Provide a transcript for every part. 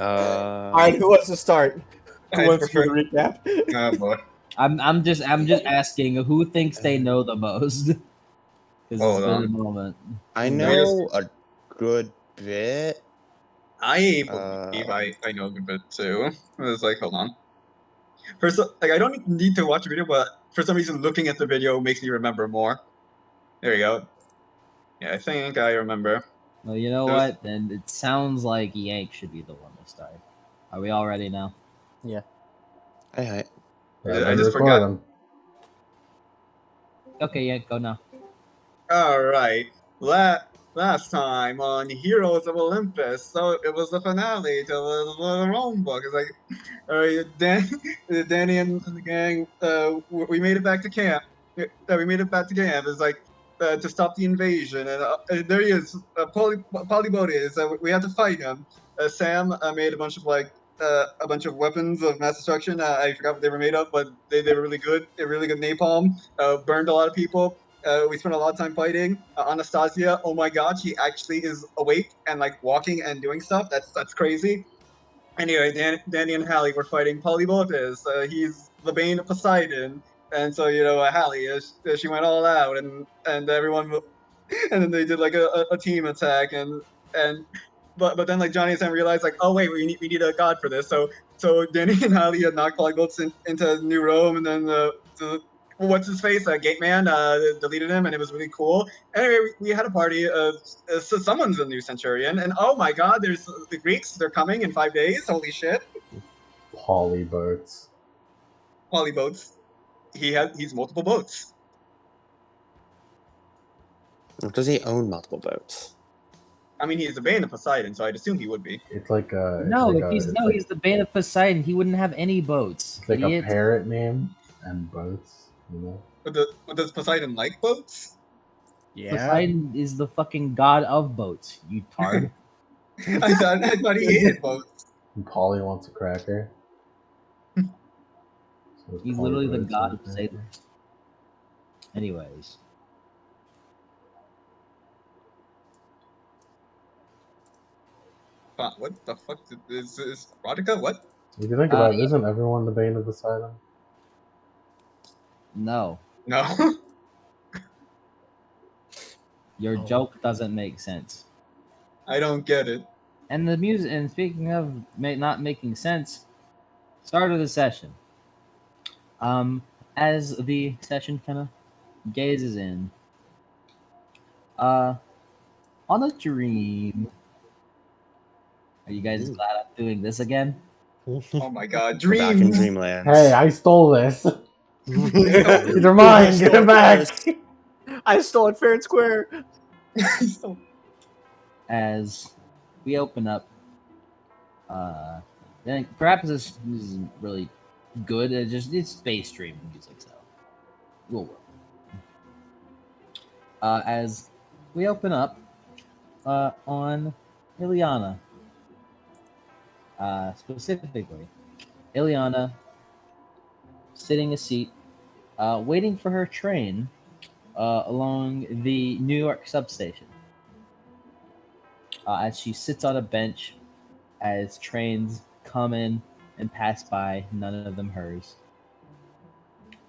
All right, who wants to start? Who I wants to do prefer. the recap? Oh boy. I'm just asking who thinks they know the most. Because it's Hold been a on. moment. I Yes. know a good bit. I believe I know a good bit too. I was like, hold on. First, like I don't need to watch a video, but for some reason, looking at the video makes me remember more. There you go. Yeah, I think I remember. Well, you know There's- what? Then it sounds like Yank should be the one to start. Are we all ready now? Yeah. Hey. I just forgot. Okay, Yank, go now. All right. Last time on Heroes of Olympus, so it was the finale to the Rome book. It's like, all right, Danny and the gang, we made it back to camp. We made it back to camp. It's like to stop the invasion, and there he is, Polybotes. We had to fight him. Sam made a bunch of weapons of mass destruction. I forgot what they were made of, but they were really good. They're really good napalm. Burned a lot of people. We spent a lot of time fighting. Anastasia, oh my god, she actually is awake and like walking and doing stuff. That's crazy. Anyway, Danny and Hallie were fighting Polybotes. He's the bane of Poseidon, and so Hallie, she went all out, and everyone, and then they did like a team attack, and but then like Johnny and Sam realized like, oh wait, we need a god for this. So Danny and Hallie had knocked Polybotes into New Rome, and then what's his face, Gate Man, deleted him, and it was really cool. Anyway, we had a party of so someone's a new centurion, and oh my god, there's the Greeks. They're coming in 5 days. Holy shit! Polyboats. Polyboats. He's multiple boats. Does he own multiple boats? I mean, he's the bane of Poseidon, so I'd assume he would be. It's like a. He's the bane of Poseidon. He wouldn't have any boats. It's like Idiot. a parrot name and boats. You know. But does Poseidon like boats? Yeah. Poseidon is the fucking god of boats. You tard. I thought he hated boats. And Polly wants a cracker. So He's literally the god of sailors. Anyways. What the fuck is Rodica? What? If you think about it, isn't everyone the bane of Poseidon? No. No. Your joke doesn't make sense. I don't get it. And the music. And speaking of not making sense, start of the session. As the session kind of gazes in, on a dream. Are you guys glad I'm doing this again? Oh my god, We're back in dreams! Dreamland. Hey, I stole this. These are mine. Get it back. I stole it fair and square. As we open up, then perhaps this isn't really good. It's space dream music, so we'll work. As we open up on Ileana, specifically, Ileana sitting a seat, waiting for her train along the New York substation. As she sits on a bench, as trains come in and pass by, none of them hers.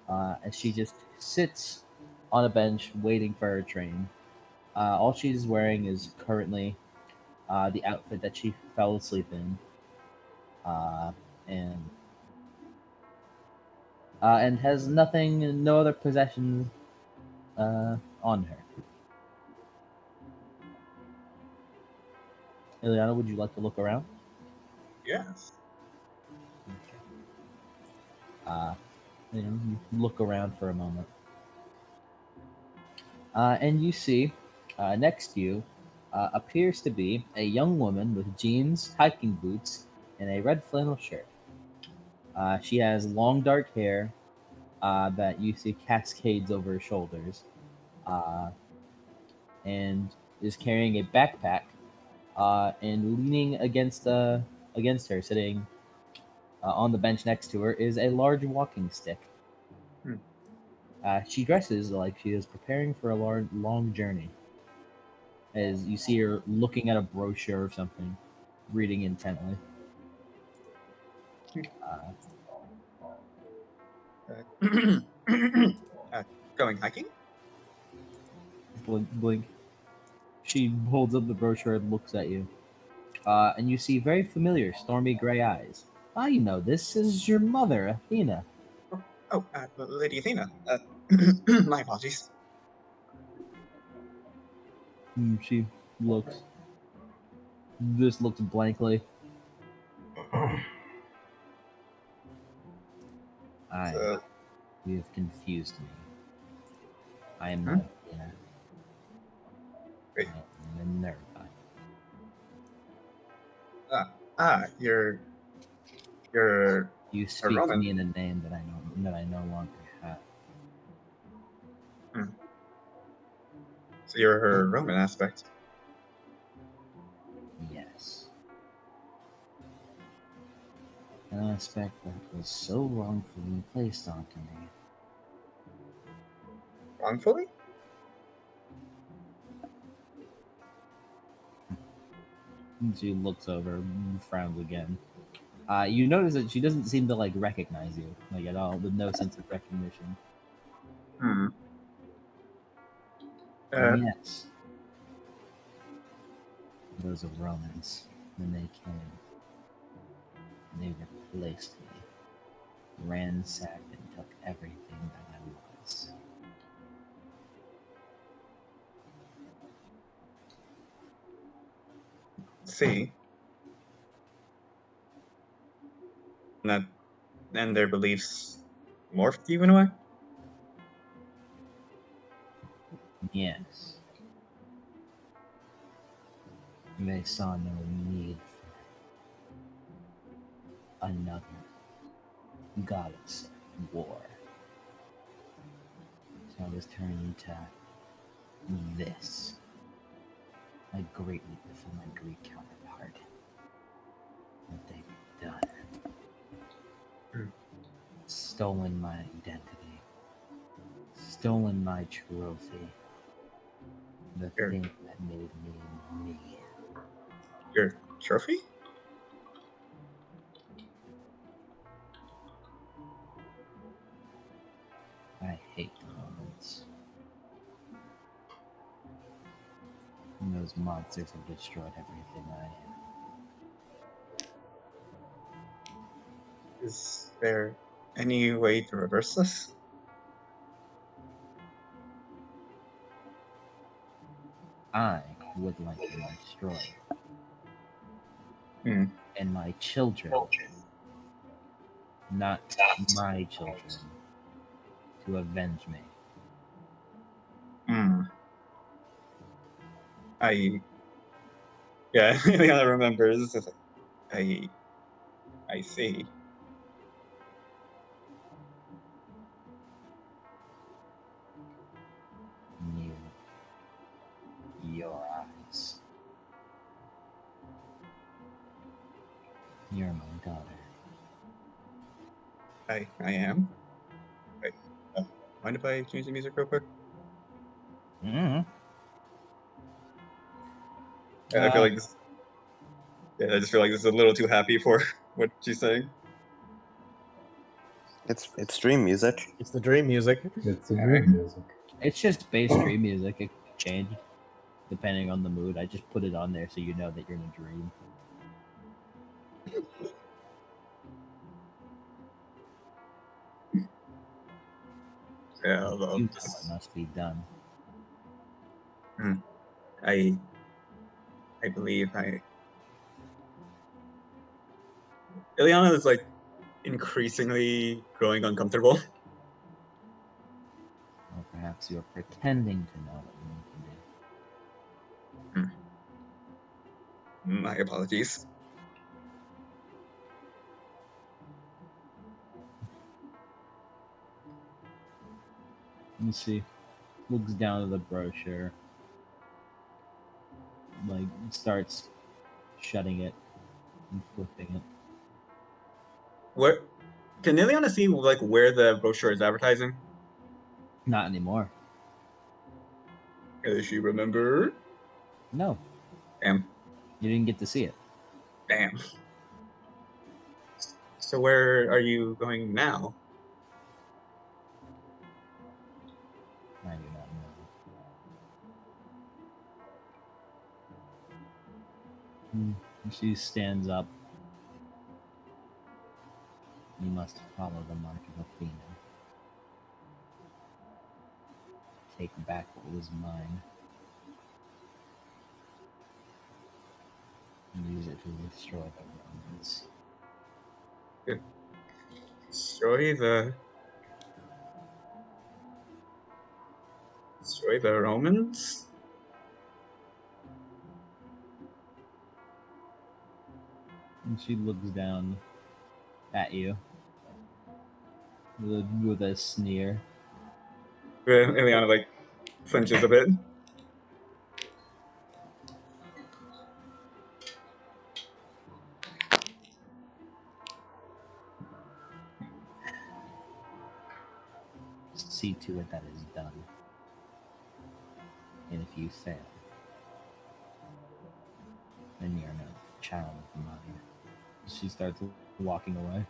As she just sits on a bench waiting for her train. All she's wearing is currently the outfit that she fell asleep in, and has no other possessions on her. Ileana, would you like to look around? Yes. You look around for a moment. And you see, next to you, appears to be a young woman with jeans, hiking boots, and a red flannel shirt. She has long dark hair that you see cascades over her shoulders, and is carrying a backpack, and leaning against her, sitting on the bench next to her, is a large walking stick. She dresses like she is preparing for a long journey. As you see her looking at a brochure or something, reading intently. Going hiking? Blink, blink. She holds up the brochure and looks at you. And you see very familiar, stormy gray eyes. Ah, you know, this is your mother, Athena. Oh, Lady Athena. My apologies. She looks. Just looks blankly. So, You've confused me. I am Hmm? not Athena. Wait. I am Minerva. You're You a speak to Roman. me in a name that I no longer have. So you're her Roman aspect. Yes. An aspect that was so wrongfully placed onto me. Wrongfully? She looks over, frowns again. You notice that she doesn't seem to like recognize you, like at all, with no sense of recognition. Hmm. And yes, those are Romans. When they came, they replaced me, ransacked and took everything that I was. See. And their beliefs morphed you in a way? Yes. They saw no need for another goddess of war. So I was turned to this. I greatly prefer my Greek counterpart. What they've done. Stolen my identity. Stolen my trophy. The Sure. thing that made me me. Your trophy? I hate the Romans. And those monsters have destroyed everything I am. Is there any way to reverse this? I would like them destroyed. Hmm. And my children, not my children, to avenge me. Hmm. Yeah, Leona remembers. It's like, I see. You, your eyes. You're my daughter. I am. Wait, mind if I change the music real quick? Mm-hmm. I feel like this. Yeah, I just feel like this is a little too happy for what she's saying. It's dream music. It's the dream music. It's the dream music. It's just bass dream music. It can change depending on the mood. I just put it on there so you know that you're in a dream. Yeah, You although know it must be done. I believe Ileana is like increasingly growing uncomfortable. Or perhaps you're pretending to know what you need to do. My apologies. You see, looks down at the brochure, like starts shutting it and flipping it. Where can Ileana see like where the brochure is advertising? Not anymore. Does she remember? No, Damn. you didn't get to see it. Damn. So where are you going now? I do not know. And she stands up. You must follow the mark of Athena. Take back what was mine. And use it to destroy the Romans. Destroy the Romans? And she looks down at you with a sneer. Ileana like flinches a bit. See to it that is done. And if you fail, then you're no child of mine. She starts walking away.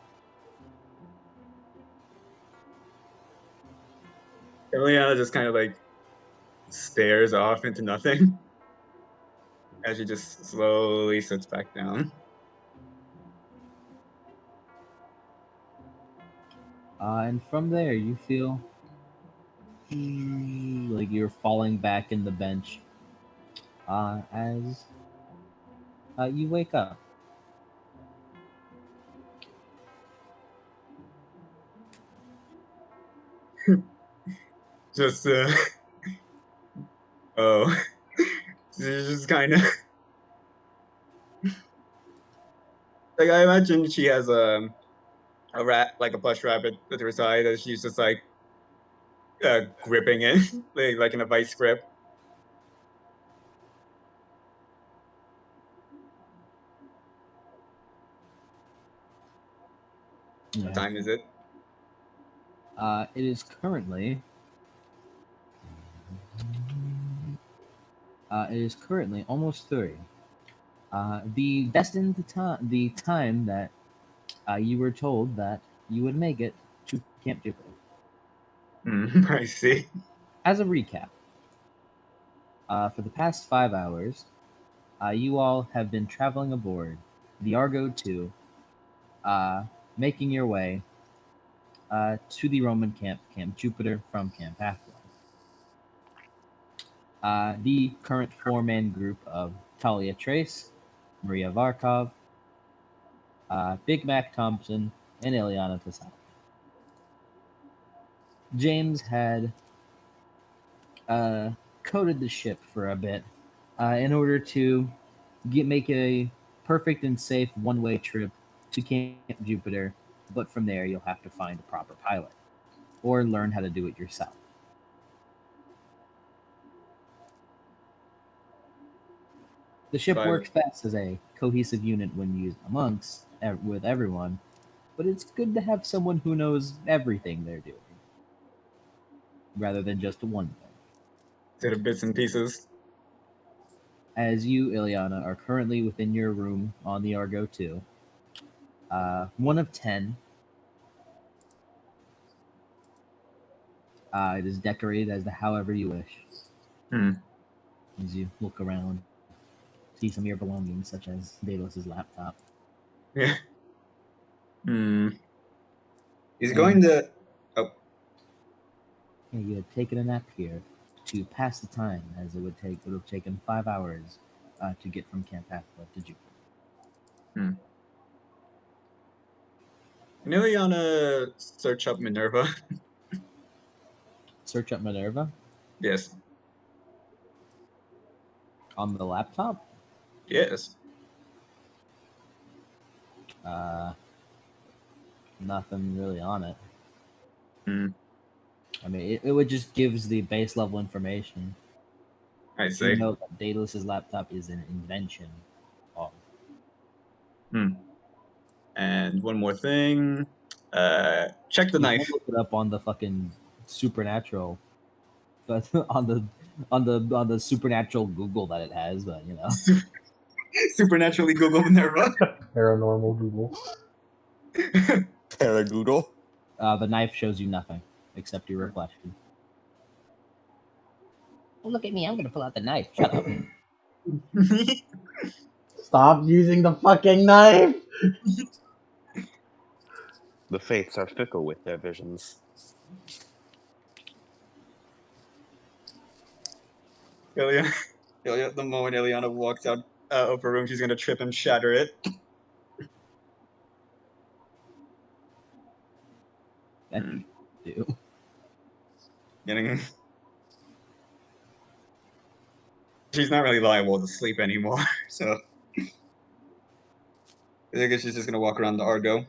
Ileana just kind of like stares off into nothing as she just slowly sits back down. And from there, you feel like you're falling back in the bench as you wake up. Just oh, she's just kind of like, I imagine she has a rat, like a plush rabbit at her side, and she's just like gripping it like in a vice grip. What time is it? It is currently. It is currently almost 3. The time that you were told that you would make it to Camp Jupiter. I see. As a recap, for the past 5 hours, you all have been traveling aboard the Argo 2, making your way to the Roman camp, Camp Jupiter, from Camp Athena. The current 4-man group of Talia Trace, Maria Varkov, Big Mac Thompson, and Ileana Tasaki. James had coded the ship for a bit in order to make a perfect and safe one-way trip to Camp Jupiter, but from there you'll have to find a proper pilot or learn how to do it yourself. The ship works best as a cohesive unit when used with everyone, but it's good to have someone who knows everything they're doing, rather than just one thing. To the bits and pieces. As you, Ileana, are currently within your room on the Argo 2, one of 10. It is decorated as however you wish. As you look around, see some of your belongings, such as Daedalus' laptop. Yeah. He's going to. Oh. Yeah, you had taken a nap here to pass the time, as it would have taken 5 hours to get from Camp Athena to Jupiter. Can Ileana search up Minerva? Search up Minerva? Yes. On the laptop? Yes. Nothing really on it. I mean, it would just gives the base level information. I see. You know that Daedalus' laptop is an invention. And one more thing. Check the knife. Look it up on the fucking supernatural, but on the supernatural Google that it has, but you know. Supernaturally Google Minerva. Paranormal Google. Paragoodle. The knife shows you nothing except your reflection. Oh, look at me! I'm gonna pull out the knife. Shut up. Stop using the fucking knife! The fates are fickle with their visions. The moment Ileana walks out of her room, she's gonna trip and shatter it. That you do. Getting. She's not really liable to sleep anymore, so I guess she's just gonna walk around the Argo.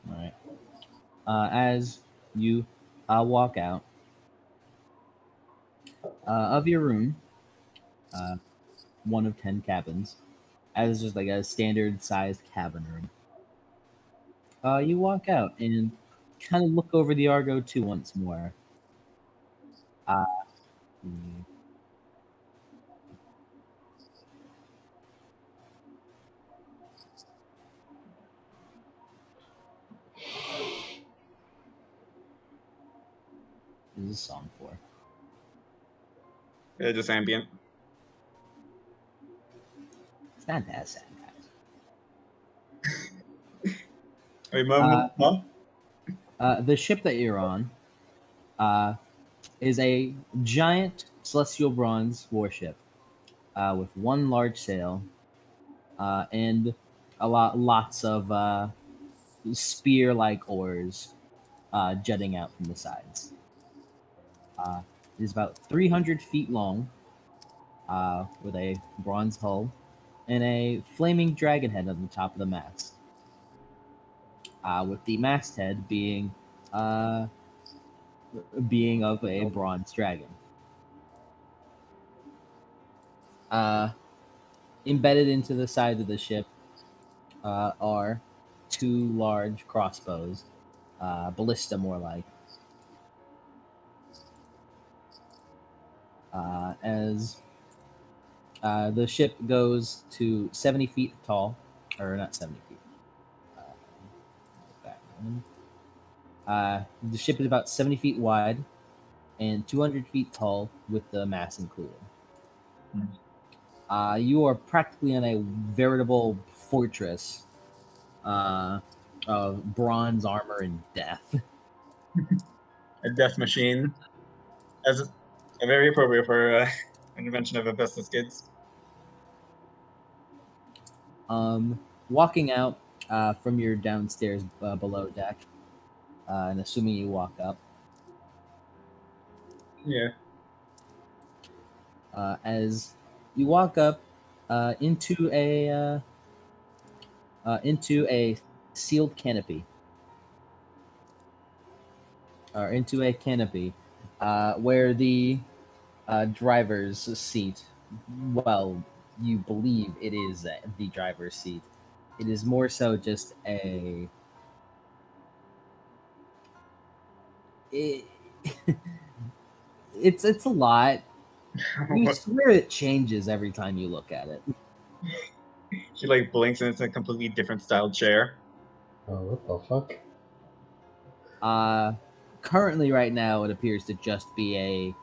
All right. As you walk out of your room, one of 10 cabins, as just like a standard-sized cabin room. You walk out and kind of look over the Argo 2 once more. This is a song for. Just ambient. It's not that sad, guys. Wait, Mom? The ship that you're on is a giant celestial bronze warship with one large sail and lots of spear-like oars jutting out from the sides. It is about 300 feet long, with a bronze hull and a flaming dragon head on the top of the mast. With the masthead being of a bronze dragon. Embedded into the side of the ship are two large crossbows, ballista more like. As the ship goes to 70 feet tall, or not 70 feet. The ship is about 70 feet wide and 200 feet tall with the mast included. You are practically in a veritable fortress of bronze armor and death. A death machine. As very appropriate for an invention of asbestos kids. Walking out from your downstairs below deck, and assuming you walk up. Yeah. As you walk up into a sealed canopy, or into a canopy where the driver's seat, well, you believe it is the driver's seat. It is more so just a. It's a lot. You swear it changes every time you look at it. She like blinks and it's a completely different style chair. Oh, what the fuck? Currently, right now, it appears to just be a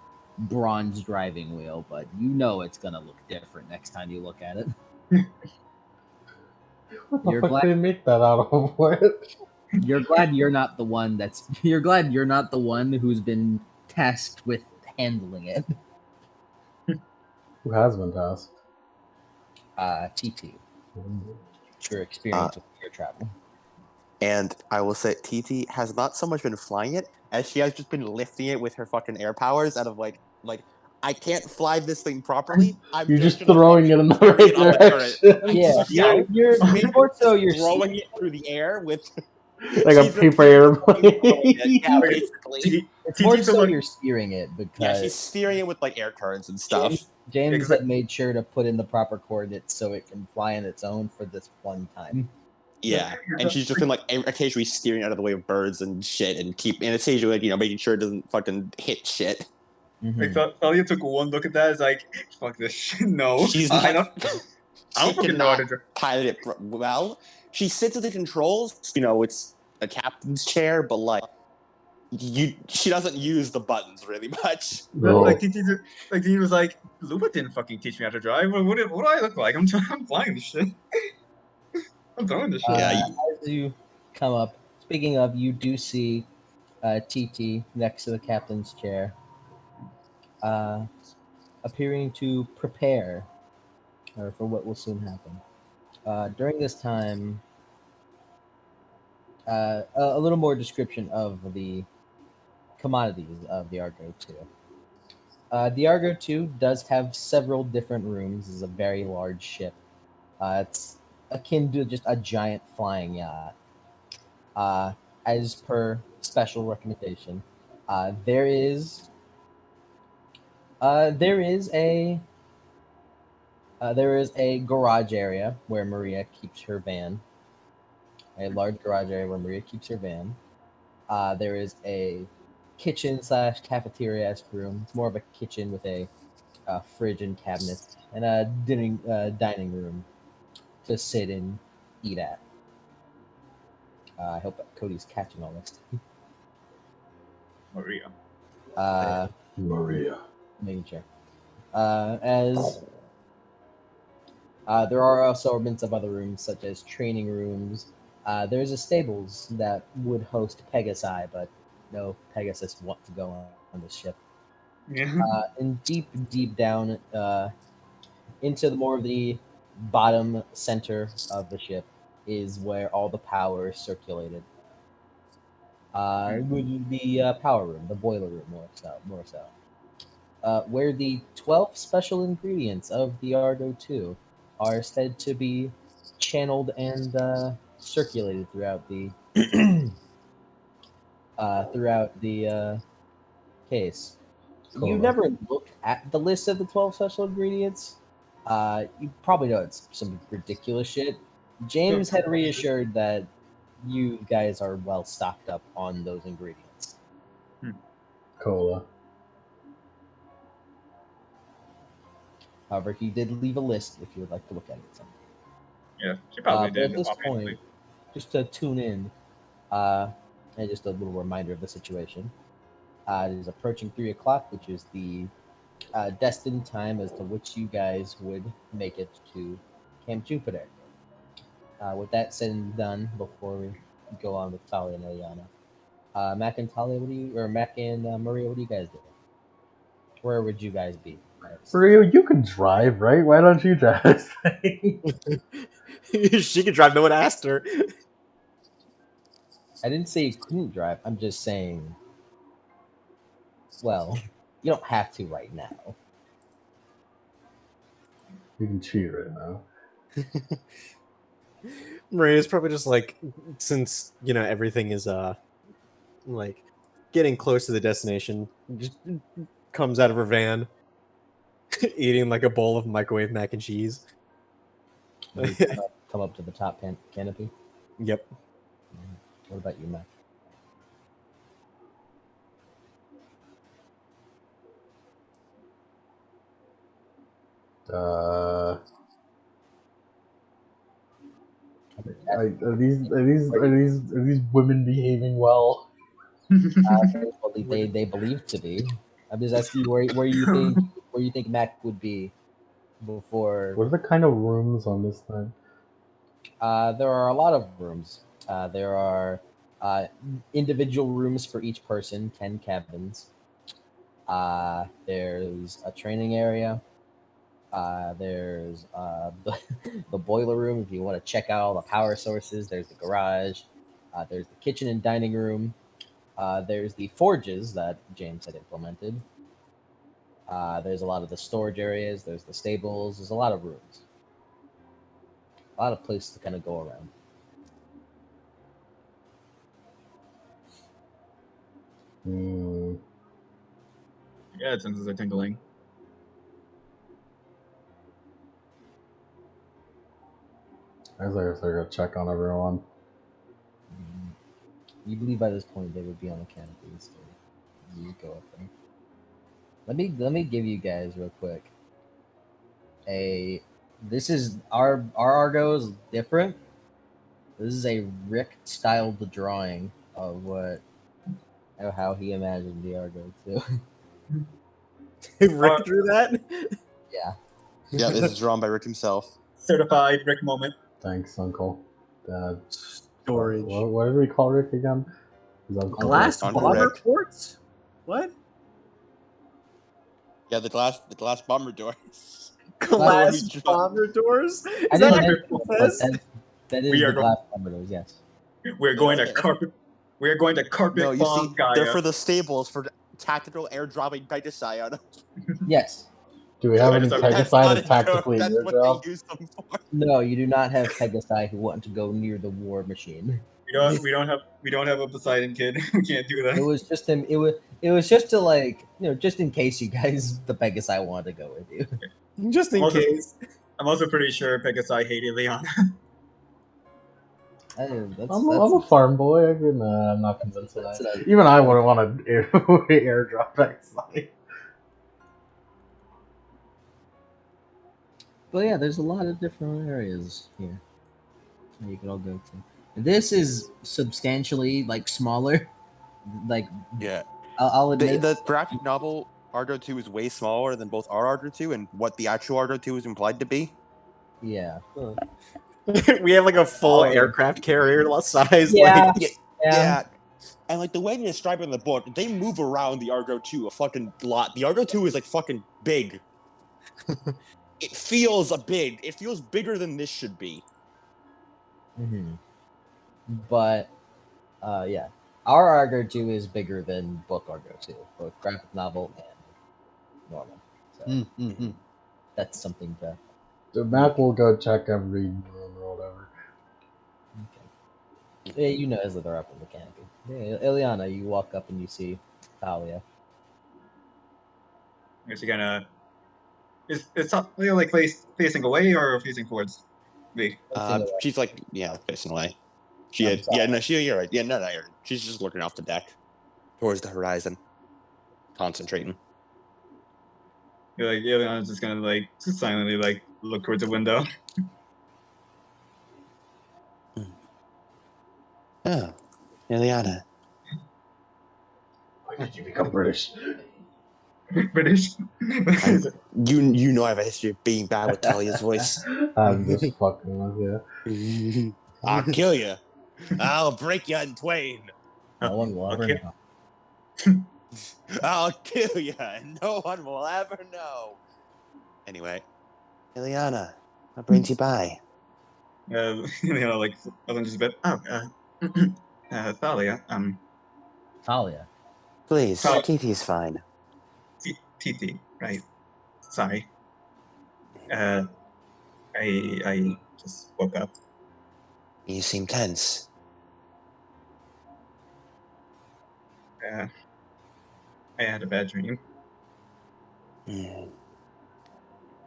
bronze driving wheel, but you know it's gonna look different next time you look at it. What the You're fuck glad- did they make that out of? What? You're glad you're not the one that's. You're glad you're not the one who's been tasked with handling it. Who has been tasked? TT. Your experience with air travel. And I will say, TT has not so much been flying it as she has just been lifting it with her fucking air powers out of like I can't fly this thing properly. You're just gonna throwing it in the right it on the turret. direction. Yeah, Yeah, you're more so you're throwing it through the air with Like a she's paper repeatedly throwing airplane. it. Yeah, basically. It's more TT's so someone- you're steering it because Yeah, she's steering it with like air currents and stuff. James Yeah, had made sure to put in the proper coordinates so it can fly on its own for this one time. Yeah, and she's just been like occasionally steering out of the way of birds and shit, and it's occasionally like making sure it doesn't fucking hit shit. Mm-hmm. Like Thalia took one look at that. Is like, fuck this shit. No, She's I not. know. I don't she fucking know how cannot to drive. pilot it well. She sits at the controls. You know, it's a captain's chair, but like she doesn't use the buttons really much. Like Oh. TT was like, Luba didn't fucking teach me how to drive. What do I look like? I'm flying this shit. I'm throwing this shit. Yeah, As you come up, speaking of, you do see TT next to the captain's chair, appearing to prepare for what will soon happen. During this time, a little more description of the commodities of the Argo 2. The Argo 2 does have several different rooms. It's a very large ship. It's akin to just a giant flying yacht. As per special recommendation, there is a garage area where Maria keeps her van. A large garage area where Maria keeps her van. There is a kitchen slash cafeteria esque room. It's more of a kitchen with a fridge and cabinets, and a dining room to sit and eat at. I hope Cody's catching all this. Maria. Maria. Making sure. As there are assortments of other rooms, such as training rooms. There's a stables that would host Pegasi, but no Pegasus want to go on this ship. Yeah. And deep down into the more of the bottom center of the ship is where all the power is circulated. Would be power room, the boiler room, more so. Where the 12 special ingredients of the Argo 2 are said to be channeled and circulated throughout the case. Cool. You never looked at the list of the 12 special ingredients. You probably know it's some ridiculous shit. James had reassured that you guys are well stocked up on those ingredients. Cola. However, he did leave a list if you would like to look at it sometime. Yeah, she probably But did. at this obviously. point, just to tune in, and just a little reminder of the situation. It is approaching 3 o'clock, which is the destined time as to which you guys would make it to Camp Jupiter. With that said and done, before we go on with Talia and Eliana, Mac and Talia, Mac and Maria, what do you guys do? Where would you guys be? Maria, you can drive, right? Why don't you drive this thing? She could drive. No one asked her. I didn't say you couldn't drive. I'm just saying, well, you don't have to right now. You can cheat right now. Maria's probably just like, since everything is like getting close to the destination, just comes out of her van, eating like a bowl of microwave mac and cheese. You come up to the top canopy. Yep. What about you, Mac? Are these women behaving well? Well, they believe to be. I'm just asking you where you think Mac would be before. What are the kind of rooms on this thing? There are a lot of rooms. There are individual rooms for each person, 10 cabins. There's a training area. There's the boiler room if you want to check out all the power sources. There's the garage. There's the kitchen and dining room. There's the forges that James had implemented. There's a lot of the storage areas. There's the stables. There's a lot of rooms. A lot of places to kind of go around. Yeah, it senses are tingling. I was like, they're gonna check on everyone. You believe by this point they would be on the canopies. So you go up there. Let me give you guys real quick a This is our Argo is different. This is a Rick styled drawing of how he imagined the Argo too. Rick drew that. Yeah. Yeah, this is drawn by Rick himself. Certified Rick moment. Thanks, Uncle. Dad. Storage. What did we call Rick again? His Uncle Glass Uncle bomber Rick. ports? What? Yeah, the glass bomber doors. Glass he's drawn. bomber doors? I Is that didn't what mention it it, but says? that is We are the go- glass commodores, yes. We're going to carpet. We're going to carpet No, you see, bomb Gaia. they're for the stables for tactical airdropping Pegasus. Yes. Do we have any That's That's Pegasi not to a joke. tactically That's what airdrop? they use them for. No, you do not have Pegasi who want to go near the war machine. We don't have a Poseidon kid. We can't do that. It was just him. It was just to like just in case you guys the Pegasi wanted to go with you. Just in Also- case. I'm also pretty sure Pegasi hated Leon. I'm a farm boy. I'm not convinced of that's that. Even I wouldn't want to airdrop Pegasi. But yeah, there's a lot of different areas here that you can all go to. This is substantially like smaller. Like Yeah. I'll admit, The graphic novel Argo 2 is way smaller than both our Argo 2 and what the actual Argo 2 is implied to be. yeah, We have like a full aircraft carrier size. Yeah. Like, Yeah. And like the way they describe it in the book, they move around the Argo 2 a fucking lot. The Argo 2 is like fucking big. It feels big. It feels bigger than this should be. hmm but yeah, our Argo 2 is bigger than book Argo 2, both graphic novel and normal. So that's something to. So Mac will go check every room or whatever. Okay. Yeah, you know as they're up in the canopy. Yeah, Ileana, you walk up and you see Thalia. Is he gonna? It's not like facing away or facing towards me? She's like, yeah, facing away. I'm sorry. You're right. Yeah, no, she's just looking off the deck towards the horizon, concentrating. You're like, Leon's just gonna like just silently like look towards the window. Oh, Ileana. When did you become British? British. You know I have a history of being bad with Talia's voice. I'm just fucking with you. I'll kill you. I'll break you in twain. No one will ever Okay. know. I'll kill you, and no one will ever know. Anyway, Ileana, what brings you by? Like just a bit. Thalia. Talia. Please, Oh. Titi's fine. TT. Right. Sorry. I just woke up. You seem tense. I had a bad dream.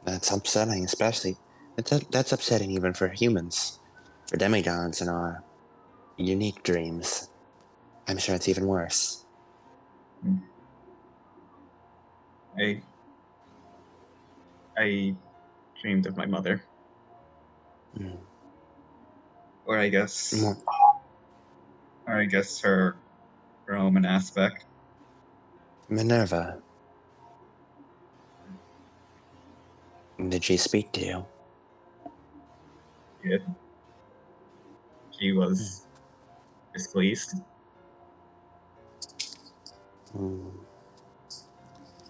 That's upsetting, especially. That's upsetting even for humans, for demigods and our unique dreams. I'm sure it's even worse. I dreamed of my mother, Mm. or I guess Mm. her Roman aspect. Minerva. Did she speak to you? She was displeased.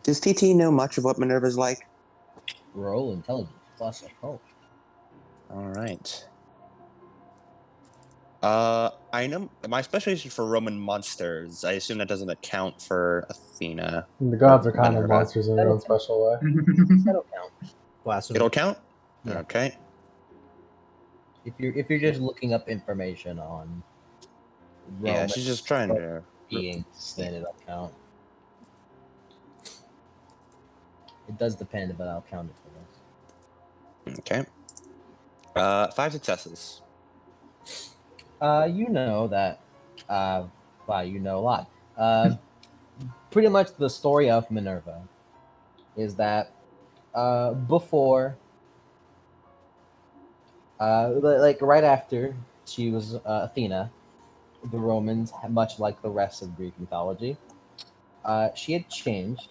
Does TT know much of what Minerva's like? Roll intelligence plus a cult. All right. I know my specialization for Roman monsters. I assume that doesn't account for Athena. The gods are kind of Minerva. monsters in their own special way. That'll count. blasphemy. It'll count. Yeah. Okay. If you're just looking up information on Yeah, Roman she's just trying to. beings, then it'll count. It does depend, but I'll count it for this. Okay. 5 successes. You know that. Wow, you know a lot. Pretty much the story of Minerva is that before Like right after she was Athena, the Romans, much like the rest of Greek mythology, she had changed.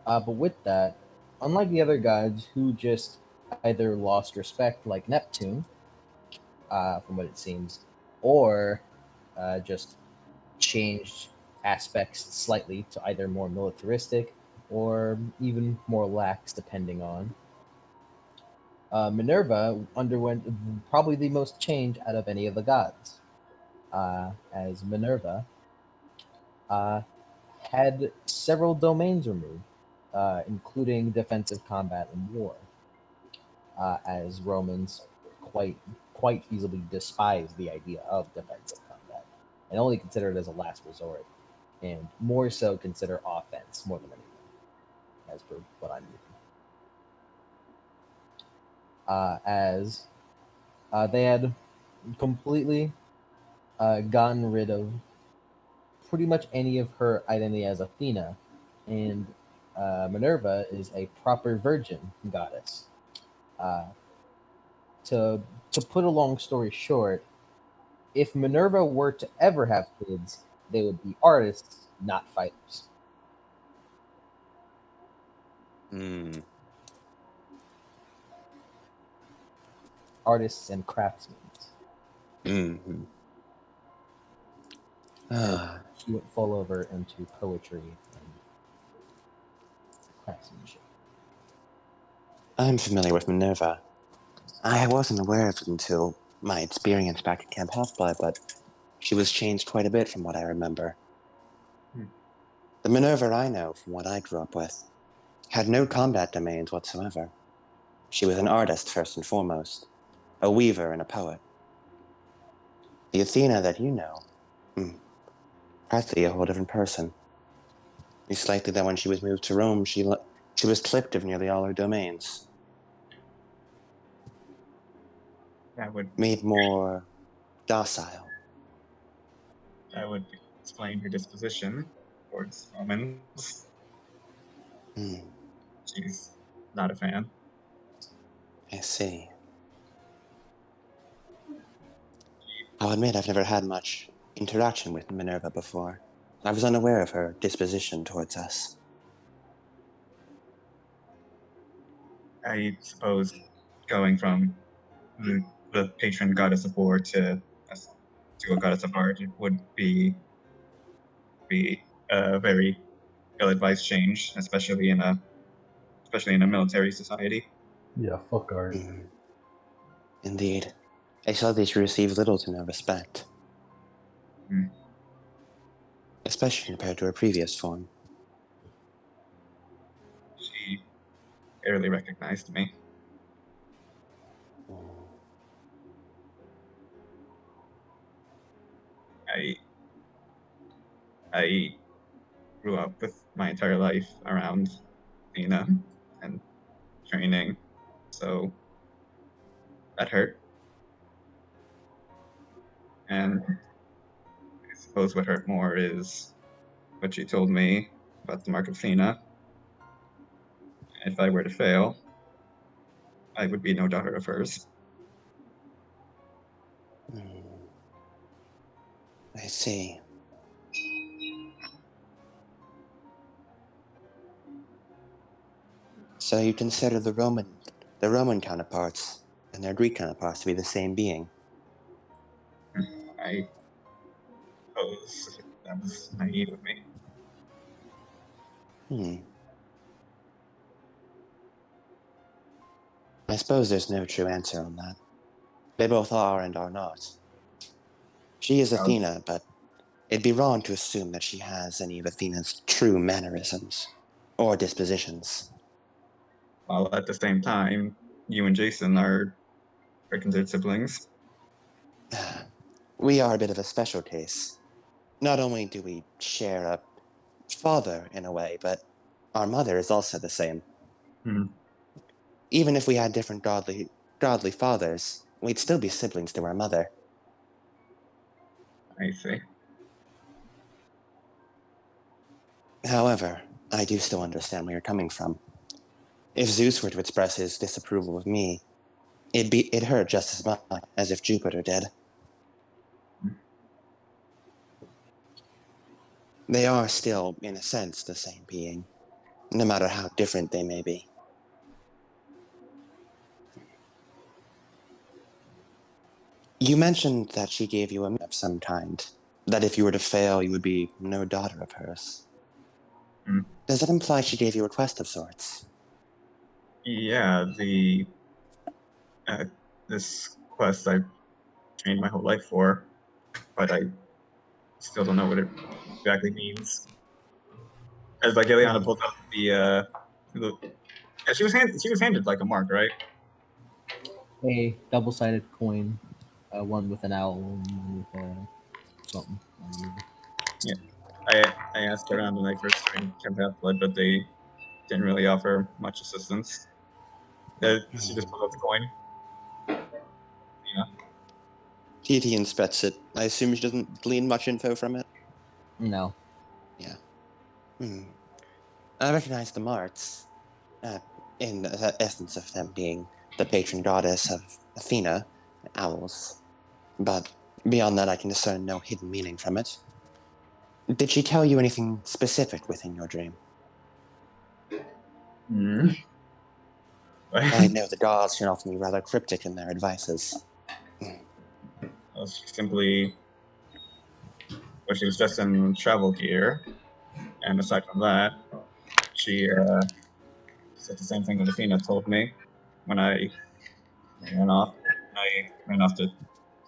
But with that, unlike the other gods who just either lost respect, like Neptune, from what it seems, or just changed aspects slightly to either more militaristic or even more lax, depending on. Minerva underwent probably the most change out of any of the gods, as Minerva uh, had several domains removed, including defensive combat and war, as Romans quite quite feasibly despised the idea of defensive combat and only considered it as a last resort, and more so consider offense more than anything, as per what I'm reading. As they had completely gotten rid of pretty much any of her identity as Athena, and Minerva is a proper virgin goddess. Uh, to put a long story short, if Minerva were to ever have kids, they would be artists, not fighters. Hmm. Artists and craftsmen. Mm-hmm. Ah, She went full over into poetry and craftsmanship. I'm familiar with Minerva. I wasn't aware of it until my experience back at Camp Half-Blood, but she was changed quite a bit from what I remember. Hmm. The Minerva I know, from what I grew up with, had no combat domains whatsoever. She was an artist first and foremost, a weaver and a poet. The Athena that you know, hmm, practically a whole different person. It's likely that when she was moved to Rome, she was clipped of nearly all her domains, That would made more docile. explain her disposition towards Romans. Hmm, She's not a fan. I see. I'll admit I've never had much interaction with Minerva before. I was unaware of her disposition towards us. I suppose going from the patron goddess of war to a goddess of art would be a very ill-advised change, especially in a military society. Yeah, fuck art. Hmm, indeed. I saw that she received little to no respect, Hmm. especially compared to her previous form. She barely recognized me. I I grew up with my entire life around Athena and training, so that hurt. And I suppose what hurt more is what she told me about the mark of Athena. If I were to fail, I would be no daughter of hers. Hmm, I see. So you consider the Roman counterparts and their Greek counterparts to be the same being? I suppose that was naive of me. Hmm. I suppose there's no true answer on that. They both are and are not. She is Well, Athena, but it'd be wrong to assume that she has any of Athena's true mannerisms or dispositions. while at the same time, you and Jason are considered siblings. We are a bit of a special case. Not only do we share a father in a way, but our mother is also the same. Hmm. Even if we had different godly fathers, we'd still be siblings to our mother. I see. However, I do still understand where you're coming from. If Zeus were to express his disapproval of me, It hurt just as much as if Jupiter did. They are still, in a sense, the same being, no matter how different they may be. You mentioned that she gave you a mission of some kind, that if you were to fail, you would be no daughter of hers. Mm. Does that imply she gave you a quest of sorts? Yeah, this quest I've trained my whole life for, but I still don't know what it exactly means. As like Ileana pulled up the yeah, she was handed like a mark, right? A double-sided coin, one with an owl and one with something. I don't remember. Yeah. I asked around when I first joined Camp Half-Blood, but they didn't really offer much assistance. She just pulled out the coin. Yeah. TT inspects it. I assume she doesn't glean much info from it? No. Yeah. I recognize the marks, in the essence of them being the patron goddess of Athena, owls. But beyond that, I can discern no hidden meaning from it. Did she tell you anything specific within your dream? Mm. I know the gods can often be rather cryptic in their advices. She simply, well, she was dressed in travel gear, and aside from that, she said the same thing that Athena told me when I ran off. I ran off to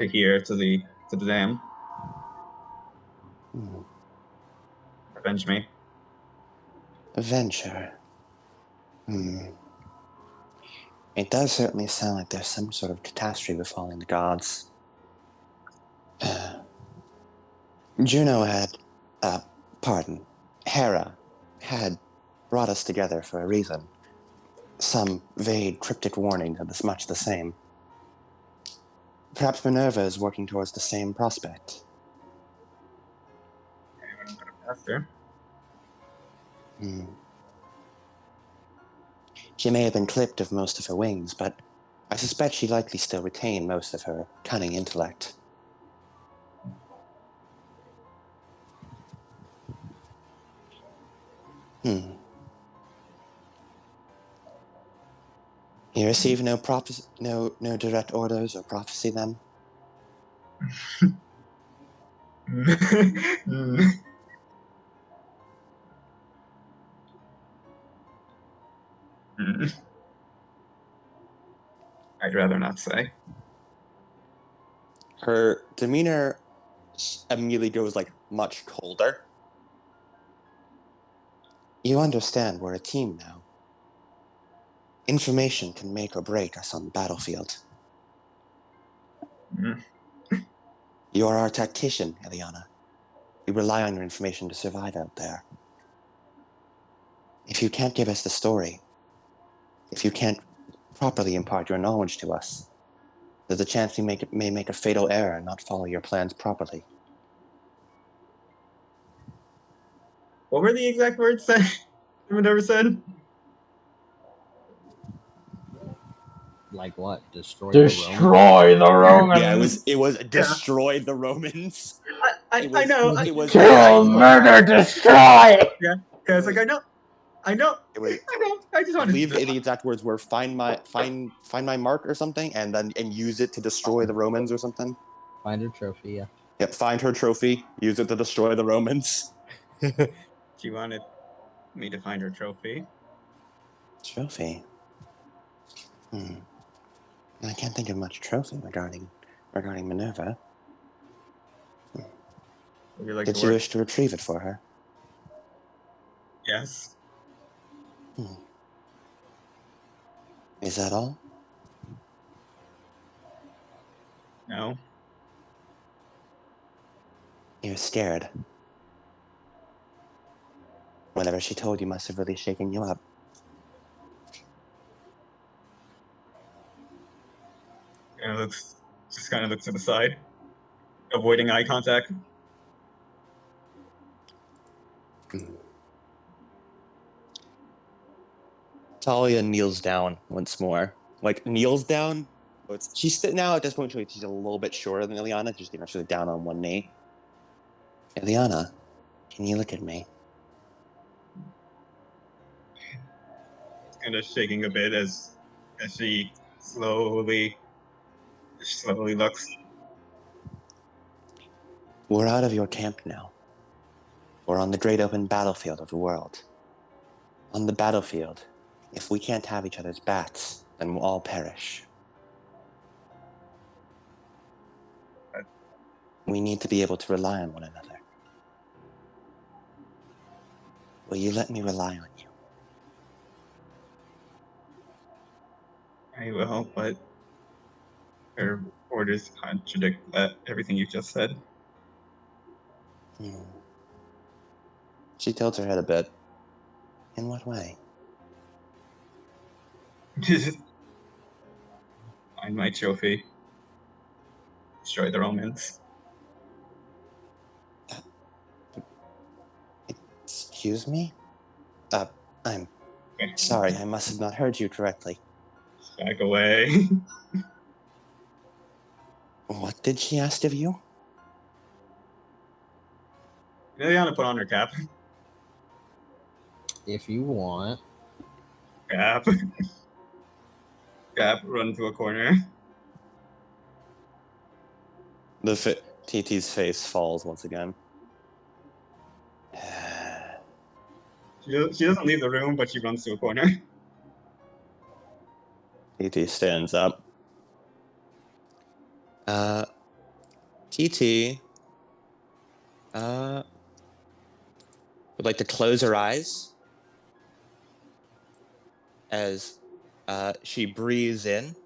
here to the dam, Hmm. avenge me. Adventure. It does certainly sound like there's some sort of catastrophe befalling the gods. Juno had, pardon, Hera had brought us together for a reason. Some vague, cryptic warning of this much the same. Perhaps Minerva is working towards the same prospect. Anyone could have asked her. She may have been clipped of most of her wings, but I suspect she likely still retained most of her cunning intellect. You receive no direct orders or prophecy then? I'd rather not say. Her demeanor immediately goes like much colder. You understand we're a team now. Information can make or break us on the battlefield. Mm. You are our tactician, Ileana. We rely on your information to survive out there. If you can't give us the story, if you can't properly impart your knowledge to us, there's a chance we may make a fatal error and not follow your plans properly. What were the exact words that Minerva said? Like what? Destroy the Romans? Destroy the Romans. Yeah, it was destroy the Romans. I know. It was Kill, murder, destroy. Yeah, because like I know. It was, I just I wanted believe to. the exact words were find my mark or something, and use it to destroy the Romans or something. Find her trophy, yeah. Yep, find her trophy, use it to destroy the Romans. She wanted me to find her trophy. Trophy. I can't think of much trophy regarding Minerva. Would you like Did to you work? wish to retrieve it for her? Yes. Is that all? No. You're scared. Whatever she told you must have really shaken you up. And just kind of looks to the side, avoiding eye contact. Talia kneels down once more. Like, kneels down, She's now at this point, she's a little bit shorter than Ileana, just she's down on one knee. Ileana, can you look at me? Kind of shaking a bit as she slowly looks. We're out of your camp now. We're on the great open battlefield of the world. On the battlefield, if we can't have each other's bats, then we'll all perish. We need to be able to rely on one another. Will you let me rely on you? I will, but her orders contradict everything you just said. She tilts her head a bit. In what way? Find my trophy. Destroy the Romans. Excuse me? I'm sorry, I must have not heard you correctly. Back away. What did she ask of you? Liliana put on her cap. If you want. Cap. Cap, run to a corner. TT's face falls once again. She doesn't leave the room, but she runs to a corner. TT stands up. TT would like to close her eyes as she breathes in,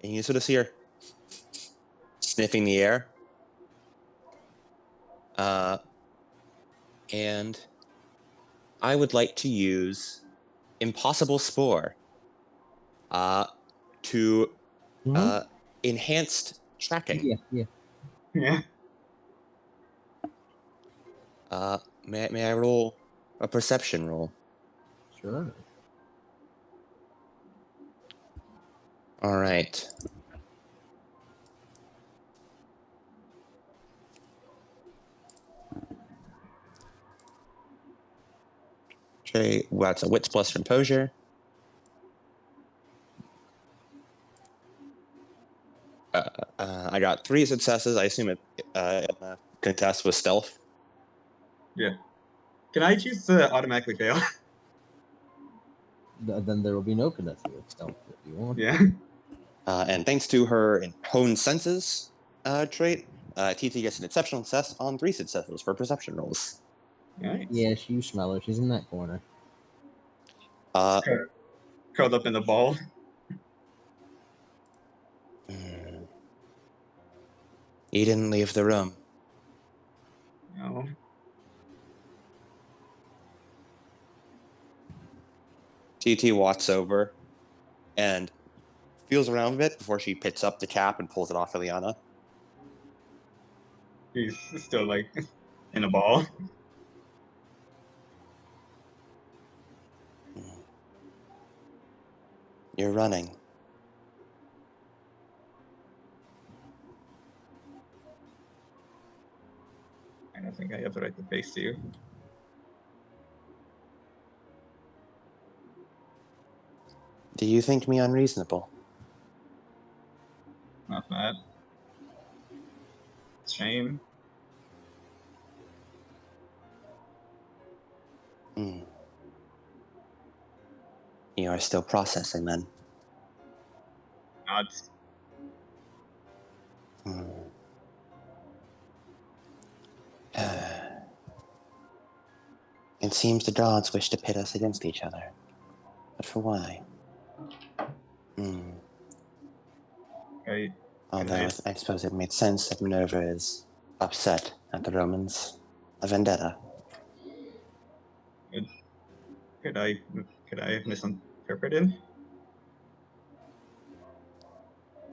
and you sort of see her sniffing the air. And I would like to use Impossible Spore to enhanced tracking. Yeah. May I roll a perception roll? Sure. All right. Okay, well, that's a wits plus composure. I got 3 successes. I assume it contest with stealth. Yeah. Can I choose to automatically fail? Then there will be no contested with stealth if you want. Yeah. And thanks to her honed senses trait, TT gets an exceptional success on 3 successes for perception rolls. Nice. Yeah, you smell her. She's in that corner. Curled up in the ball. You didn't leave the room. No. TT walks over and feels around a bit before she picks up the cap and pulls it off Ileana. He's still like in a ball. You're running. I don't think I have the right to face you. Do you think me unreasonable? Not bad. Shame. You are still processing then. Not. It seems the gods wish to pit us against each other. But for why? Although I suppose it made sense that Minerva is upset at the Romans. A vendetta. Could I have misinterpreted?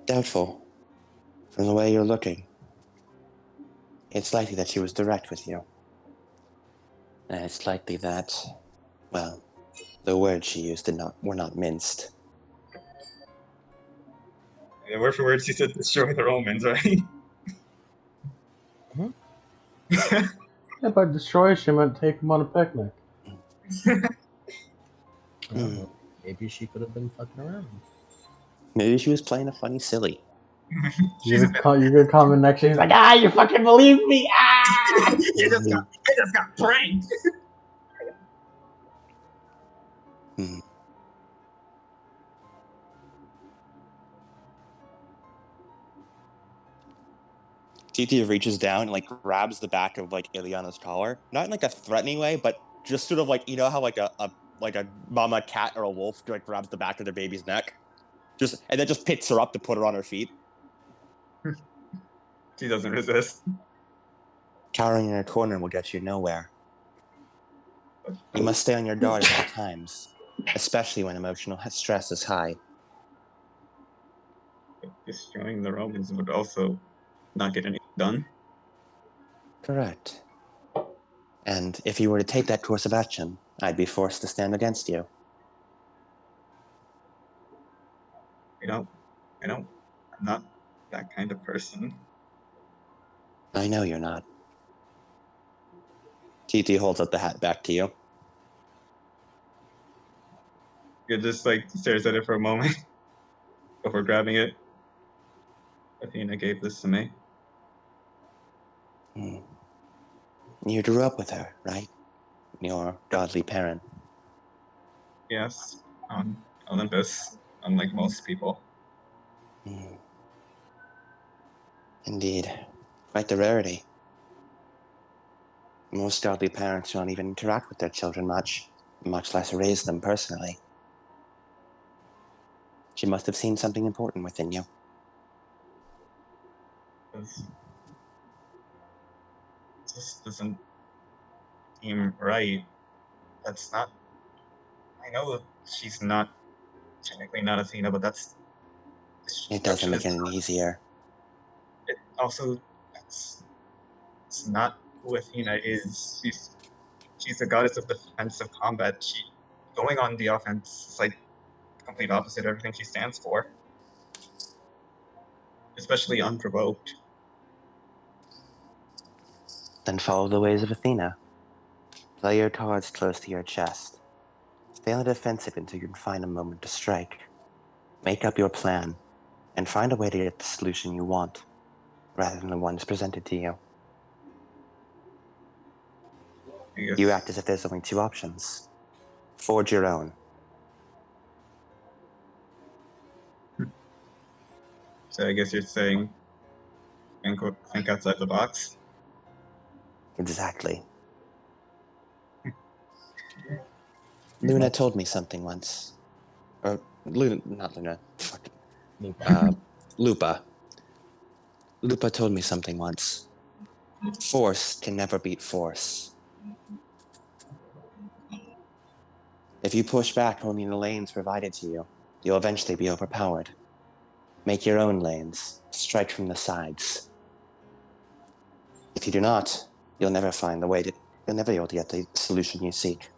Doubtful. From the way you're looking. It's likely that she was direct with you. And it's likely that, well, the words she used were not minced. Yeah, word for word, she said destroy the Romans, right? Yeah, by destroy, she meant take him on a picnic. Hmm. Maybe she could have been fucking around. Maybe she was playing a funny silly. She's a bit. You're gonna comment next year. He's like, ah, you fucking believe me, ah. I just got pranked. Hmm. Titi reaches down and like grabs the back of like Ileana's collar, not in like a threatening way, but just sort of like, you know how like a mama cat or a wolf like grabs the back of their baby's neck, just and then just picks her up to put her on her feet. She doesn't resist. Cowering in a corner will get you nowhere. You must stay on your guard at all times, especially when emotional stress is high. Destroying the Romans would also not get anything done. Correct. And if you were to take that course of action, I'd be forced to stand against you. I'm not that kind of person. I know you're not. Titi holds up the hat back to you. It just like stares at it for a moment before grabbing it. Athena gave this to me. Hmm. You grew up with her, right? Your godly parent. Yes, on Olympus, unlike most people. Hmm. Indeed. Quite the rarity. Most godly parents don't even interact with their children much less raise them personally. She must have seen something important within you. It just doesn't seem right. That's not. I know she's not technically not Athena, but that's. It doesn't Destruction make is it any easier. it also. It's not who Athena is. She's a goddess of defensive combat. She going on the offense is like complete opposite of everything she stands for, especially unprovoked. Then follow the ways of Athena. Play your cards close to your chest. Stay on the defensive until you can find a moment to strike. Make up your plan, and find a way to get the solution you want, rather than the ones presented to you. I guess. You act as if there's only two options. Forge your own. So I guess you're saying think outside the box. Exactly. Luna told me something once. Or Luna, not Luna. Fucking. Lupa. Lupa told me something once. Force can never beat force. If you push back only in the lanes provided to you, you'll eventually be overpowered. Make your own lanes. Strike from the sides. If you do not, you'll never find the way to. You'll never be able to get the solution you seek.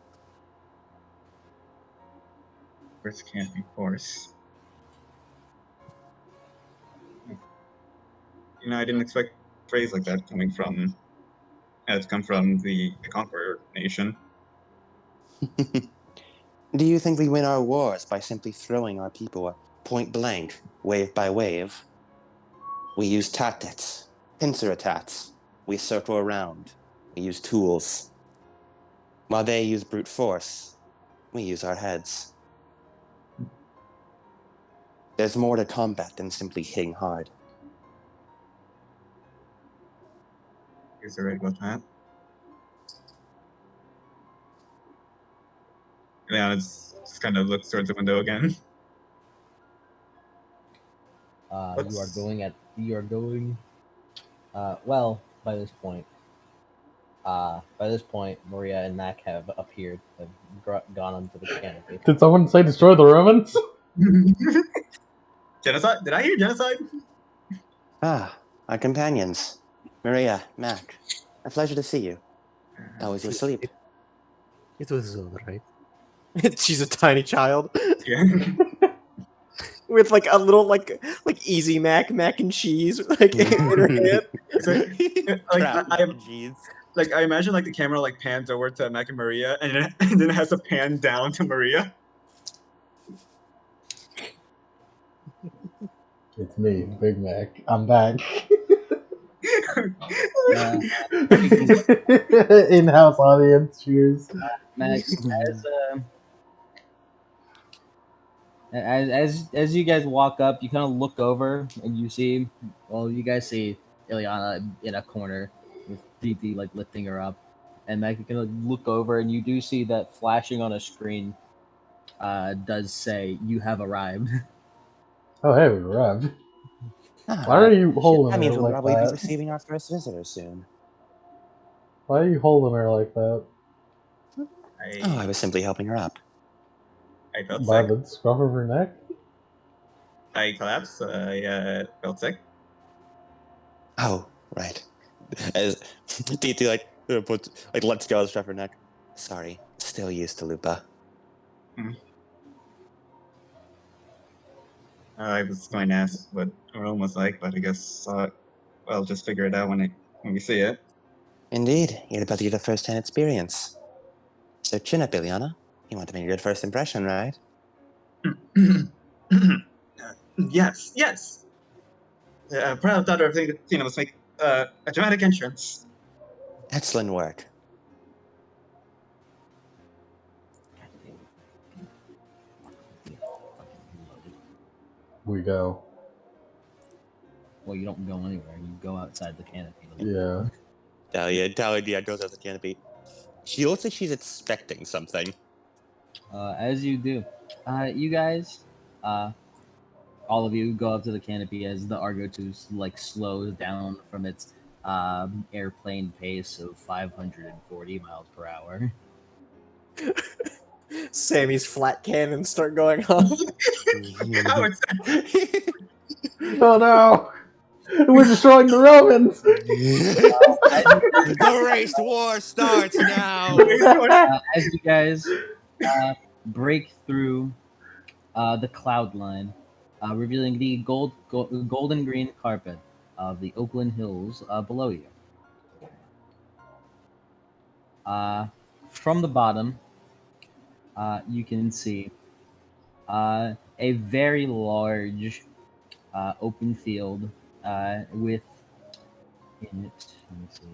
Force can't be force. I didn't expect a phrase like that coming from. Had come from the Conqueror nation. Do you think we win our wars by simply throwing our people point blank, wave by wave? We use tactics, pincer attacks. We circle around. We use tools. While they use brute force, we use our heads. There's more to combat than simply hitting hard. Is right about that? Yeah, it's just kind of looks towards the window again. You are going. Well, by this point, Maria and Mac have appeared, have gone onto the canopy. Did someone say destroy the Romans? Genocide? Did I hear genocide? Ah, our companions. Maria, Mac. A pleasure to see you. How was your sleep? It was alright. She's a tiny child Yeah. with like a little like like Easy Mac and cheese like in her hand. Kraft mac and cheese. Like I imagine like the camera like pans over to Mac and Maria, and then it has a pan down to Maria. It's me, Big Mac. I'm back. In-house audience, cheers. Max, as you guys walk up, you kind of look over and you see, well, you guys see Ileana in a corner with DD like lifting her up, and Mac, you can look over and you do see that flashing on a screen does say you have arrived. Oh, hey, we arrived. Ah, Why are you holding that her means we'll like probably be that? receiving our first visitor soon. Why are you holding her like that? I was simply helping her up. I felt By sick. the scruff of her neck? I collapsed. I felt sick. Oh, right. As Titi lets go of the strap of her neck. Sorry, still used to Lupa. I was going to ask what her room was like, but I guess I'll just figure it out when we see it. Indeed, you're about to get a first-hand experience. So chin up, Ileana. You want to make a good first impression, right? Yes. Proud daughter of Athena must make a dramatic entrance. Excellent work. We go. Well, you don't go anywhere. You go outside the canopy. Yeah. Dahlia goes out the canopy. She looks like she's expecting something. As you do, you guys, all of you go up to the canopy as the Argo 2 like slows down from its airplane pace of 540 miles per hour. Sammy's flat cannons start going off. How it's Oh no! We're destroying the Romans! The race war starts now. As you guys break through the cloud line, revealing the golden green carpet of the Oakland Hills below you. From the bottom, you can see a very large open field with in it. Let me see.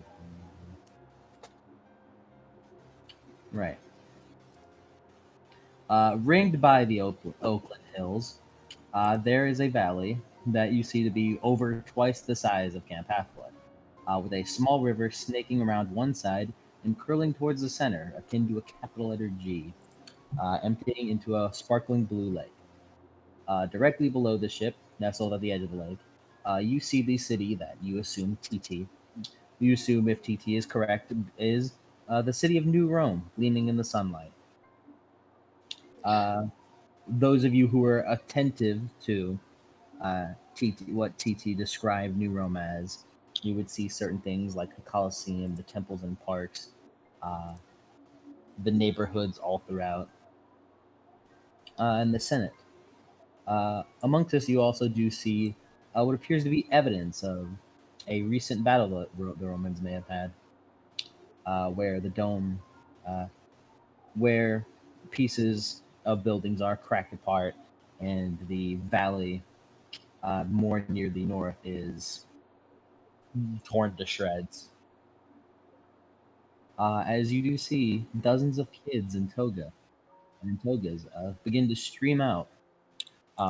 Right. Ringed by the Oakland Hills, there is a valley that you see to be over twice the size of Camp Half-Blood, with a small river snaking around one side and curling towards the center, akin to a capital letter G, emptying into a sparkling blue lake. Directly below the ship, nestled at the edge of the lake, you see the city that you assume TT. You assume, if TT is correct, is the city of New Rome, gleaming in the sunlight. Those of you who are attentive to what TT described New Rome as, you would see certain things like the Colosseum, the temples and parks, the neighborhoods all throughout, and the Senate. Amongst us, you also do see what appears to be evidence of a recent battle that the Romans may have had, where the dome, where pieces of buildings are cracked apart, and the valley more near the north is torn to shreds. As you do see, dozens of kids in togas begin to stream out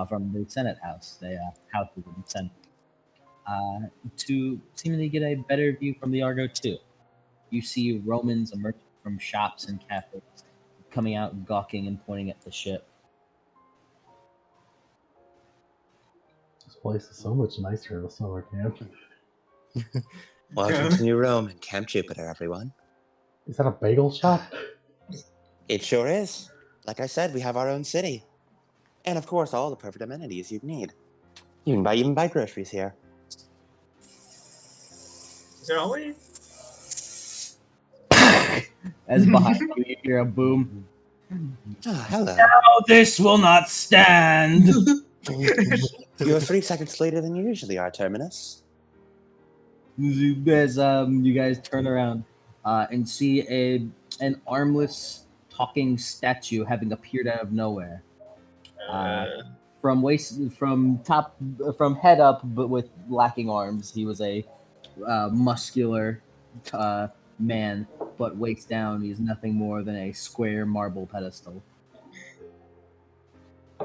from the Senate House, the House of the Senate, to seemingly get a better view from the Argo 2. You see Romans emerging from shops and cafes, coming out gawking and pointing at the ship. This place is so much nicer in the summer camp. Welcome to New Rome and Camp Jupiter, everyone. Is that a bagel shop? It sure is. Like I said, we have our own city. And of course, all the perfect amenities you'd need. You can even buy groceries here. Shall we? As behind you, you hear a boom. Ah, hello. Now this will not stand. You're 3 seconds later than you usually are, Terminus. As you guys turn around and see an armless talking statue having appeared out of nowhere. From head up, but with lacking arms. He was a muscular man, but waist down, he is nothing more than a square marble pedestal.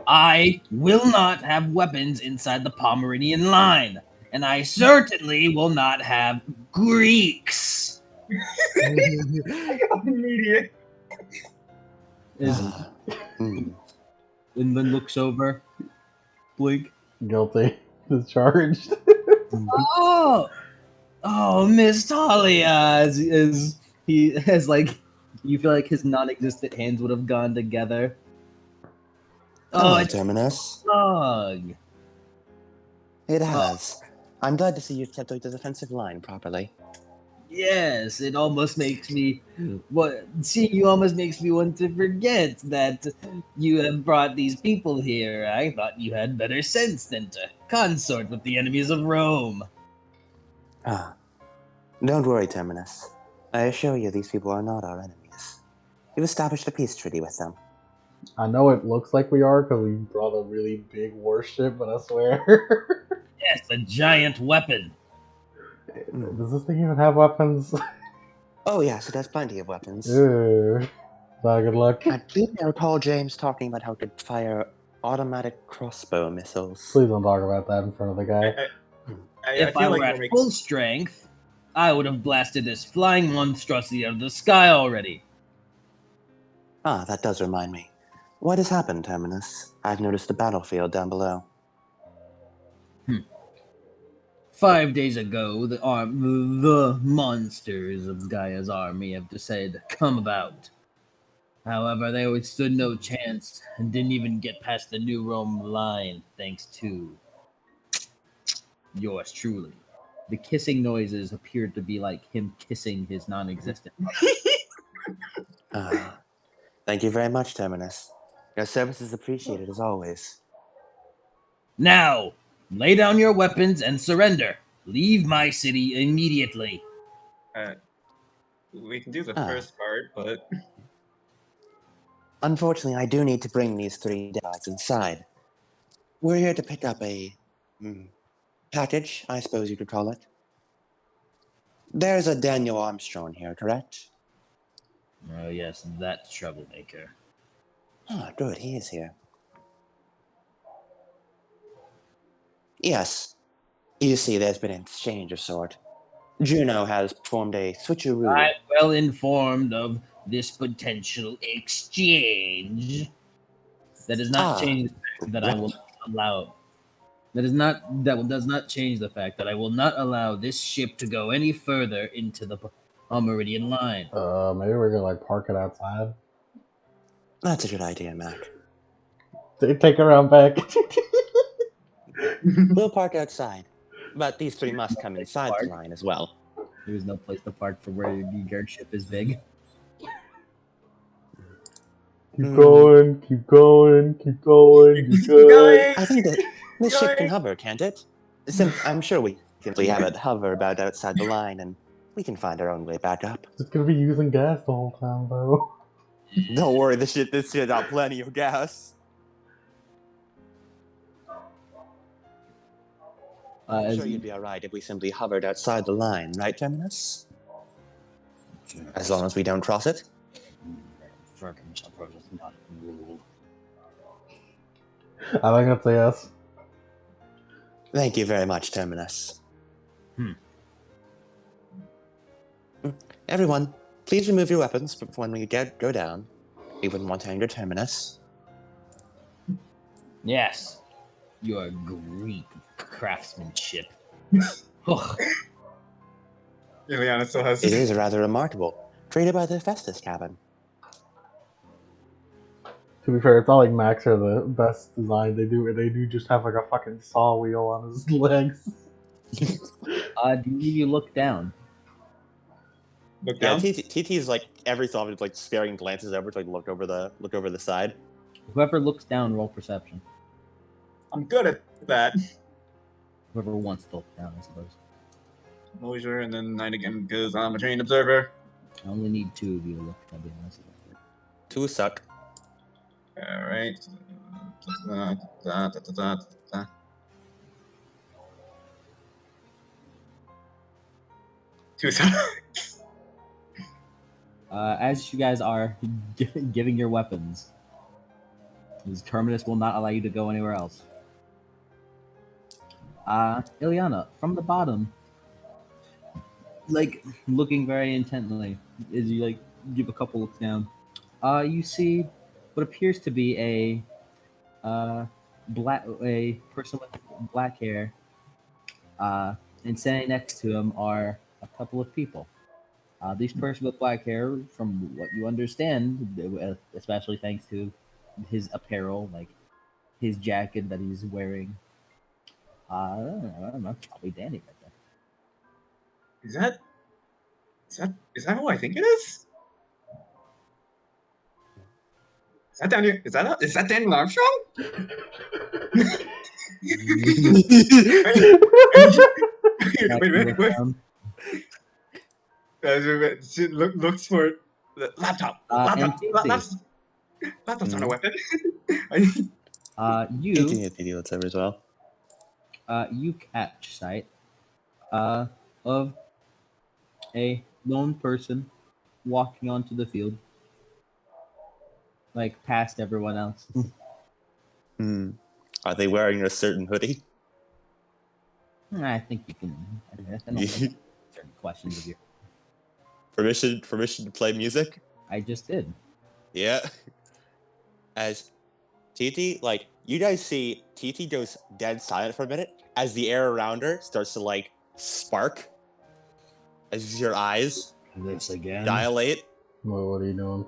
I will not have weapons inside the Pomeranian line, and I certainly will not have Greeks. Immediate. And then looks over. Blink. Guilty. Discharged. Oh, Miss Talia, as he has like, you feel like his non-existent hands would have gone together. Hello, It's Terminus. dog. It has. I'm glad to see you've kept out the defensive line properly. Yes, it almost makes me seeing you almost makes me want to forget that you have brought these people here. I thought you had better sense than to consort with the enemies of Rome. Don't worry, Terminus. I assure you these people are not our enemies. We've established a peace treaty with them. I know it looks like we are because we brought a really big warship, but I swear. Yes, a giant weapon. Does this thing even have weapons? Oh yes, it has plenty of weapons. Not good luck. I believe I recall James talking about how it could fire automatic crossbow missiles. Please don't talk about that in front of the guy. If I were at full strength, I would have blasted this flying monstrosity out of the sky already. That does remind me. What has happened, Terminus? I've noticed the battlefield down below. 5 days ago, the monsters of Gaia's army have decided to come about. However, they withstood no chance and didn't even get past the New Rome line, thanks to yours truly. The kissing noises appeared to be like him kissing his non-existent. Thank you very much, Terminus. Your service is appreciated as always. Now, lay down your weapons and surrender. Leave my city immediately. We can do the first part, but... Unfortunately, I do need to bring these 3 dogs inside. We're here to pick up a... package, I suppose you could call it. There's a Daniel Armstrong here, correct? Oh yes, that troublemaker. Good, he is here. Yes. You see, there's been an exchange of sort. Juno has formed a switcheroo. I'm well informed of this potential exchange. That does not change the fact that I will allow. Does not change the fact that I will not allow this ship to go any further into the Meridian line. Maybe we're gonna park it outside. That's a good idea, Mac. Take it around back. We'll park outside, but these 3 must come inside the line as well. There's no place to park for where your ship is big. Keep going, keep going, keep going. Keep going. I think that this ship can hover, can't it? I'm sure we can have it hover about outside the line, and we can find our own way back up. It's gonna be using gas the whole time, though. Don't worry, this shit got plenty of gas. I'm sure you'd be alright if we simply hovered outside the line, right, Terminus? As long as we don't cross it. I think that's a yes. Thank you very much, Terminus. Everyone, please remove your weapons when we go down. We wouldn't want to anger Terminus. Yes, your Greek craftsmanship. Ileana still has... It is rather remarkable. Created by the Festus cabin. To be fair, it's not like Max are the best design. They do just have like a fucking saw wheel on his legs. Do you look down? Look down? Yeah, TT's like every thought of like staring glances over to like look over the side. Whoever looks down, roll perception. I'm good at that. Whoever wants to look down, I suppose. Composure, and then night again because I'm a trained observer. I only need 2 of you to look, I'll be honest. 2 suck. Alright. Two sucks. As you guys are giving your weapons, his Terminus will not allow you to go anywhere else. Ilyana, from the bottom, like looking very intently, as you like give a couple looks down, you see what appears to be a person with black hair, and standing next to him are a couple of people. These person with black hair, from what you understand, especially thanks to his apparel, like his jacket that he's wearing, I don't know, probably Danny right there. Is that who I think it is? Is that Daniel? Is that Daniel Armstrong? Wait. She looks for the laptop. Laptop's not a weapon. As well. You catch sight of a lone person walking onto the field, like past everyone else. Are they wearing a certain hoodie? I think you can. I don't know certain questions of your. Permission to play music? I just did. Yeah. As TT, like, you guys see TT goes dead silent for a minute as the air around her starts to, like, spark. As your eyes This again. dilate. Well, what are you doing?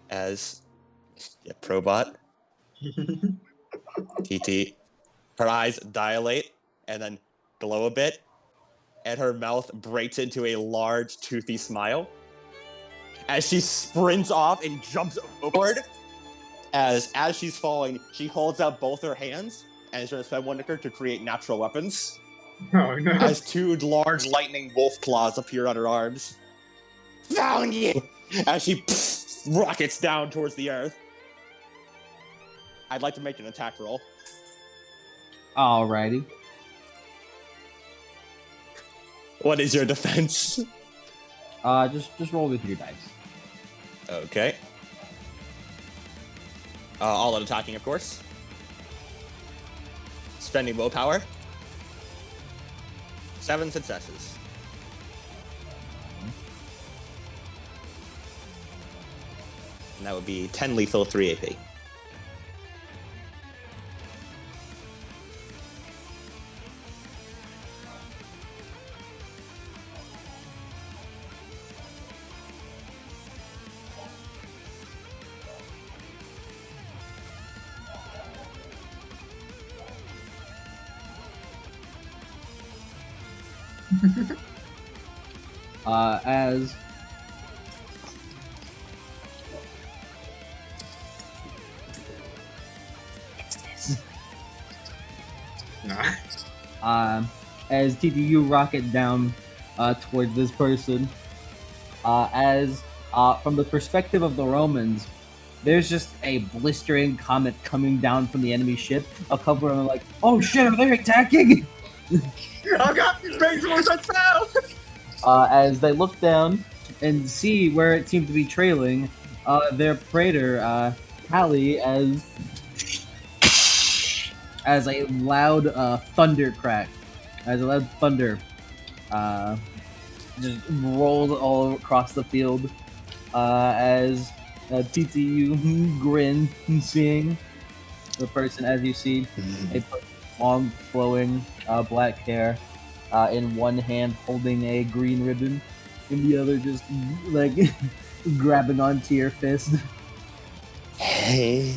As Probot, TT, her eyes dilate and then glow a bit, and her mouth breaks into a large, toothy smile. As she sprints off and jumps overboard, as she's falling, she holds out both her hands and is going to spend one nickel to create natural weapons. Oh no! As 2 large lightning wolf claws appear on her arms. Found you! As she rockets down towards the earth. I'd like to make an attack roll. Alrighty. What is your defense? Just roll with your dice. Okay. All out attacking, of course. Spending willpower. 7 successes. And that would be 10 lethal, 3 AP. As as TTU rocket down towards this person, as from the perspective of the Romans, there's just a blistering comet coming down from the enemy ship. A couple of them are like, "Oh shit, are they attacking?" Oh god! Raise more south! As they look down and see where it seemed to be trailing, their praetor, Callie, as a loud thunder crack, as a loud thunder just rolls all across the field, as TTU grin, seeing the person, as you see a long flowing black hair, in one hand holding a green ribbon, in the other just like grabbing onto your fist. Hey.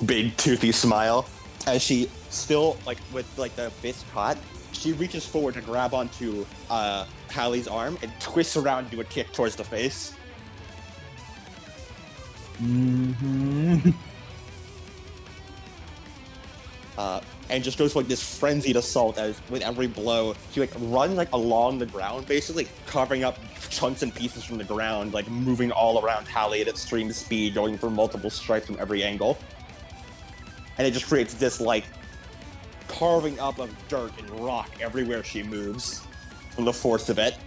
Big toothy smile. As she still, like, with like the fist caught, she reaches forward to grab onto Hallie's arm and twists around to do a kick towards the face. Mm-hmm. And just goes for like this frenzied assault as with every blow he like runs like along the ground, basically covering up chunks and pieces from the ground, like moving all around Hallie at extreme speed, going for multiple strikes from every angle. And it just creates this like carving up of dirt and rock everywhere she moves from the force of it.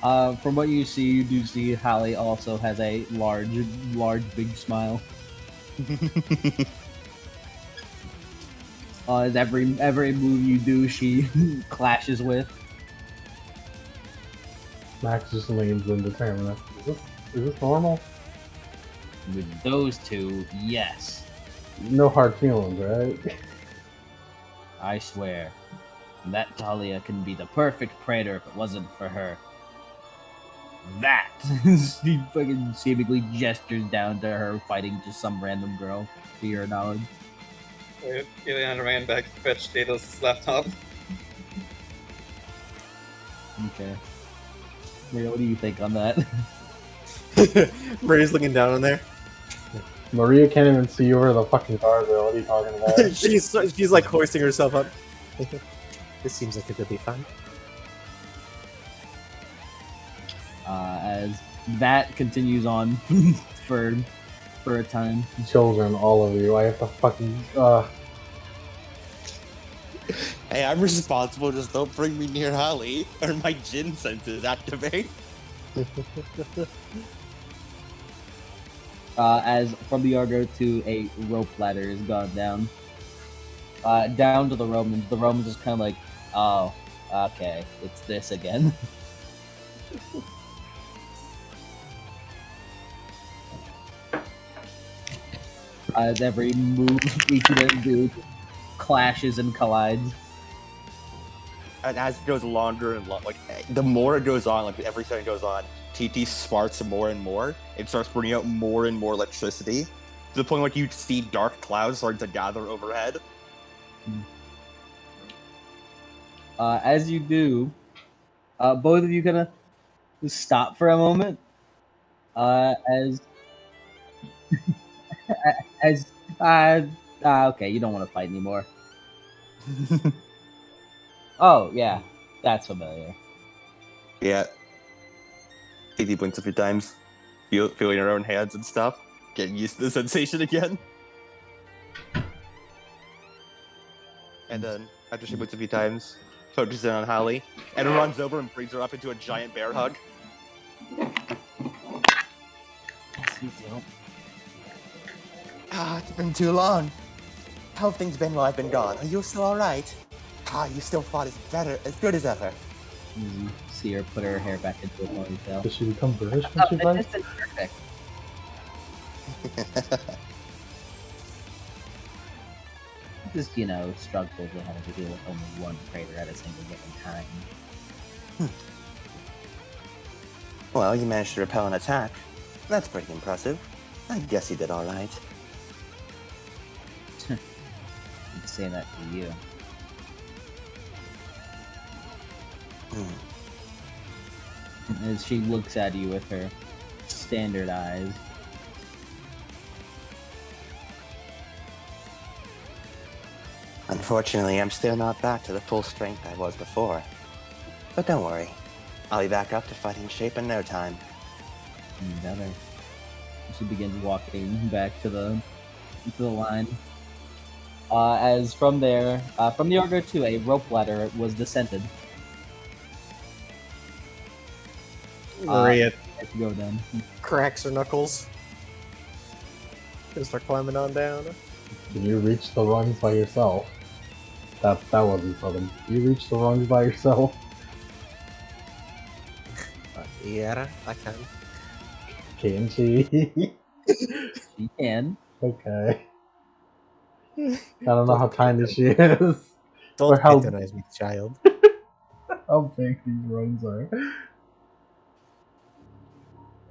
From what you see, you do see Hallie also has a large, big smile. As every move you do, she clashes with. Max just leans in determined. Is this normal? With those two, yes, No hard feelings, right? I swear. That Talia can be the perfect praetor if it wasn't for her. That! He fucking seemingly gestures down to her fighting just some random girl, to your knowledge. Ileana ran back to fetch Data's laptop. Okay. Maria, what do you think on that? Maria's looking down on there. Maria can't even see over the fucking guardrail. What are you talking about? she's like hoisting herself up. This seems like it could be fun. As that continues on for a time. Children, all of you. I have to fucking. Hey, I'm responsible, just don't bring me near Hallie, or my Jin senses activate. As from the Argo to a rope ladder is gone down. Down to the Romans. The Romans is kind of like, oh, okay, it's this again. As every move each of them do clashes and collides. And as it goes longer and like the more it goes on, like every second goes on, TT sparks more and more. It starts bringing out more and more electricity to the point where you see dark clouds starting to gather overhead. As you do, both of you kind of stop for a moment. As okay, you don't want to fight anymore. Oh yeah, that's familiar. Yeah. TT blinks a few times, feeling her own hands and stuff, getting used to the sensation again. And then, after she blinks a few times, focuses in on Hallie, and runs over and brings her up into a giant bear hug. It's been too long. How have things been while I've been gone? Are you still alright? You still fought as good as ever. You see her put her hair back into a ponytail. Does she become British when she fights? This is perfect. Just, struggles with having to deal with only one crater at a single given time. Well, you managed to repel an attack. That's pretty impressive. I guess you did alright. I'm saying that to you. As she looks at you with her standard eyes. Unfortunately, I'm still not back to the full strength I was before. But don't worry. I'll be back up to fighting shape in no time. Better. She begins walking back to the line. As from there, from the Argo 2, a rope ladder was descended. Maria Let's go then. cracks her knuckles. Gonna start climbing on down. Can you reach the rungs by yourself? That wasn't something. Can you reach the rungs by yourself? Yeah, I can. Can she? She can. Okay. I don't know how tiny she is. Don't Or how- patronize me, child. How big these rungs are.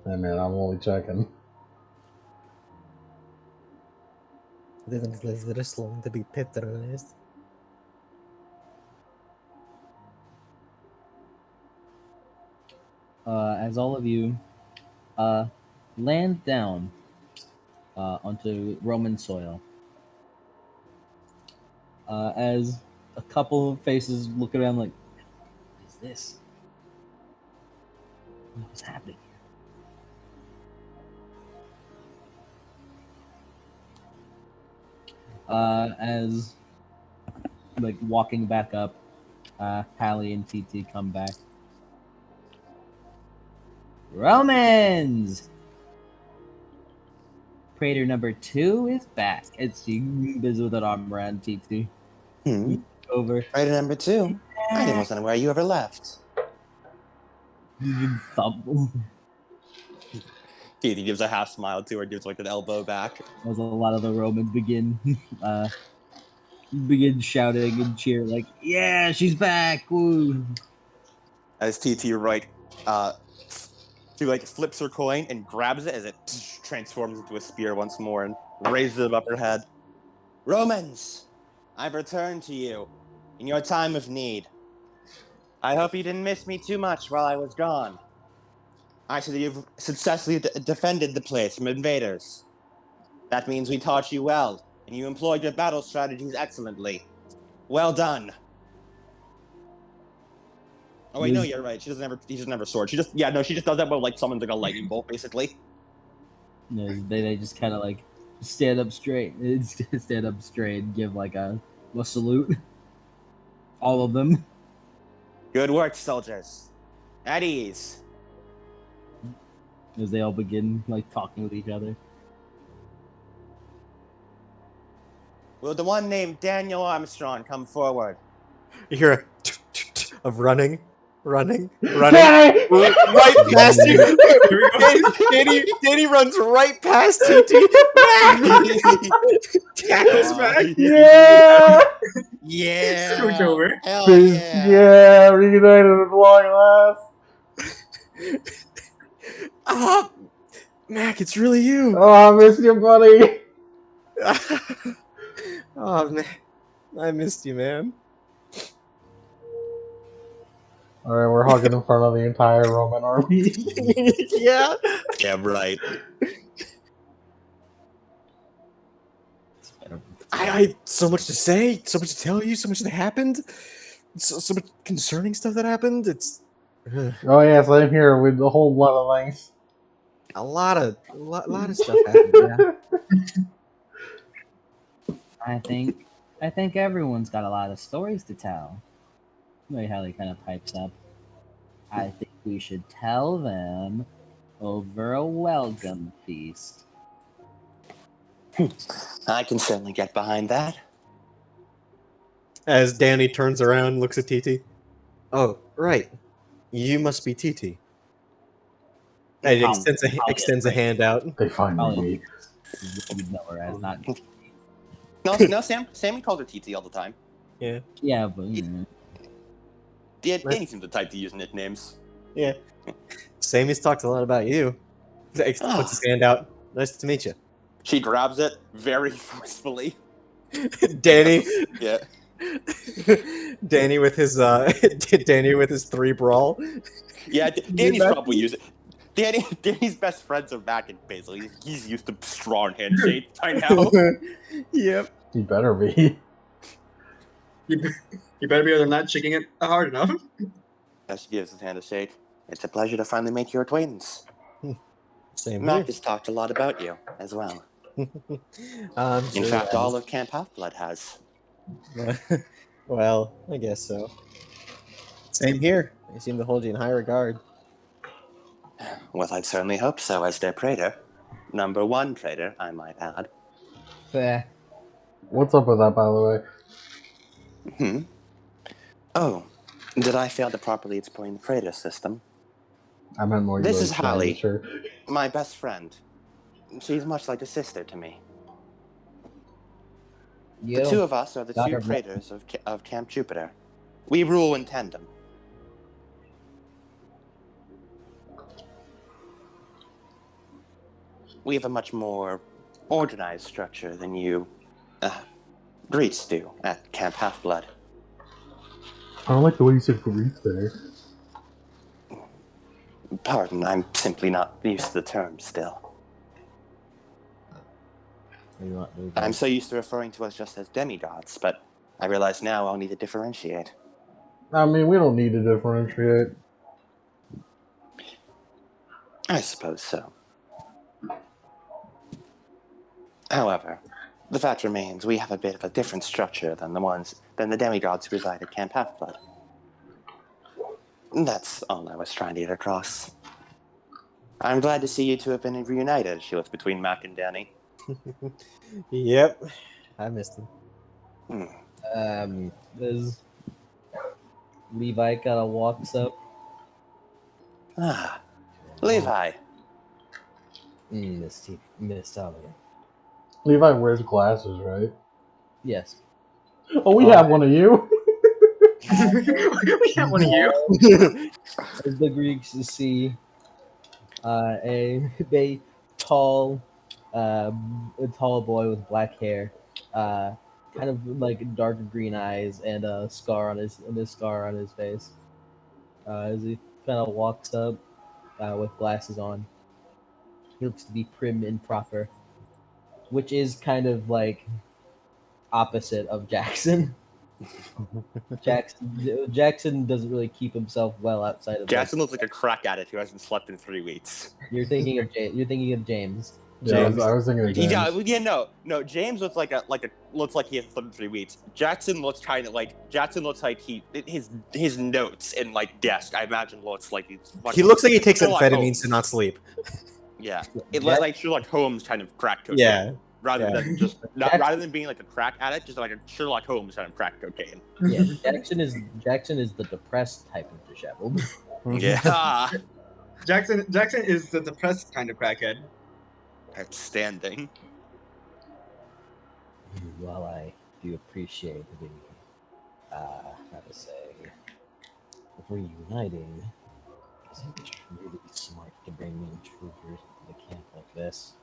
Hey man, I'm only checking. Didn't live this long to be patronized. As all of you land down onto Roman soil. As a couple of faces look around like, what is this? What's happening here? As like walking back up, Hallie and TT come back. Romans! Praetor number 2 is back. It's she is with an arm around TT. Over. Praetor number 2. I didn't want to know where you ever left. Thump. TT gives a half smile to her, gives like an elbow back. As a lot of the Romans begin shouting and cheer like, yeah, she's back! Woo! As TT she like flips her coin and grabs it as it transforms into a spear once more and raises it above her head. Romans, I've returned to you in your time of need. I hope you didn't miss me too much while I was gone. I see that you've successfully defended the place from invaders. That means we taught you well, and you employed your battle strategies excellently. Well done. Oh wait, no, you're right. She doesn't have a sword. She just does that, but like summons like a lightning bolt, basically. No, they just kind of like stand up straight and give like a salute. All of them. Good work, soldiers. At ease. As they all begin like talking with each other. Will the one named Daniel Armstrong come forward? You hear a of running. Danny! Right past you. Danny runs right past TT. Tackles back. Yeah! Yeah. Scooch over. Hell yeah. Yeah, reunited at long last. Mac, it's really you. Oh, I miss you, buddy. Oh man, I missed you, man. Alright, we're hugging in front of the entire Roman army. Yeah. Yeah, right. I so much to say, so much to tell you, so much that happened, so much concerning stuff that happened. It's Oh yeah, same here with a whole lot of things. a lot of stuff happened. Yeah. I think everyone's got a lot of stories to tell. Ray Hallie kind of pipes up. I think we should tell them over a welcome feast. I can certainly get behind that. As Danny turns around and looks at TT. Oh, right. You must be TT. And he extends a hand out. They finally meet. You'd know her as not. No, Sammy calls her TT all the time. Yeah. Yeah, but you know. Danny seems the type to use nicknames. Yeah. Sammy's talked a lot about you. Puts his hand out. Nice to meet you. She grabs it very forcefully. Danny. Yeah. Danny with his 3 brawl. Yeah, Danny's probably used it. Danny's best friends are back in basically. He's used to strong handshakes by now. Yep. You better be. You better be able to not shaking it hard enough. As she gives his hand a shake. It's a pleasure to finally make your acquaintance. Same Mac has talked a lot about you as well. In fact, all of Camp Half-Blood has. Well, I guess so. Same here. They seem to hold you in high regard. Well, I'd certainly hope so as their praetor. Number 1 praetor, I might add. Fair. What's up with that, by the way? Oh, did I fail to properly explain the praetor system? I meant more. This you is explained, Hallie. Sure. My best friend. She's much like a sister to me. The two of us are the two praetors of Camp Jupiter. We rule in tandem. We have a much more organized structure than you Greeks do at Camp Half-Blood. I don't like the way you said Greek there. Pardon, I'm simply not used to the term still. I'm so used to referring to us just as demigods, but I realize now I'll need to differentiate. I mean, we don't need to differentiate. I suppose so. However, the fact remains we have a bit of a different structure than the demigods who reside at Camp Half-Blood. That's all I was trying to get across. I'm glad to see you two have been reunited, she looks between Mac and Danny. Yep. I missed him. As Levi kind of walks up. Ah, Levi. Miss Talia. Levi wears glasses, right? Yes. Oh, we have one of you. We have one of you. As the Greeks see a tall boy with black hair, kind of like dark green eyes, and a scar on his face. As he kind of walks up with glasses on, he looks to be prim and proper, which is kind of like opposite of Jackson. Jackson doesn't really keep himself well outside of. Jackson looks like a crack addict who hasn't slept in 3 weeks. You're thinking of James. Yeah, I was thinking of James. No. James looks like looks like he hasn't slept in 3 weeks. Jackson looks like his notes in like desk. I imagine looks like he's. He looks like he takes Sherlock amphetamines Holmes. to not sleep. Yeah, like Sherlock Holmes kind of crack cocaine. Yeah. Rather than being like a crack addict, just like a Sherlock Holmes kind of crack cocaine. Yeah, Jackson is the depressed type of disheveled. Yeah. Jackson is the depressed kind of crackhead. Outstanding. While I do appreciate the how to say reuniting, is it really smart to bring intruders to the camp like this?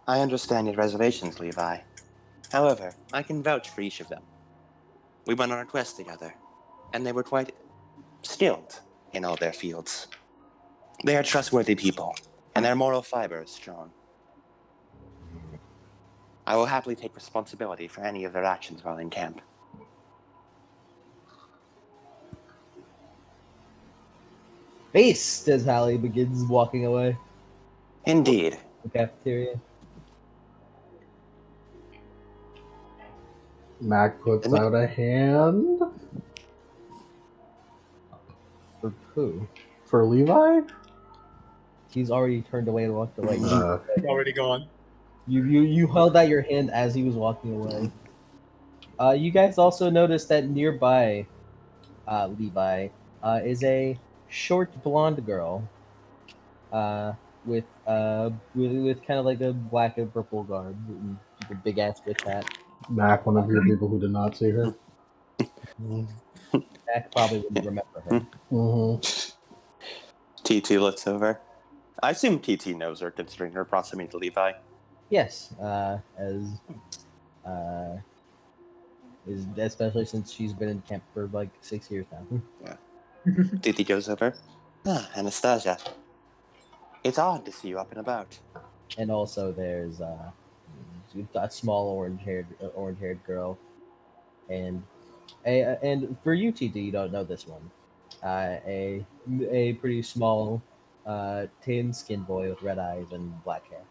I understand your reservations, Levi. However, I can vouch for each of them. We went on a quest together, and they were quite skilled in all their fields. They are trustworthy people, and their moral fiber is strong. I will happily take responsibility for any of their actions while in camp. Face, says Hallie, begins walking away. Indeed. The cafeteria. Mac puts out a hand. For who? For Levi? He's already turned away and walked away. He's already gone. You held out your hand as he was walking away. You guys also noticed that nearby, Levi, is a short blonde girl, with kind of like a black and purple garb, and a big ass witch hat. Mac, one of your people who did not see her. Mac probably wouldn't remember her. Mm-hmm. TT looks over. I assume TT knows her, considering her proximity to Levi. Yes, especially since she's been in camp for like 6 years now. Yeah. TT goes over. Ah, Anastasia. It's odd to see you up and about. And also, there's a small orange-haired girl, and for you, TT, you don't know this one. A pretty small, tan-skinned boy with red eyes and black hair.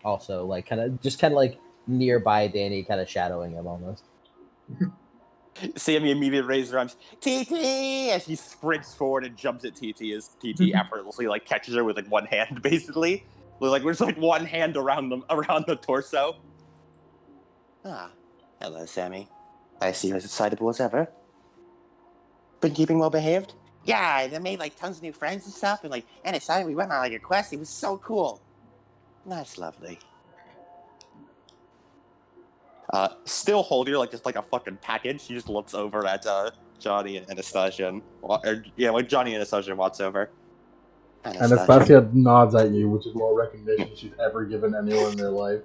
Also, like kind of like nearby Danny, kind of shadowing him almost. Sammy immediately raises her arms. TT! As she sprints forward and jumps at TT as TT effortlessly like catches her with like one hand, basically. Like with like one hand around the torso. Ah, hello, Sammy. I see you're as excitable as ever. Been keeping well behaved? Yeah, they made like tons of new friends and stuff, and Anastasia, we went on like a quest. It was so cool. That's lovely. Still holding her like just like a fucking package. She just looks over at Johnny and Anastasia, like Johnny and Anastasia walks over. Anastasia nods at you, which is more recognition she's ever given anyone in their life.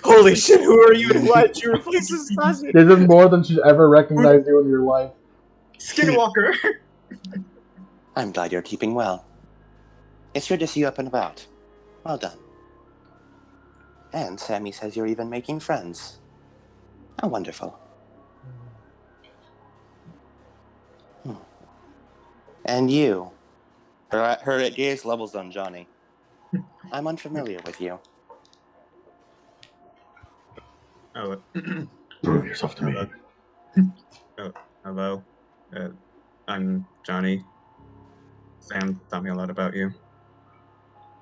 Holy shit, who are you and why did you replace Anastasia? This is more than she's ever recognized you in your life. Skinwalker. I'm glad you're keeping well. It's good to see you up and about. Well done. And Sammy says you're even making friends. How wonderful. And you. Her gaze levels on Johnny. I'm unfamiliar with you. Oh, Prove yourself to me. hello. I'm Johnny. Sam taught me a lot about you.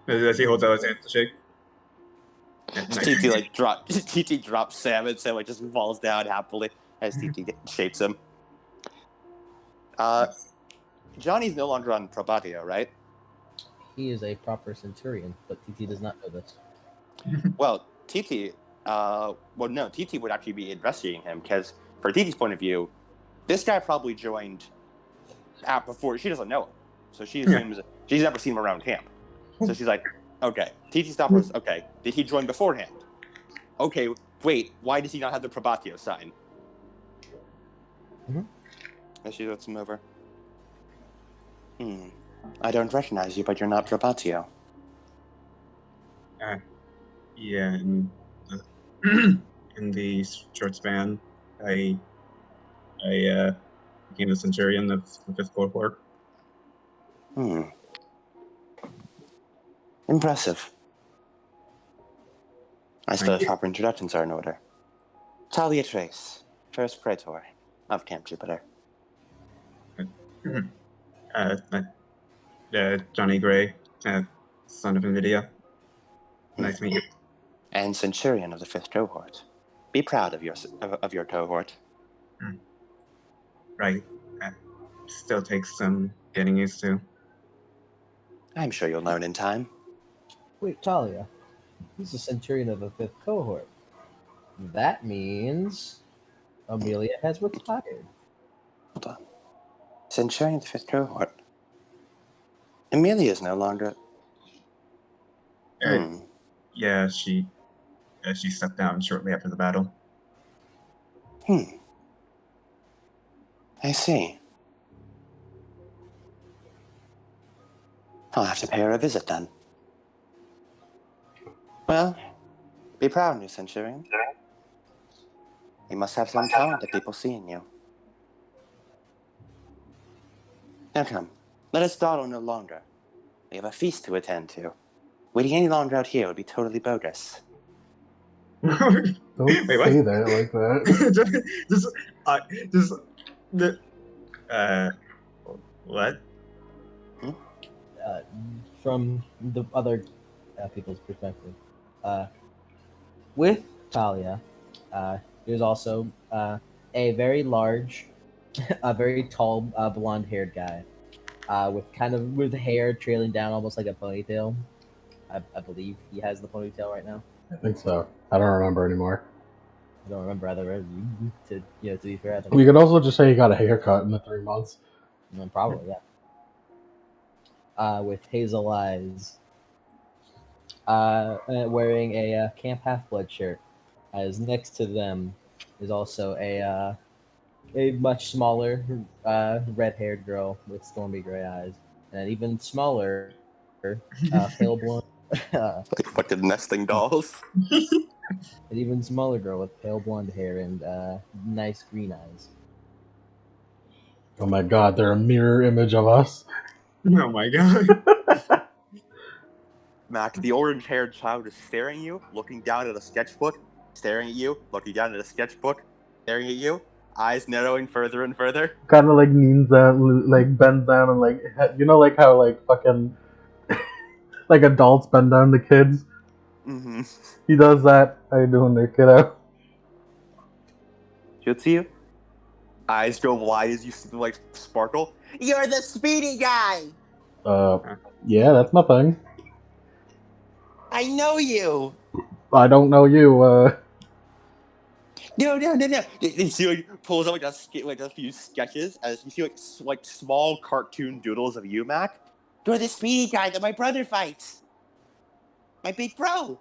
As he holds out his hand to shake. TT drops Sam and Sam just falls down happily as TT shapes him. Johnny's no longer on probatio, right? He is a proper centurion, but TT does not know this. Well, TT would actually be investigating him because, for TT's point of view, this guy probably joined before. She doesn't know him, so she assumes she's never seen him around camp. So she's like, "Okay, TT Stoppers. Okay, did he join beforehand? Okay, wait, why does he not have the probatio sign?" Mm-hmm. And she looks him over. I don't recognize you, but you're not probatio. Yeah, in the short span, I became a centurion of the 5th cohort. Impressive. I suppose Thank you. proper introductions are in order. Talia Trace, first praetor of Camp Jupiter. Johnny Gray, son of NVIDIA. Nice to meet you. And centurion of the 5th cohort. Be proud of your cohort. Right. Still takes some getting used to. I'm sure you'll learn in time. Wait, Talia. He's a centurion of the 5th cohort. That means Amelia has retired. Hold on. Centurion of the 5th cohort. Amelia is no longer... Yeah, she stepped down shortly after the battle. I see. I'll have to pay her a visit then. Well, be proud, new centurion. You must have some talent that people see in you. Now come, let us dawdle no longer. We have a feast to attend to. Waiting any longer out here would be totally bogus. Don't Wait, what? say that like that. What? From the other people's perspective, with Talia, there's also a very large, a very tall, blonde-haired guy, with hair trailing down almost like a ponytail. I believe he has the ponytail right now. I think so. I don't remember anymore. I don't remember either. To be fair, I think We could also just say he got a haircut in the 3 months. probably, yeah. With hazel eyes, wearing a Camp Half-Blood shirt. As next to them is also a much smaller red-haired girl with stormy gray eyes, and an even smaller pale blonde. Like fucking nesting dolls. An even smaller girl with pale blonde hair and nice green eyes. Oh my god, they're a mirror image of us. Oh my god. Mac, the orange-haired child is staring at you, looking down at a sketchbook, staring at you, looking down at a sketchbook, staring at you, eyes narrowing further and further. Kind of like leans down, like bends down and like, like how like fucking like adults bend down to kids. Mm-hmm. He does that. How you doing there, kiddo? She'll see you. Eyes go wide as you see them like sparkle. You're the speedy guy! Yeah, that's my thing. I know you! I don't know you, No. You see, like, pulls out like a few sketches as you see like small cartoon doodles of you, Mac. You're the speedy guy that my brother fights. My big bro.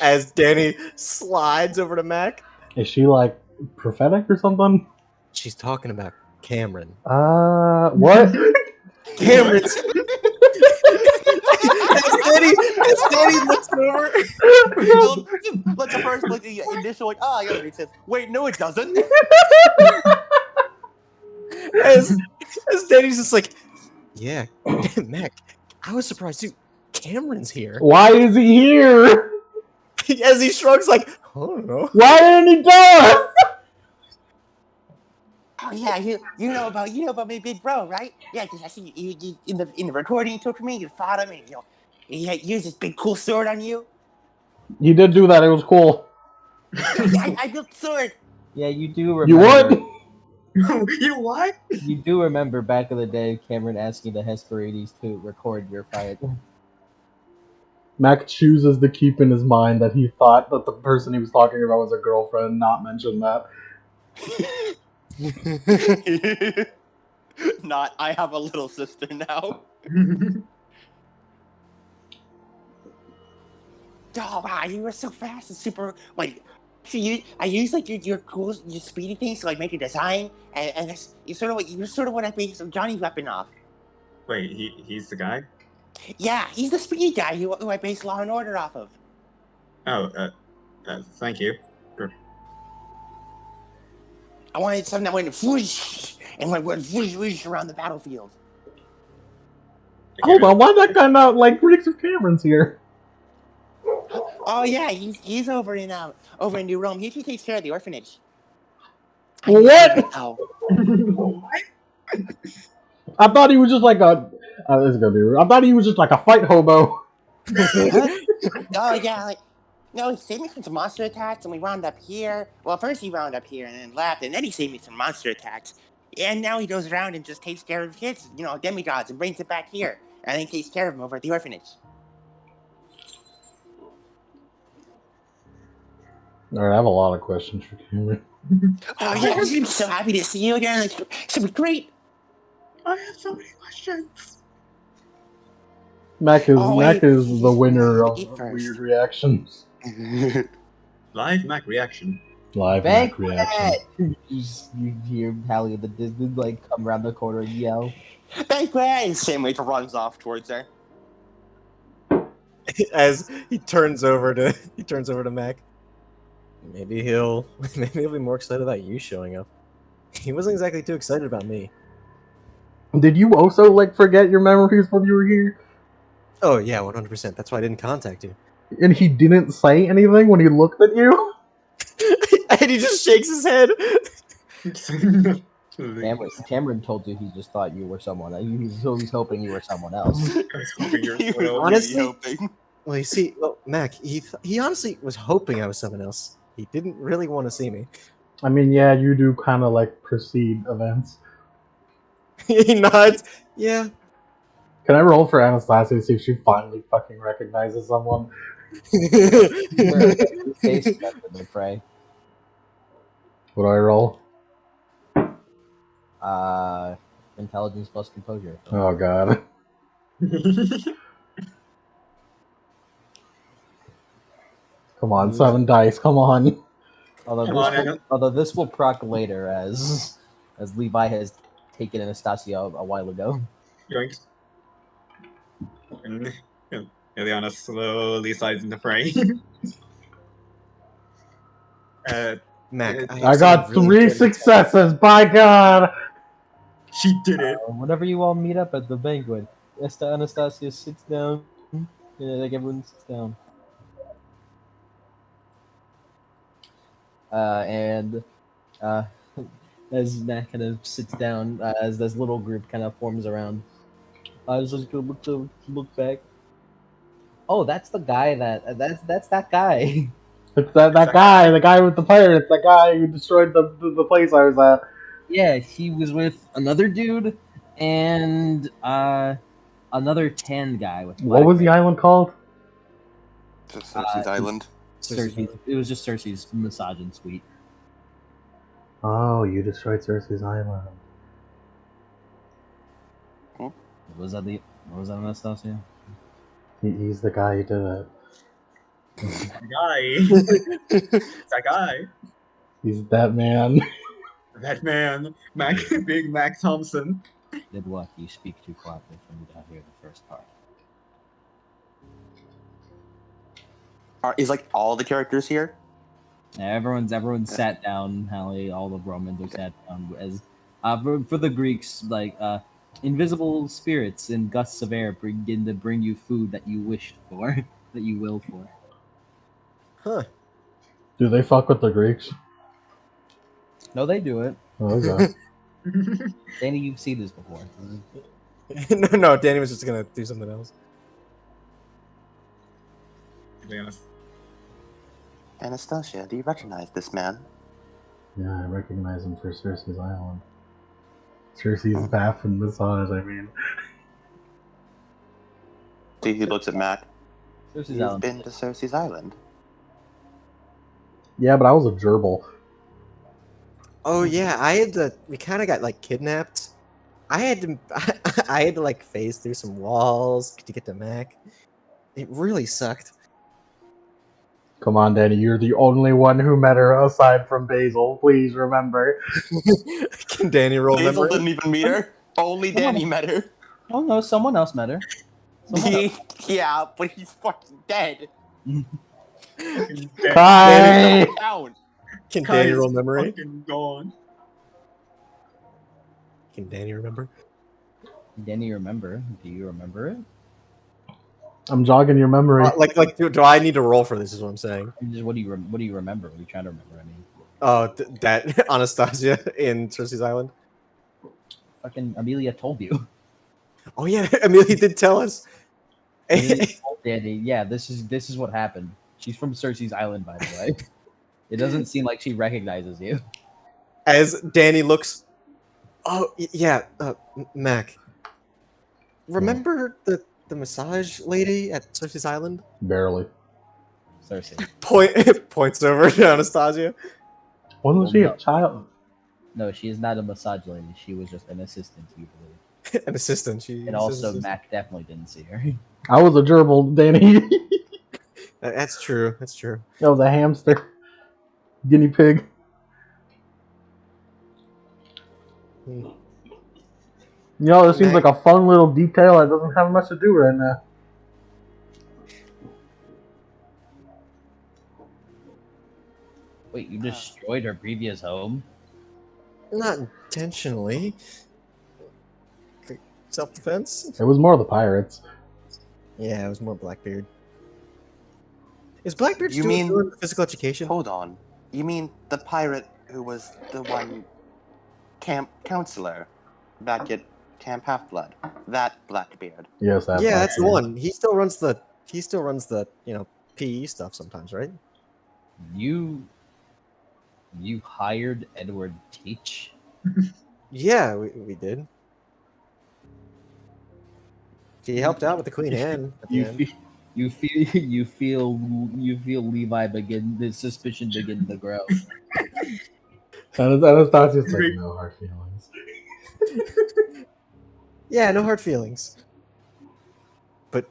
As Danny slides over to Mac. Is she like prophetic or something? She's talking about Cameron. What? Cameron's. as Danny looks over. Like the first, like the initial, like, yeah, that makes sense. Wait, no, it doesn't. As Danny's just like, yeah, Mac, I was surprised too. Cameron's here. Why is he here? As he shrugs, like, I don't know. Why didn't he tell us? Oh yeah, you know about my big bro, right? Yeah, because I see you in the recording you took from me, you fought him, and he used his big cool sword on you. You did do that. It was cool. I built the sword. Yeah, you do You remember. what? You what? You do remember back in the day, Cameron asking the Hesperides to record your fight. Mac chooses to keep in his mind that he thought that the person he was talking about was a girlfriend, not mention that. Not, I have a little sister now. Oh wow, you were so fast and super. Like, I used like your cool, your speedy things to like make a design, and that's you're sort of what I based Johnny's weapon off. Wait, he's the guy? Yeah, he's the speed guy who I based Law and Order off of. Oh, thank you. I wanted something that went whoosh and went whoosh whoosh around the battlefield. Hold on, why that guy not like reeks of Cameron's here? Oh yeah, he's over in New Rome. He takes care of the orphanage. What? Oh. I thought he was just like a. This is gonna be rude. I thought he was just like a fight hobo. Oh yeah, like no, he saved me from some monster attacks, and we wound up here. Well, first he wound up here and then left, and then he saved me from monster attacks. And now he goes around and just takes care of kids, demigods, and brings it back here, and then takes care of them over at the orphanage. Alright, I have a lot of questions for Cameron. Oh yeah, he's gonna be so happy to see you again. It's gonna be great. I have so many questions. Mac is wait, the winner of eat first. weird reactions. Live Mac reaction. Live Mac reaction. You hear Hallie the Disney like come around the corner and yell. Banquet! And Sandwich runs off towards her. As he turns over to Mac. Maybe he'll be more excited about you showing up. He wasn't exactly too excited about me. Did you also like forget your memories when you were here? Oh yeah, 100%. That's why I didn't contact you. And he didn't say anything when he looked at you? And he just shakes his head. Cameron told you he just thought you were someone. He was hoping you were someone else. Honestly, well, you see, Mac, he honestly was hoping I was someone else. He didn't really want to see me. I mean, yeah, you do kind of like precede events. He nods. Yeah. Can I roll for Anastasia to see if she finally fucking recognizes someone? Pray. What do I roll? Intelligence plus composure. Oh god. Come on, 7 dice, come on. Although this will proc later as Levi has taken Anastasia a while ago. Yoinks. And Ileana slowly slides into frame. Mac, I got 3 successes, by god! She did it. Whenever you all meet up at the banquet, Anastasia sits down. Like everyone sits down. As Mac kind of sits down, as this little group kind of forms around, I was just gonna look back. Oh, that's the guy that's that guy. It's that guy, the guy with the pirates, that guy who destroyed the place I was at. Yeah, he was with another dude and another tan guy with. What was the island called? Just Cersei's Island. Cersei. It was just Cersei's massaging suite. Oh, you destroyed Cersei's island. Was that Anastasia? He's the guy who did it. That guy. That guy. He's that man. That man, Mac, Big Mac Thompson. Did what? You speak too quietly for me to hear the first part. Is like all the characters here? Yeah, everyone's sat down. Hallie, all the Romans are sat down as for the Greeks, like invisible spirits in gusts of air begin to bring you food that you wished for, that you willed for. Huh. Do they fuck with the Greeks? No, they do it. Oh, okay. Danny, you've seen this before. No, Danny was just gonna do something else. To be honest. Anastasia, do you recognize this man? Yeah, I recognize him for Cersei's Island. Cersei's bath and massage, I mean. See, he looks at Mac. Cersei's You've Island. been to Cersei's Island. Yeah, but I was a gerbil. Oh yeah, we kind of got like kidnapped. I had to I had to like phase through some walls to get to Mac. It really sucked. Come on, Danny, you're the only one who met her aside from Basil. Please remember. Can Danny roll Basil memory? didn't even meet her. Only Danny met her. Oh no, someone else met her. Someone else. Yeah, but he's fucking dead. Hi! Don't count. Can Kai Danny is roll memory? fucking gone. Can Danny remember? Danny, remember? Do you remember it? I'm jogging your memory. Do I need to roll for this? Is what I'm saying. Just what do you remember? What are you trying to remember? I mean, Oh, that Anastasia in Cersei's Island. fucking Amelia told you. Oh yeah, Amelia did tell us. Amelia told Danny, yeah, this is what happened. She's from Cersei's Island, by the way. It doesn't seem like she recognizes you. As Danny looks, oh yeah, Mac. Remember the massage lady at Cersei's Island? Barely. Cersei. Points over to Anastasia. Wasn't she a child? No, she is not a massage lady. She was just an assistant, you believe. An assistant. And also, Mac definitely didn't see her. I was a gerbil, Danny. That's true. That's true. That was a hamster. Guinea pig. Hmm. You know, this seems like a fun little detail that doesn't have much to do right now. Wait, you destroyed her previous home? Not intentionally. Self-defense? It was more the pirates. Yeah, it was more Blackbeard. Is Blackbeard You still mean- doing physical education? Hold on. You mean the pirate who was the one camp counselor back at Camp Half-Blood? That Blackbeard. Yes, that's Yeah, that's the Blackbeard. one. He still runs the PE stuff sometimes, right? You hired Edward Teach? Yeah, we did. He helped out with the Queen Anne at the You end. you feel Levi the suspicion begin to grow. Anastasia's like, no hard feelings. Yeah, no hard feelings. But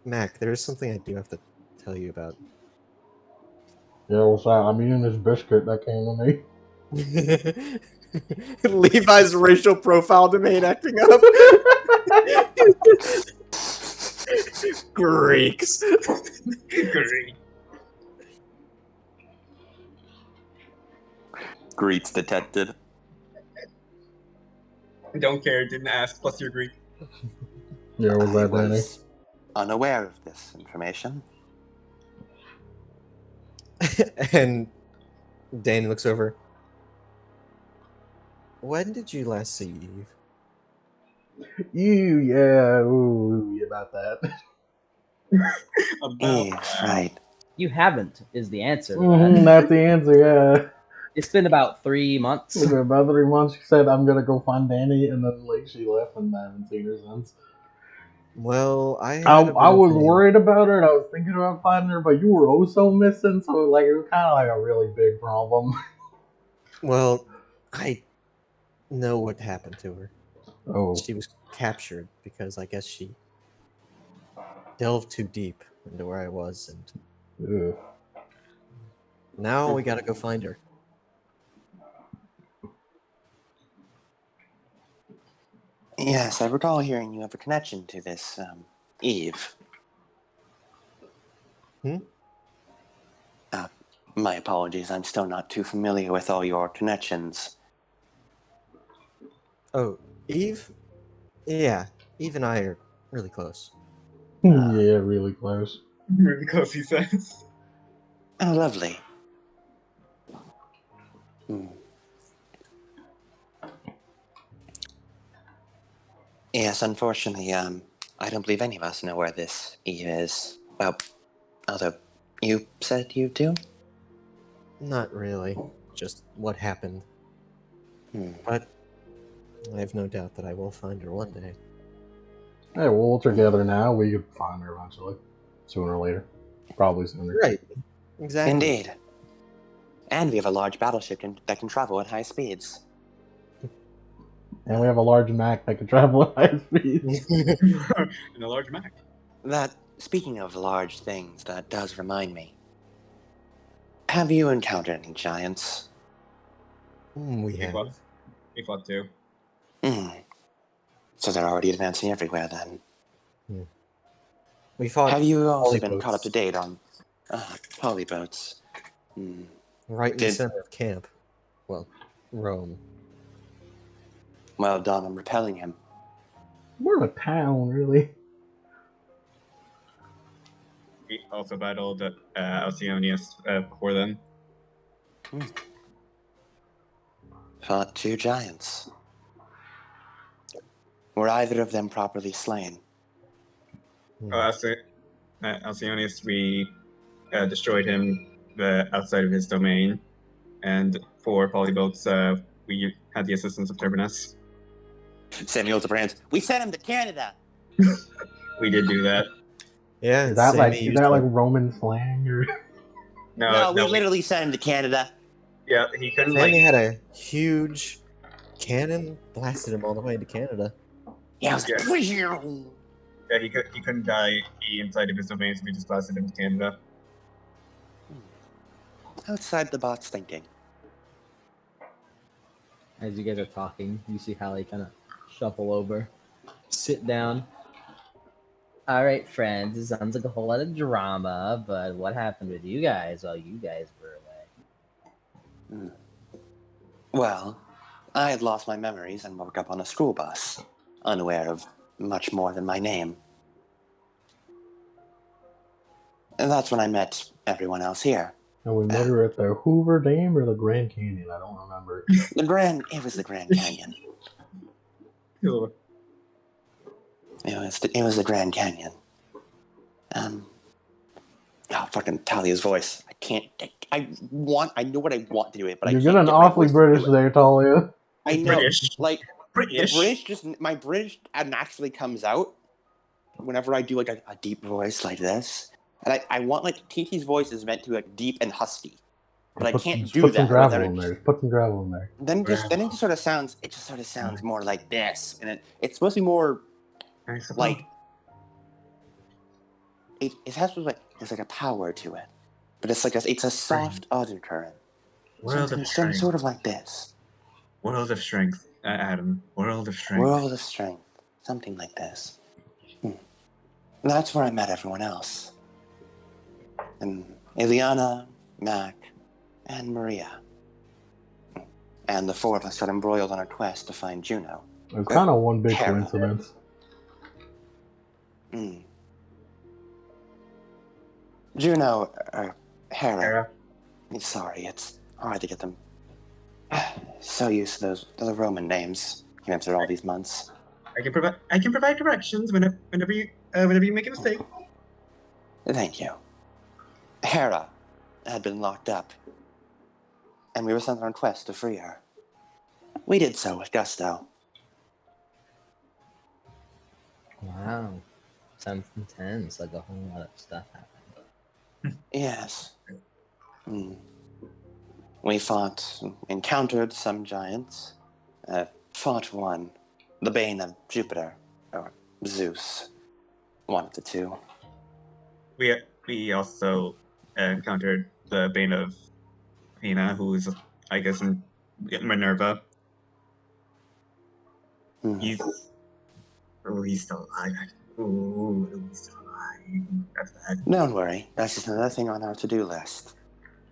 Mac, there is something I do have to tell you about. Yeah, what's that? I'm eating this biscuit that came to me. Levi's racial profile domain acting up. Greeks. Great. Greets detected. I don't care, didn't ask, plus you're Greek. Yeah, was I that Danny? was unaware of this information. And Danny looks over. When did you last see Eve? Ooh, about that. Right. You haven't is the answer. To Mhm, that. that's the answer, yeah. It's been about 3 months. It was about 3 months. She said, I'm gonna go find Danny, and then like she left, and I haven't seen her since. Well, I was worried about her, and I was thinking about finding her, but you were also missing, so like it was kind of like a really big problem. Well, I know what happened to her. Oh, She was captured because I guess she delved too deep into where I was, and ugh. now we gotta go find her. Yes, I recall hearing you have a connection to this, Eve. Hmm? My apologies, I'm still not too familiar with all your connections. Oh, Eve? Yeah, Eve and I are really close. Yeah, really close. Really close, he says. Oh, lovely. Hmm. Yes, unfortunately, I don't believe any of us know where this Eve is. Well, although you said you do? Not really, just what happened. Hmm. But I have no doubt that I will find her one day. Hey, well, we're together now. We could find her eventually. Sooner or later. Probably sooner. Right, exactly. Indeed. And we have a large battleship that can travel at high speeds. And we have a large Mac that can travel at high speed. In a large Mac. That, speaking of large things, that does remind me. Have you encountered any giants? We We have. fought. We fought too. Hmm. So they're already advancing everywhere then. We fought Have you also been polyboats caught up to date on polyboats? Hmm. right in the Did- center of camp. Well, Rome. Well done on repelling him. More of a town, really. We also battled Alcyonius before then. Fought 2 giants. Were either of them properly slain? Alcyonius, we destroyed him outside of his domain. And for polyboats, we had the assistance of Turbinus. Samuel the Brands. We sent him to Canada. We did do that. Yeah, Is that Sammy used like to- Roman slang or? No, we literally sent him to Canada. Yeah, he couldn't Sammy had a huge cannon, blasted him all the way to Canada. Yeah, I was like, Yeah, he couldn't die inside of his domain, so we just blasted him to Canada. outside the box thinking. As you guys are talking, you see Hallie kind of shuffle over, sit down. All right, friends, it sounds like a whole lot of drama, but what happened with you guys while you guys were away? Well, I had lost my memories and woke up on a school bus, unaware of much more than my name. And that's when I met everyone else here. And we met her at the Hoover Dam or the Grand Canyon. I don't remember. It was the Grand Canyon. Cool. It was the Grand Canyon. Fucking Talia's voice. I know what I want to do it, but You're I can't getting get my awfully voice to do British it. there, Talia. I know, British. like, British. my British naturally comes out whenever I do, like, a deep voice like this. And I want, like, TT's voice is meant to be, like, deep and husky. But I can't Just do put some that gravel without in it. there. Just put some gravel in there. Then it just sort of sounds more like this. And it's supposed to be more, like, it has to be, like, there's, like, a power to it. But it's a soft undercurrent. World of strength. Sort of like this. World of strength, Adam. World of strength. World of strength. Something like this. That's where I met everyone else. And Ileana, Mac, and Maria. And the 4 of us got embroiled on a quest to find Juno. It's kind of one big Hera. coincidence. Juno, Hera. Hera. Sorry, it's hard to get them. So used to the Roman names after all these months. I can provide directions whenever you make a mistake. Thank you. Hera had been locked up, and we were sent on a quest to free her. We did so with gusto. Wow. Sounds intense, like a whole lot of stuff happened. Yes. We encountered some giants, fought one, the bane of Jupiter, or Zeus, one of the 2. We also encountered the bane of Athena, who is, I guess, in Minerva. Oh, he's still alive. Ooh, he's still alive. That's bad. Don't worry, that's just another thing on our to-do list.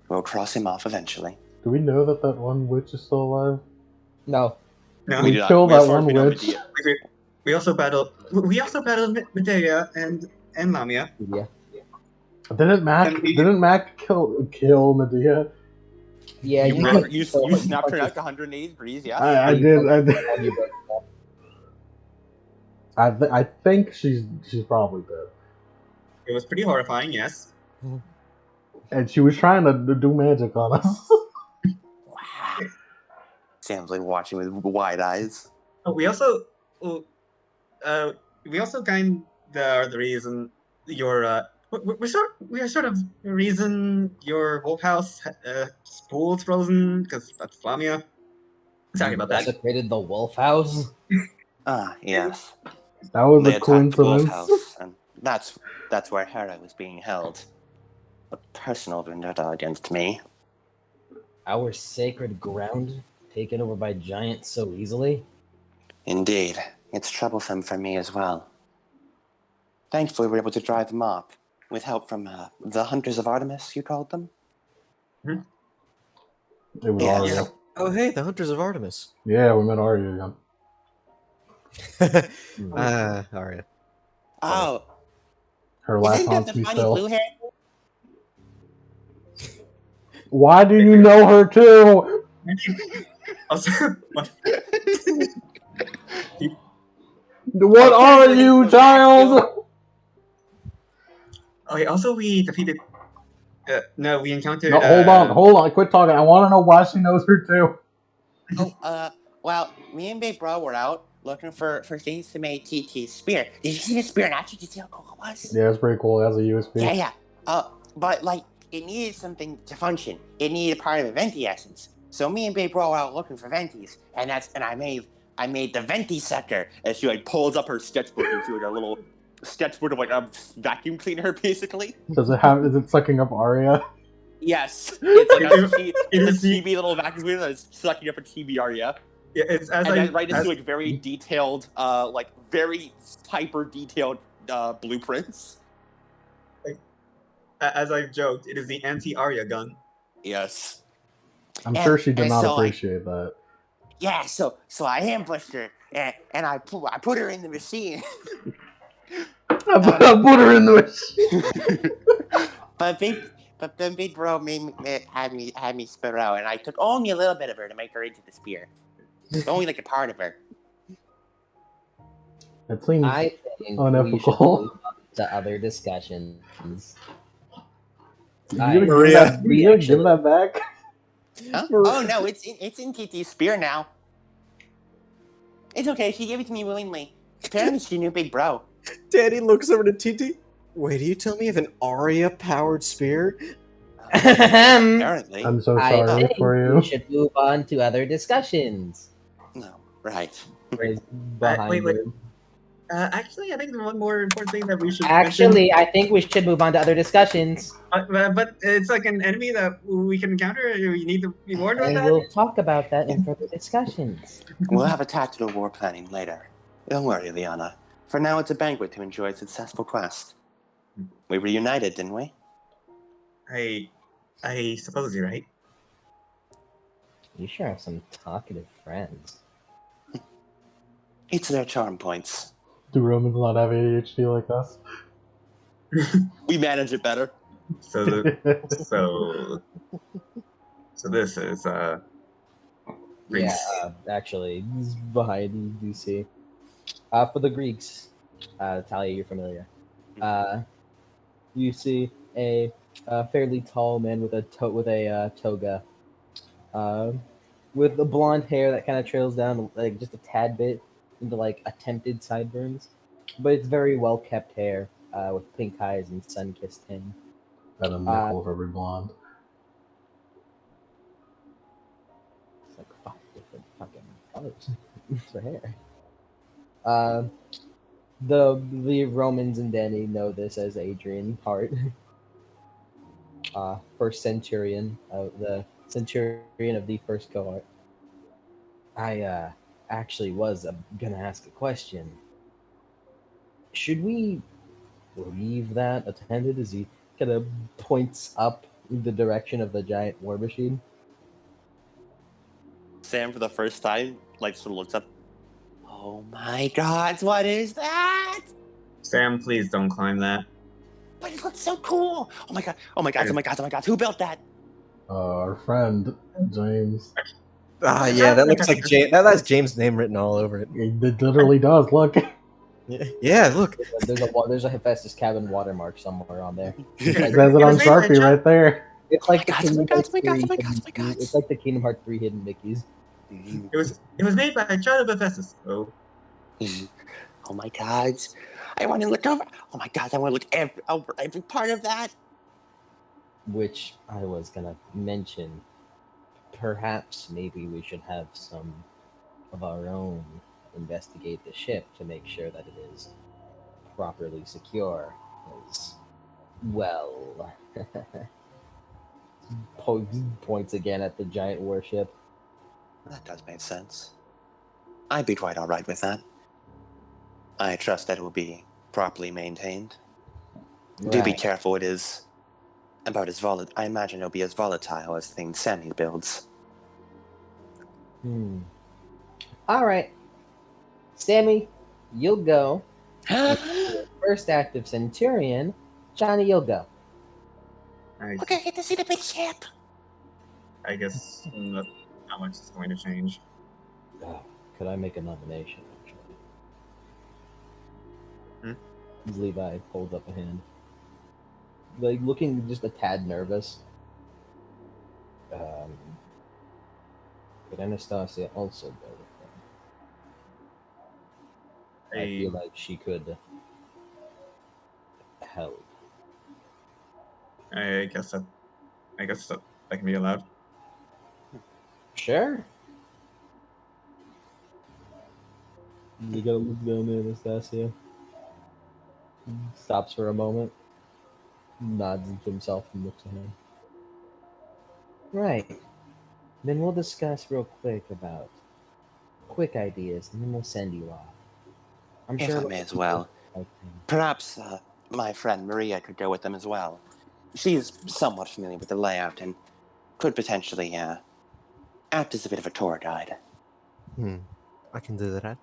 We'll cross him off eventually. Do we know that that one witch is still alive? No. No, We do not. killed As that far as one we know, witch. Medea. we also battled Medea and Lamia. Yeah. Didn't Mac kill Medea? Yeah, You, you broke, could- you, so you you snapped her punch neck 180 degrees, yes? I you did. broke- you broke that. I think she's probably dead. It was pretty horrifying, yes. And she was trying to do magic on us. Wow. Sam's like watching with wide eyes. Oh, we also kind of are the reason your we are sort of the reason your wolf house pool's frozen because that's Lamia. Sorry You about that. desecrated the wolf house. Ah, yes. That was They a attacked the wolf coincidence. house, and that's where Hera was being held. A personal vendetta against me. Our sacred ground taken over by giants so easily. Indeed, it's troublesome for me as well. Thankfully, we were able to drive them off, with help from the Hunters of Artemis, you called them? It was Yeah. Arya. Oh, hey, the Hunters of Artemis. Yeah, we met Arya again. Arya. Oh, Her laugh isn't that haunts the me funny still. blue hair? Why do you know her too? Also, What are you, child? okay, also we defeated. No, we encountered. No, hold on, quit talking. I want to know why she knows her too. Oh, well, me and Big Bro were out looking for things to make TT's spear. Did you see the spear? Not did you see how cool it was? Yeah, it's pretty cool. It has a USB. Yeah. But like, it needed something to function. It needed part of the Venti essence. So me and Big Bro were out looking for Ventis, and I made the Venti sector. As she like pulls up her sketchbook into like a little sketchbook of like a vacuum cleaner, basically. Is it sucking up Arya? Yes, it's like It it's is a TB little vacuum cleaner that's sucking up a TB Arya. Yeah, it's as And I then right into like very detailed, like very hyper detailed blueprints. as I've joked, it is the anti-Arya gun. Yes. I'm sure she did and not so, like, appreciate that. Yeah. So I ambushed her and I put her in the machine. I put her in the machine. But then Big Bro had me spit her out, and I took only a little bit of her to make her into the spear. Only like a part of her. It seems I think unethical. we should move on to other discussions. You I- gonna Maria. give that back? Huh? Oh no, it's in TT's spear now. It's okay. She gave it to me willingly. Apparently, she knew Big Bro. Danny looks over to TT. Wait, do you tell me of an Arya-powered spear? Apparently. I'm so I sorry think for you. we should move on to other discussions. No, right. Where's behind wait. you? Actually, I think the one more important thing that we should Actually, I think we should move on to other discussions. mention, but it's like an enemy that we can encounter. We need to be warned about And that. we'll talk about that in further discussions. We'll have a tactical war planning later. Don't worry, Liana. For now, it's a banquet to enjoy a successful quest. We reunited, didn't we? I suppose you're right. You sure have some talkative friends. It's their charm points. Do Romans not have ADHD like us? We manage it better. So this is Greece. Yeah, actually, this is behind you see. For the Greeks, Talia, you're familiar. You see a fairly tall man with a toga, with the blonde hair that kind of trails down like just a tad bit into like attempted sideburns, but it's very well kept hair with pink eyes and sun-kissed skin. That a nickel of every blonde. It's like 5 different fucking colors for hair. The Romans and Danny know this as Adrian Hart, first centurion of the first cohort. I actually was gonna ask a question. should we leave that attended as he kind of points up in the direction of the giant war machine? Sam, for the first time, like sort of looks up. Oh my God! What is that? Sam, please don't climb that. But it looks so cool! Oh my God! Oh my God! Oh my God! Oh my God! Who built that? Our friend James. Ah, yeah, that looks like James. That has James' name written all over it. It literally does. Look. Yeah, look. There's a Hephaestus cabin watermark somewhere on there. It Like, says it it on was made by Sharpie right there. It's Oh my like the God, Kingdom oh my Hearts God, 3 oh my God, hidden oh my God. It's like the Kingdom Hearts 3 hidden Mickeys. It was made by a child of Hephaestus. Oh, Oh my God! I want to look over. Oh my God! I want to look over every part of that. Which I was gonna mention. Perhaps maybe we should have some of our own investigate the ship to make sure that it is properly secure. As well, points again at the giant warship. That does make sense. I'd be quite all right with that. I trust that it will be properly maintained. Do be Right. careful. It is about as volatile. I imagine it'll be as volatile as things Sammy builds. All right, Sammy, you'll go. First active Centurion, Johnny, you'll go. I, Okay, get to see the big ship. I guess not much is going to change. Could I make a nomination? Actually, Levi holds up a hand, like looking just a tad nervous. Could Anastasia also go with them? I feel like she could help. I guess that can be allowed. Sure. You gotta look down there, Anastasia. Stops for a moment, nods to himself, and looks at him. Right. Then we'll discuss real quick about quick ideas, and then we'll send you off. I'm If sure I may as well. Perhaps my friend Maria could go with them as well. She's somewhat familiar with the layout and could potentially act as a bit of a tour guide. I can do that.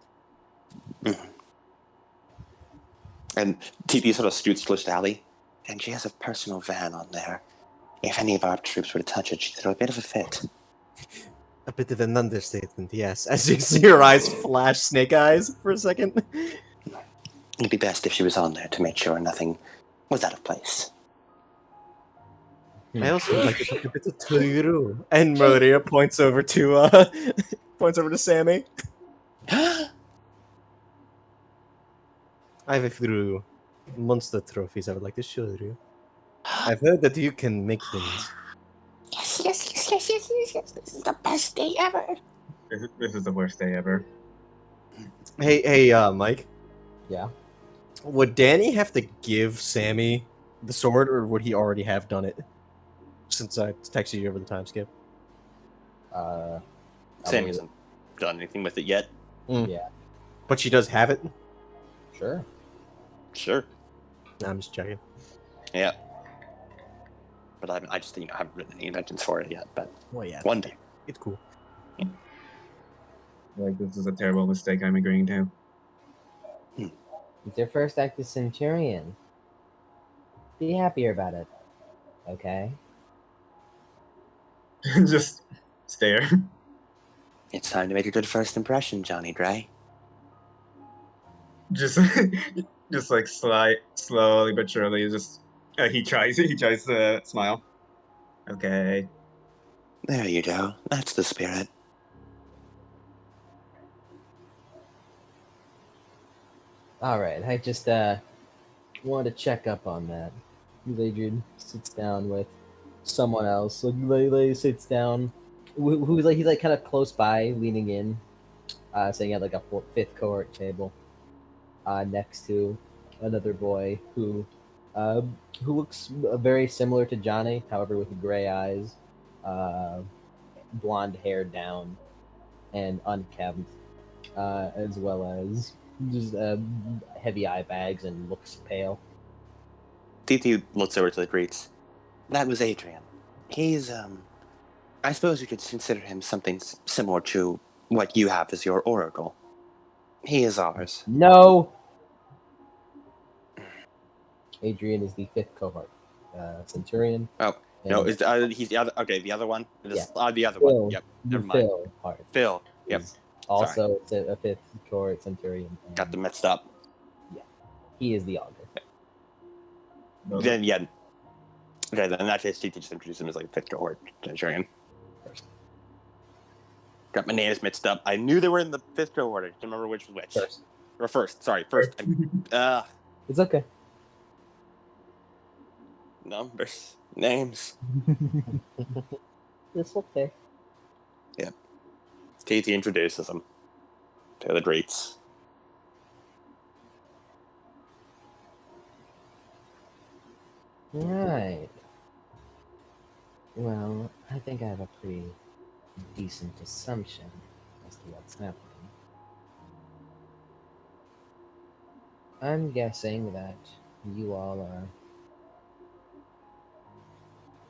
And TP sort of scoots close to Allie, and she has a personal van on there. If any of our troops were to touch it, she'd throw a bit of a fit. A bit of an understatement, yes. As you see her eyes flash snake eyes for a second. It'd be best if she was on there to make sure nothing was out of place. I also would like to talk a bit to you. And Maria points over to Sammy. I have a few monster trophies I would like to show you. I've heard that you can make things. Yes. This is the best day ever. This is the worst day ever. Hey, Mike. Yeah. Would Danny have to give Sammy the sword, or would he already have done it? Since I texted you over the time skip. Sammy hasn't done anything with it yet. Yeah. But she does have it? Sure. Sure. Nah, I'm just checking. Yeah. But I just haven't written any inventions for it yet. But Well, yeah. one day. It's cool. Like, this is a terrible mistake I'm agreeing to. It's your first active Centurion. Be happier about it. Okay? Just stare. It's time to make a good first impression, Johnny Dre. Just like slowly but surely. Just he tries to smile. Okay. There you go. That's the spirit. Alright, I just wanted to check up on that. Adrian sits down with someone else. Like Lele sits down. Who's like he's like kind of close by, leaning in, sitting at like a fifth cohort table, next to another boy who looks very similar to Johnny, however with gray eyes, blonde hair down, and unkempt, as well as just heavy eye bags and looks pale. TT looks over to the Greeks. That was Adrian. He's, I suppose you could consider him something similar to what you have as your oracle. He is ours. No. Adrian is the 5th cohort centurion. Oh, no, he's the other. Okay, the other one. Yeah. The other Phil, one. Yep. Never mind. Phil part. Phil. Yep. Is also a 5th cohort centurion. Got them mixed up. He is the augur. Then yeah. Okay, then in that case, TT just introduced him as like 5th cohort centurion. Got my names mixed up. I knew they were in the 5th cohort. I can't remember which was which. First. Or first. Sorry, first. It's okay. Numbers, names. It's okay. TT introduces him to the Greeks. Right. Well, I think I have a pretty decent assumption as to what's happening. I'm guessing that you all are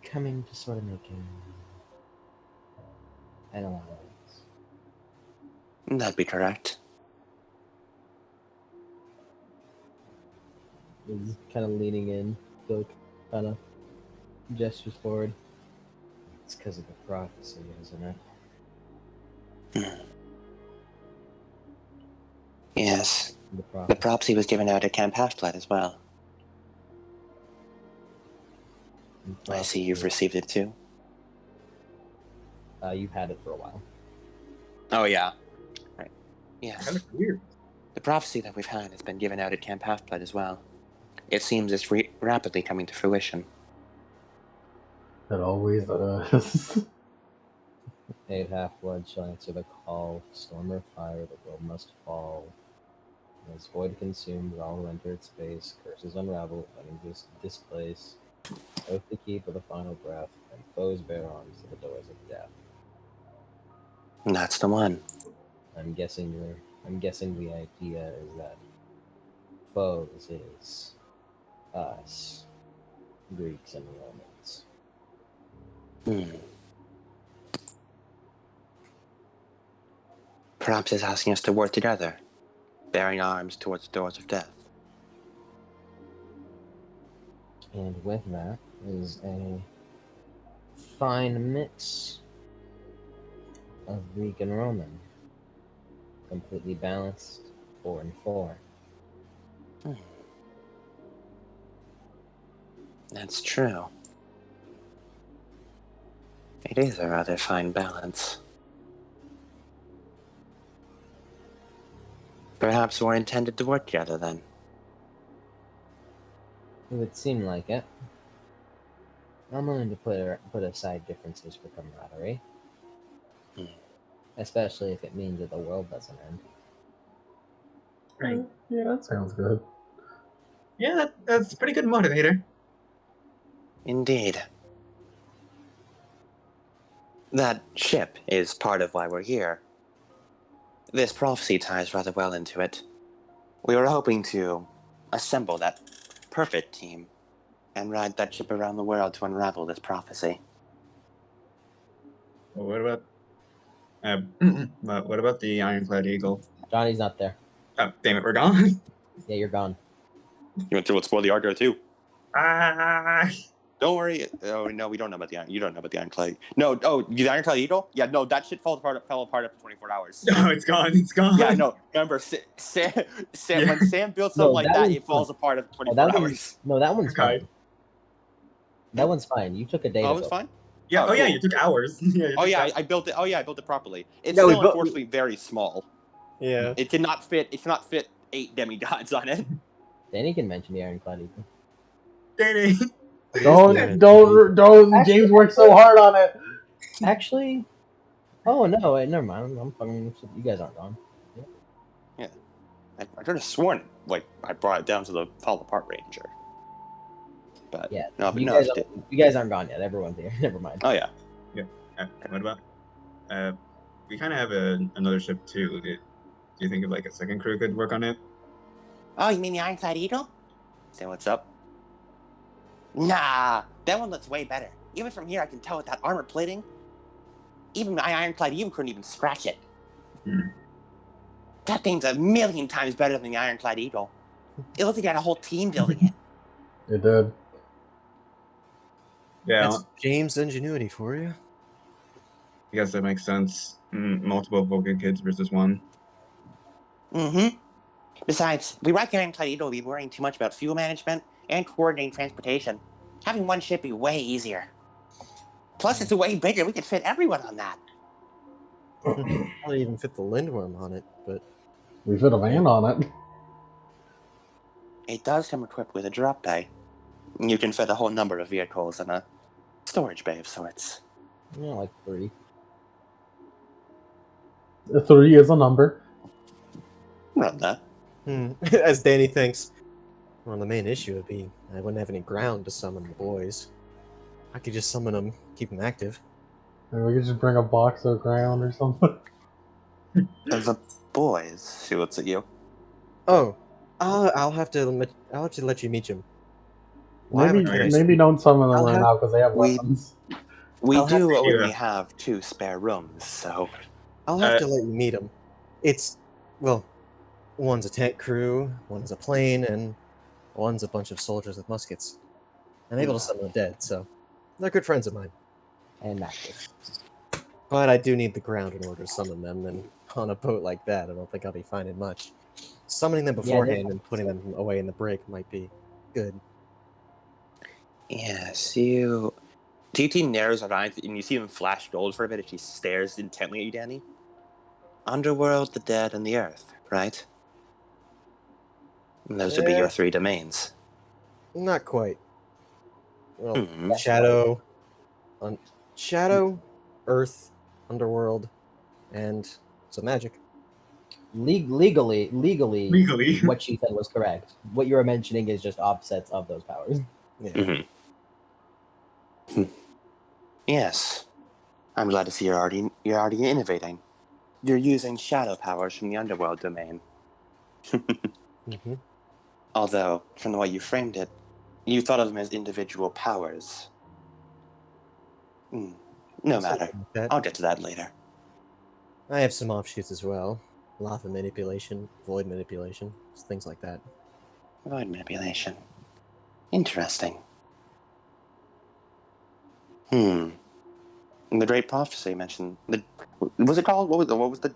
coming to sort of make an alliance. That'd be correct. He's kind of leaning in, Phil kind of gestures forward. It's because of the prophecy, isn't it? Yes. The The prophecy. prophecy was given out at Camp Half-Blood as well. I see you've received it too. You've had it for a while. Oh, yeah. Right. Yes. Kind of weird. The prophecy that we've had has been given out at Camp Half-Blood as well. It seems it's rapidly coming to fruition. It always does. Eight half-blood shall answer the call. Storm or fire, the world must fall. As void consumed, all who enter its space. Curses unravel, enemies displace. Oath to keep with a final breath, and foes bear arms to the doors of death. And that's the one. I'm guessing the idea is that foes is us, Greeks and Romans. Perhaps it's asking us to work together, bearing arms towards the doors of death. And with that is a fine mix of Greek and Roman. Completely balanced, 4 and 4. That's true. It is a rather fine balance. Perhaps we're intended to work together then. It would seem like it. I'm willing to put aside differences for camaraderie. Especially if it means that the world doesn't end. Right. Yeah, that sounds good. Yeah, that's a pretty good motivator. Indeed. That ship is part of why we're here. This prophecy ties rather well into it. We were hoping to assemble that perfect team and ride that ship around the world to unravel this prophecy. Well, what about what about the Ironclad Eagle? Johnny's not there. Oh, damn it, we're gone. Yeah, you're gone. You want to explore the Argo too? Ah, Don't worry. Oh no, we don't know about the you don't know about the Ironclad. No, the Ironclad Eagle? Yeah, no, that shit fell apart after 24 hours. no, it's gone. It's gone. Yeah, no. Remember, Sam, Yeah. when Sam builds something No, like that that, one's it falls fine. apart after Oh, 24 that hours. one's Okay. fine. That one's fine. You took a day. Oh, to it's build. fine. Yeah. Oh, Oh, yeah. cool. You took hours. Yeah. You Oh took yeah, hours. I built it. Oh yeah, I built it properly. It's Yeah, we still built- unfortunately very small. Yeah. It cannot fit. It cannot fit 8 demigods on it. Danny can mention the Ironclad Eagle. Danny. Don't. James worked so hard on it. Actually, oh no, wait, never mind. I'm fucking. You guys aren't gone. I could have sworn like I brought it down to the fall apart ranger. But Yeah, no, but you no, guys, it didn't. you guys aren't gone yet. Everyone's here. Never mind. Oh yeah. What about? We kind of have another ship too. Do you think like a second crew could work on it? Oh, you mean the Ironclad Eagle? Say what's up. Nah, that one looks way better. Even from here, I can tell with that armor plating. Even my Ironclad Eagle couldn't even scratch it. Hmm. That thing's a million times better than the Ironclad Eagle. It looked like you had a whole team building it. It did. Yeah, That's James' ingenuity for you. I guess that makes sense. Multiple Vulcan kids versus one. Mm-hmm. Besides, if we ride the Ironclad Eagle, we'll be worrying too much about fuel management and coordinating transportation. Having one ship be way easier. Plus, it's way bigger. We could fit everyone on that. Probably even fit the Lindworm on it, but We fit a van on it. It does come equipped with a drop bay. You can fit a whole number of vehicles in a storage bay of sorts. Yeah, like 3. 3 is a number. Run that. as Danny thinks, well, the main issue would be I wouldn't have any ground to summon the boys. I could just summon them, keep them active. Maybe we could just bring a box of ground or something. The boys. She looks at you. Oh, I'll have to let you meet them. Why Maybe haven't I- maybe don't summon them I'll right have- now because they have we- weapons. We I'll have do to- only have 2 spare rooms, so... I'll have to let you meet them. It's, well, one's a tank crew, one's a plane, and one's a bunch of soldiers with muskets. I'm able to summon the dead, so they're good friends of mine. And matches. But I do need the ground in order to summon them, and on a boat like that, I don't think I'll be finding much. Summoning them beforehand and putting them away in the break might be good. Yes, you... TT narrows her eyes, and you see them flash gold for a bit as she stares intently at you, Danny. Underworld, the dead, and the earth, right? And those would be your 3 domains. Not quite. Well, Hmm. Shadow, Earth, Underworld, and some magic. Legally, Legally. what she said was correct. What you were mentioning is just offsets of those powers. Yeah. Mm-hmm. Yes. I'm glad to see you're already innovating. You're using shadow powers from the underworld domain. Mm-hmm. Although, from the way you framed it, you thought of them as individual powers. No matter. Like that. I'll get to that later. I have some offshoots as well. Lava manipulation, void manipulation, things like that. Void manipulation. Interesting. The Great Prophecy mentioned... was it called? What was the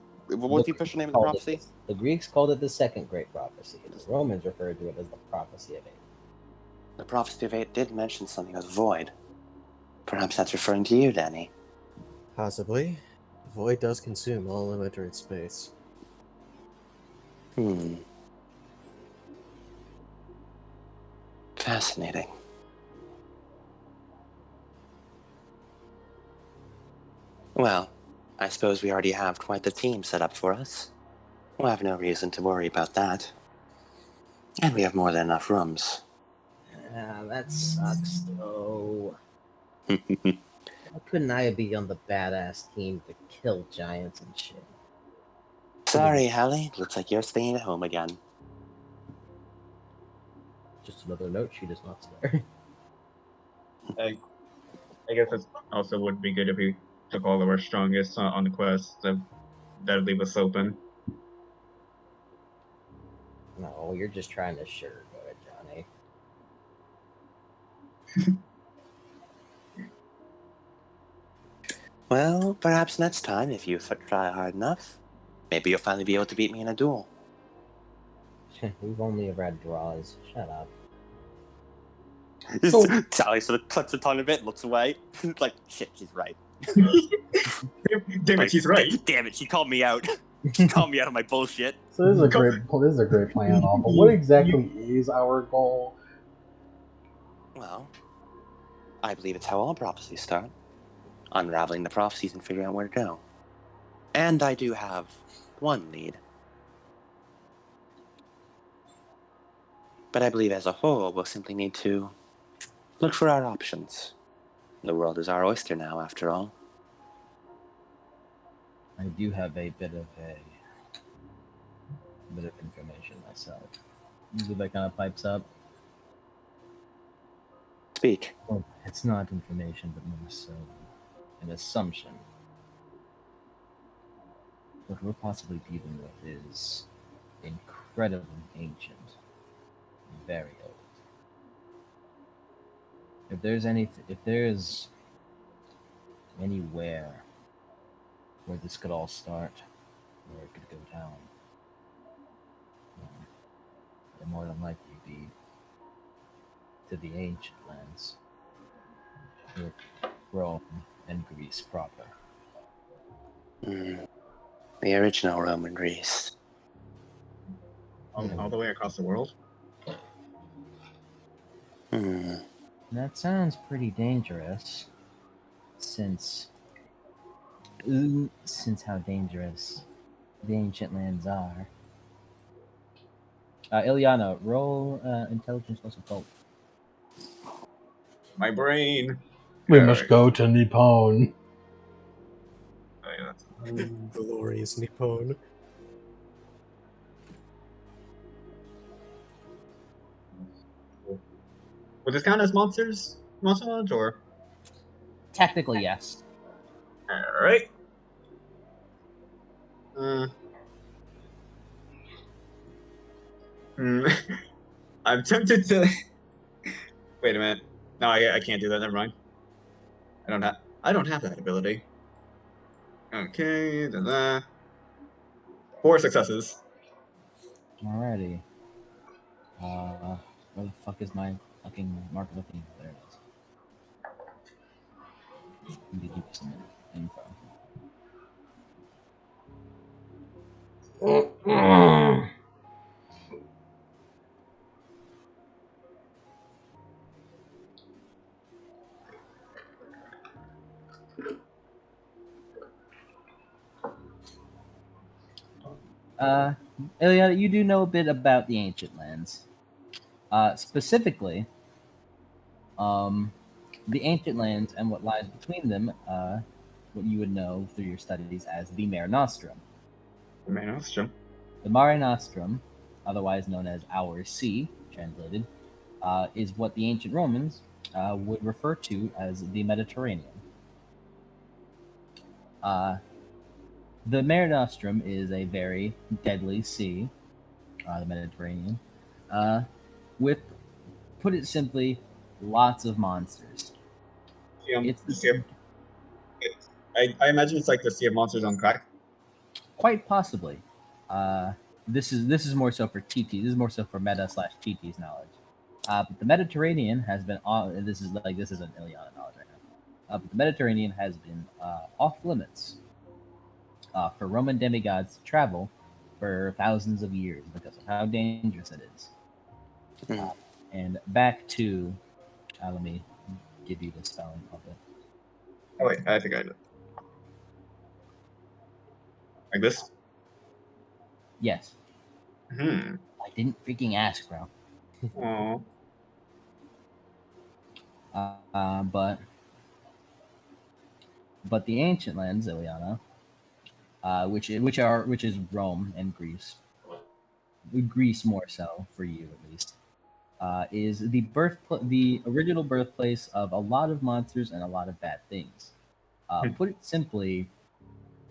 official name of the prophecy? The Greeks called it the Second Great Prophecy. The Romans referred to it as the Prophecy of 8. The Prophecy of 8 did mention something as void. Perhaps that's referring to you, Danny. Possibly. Void does consume all limited space. Fascinating. Well, I suppose we already have quite the team set up for us. We'll have no reason to worry about that. And we have more than enough rooms. That sucks, though. Why couldn't I be on the badass team to kill giants and shit? Sorry, Hallie. Looks like you're staying at home again. Just another note sheet is not there. I guess it also would be good if we took all of our strongest on the quest. That'd leave us open. No, you're just trying to sugarcoat it, Johnny. Well, perhaps next time, if you try hard enough, maybe you'll finally be able to beat me in a duel. We've only ever had draws. Shut up. Sally sort of clicks her tongue a bit, looks away. Like, shit, she's right. Damn it, she's right. Damn it, she called me out. She called me out on my bullshit. So this is a great plan and all, but what exactly is our goal? Well, I believe it's how all prophecies start. Unraveling the prophecies and figuring out where to go. And I do have one lead. But I believe as a whole, we'll simply need to look for our options. The world is our oyster now, after all. I do have a bit of a a bit of information myself. Zubai kind of pipes up. Speak. Well, it's not information, but more so an assumption. What we're possibly dealing with is incredibly ancient, very old. If there's anywhere where this could all start, where it could go down, it more than likely be to the ancient lands, with Rome and Greece proper. The original Roman Greece. All the way across the world. That sounds pretty dangerous, since how dangerous the ancient lands are. Ilyana, roll intelligence plus occult. My brain. We Alright. must go to Nippon. Oh, yeah, that's- Glorious Nippon. Would this count as monsters? Monster knowledge or? Technically, yes. Alright. I'm tempted to. Wait a minute. No, I can't do that. Never mind. I don't have that ability. Okay. 4 successes. Alrighty. Where the fuck is my fucking mark of Athena? There it is. Let me give you some info. Ilyana, you do know a bit about the ancient lands. Specifically, the ancient lands and what lies between them, what you would know through your studies as the Mare Nostrum. Man, that's true. The Mare Nostrum, otherwise known as our sea, translated, is what the ancient Romans would refer to as the Mediterranean. The Mare Nostrum is a very deadly sea, the Mediterranean, with, put it simply, lots of monsters. It's I imagine it's like the Sea of Monsters on crack. quite possibly. This is more so for TT. This is more so for meta / TT's knowledge. But the Mediterranean has been this isn't Ilyana knowledge right now. But the Mediterranean has been off limits for Roman demigods to travel for thousands of years because of how dangerous it is. And back to, let me give you the spelling of it. Oh wait, I think I did. Like this? Yes, Hmm. I didn't freaking ask, bro. Aww. But the ancient lands, Ilyana, which is Rome and Greece, Greece more so for you at least, is the original birthplace of a lot of monsters and a lot of bad things. Put it simply,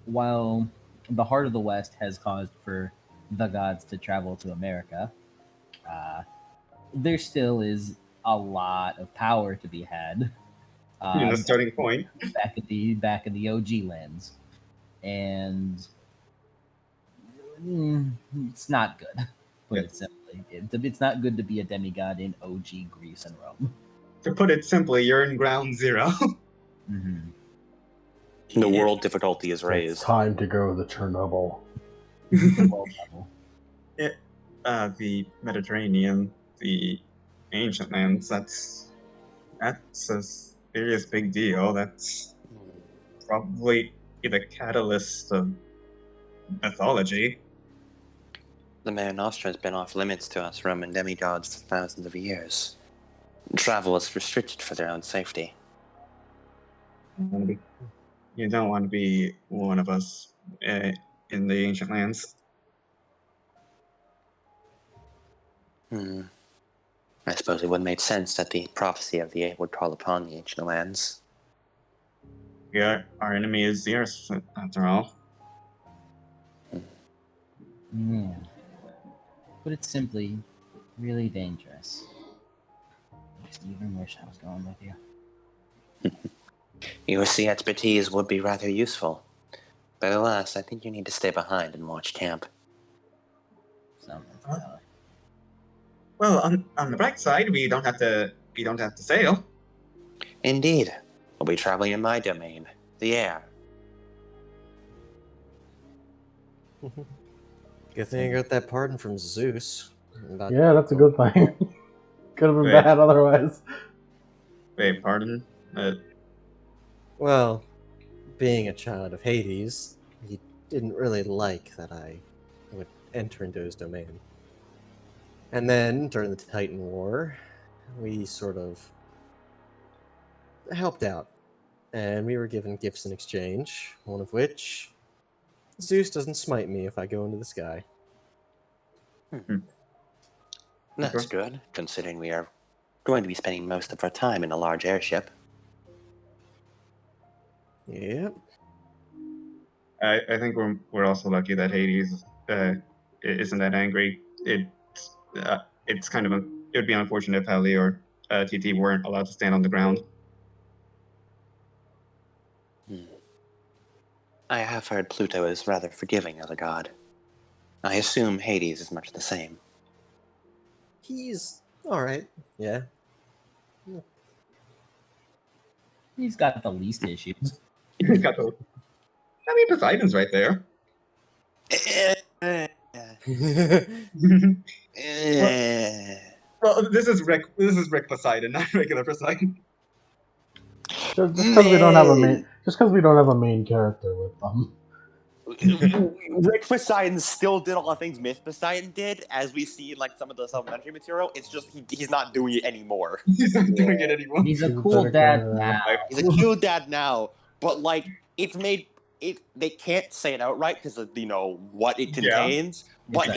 while the heart of the West has caused for the gods to travel to America, there still is a lot of power to be had. In the starting point. back in the OG lands, and it's not good. Put it simply, it's not good to be a demigod in OG Greece and Rome. To put it simply, you're in ground zero. Mm-hmm. The world difficulty is It's raised. time to go to Chernobyl. The Mediterranean, the ancient lands, that's a serious big deal. That's probably the catalyst of mythology. The Mare Nostrum has been off limits to us Roman demigods for thousands of years. Travel is restricted for their own safety. You don't want to be one of us in the ancient lands. I suppose it would make sense that the prophecy of the eight would call upon the ancient lands. Yeah, our enemy is yours, after all. Yeah. Put it simply, really dangerous. I even wish I was going with you. Your sea expertise would be rather useful. But alas, I think you need to stay behind and watch camp. Well, on the bright side, we don't have to sail. Indeed. We'll be traveling in my domain, the air. Good thing I got that pardon from Zeus. Yeah, that's a good thing. Could have been Wait. bad otherwise. Wait, pardon? Well, being a child of Hades, he didn't really like that I would enter into his domain. And then, during the Titan War, we sort of helped out. And we were given gifts in exchange, one of which Zeus doesn't smite me if I go into the sky. That's good, considering we are going to be spending most of our time in a large airship. Yep. I think we're also lucky that Hades isn't that angry. It's kind of it would be unfortunate if Heli or TT weren't allowed to stand on the ground. I have heard Pluto is rather forgiving as a god. I assume Hades is much the same. He's alright, yeah. He's got the least issues. He's got the. I mean, Poseidon's right there. Well, this is Rick. This is Rick Poseidon, not regular Poseidon. Just because we don't have a main, just because we don't have a main character with them. Rick Poseidon still did all the things Myth Poseidon did, as we see in like some of the supplementary material. It's just he's not doing it anymore. He's not doing it anymore. He's a He's a cool better dad guy. now. He's a cool dad now, but like it's made it. They can't say it outright because of what it contains. But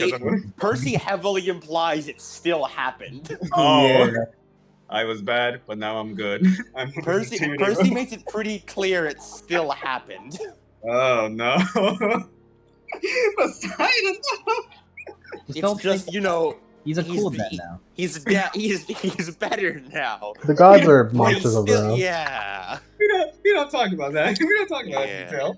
Percy heavily implies it still happened. Oh, Yeah. I was bad, but now I'm good. Percy makes it pretty clear it still happened. Oh no, Poseidon! It's just he's a cool dad now. He's better now. The gods are But monsters of their own. yeah. We don't talk about that. We don't talk about that detail.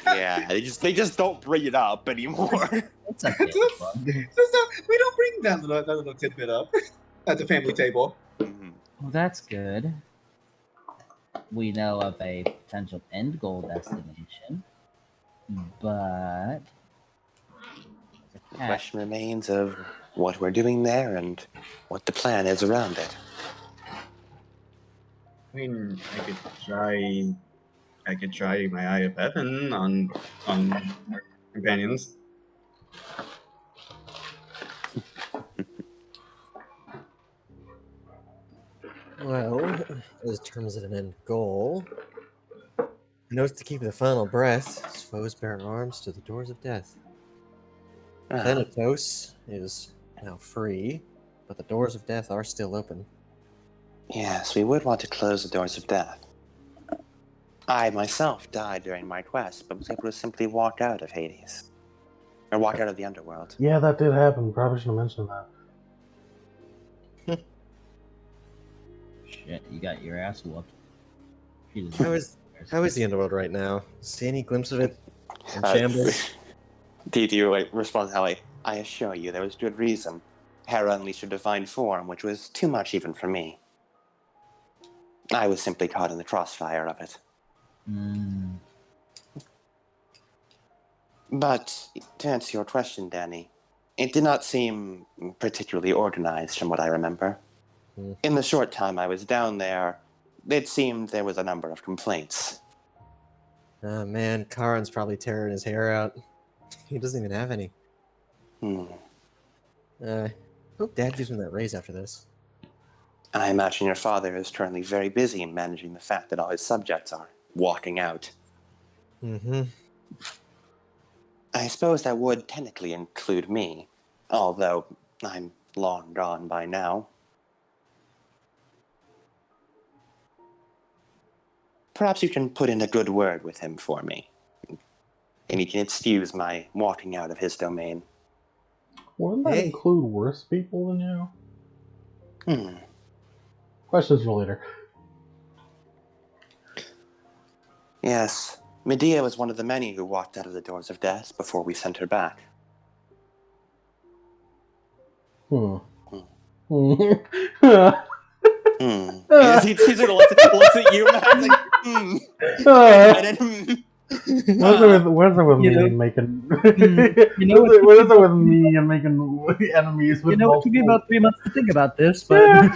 Yeah, they just don't bring it up anymore. It's okay. We don't bring that little tidbit up at the family table. Mhm. Well, that's good. We know of a potential end goal destination, but The question remains of what we're doing there and what the plan is around it. I mean, I could try my Eye of Heaven on our companions. Well, as terms of an end goal, notes to keep the final breath, as foes bear arms to the doors of death. Thanatos is now free, but the doors of death are still open. Yes, we would want to close the doors of death. I myself died during my quest, but was able to simply walk out of Hades. Or walk out of the underworld. Yeah, that did happen. Probably should have mentioned that. shit, you got your ass whooped. How is the underworld right now? See any glimpse of it? In shambles? TT responds how I assure you there was good reason. Hera unleashed a divine form, which was too much even for me. I was simply caught in the crossfire of it. But to answer your question, Danny, it did not seem particularly organized from what I remember. In the short time I was down there, it seemed there was a number of complaints. Oh man, Karan's probably tearing his hair out. He doesn't even have any. Hope Dad gives me that raise after this. I imagine your father is currently very busy in managing the fact that all his subjects are walking out. Mm-hmm. I suppose that would technically include me, although I'm long gone by now. Perhaps you can put in a good word with him for me, and he can excuse my walking out of his domain. Wouldn't that Hey. include worse people than you? Hmm. Questions for later. Yes, Medea was one of the many who walked out of the doors of death before we sent her back. Hmm. Hmm. Yes, he sort of looks at you, Matt, like, Where's it with You me know- and making? you know what- Where's it with me and making enemies with You know, it took me multiple? about 3 months to think about this, but I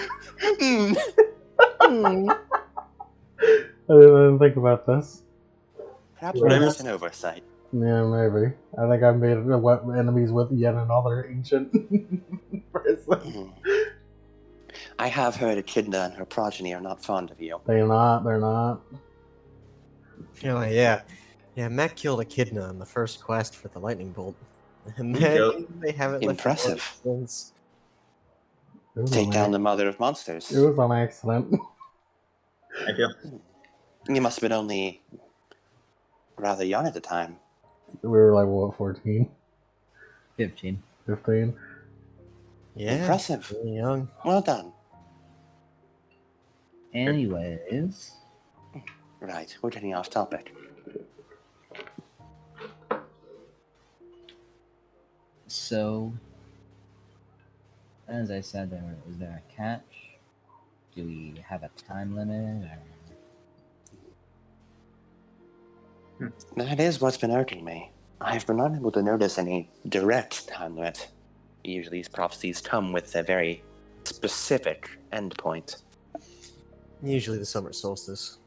didn't think about this. Perhaps Yeah. it was an oversight. Yeah, maybe. I think I made enemies with yet another ancient person. Hmm. I have heard Echidna and her progeny are not fond of you. They're not. They're not. Oh, yeah. Yeah, Matt killed Echidna on the first quest for the lightning bolt. And Okay. then they haven't left Impressive. the board since. It was Take on down ac- the mother of monsters. It was on accident. Thank you. You must have been only rather young at the time. We were like, what, 14? 15. 15? Yeah, Impressive. really young. Well done. Anyways, Right, we're getting off topic. so as I said, is there a catch? Do we have a time limit? Or... That is what's been irking me. I've been unable to notice any direct time limit. Usually these prophecies come with a very specific endpoint. Usually the summer solstice.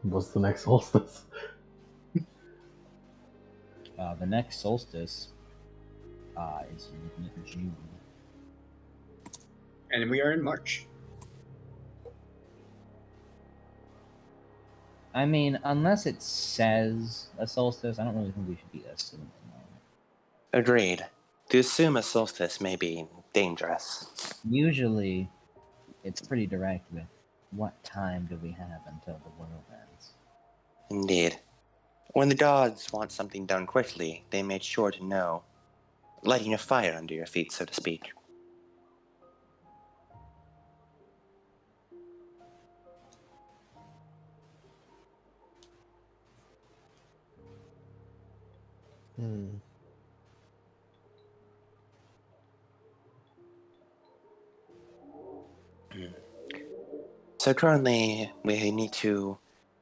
What's the next solstice? The next solstice is in June. And we are in March. I mean, unless it says a solstice, I don't really think we should be assuming that. Agreed. To assume a solstice may be dangerous. Usually, it's pretty direct with what time do we have until the world ends. Indeed. When the gods want something done quickly, they made sure to know, lighting a fire under your feet, so to speak. Hmm. So currently, we need to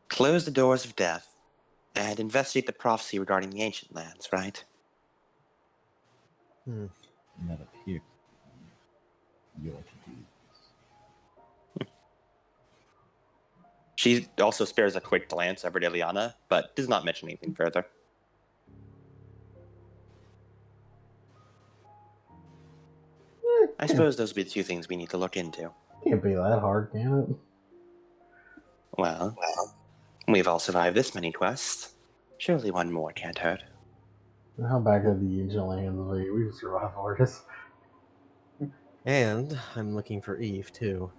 close the doors of death and investigate the prophecy regarding the ancient lands, right? Hmm. Not up here. You're to do. She also spares a quick glance over to Ileana, but does not mention anything further. I suppose those would be the two things we need to look into. Can't be that hard, can it? Well, we've all survived this many quests. Surely one more can't hurt. How bad could the ancient lands be? We've survived worse. And I'm looking for Eve, too.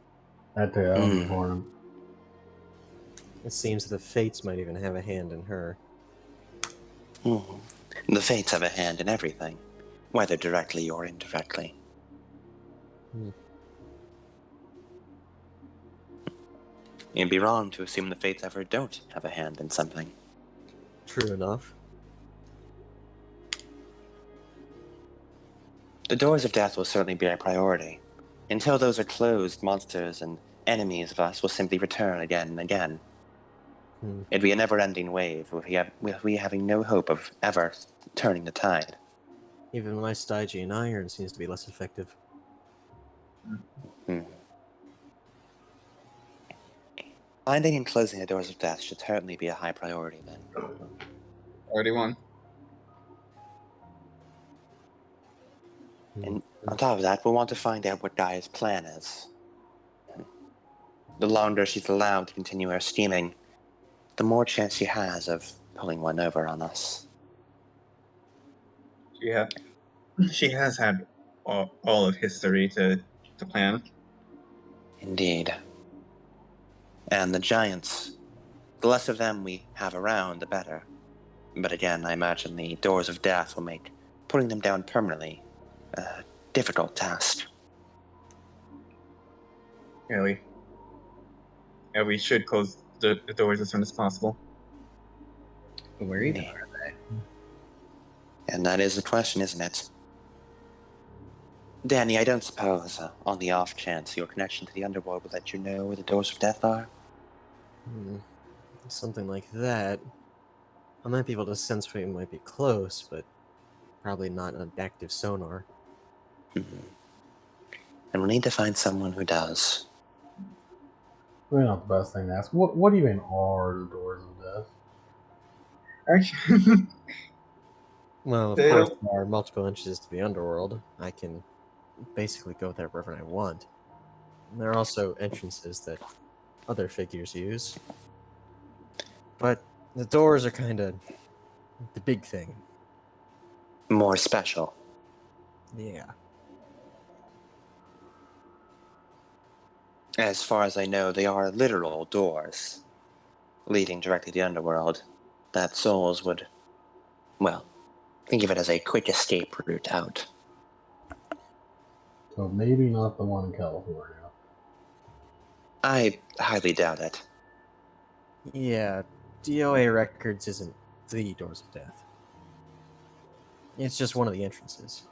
That too, that was important. It seems the fates might even have a hand in her. The fates have a hand in everything, whether directly or indirectly. It'd be wrong to assume the fates ever don't have a hand in something. True enough. The doors of death will certainly be a priority. Until those are closed, monsters and enemies of us will simply return again and again. It'd be a never-ending wave, with we having no hope of ever turning the tide. Even my Stygian iron seems to be less effective. Finding and closing the doors of death should certainly be a high priority, then. Already won. And on top of that, we'll want to find out what Gaia's plan is. The longer she's allowed to continue her scheming, the more chance she has of pulling one over on us. She has had all of history to plan. Indeed. And the giants, the less of them we have around, the better. But again, I imagine the doors of death will make putting them down permanently a difficult task. Yeah, we should close the doors as soon as possible. But where even Indeed. are they? And that is the question, isn't it? Danny, I don't suppose, on the off chance, your connection to the underworld will let you know where the doors of death are? Something like that. I might be able to sense where you might be close, but probably not an active sonar. And we'll need to find someone who does. Really not the best thing to ask. What even are the doors of death? Actually, Well, of They course, don't- there are multiple entrances to the underworld. I can basically go there wherever I want. And there are also entrances that other figures use. But the doors are kind of the big thing. More special. Yeah. As far as I know, they are literal doors leading directly to the underworld that souls would, well, think of it as a quick escape route out. So maybe not the one in California. I highly doubt it. Yeah, DOA Records isn't the Doors of Death. It's just one of the entrances.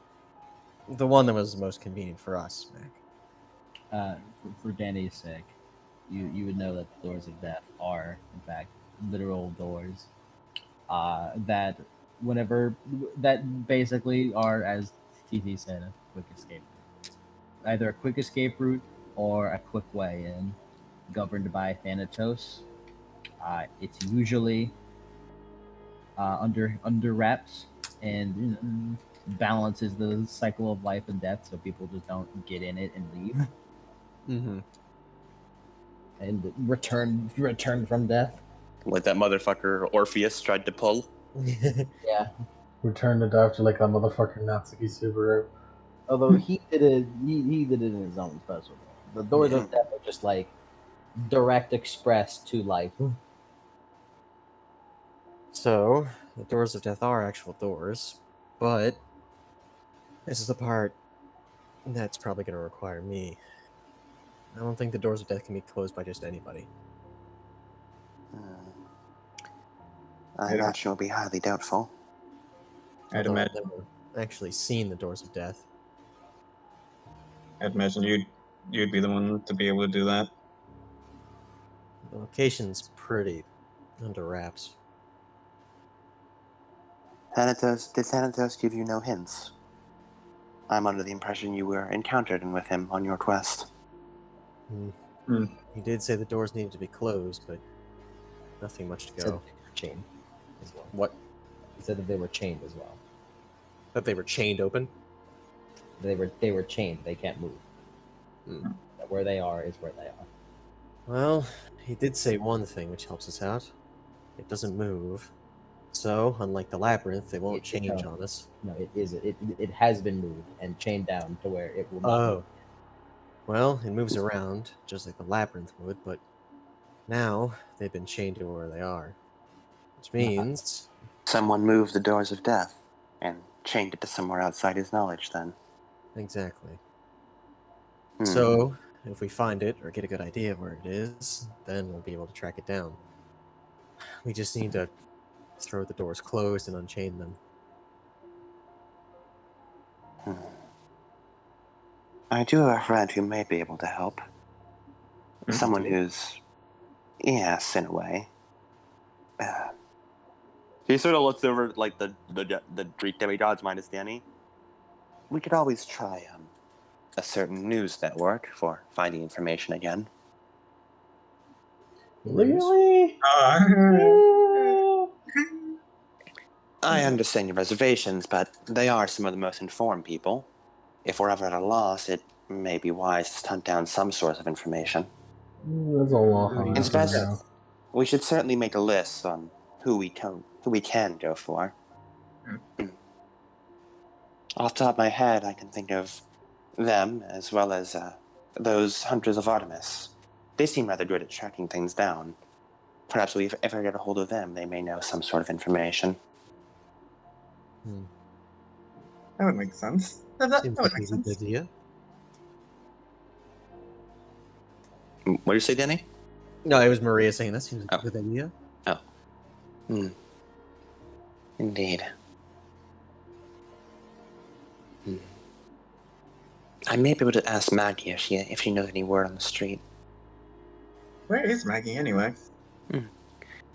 The one that was most convenient for us, Mac. For Danny's sake, you would know that the doors of death are, in fact, literal doors. That whenever that basically are, as TT said, a quick escape route. Either a quick escape route or a quick way in, governed by Thanatos. It's usually under wraps and balances the cycle of life and death, so people just don't get in it and leave Mm-hmm. and return from death. Like that motherfucker Orpheus tried to pull. Yeah. Return to death to like that motherfucking Natsuki Subaru. Although he did it, he did it in his own special way. The doors of death are just like direct express to life. So, the Doors of Death are actual doors, but this is the part that's probably going to require me. I don't think the Doors of Death can be closed by just anybody. I imagine it will be highly doubtful. I'd Although I've imagine, never actually seen the Doors of Death. you'd be the one to be able to do that. The location's pretty under wraps. Did Thanatos give you no hints? I'm under the impression you were encountered with him on your quest. He did say the doors needed to be closed, but nothing much to He said go. that they were chained as well. What? He said that they were chained as well. That they were chained open? They were chained. They can't move. Hmm. Where they are is where they are. Well, he did say one thing which helps us out. It doesn't move. So, unlike the labyrinth, they won't change on us. No, it is. It has been moved and chained down to where it will not. Oh. Well, it moves around, just like the labyrinth would, but now they've been chained to where they are. Which means... Someone moved the doors of death and chained it to somewhere outside his knowledge, then. Exactly. Hmm. So, if we find it, or get a good idea of where it is, then we'll be able to track it down. We just need to throw the doors closed and unchain them. I do have a friend who may be able to help. Someone who's... yes, in a way. He sort of looks over like the Greek demigods minus Danny. We could always try a certain news network for finding information again. Really? I understand your reservations, but they are some of the most informed people. If we're ever at a loss, it may be wise to hunt down some source of information. That's a lot Mm. It's harder best. now. We should certainly make a list on who we can go for. Off the top of my head, I can think of them as well as those hunters of Artemis. They seem rather good at tracking things down. Perhaps if I get a hold of them, they may know some sort of information. That would make sense. That Seems would like make a good sense. idea. What did you say, Danny? No, it was Maria saying that seems like Oh. a good idea. Indeed. I may be able to ask Maggie if she knows any word on the street. Where is Maggie anyway?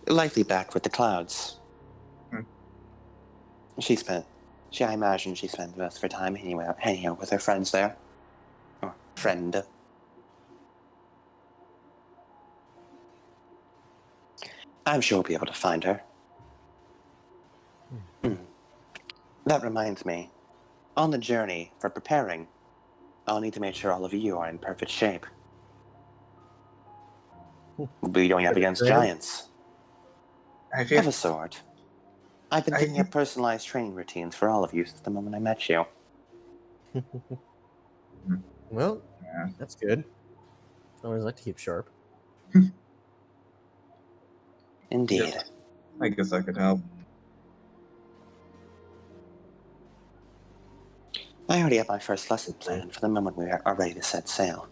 Likely back with the clouds. Hmm. I imagine she spends most of her time hanging out with her friends there. Or friend. I'm sure we'll be able to find her. That reminds me. On the journey, for preparing, I'll need to make sure all of you are in perfect shape. We'll be going up against Great. giants. I feel Of a sort. I've been thinking of personalized training routines for all of you since the moment I met you. Well, Yeah. that's good. I always like to keep sharp. Indeed. I guess I could help. I already have my first lesson planned for the moment we are ready to set sail.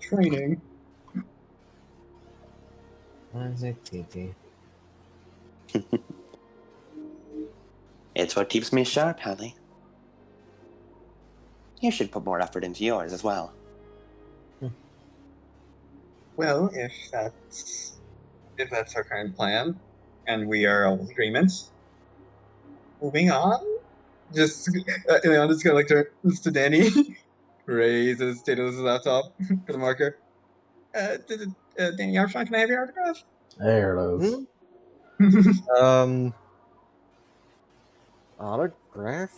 Training. Isaac TT. It's what keeps me sharp, Hallie. You should put more effort into yours as well. Well, if that's our current plan, and we are all in agreement, moving on. I'm just gonna turn this to Danny. Raises Tato's laptop for the marker. Danny Armstrong, can I have your autograph? There it is. Autograph?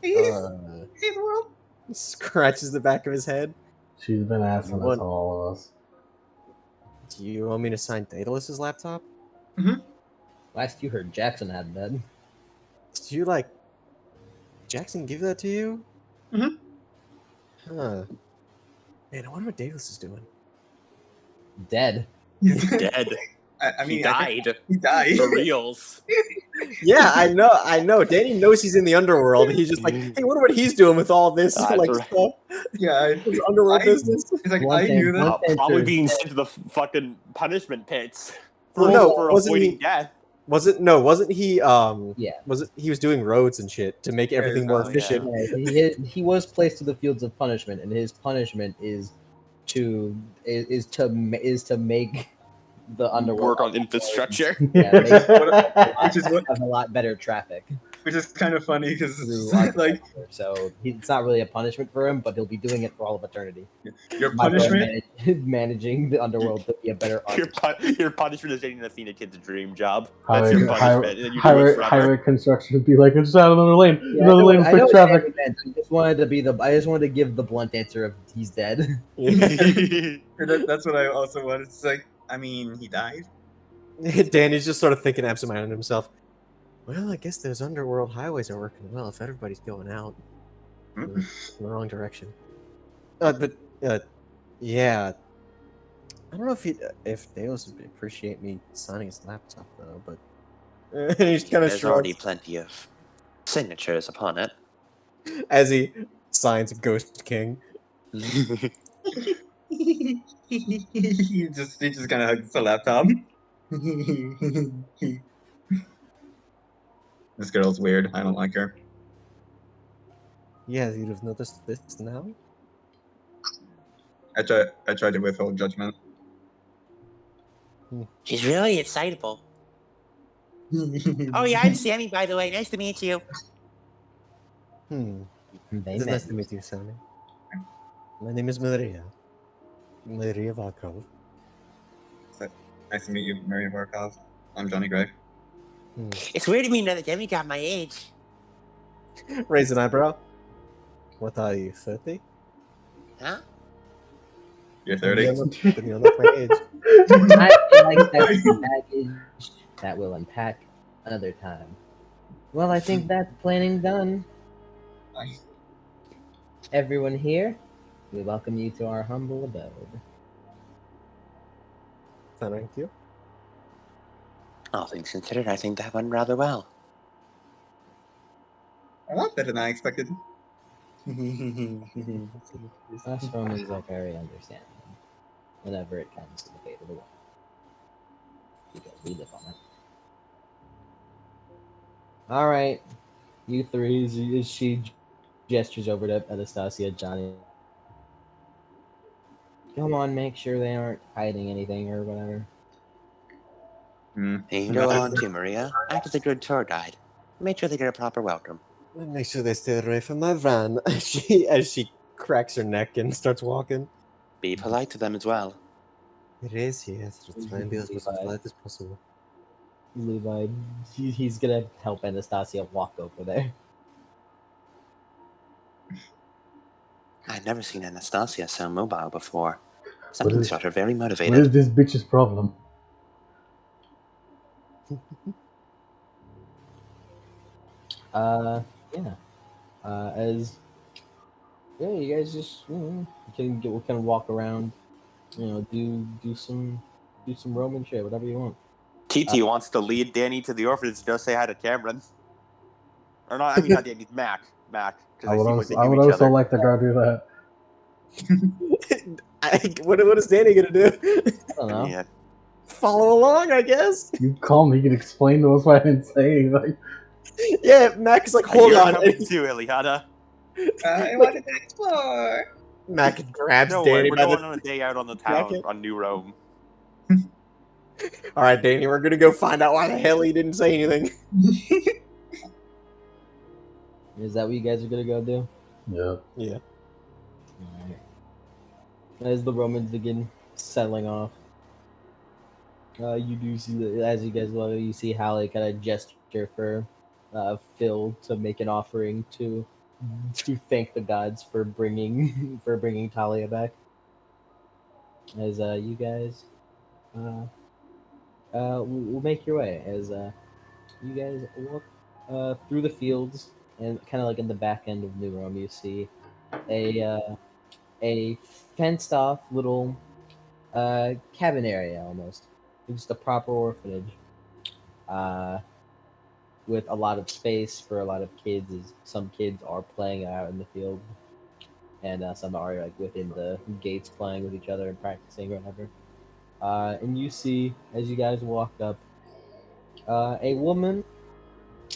Save the world. Scratches the back of his head. She's been asking this What? to all of us. Do you want me to sign Daedalus's laptop? Last you heard, Jackson had that. Did you Jackson give that to you? Mhm. Huh. Man, I wonder what Daedalus is doing. Dead. He's Dead. I mean, He died. He died. For reals. Yeah, I know. Danny knows he's in the underworld. He's just like, hey, wonder what he's doing with all this That's right. stuff. Yeah, His underworld I- business. he's like, One I thing- knew that. one thing Probably to- being sent to the fucking punishment pits. Well, no, for wasn't avoiding he? death. Wasn't he? Yeah. He was doing roads and shit to make everything more oh, efficient? Yeah, he was placed to the fields of punishment, and his punishment is to make the underworld Work on infrastructure. Yeah, Which is what- have a lot better traffic Which is kind of funny because through like architecture. So it's not really a punishment for him, but he'll be doing it for all of eternity. your By punishment. managing the underworld to be a better architect. Your punishment is getting an Athena kid's dream job. That's your punishment. And then you do it highway, forever. highway construction would be like, it's out another lane, Yeah, another lane of I quick know what traffic. Danny meant. I just wanted to give the blunt answer of he's dead. That's what I also wanted to say. I mean, he died. Danny's just sort of thinking absentminded to himself. Well, I guess those underworld highways are working well if everybody's going out in the wrong direction. Yeah. I don't know if Deus would appreciate me signing his laptop though, but and he's kind of There's already plenty of signatures upon it. as he signs Ghost King. he just kind of hugs the laptop. This girl's weird. I don't like her. Yeah, you'd have noticed this now. I tried to withhold judgment. She's really excitable. Oh yeah, I'm Sammy, by the way. Nice to meet you. They It's met. nice to meet you, Sammy. My name is Maria. Maria Varkov. Nice to meet you, Maria Barkov. I'm Johnny Gray. It's weird to me another demigod my age. Raise an eyebrow. What are you, 30? Huh? You're 30. Then you're not my age. I feel like that's some baggage that will unpack another time. Well, I think that's planning done. I- Everyone here, we welcome you to our humble abode. Thank you. All things considered, I think that went rather well. A lot better than I expected. Us Romans are very understanding whenever it comes to the fate of the world. Because we live on it. Alright, you three, as she gestures over to Anastasia, Johnny. Come on, make sure they aren't hiding anything or whatever. You go on too, Maria. Act as a good tour guide. Make sure they get a proper welcome. Make sure they stay away from my van. As she cracks her neck and starts walking. Be polite to them as well. It is, yes. Just try and be as polite as possible. Levi, he's gonna help Anastasia walk over there. I've never seen Anastasia so mobile before. Something shot her very What motivated. is this bitch's problem? Yeah. You guys just we can walk around, do some Roman shit, whatever you want. TT wants to lead Danny to the orphanage to go say hi to Cameron. Or not, I mean not Danny, Mac. Mac. Because I they would seem like they also, I knew would each also other. like to go do that. What is Danny gonna do? I don't know. Yeah. Follow along, I guess. You call me, you can explain to us why I didn't say anything. Yeah, Mac is like, hold You're on. coming too, Iliana. I wanted to explore. Mac grabs No way, Danny we're by going the. on a day out on the town, jacket. on New Rome. All right, Danny, we're gonna go find out why the hell he didn't say anything. Is that what you guys are gonna go do? Yeah. Yeah. Alright. As the Romans begin settling off, you do see as you guys look, you see Hallie kind of gesture for Phil to make an offering to thank the gods for bringing Talia back. As you guys will make your way as you guys walk through the fields, and kind of like in the back end of New Rome, you see a fenced off little cabin area almost. It's just a proper orphanage. With a lot of space for a lot of kids, as some kids are playing out in the field, and some are like within the gates playing with each other and practicing or whatever. And you see, as you guys walk up, a woman,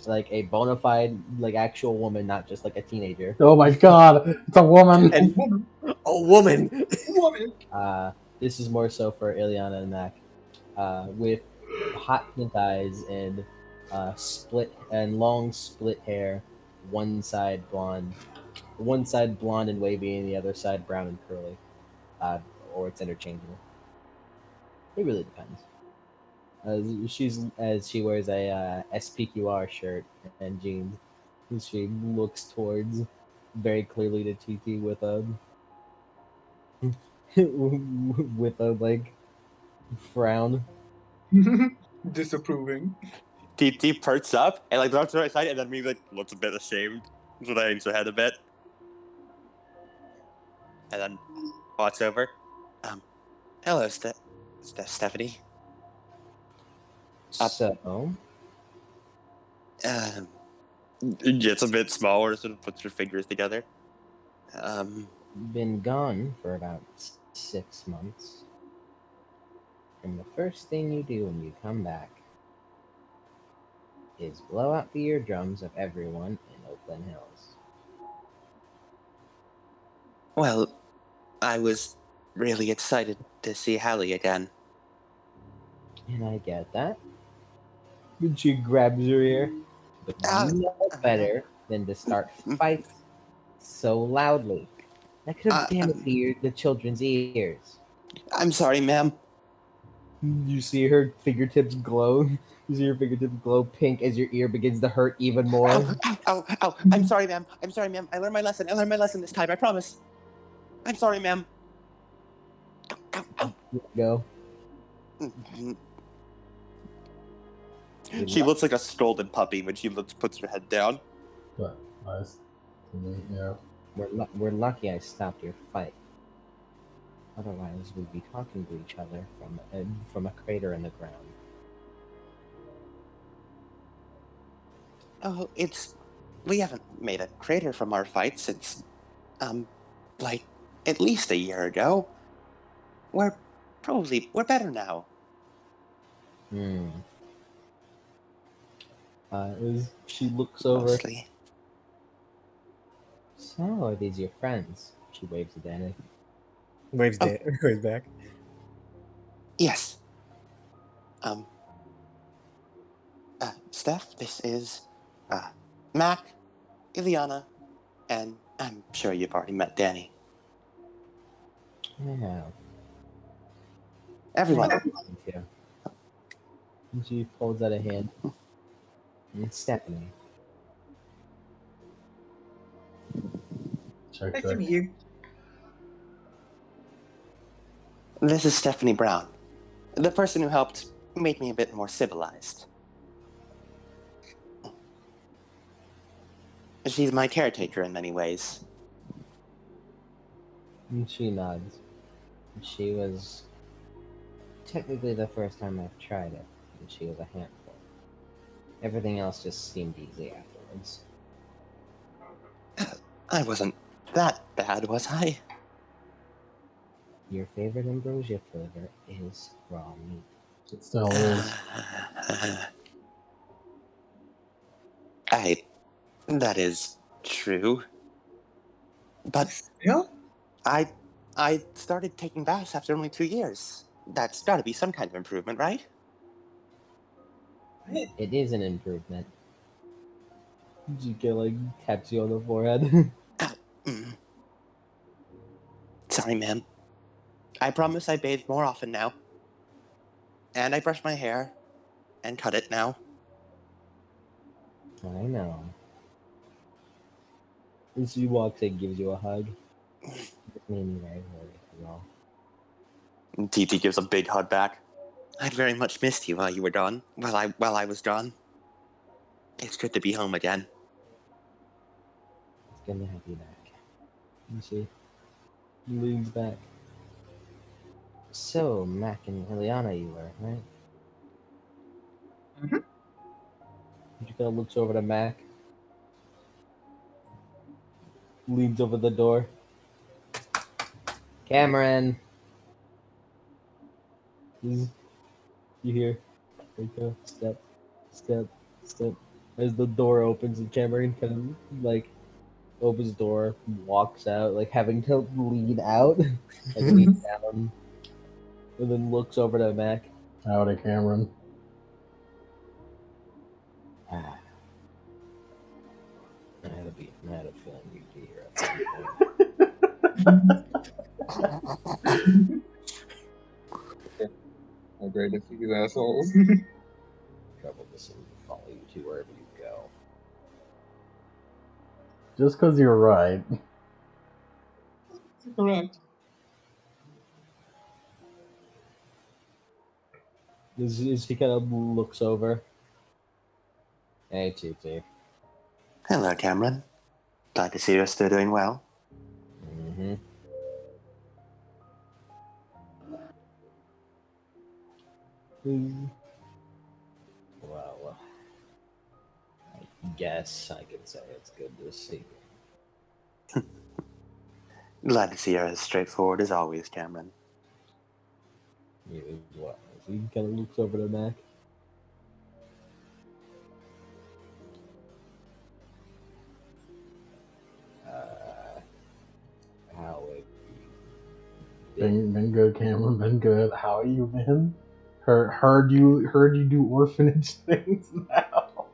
like a bona fide, like actual woman, not just like a teenager. Oh my god, it's a woman! And a woman. Woman. This is more so for Ileana and Mac, with hot pink eyes and long split hair, one side blonde and wavy, and the other side brown and curly, or it's interchangeable. It really depends. As she wears a SPQR shirt and jeans, she looks towards very clearly to TT with a with a like frown. Disapproving. TT perks up and like looks to the right side and then me like looks a bit ashamed. So I hangs her head a bit. And then walks over. Hello, Stephanie. So Gets a bit smaller, sort of puts her fingers together. been gone for about 6 months. And the first thing you do when you come back is blow out the eardrums of everyone in Oakland Hills. Well, I was really excited to see Hallie again. And I get that. And she grabs her ear. But you know better than to start fights so loudly. That could have damaged the children's ears. I'm sorry, ma'am. You see her fingertips glow. You see her fingertips glow pink as your ear begins to hurt even more. Ow. I'm sorry, ma'am. I learned my lesson this time, I promise. I'm sorry, ma'am. Ow. Go. She looks like a scolded puppy when she puts her head down. But nice. Yeah. We're lucky I stopped your fight. Otherwise, we'd be talking to each other from a crater in the ground. Oh, we haven't made a crater from our fight since, like, at least a year ago. We're better now. Hmm. As she looks over. Mostly. So, are these your friends? She waves at Danny. Waves back. Yes. Steph, this is, Mac, Ileana, and I'm sure you've already met Danny. Yeah. Everyone. Yeah. And she holds out a hand. And it's Stephanie. Check. Nice to meet you. This is Stephanie Brown, the person who helped make me a bit more civilized. She's my caretaker in many ways. And she nods. She was technically the first time I've tried it, and she was a handful. Everything else just seemed easy afterwards. I wasn't that bad, was I? Your favorite ambrosia flavor is raw meat. It still is. That is true. But Yeah? I started taking baths after only 2 years. That's gotta be some kind of improvement, right? It is an improvement. She taps you on the forehead. Mm. Sorry, ma'am. I promise I bathe more often now. And I brush my hair and cut it now. I know. And she walks in, gives you a hug. It made me very worried as well. Titi gives a big hug back. I'd very much missed you while you were gone. While I was gone. It's good to be home again. It's good to have you back. And she leans back. So, Mac and Ileana you were, right? Mhm. She kind of looks over to Mac. Leans over the door. Cameron! You hear? Step, step, step. As the door opens and Cameron kind of opens the door, walks out, having to lean out, lean down, and then looks over to Mac. Howdy, Cameron. Ah. I had a feeling you'd be here at some point. How great to see you assholes. Trouble to seem to follow you to wherever you go. Just because you're right. Correct. As he kind of looks over. Hey, TT. Hello, Cameron. Glad to see you're still doing well. Mm-hmm. Well, I guess I could say it's good to see you. Glad to see you're as straightforward as always, Cameron. You as well. As he kind of looks over to Mac. How have you Been good, Cameron. Been good. How you been? Heard you do orphanage things now.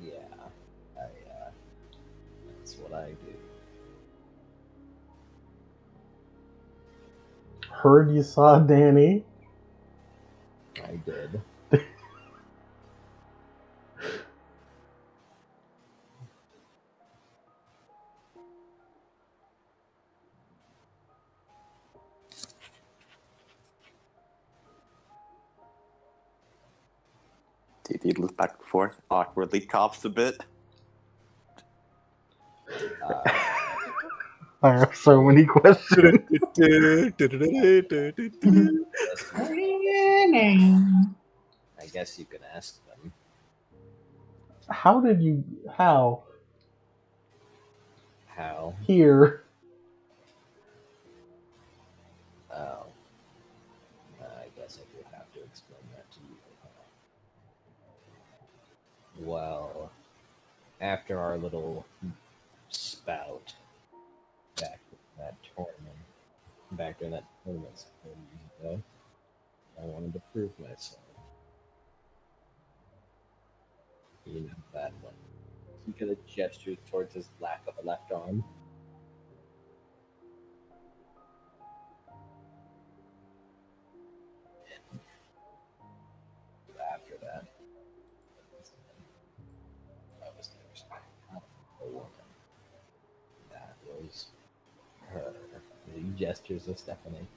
Yeah, that's what I do. Heard you saw Danny. I did. He looks back and forth, awkwardly coughs a bit. I have so many questions. I guess you could ask them. How did you? How? How? Here. Oh. I guess I do have to explain that to you. Well, after our little spout back in that tournament, back in that tournament some 4 years ago, I wanted to prove myself. You know that one. He kind of gestured towards his lack of a left arm. After that, I was never a woman. That was her. He gestures to Stephanie.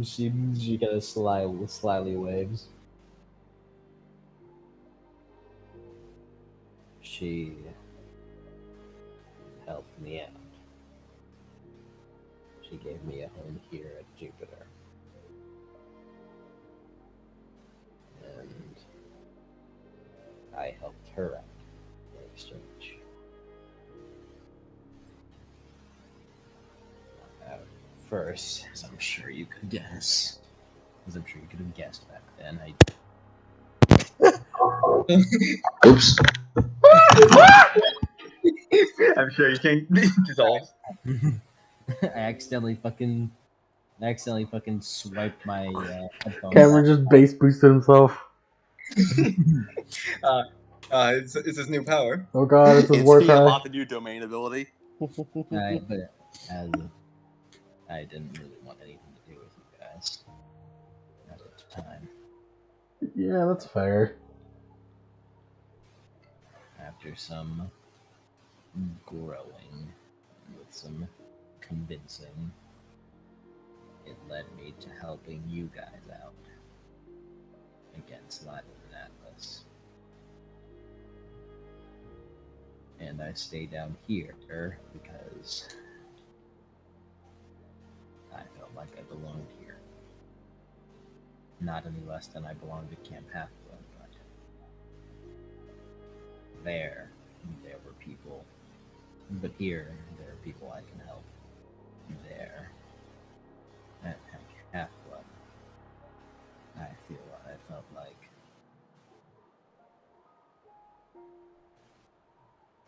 She kind of slyly waves. She helped me out. She gave me a home here at Jupiter. And I helped her out in exchange. First, as I'm sure you could guess, as I'm sure you could have guessed back then, Oops. I'm sure you can't dissolve. I accidentally fucking swiped my headphones. Cameron just bass boosted himself. It's his new power. Oh god, it's his It's war the cry. unlock the new domain ability. But as I didn't really want anything to do with you guys at the time. Yeah, that's fair. After some growing, with some convincing, it led me to helping you guys out against Light and Atlas. And I stay down here because I felt like I belonged here. Not any less than I belonged to Camp Half-Blood, but there were people. But here, there are people I can help. There, at Half-Blood, I felt like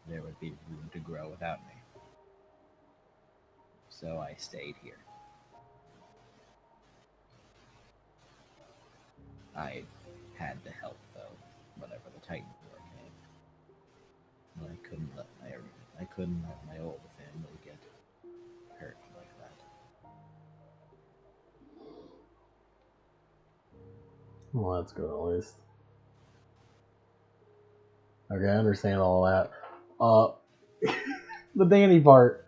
there would be room to grow without me. So I stayed here. I had to help, though, whatever the Titan War came. I couldn't let my old family get hurt like that. Well, that's good at least. Okay, I understand all that. The Danny part.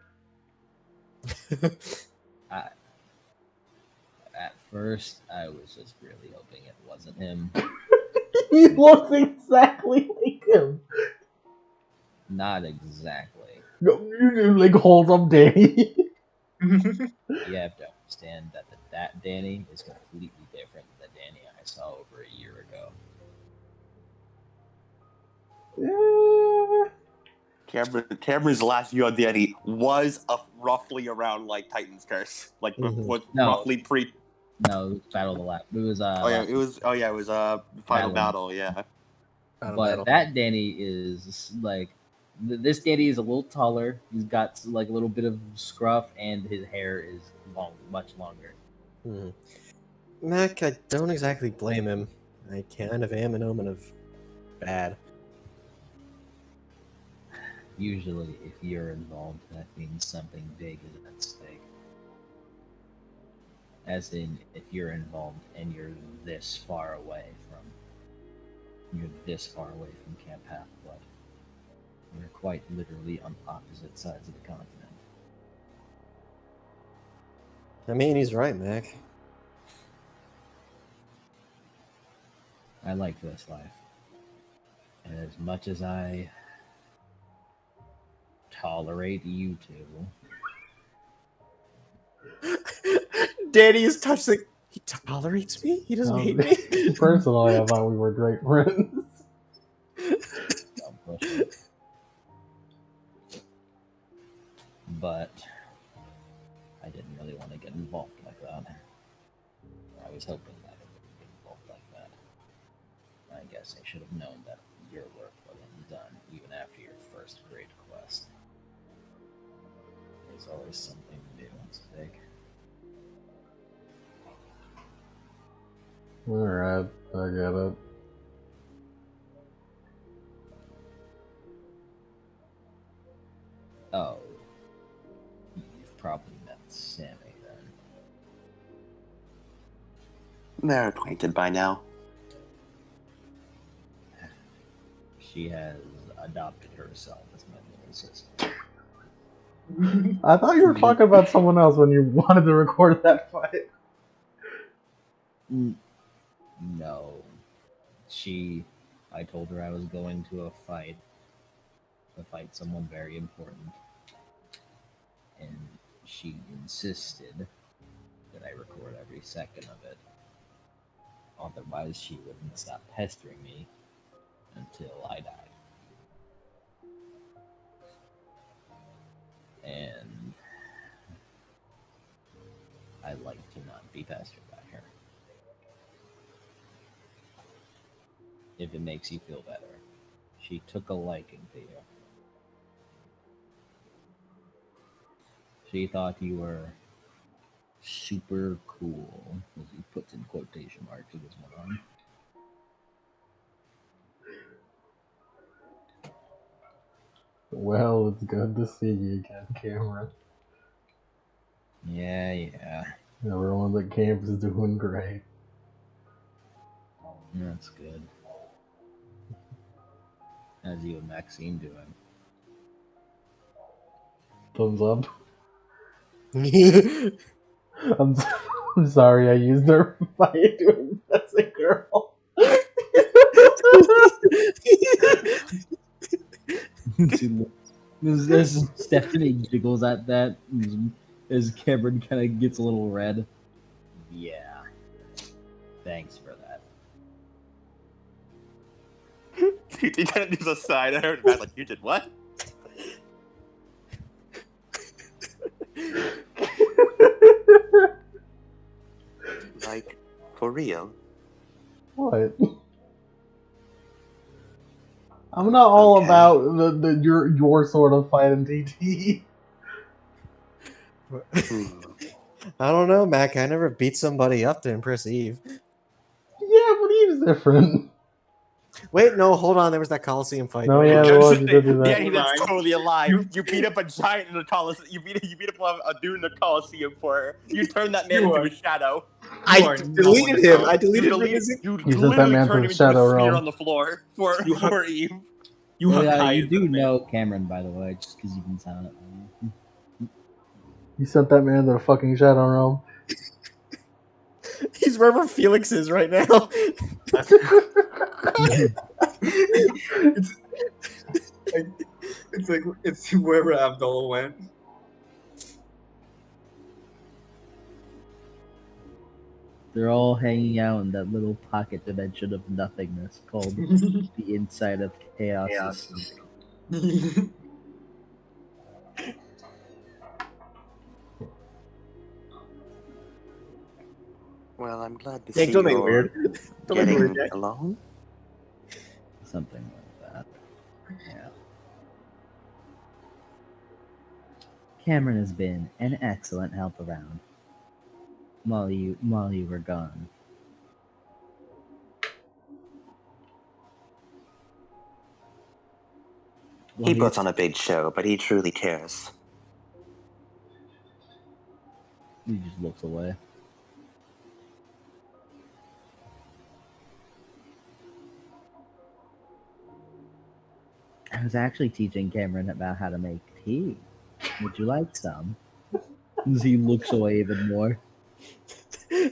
At first, I was just really hoping it wasn't him. He looks exactly like him. Not exactly. Like holds up Danny. You have to understand that that Danny is completely different than the Danny I saw over a year ago. Cameron's last view on Danny was roughly around like Titan's Curse, like was No. roughly pre. No, it was Battle of the Lap. It was It was Final Battle. Yeah. But that Danny is like this Danny is a little taller. He's got like a little bit of scruff, and his hair is much longer. Mac, I don't exactly blame him. I kind of am an omen of bad. Usually, if you're involved, that means something big is at stake. As in, if you're involved and you're this far away from Camp Half-Blood. You're quite literally on opposite sides of the continent. I mean, he's right, Mac. I like this life. And as much as I tolerate you two, Danny is touched like he tolerates me. He doesn't hate me. Personally, I thought we were great friends. don't push it. But I didn't really want to get involved like that. I was hoping that I wouldn't get involved like that. I guess I should have known that your work wasn't done even after your first great quest. There's always something to do. It's big. Alright, I get it. Oh, you've probably met Sammy then. They're acquainted by now. She has adopted herself as my little sister. I thought you were talking about someone else when you wanted to record that fight. No. I told her I was going to fight someone very important. And she insisted that I record every second of it. Otherwise, she wouldn't stop pestering me until I died. And I like to not be pestered by her. If it makes you feel better. She took a liking to you. She thought you were super cool, as he puts in quotation marks with his one arm. Well, it's good to see you again, Cameron. Yeah. Everyone at camp is doing great. That's good. How's you and Maxine doing? Thumbs up. I'm sorry I used her fight to impress a girl. As Stephanie jiggles at that, as Cameron kind of gets a little red. Yeah. Thanks for that. He kind of does a side. I heard Matt like, you did what? Like, for real? What? I'm not all Okay. about the your sort of fight in TT. I don't know, Mac. I never beat somebody up to impress Eve. Yeah, but Eve's different. Wait, no, hold on. There was that Coliseum fight. No, yeah, there was. You did do that. Yeah, that's Right. totally a lie. You- You beat up a giant in the Coliseum. You beat up a dude in the Coliseum for her. You turned that man You into are- a shadow. You I are deleted no him. one. I You deleted him. you sent that literally man to turned the him into Shadow a smear Realm. on the floor for Eve. You have you hired do the man. know Cameron, by the way, just because you've been silent. You sent that man to the fucking Shadow Realm. He's wherever Felix is right now. it's wherever Abdul went. They're all hanging out in that little pocket dimension of nothingness called the inside of chaos. Well, I'm glad to Hey, see don't make it you're weird. Don't make it getting weird, Jack. along. Something like that. Yeah. Cameron has been an excellent help around while you were gone. He puts on a big show, but he truly cares. He just looks away. I was actually teaching Cameron about how to make tea. Would you like some? As he looks away even more. I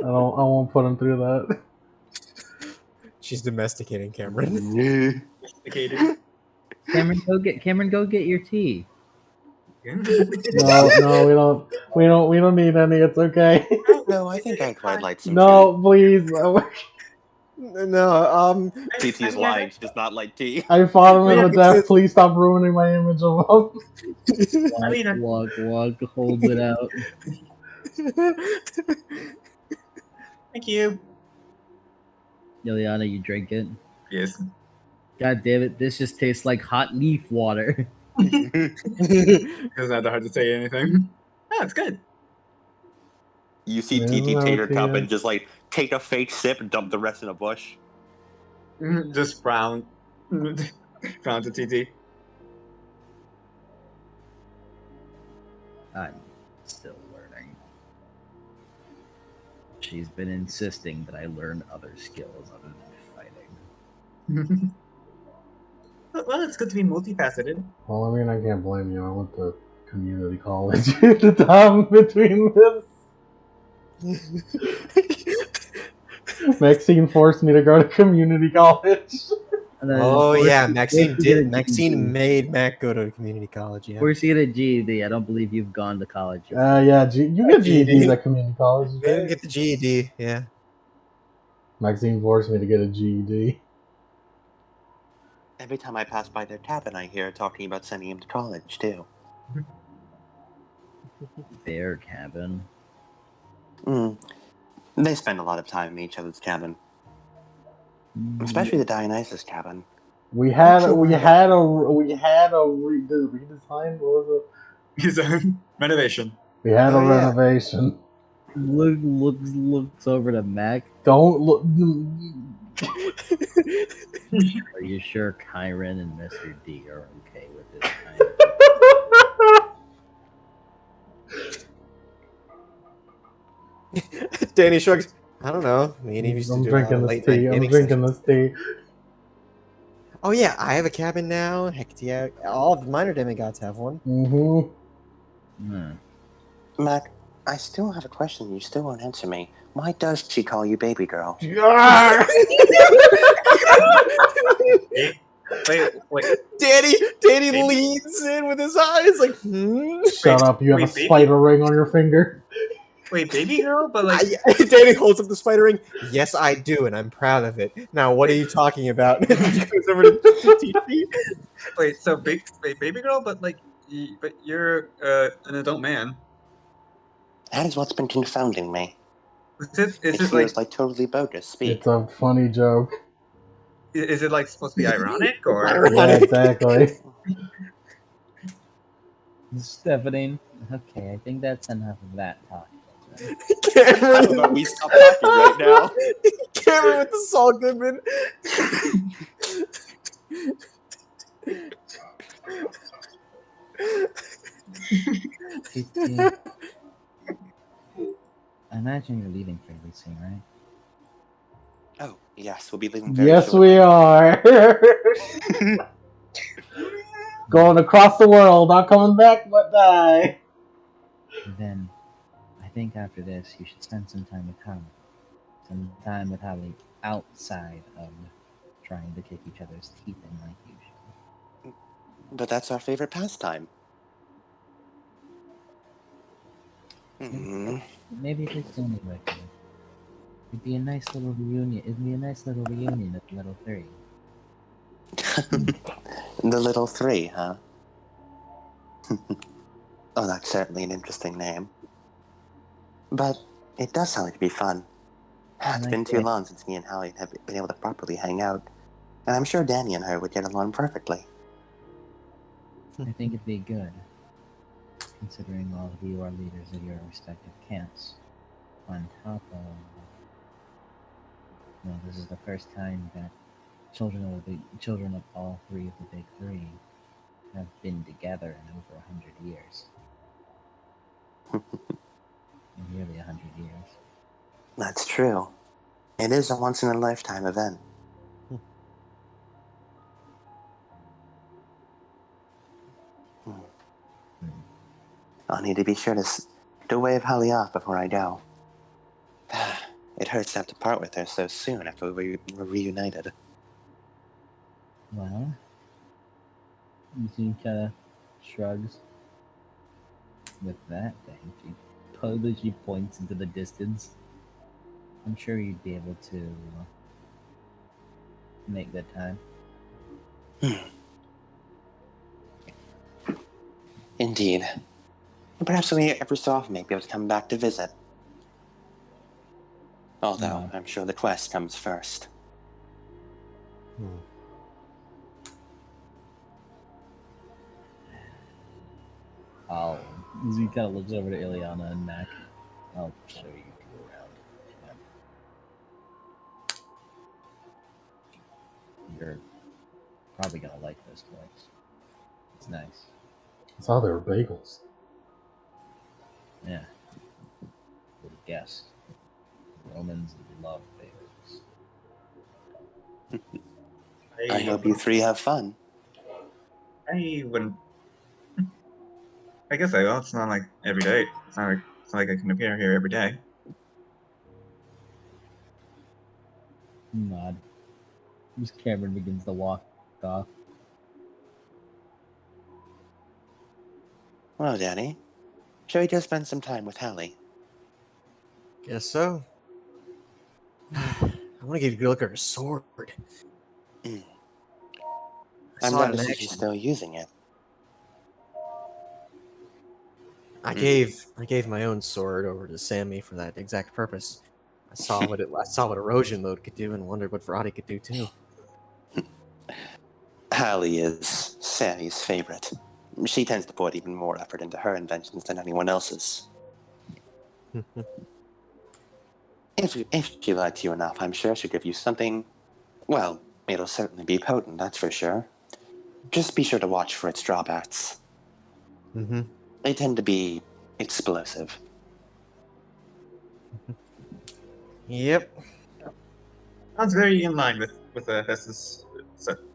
won't put him through that. She's domesticating Cameron. Sophisticated. Cameron, go get your tea. No, we don't need any. It's okay. No, I think I'd quite like some No, please. No, tea. TT is lying. She does not like tea. I fought him Yeah, to the death. Please stop ruining my image of him. Walk, holds it out. Thank you. Liliana, you drink it. Yes. God damn it, this just tastes like hot leaf water. It's not that hard to say anything. Oh, it's good. You see Yeah, TT no, take her cup yeah. and just like take a fake sip and dump the rest in a bush. Just frown. Frown to TT. I'm still learning. She's been insisting that I learn other skills other than fighting. Well, it's good to be multifaceted. Well, I mean, I can't blame you. I went to community college at the time between this. Maxine forced me to go to community college. And then Oh forced yeah, you- Maxine forced you to did. get a Maxine GED. made Mac go to community college. Yeah. Forced you to get a GED. I don't believe you've gone to college. Yeah, you get GED. GEDs at community college. Made him get the GED. Yeah. Maxine forced me to get a GED. Every time I pass by their cabin, I hear her talking about sending him to college too. Their cabin. They spend a lot of time in each other's cabin, especially the Dionysus cabin. We had a redesign. What was it? His own renovation. We had a Oh, yeah. renovation. Looks over to Mac. Don't look. Are you sure Kyron and Mr. D are okay with this kind of Danny shrugs. I don't know. Me and Eve used to I'm do a lot drinking of this late night tea. I'm gaming drinking sessions. this tea. Oh yeah, I have a cabin now. Heck yeah, all the minor demigods have one. Mm-hmm. Mac, I still have a question you still won't answer me. Why does she call you baby girl? Wait. Danny Baby? leans in with his eyes like, Shut up! You have a wait, baby? spider ring on your finger. Wait, baby girl? But like, Danny holds up the spider ring. Yes, I do, and I'm proud of it. Now, what are you talking about? He goes over to TT. wait, so baby girl? But like, but you're an adult man. That is what's been confounding me. Is It it feels like totally bogus speak. It's a funny joke. is it like supposed to be ironic or? Yeah, exactly. Stephanie. Okay, I think that's enough of that talk. Cameron, How about we stop talking right now? Cameron with the Saul Goodman. I imagine you're leaving fairly soon, right? Oh, yes, we'll be leaving very Yes, shortly. we are. Going across the world, not coming back, but die. Then, I think after this, you should spend some time with Holly. Some time with Holly outside of trying to kick each other's teeth in like usual. But that's our favorite pastime. Maybe if it's only with you. It'd be a nice little reunion. It'd be a nice little reunion of the little three. The Little Three, huh? Oh, that's certainly an interesting name. But it does sound like it'd be fun. It's been too long since me and Hallie have been able to properly hang out. And I'm sure Danny and her would get along perfectly. I think it'd be good, considering all of you are leaders of your respective camps. On top of, this is the first time that children of all three of the big three have been together in over 100 years. Nearly 100 years. That's true. It is a once-in-a-lifetime event. I'll need to be sure to wave Hallie off before I go. It hurts to have to part with her so soon after we were reunited. Well, he kind of shrugs. With that thing, she points into the distance. I'm sure you'd be able to make good time. Indeed. And perhaps we every so often may be able to come back to visit. Although, I'm sure the quest comes first. He kind of looks over to Ileana and Mac. I'll show you around. Yeah. You're probably gonna like this place. It's nice. I saw there were bagels. Yeah. Would have guessed. Romans love bagels. I hope you three have fun. I wouldn't. I guess I will. It's not like every day. It's not like I can appear here every day. Nod. As Cameron begins to walk off. Well, Danny, shall we just spend some time with Hallie? Guess so. I want to get a good look at her sword. I'm saw glad it to in see action. she's still using it. I gave my own sword over to Sammy for that exact purpose. I saw what erosion mode could do and wondered what Verati could do too. Hallie is Sammy's favorite. She tends to put even more effort into her inventions than anyone else's. If she likes you enough, I'm sure she'll give you something. Well, it'll certainly be potent, that's for sure. Just be sure to watch for its drawbacks. Mm-hmm. They tend to be explosive. Yep. Sounds very in line with Hess's.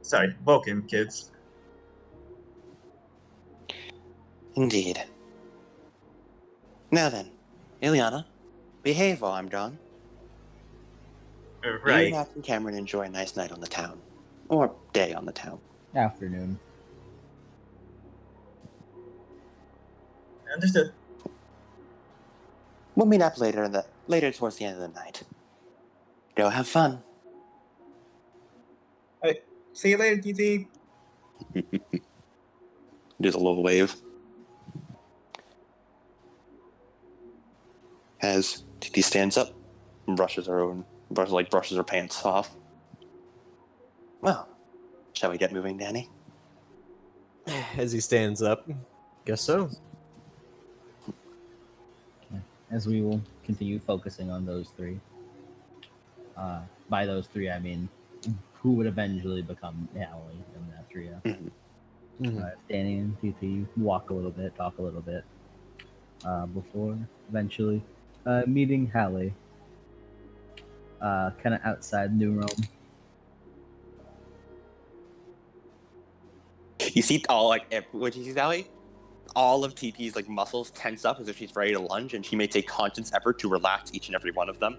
Sorry, Vulcan kids. Indeed. Now then, Ileana, behave while I'm gone. You Right. and Captain Cameron enjoy a nice night on the town. Or day on the town. Afternoon. Understood. We'll meet up later towards the end of the night. Go have fun. See you later, TT. Does a little wave. As TT stands up and brushes her pants off. Well, shall we get moving, Danny? As he stands up, guess so. As we will continue focusing on those three. By those three, I mean who would eventually become Hallie in that trio. Mm-hmm. Danny and TT walk a little bit, talk a little bit, before eventually meeting Hallie, kind of outside New Rome. You see when you see Hallie, all of TT's muscles tense up as if she's ready to lunge, and she may take conscious effort to relax each and every one of them.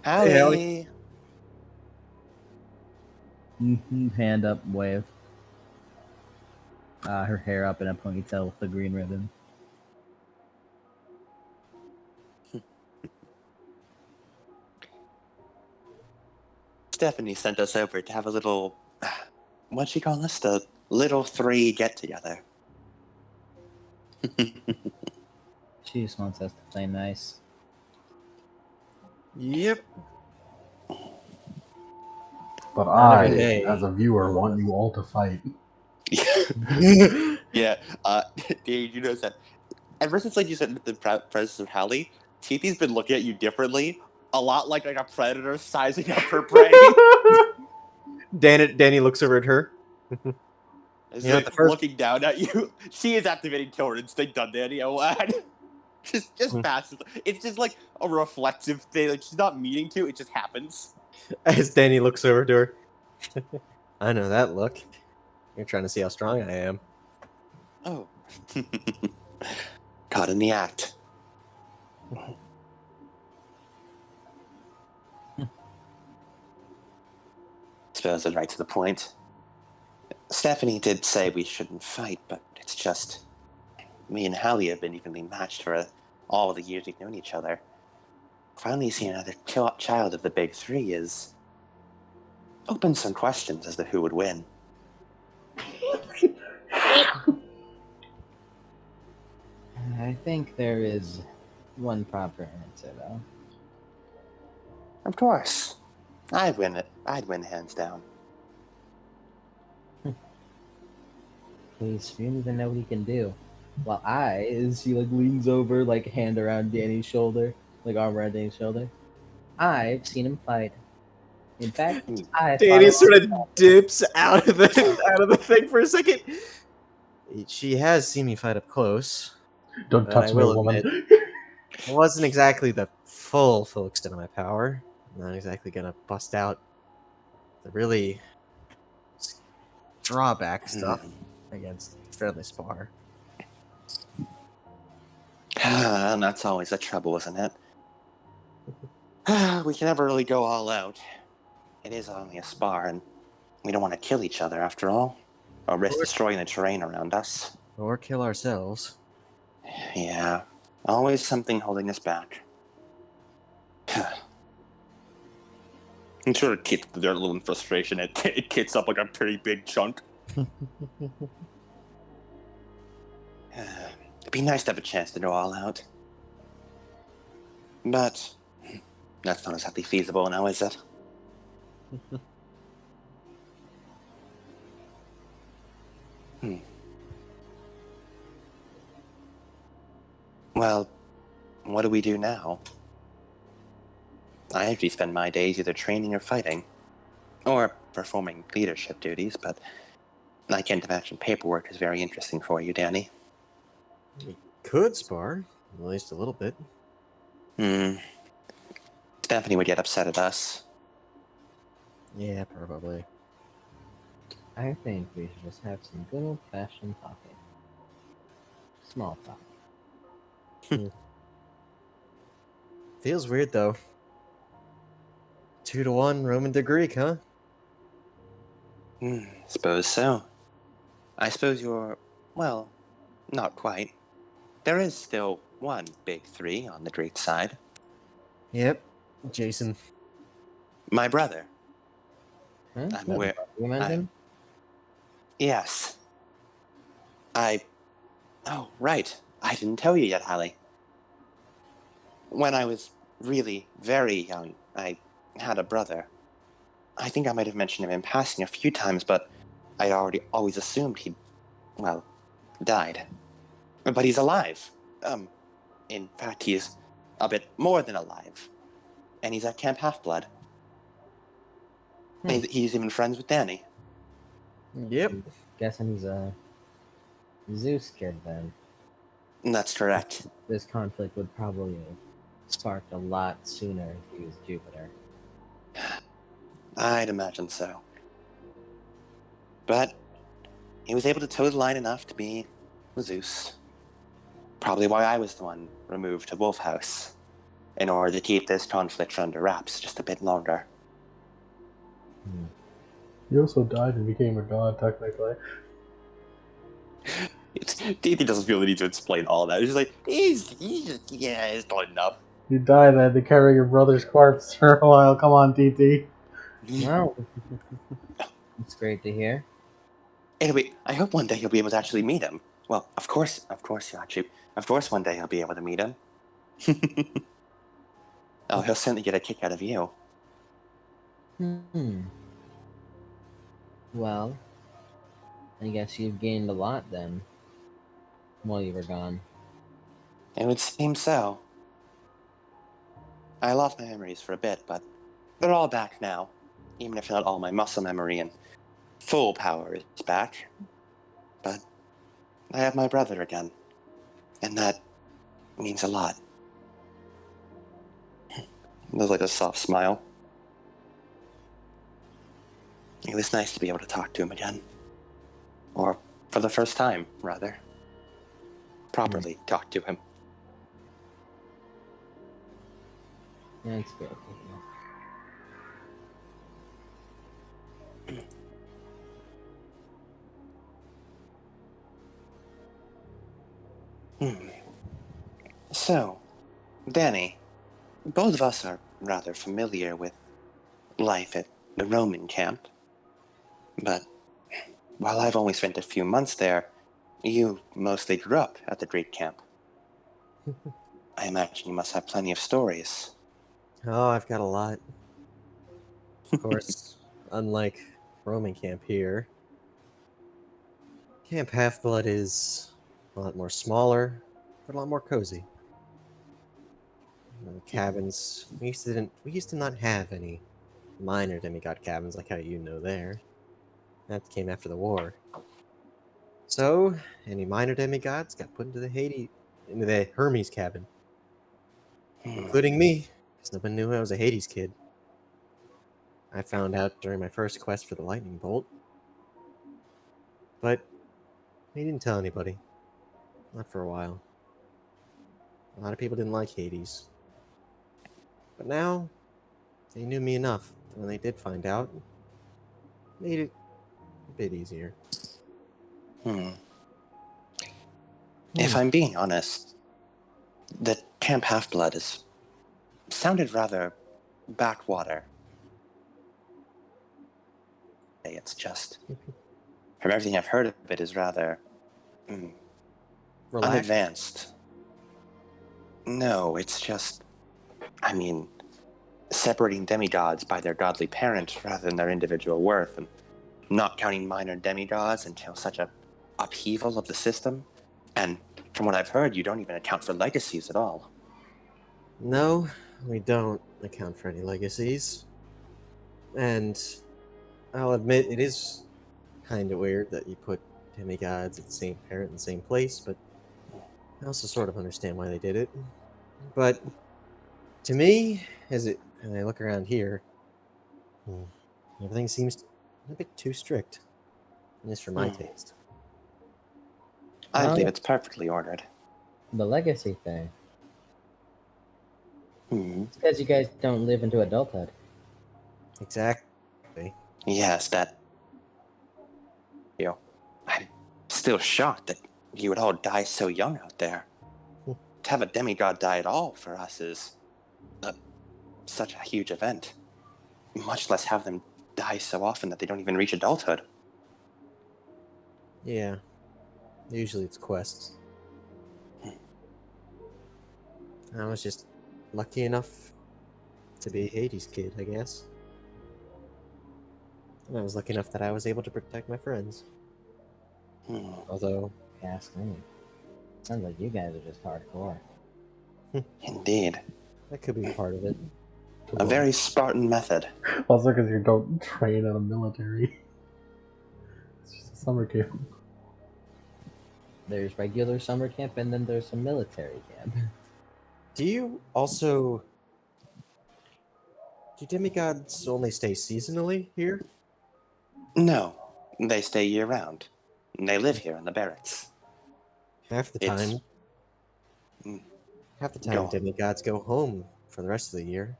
Hallie! Hallie. Hand up, wave. Her hair up in a ponytail with the green ribbon. Stephanie sent us over to have a little, what'd she call us? The little three get-together. She just wants us to play nice. Yep. But Not every I, day. as a viewer, want you all to fight. Yeah, Dave, you notice that ever since you said the presence of Hallie, TT's been looking at you differently, a lot like a predator sizing up her prey. Danny looks over at her. It's You know, like the first- looking down at you. She is activating killer instinct, done, Danny. Oh, lad. just passes. It's just like a reflexive thing. Like she's not meaning to. It just happens. As Danny looks over to her. I know that look. You're trying to see how strong I am. Oh. Caught in the act. suppose is right to the point. Stephanie did say we shouldn't fight, but it's just... Me and Hallie have been evenly matched for all the years we've known each other. Finally seeing another child of the big three is... opens some questions as to who would win. I think there is one proper answer, though. Of course. I'd win it. I'd win hands down. Please, you don't even know what he can do. While as he like leans over, like hand around Danny's shoulder, like arm around Danny's shoulder, I've seen him fight. In fact, I Danny fought sort of dips out of the thing for a second. She has seen me fight up close. Don't But touch I me, will woman. admit, it wasn't exactly the full extent of my power. I'm not exactly gonna bust out the really drawback stuff against Fairly Spar. And that's always the trouble, isn't it? We can never really go all out. It is only a spar, and we don't want to kill each other after all, or risk destroying the terrain around us. Or kill ourselves. Yeah, always something holding us back. I'm sure it kicks their little in frustration. It kicks up like a pretty big chunk. It'd be nice to have a chance to go all out. But that's not exactly feasible now, is it? Well, what do we do now? I usually spend my days either training or fighting, or performing leadership duties, but I can't imagine paperwork is very interesting for you, Danny. We could spar, at least a little bit. Stephanie would get upset at us. Yeah, probably. I think we should just have some good old-fashioned talking. Small talk. Feels weird though. 2-1 Roman to Greek, huh? Suppose so. I suppose you're, well, not quite. There is still one big three on the Greek side. Yep. Jason. My brother. Huh? I'm aware. You mentioned? Yes. Oh, right. I didn't tell you yet, Hallie. When I was really very young, I had a brother. I think I might have mentioned him in passing a few times, but I'd always assumed he'd, well, died. But he's alive. In fact, he's a bit more than alive. And he's at Camp Half-Blood. He's even friends with Danny. Yep. Guessing he's a Zeus kid then. That's correct. This conflict would probably have sparked a lot sooner if he was Jupiter. I'd imagine so. But he was able to toe the line enough to be Zeus. Probably why I was the one removed to Wolf House, in order to keep this conflict under wraps just a bit longer. You also died and became a god, technically. He doesn't feel the need to explain all that. He's just like, it's not enough. You died and had to carry your brother's corpse for a while. Come on, TT. Wow. It's great to hear. Anyway, I hope one day you'll be able to actually meet him. Well, of course, Yachi. Of course one day he'll be able to meet him. Oh, he'll certainly get a kick out of you. Well, I guess you've gained a lot then, while you were gone. It would seem so. I lost my memories for a bit, but they're all back now. Even if not all my muscle memory and full power is back. But I have my brother again. And that means a lot. There's like a soft smile. It was nice to be able to talk to him again. Or for the first time, rather. Properly talk to him. That's good. Hmm. So, Danny, both of us are rather familiar with life at the Roman camp, but while I've only spent a few months there, you mostly grew up at the Greek camp. I imagine you must have plenty of stories. Oh, I've got a lot. Of course, unlike Roman camp here, Camp Half-Blood is a lot more smaller, but a lot more cozy. Cabins, we used to not have any minor demigod cabins like how you know there. That came after the war. So, any minor demigods got put into the Hermes cabin, Hmm. including me, because nobody knew I was a Hades kid. I found out during my first quest for the lightning bolt, but they didn't tell anybody. Not for a while. A lot of people didn't like Hades. But now, they knew me enough that when they did find out, made it a bit easier. Hmm. If I'm being honest, the Camp Half-Blood is sounded rather backwater. It's just, from everything I've heard of it, is rather Relax. unadvanced. No, it's just, I mean, separating demigods by their godly parent rather than their individual worth, and not counting minor demigods until such a upheaval of the system. And from what I've heard, you don't even account for legacies at all. No, we don't account for any legacies. And I'll admit it is kind of weird that you put demigods at the same parent in the same place, but I also sort of understand why they did it. But to me, as I look around here, everything seems a bit too strict, at least for my taste. I Well, believe it's perfectly ordered. the legacy thing. Hmm. It's because you guys don't live into adulthood. Exactly. Yes, that. I'm still shocked that you would all die so young out there. To have a demigod die at all for us is such a huge event. Much less have them die so often that they don't even reach adulthood. Yeah. Usually it's quests. I was just lucky enough to be a Hades kid, I guess. And I was lucky enough that I was able to protect my friends. Hmm. Although, Ask me. Sounds like you guys are just hardcore. Indeed. that could be part of it. A very Spartan method. Also, because you don't train in a military. It's just a summer camp. There's regular summer camp and then there's some military camp. Do you also... Do demigods only stay seasonally here? No, they stay year round. They live here in the barracks. Half the It's- time... Mm. Half the Go time on. demigods go home for the rest of the year.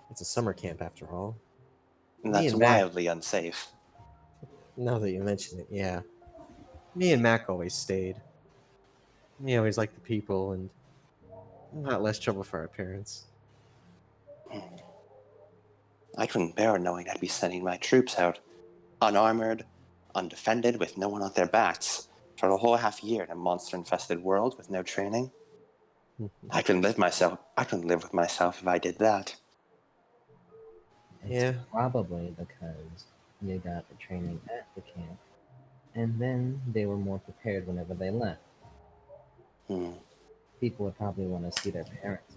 It's a summer camp after all. That's and Mac- wildly unsafe. Now that you mention it, yeah. Me and Mac always stayed. We always liked the people and a lot less trouble for our parents. I couldn't bear knowing I'd be sending my troops out, unarmored, undefended, with no one at their backs, for a whole half year in a monster-infested world with no training. I couldn't live with myself if I did that. It's Yeah. probably because they got the training at the camp, and then they were more prepared whenever they left. Hmm. People would probably want to see their parents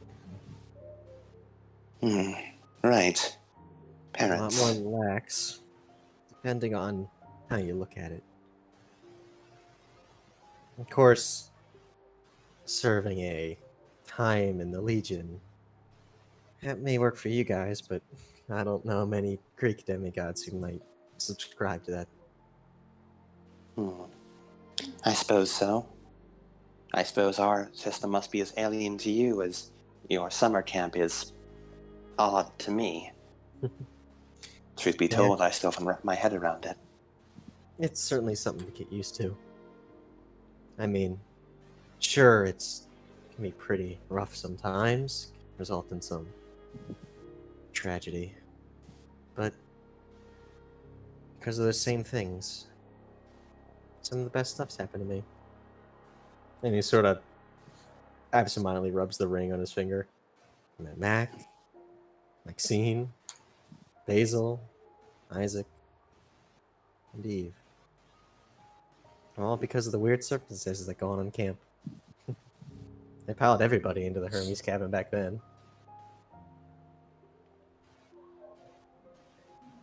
again. Right. A lot Parents. more lax, depending on how you look at it. Of course, serving a time in the Legion, that may work for you guys, but I don't know many Greek demigods who might subscribe to that. I suppose so. I suppose our system must be as alien to you as your summer camp is odd to me. Truth be Yeah. told, I still haven't wrapped my head around it. It's certainly something to get used to. I mean, sure, it can be pretty rough sometimes, result in some tragedy. But because of those same things, some of the best stuff's happened to me. And he sort of absentmindedly rubs the ring on his finger. And then Mac, Maxine, Basil, Isaac, and Eve. All because of the weird circumstances that go on in camp. They piled everybody into the Hermes cabin back then.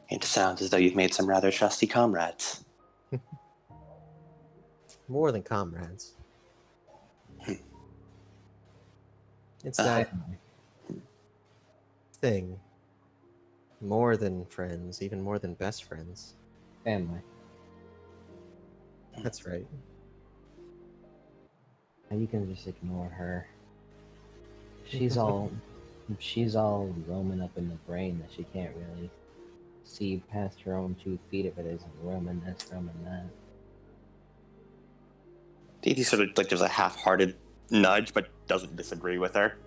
It sounds as though you've made some rather trusty comrades. More than comrades. It's Uh, that thing. More than friends, even more than best friends. Family. That's right. And you can just ignore her. She's all roaming up in the brain that she can't really see past her own 2 feet if it isn't roaming this, roaming that. He sort of like gives a half-hearted nudge, but doesn't disagree with her.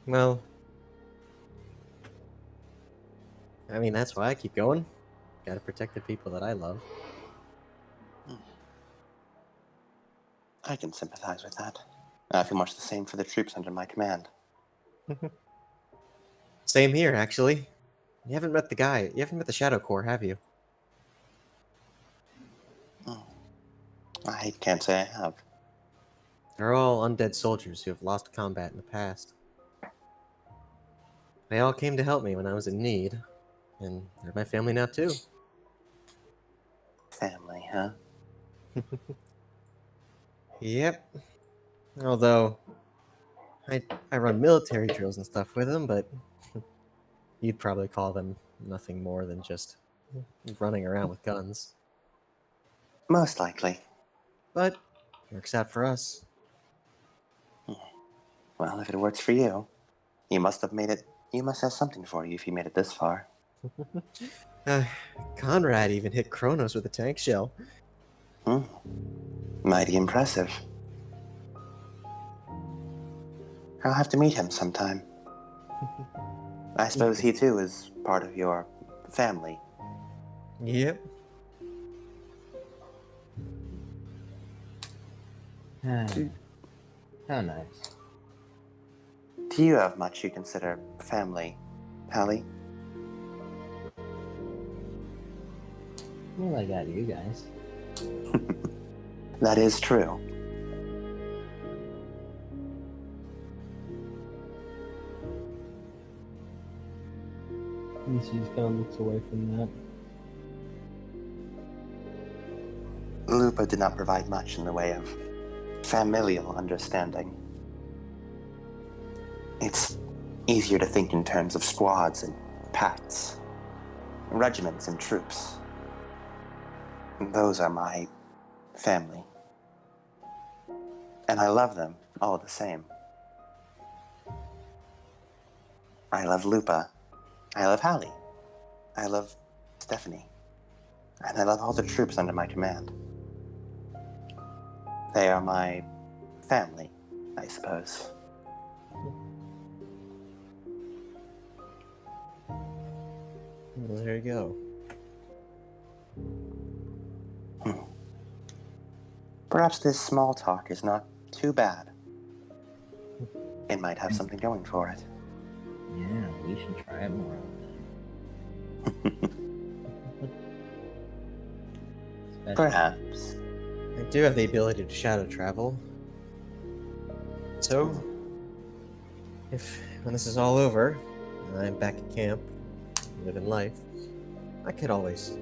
Well, I mean, that's why I keep going. Gotta protect the people that I love. I can sympathize with that. I feel much the same for the troops under my command. Same here, actually. You haven't met the Shadow Corps, have you? I can't say I have. They're all undead soldiers who have lost combat in the past. They all came to help me when I was in need, and they're my family now, too. Family, huh? Yep. Although, I run military drills and stuff with them, but you'd probably call them nothing more than just running around with guns. Most likely. But, works out for us. Well, if it works for you, you must have made it. You must have something for you if you made it this far. Conrad even hit Kronos with a tank shell. Mighty impressive. I'll have to meet him sometime. I suppose he too is part of your family. Yep. How nice. Do you have much you consider family, Hallie? Well, I got you guys. That is true. And she just kind of looks away from that. Lupa did not provide much in the way of familial understanding. It's easier to think in terms of squads and pacts, regiments and troops. Those are my family. And I love them all the same. I love Lupa. I love Hallie. I love Stephanie. And I love all the troops under my command. They are my family, I suppose. Well, there you go. Perhaps this small talk is not too bad. It might have something going for it. Yeah, we should try it more often. Perhaps. I do have the ability to shadow travel. So, when this is all over, and I'm back at camp, living life, I could always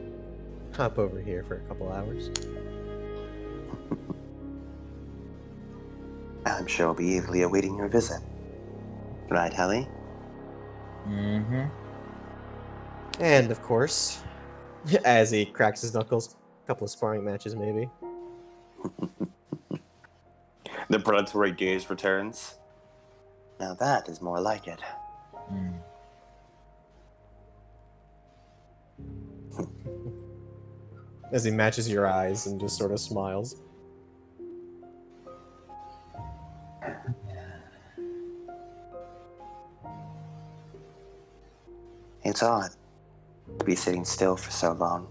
hop over here for a couple hours. I'm sure I'll be eagerly awaiting your visit. Right, Hallie? Mm-hmm. And, of course, as he cracks his knuckles, a couple of sparring matches maybe. The predatory gaze returns. Now that is more like it. As he matches your eyes and just sort of smiles. It's odd to be sitting still for so long.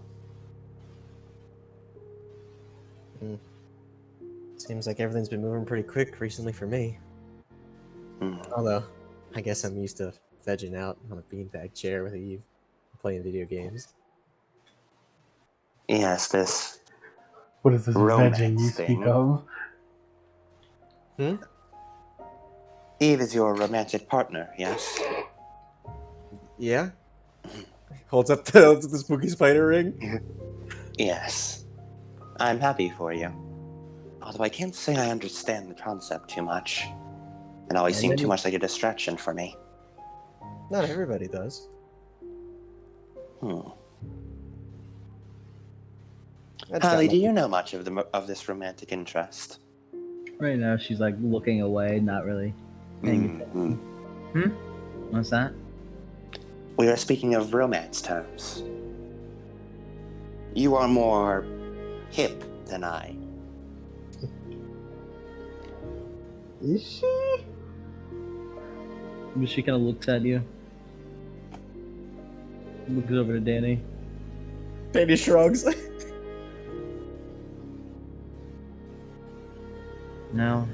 Seems like everything's been moving pretty quick recently for me. Although, I guess I'm used to vegging out on a beanbag chair with Eve, playing video games. Yes, this What is this romance vegging you thing. speak of? Eve is your romantic partner, yes? Yeah? Holds up the spooky spider ring. Yes. I'm happy for you. Although I can't say I understand the concept too much. It always seemed too much like a distraction for me. Not everybody does. Hallie, do you know much of this romantic interest? Right now, she's like looking away, not really paying attention. What's that? We are speaking of romance terms. You are more hip than I. Is she? But she kind of looks at you. Looks over to Danny. Danny shrugs. No.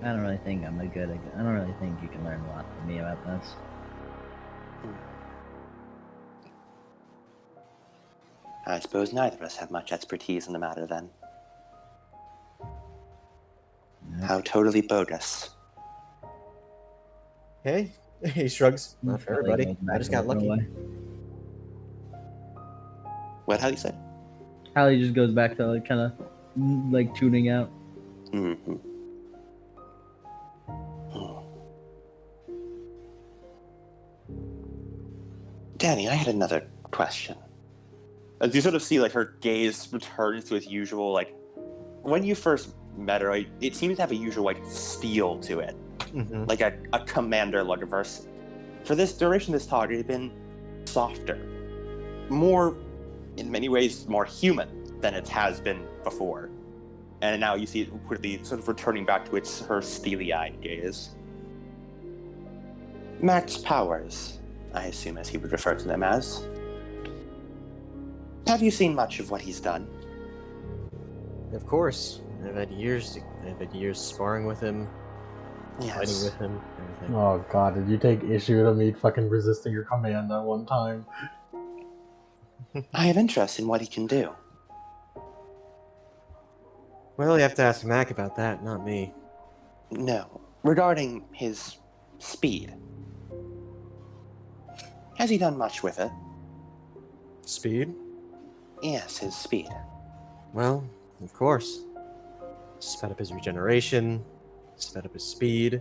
I don't really think I'm a good. I don't really think you can learn a lot from me about this. I suppose neither of us have much expertise in the matter then. How totally bogus. Hey, he shrugs. Not for everybody. I just got lucky. What, Hallie said? Hallie just goes back to like kind of like tuning out. Danny, I had another question. As you sort of see, like, her gaze returns to its usual, like, when you first met her, it seems to have a usual, like, steel to it. Like a commander look of hers. For this duration of this talk, it had been softer. More, in many ways, more human than it has been before. And now you see it quickly sort of returning back to her steely-eyed gaze. Max Powers, I assume as he would refer to them as. Have you seen much of what he's done? Of course. I've had years sparring with him, Yes. fighting with him, everything. Oh god, did you take issue to me fucking resisting your command that one time? I have interest in what he can do. Well, you have to ask Mac about that, not me. No. Regarding his speed. Has he done much with it? Speed? Yes, his speed. Well, of course. Sped up his regeneration, sped up his speed.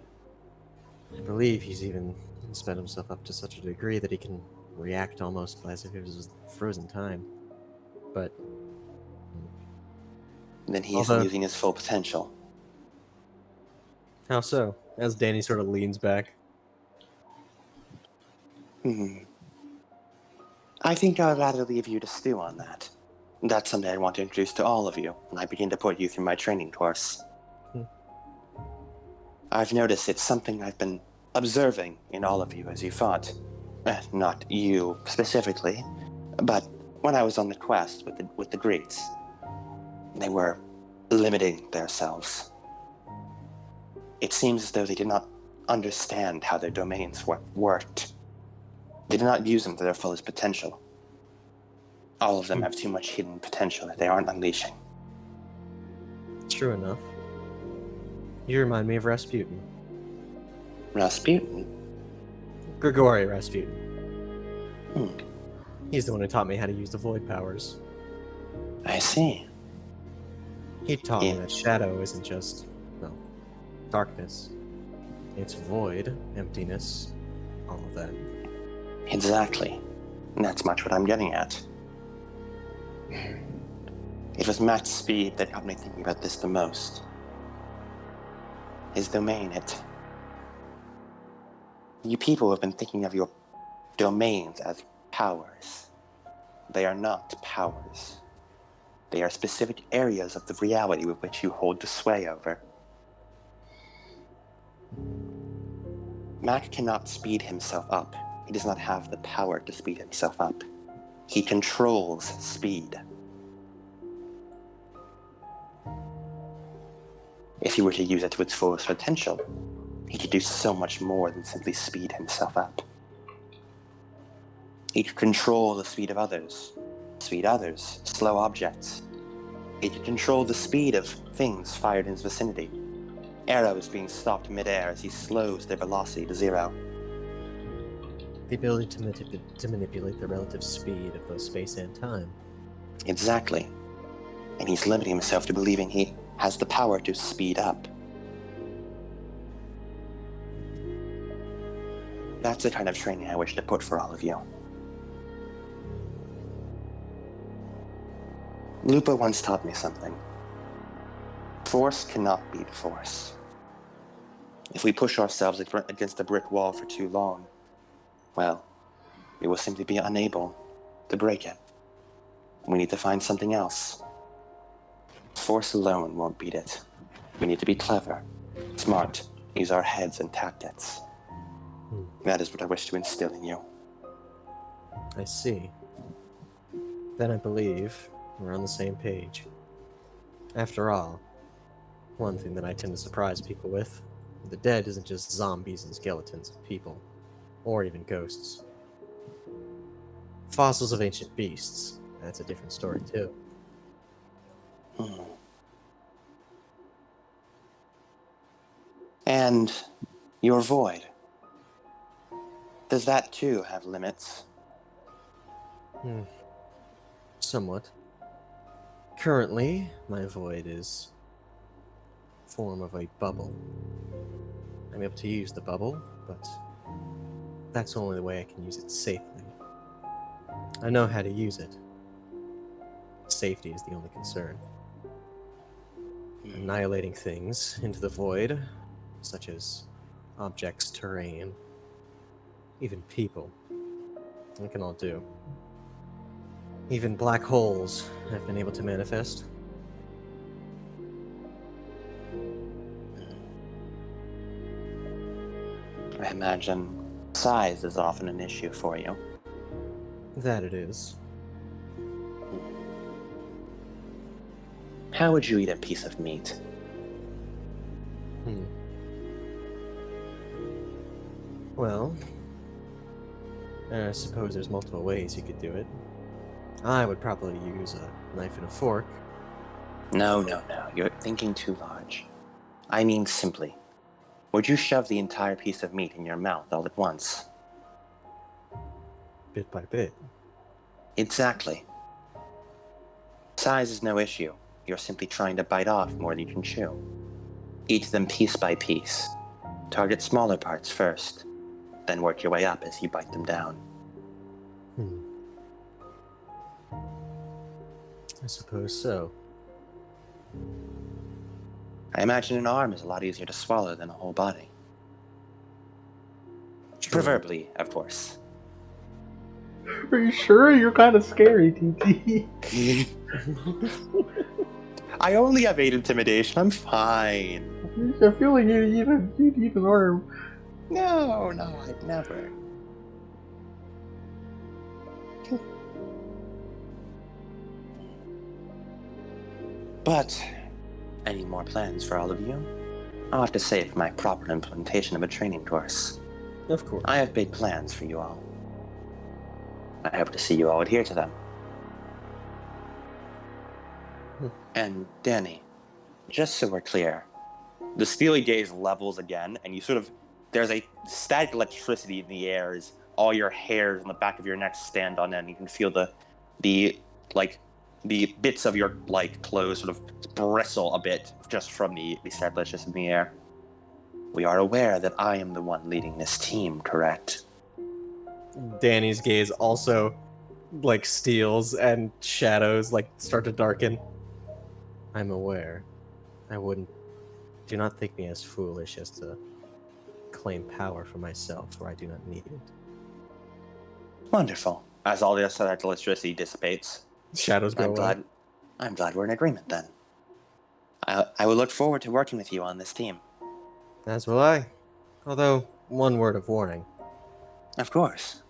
I believe he's even sped himself up to such a degree that he can react almost as if it was frozen time. But Then he isn't using his full potential. how so? As Danny sort of leans back. I think I'd rather leave you to stew on that. That's something I want to introduce to all of you when I begin to put you through my training course. I've noticed it's something I've been observing in all of you as you fought. Not you specifically, but when I was on the quest with the Greeks. They were limiting themselves. It seems as though they did not understand how their domains worked. They did not use them to their fullest potential. All of them have too much hidden potential that they aren't unleashing. True enough. You remind me of Rasputin. Rasputin? Grigori Rasputin. He's the one who taught me how to use the void powers. I see. He taught me that shadow isn't just, well, darkness. It's void, emptiness, all of that. Exactly. And that's much what I'm getting at. It was Matt's speed that got me thinking about this the most. His domain, You people have been thinking of your domains as powers. They are not powers. They are specific areas of the reality with which you hold the sway over. Mac cannot speed himself up. He does not have the power to speed himself up. He controls speed. If he were to use it to its fullest potential, he could do so much more than simply speed himself up. He could control the speed of others, slow objects. He could control the speed of things fired in his vicinity, arrows being stopped midair as he slows their velocity to zero. The ability to manipulate the relative speed of both space and time. Exactly. And he's limiting himself to believing he has the power to speed up. That's the kind of training I wish to put for all of you. Lupa once taught me something. Force cannot beat force. If we push ourselves against a brick wall for too long, well, we will simply be unable to break it. We need to find something else. Force alone won't beat it. We need to be clever, smart, use our heads and tactics. That is what I wish to instill in you. I see. Then I believe we're on the same page. After all, one thing that I tend to surprise people with, the dead isn't just zombies and skeletons of people, or even ghosts. Fossils of ancient beasts, that's a different story too. And your void. Does that too have limits? Somewhat. Currently, my void is form of a bubble. I'm able to use the bubble, but that's only the way I can use it safely. I know how to use it. Safety is the only concern. Annihilating things into the void, such as objects, terrain, even people, I can all do. Even black holes I've been able to manifest. I imagine size is often an issue for you. That it is. How would you eat a piece of meat? Well, I suppose there's multiple ways you could do it. I would probably use a knife and a fork. No. You're thinking too large. I mean simply. Would you shove the entire piece of meat in your mouth all at once? Bit by bit. Exactly. Size is no issue. You're simply trying to bite off more than you can chew. Eat them piece by piece. Target smaller parts first, then work your way up as you bite them down. I suppose so. I imagine an arm is a lot easier to swallow than a whole body. True. Proverbially, of course. Are you sure? You're kind of scary, TT. I only have 8 intimidation. I'm fine. I feel like you need an arm. No, I'd never. But, any more plans for all of you? I'll have to save my proper implementation of a training course. Of course. I have big plans for you all. I hope to see you all adhere to them. And Danny, just so we're clear, the steely gaze levels again, and you sort of, there's a static electricity in the air as all your hairs on the back of your neck stand on end. You can feel the bits of your clothes sort of bristle a bit just from the static electricity in the air. We are aware that I am the one leading this team, correct? Danny's gaze also steals and shadows start to darken. I'm aware. Do not think me as foolish as to claim power for myself, for I do not need it. Wonderful. as all the other electricity dissipates. Shadows go away. I'm glad we're in agreement then. I will look forward to working with you on this team. As will I. Although, one word of warning. Of course.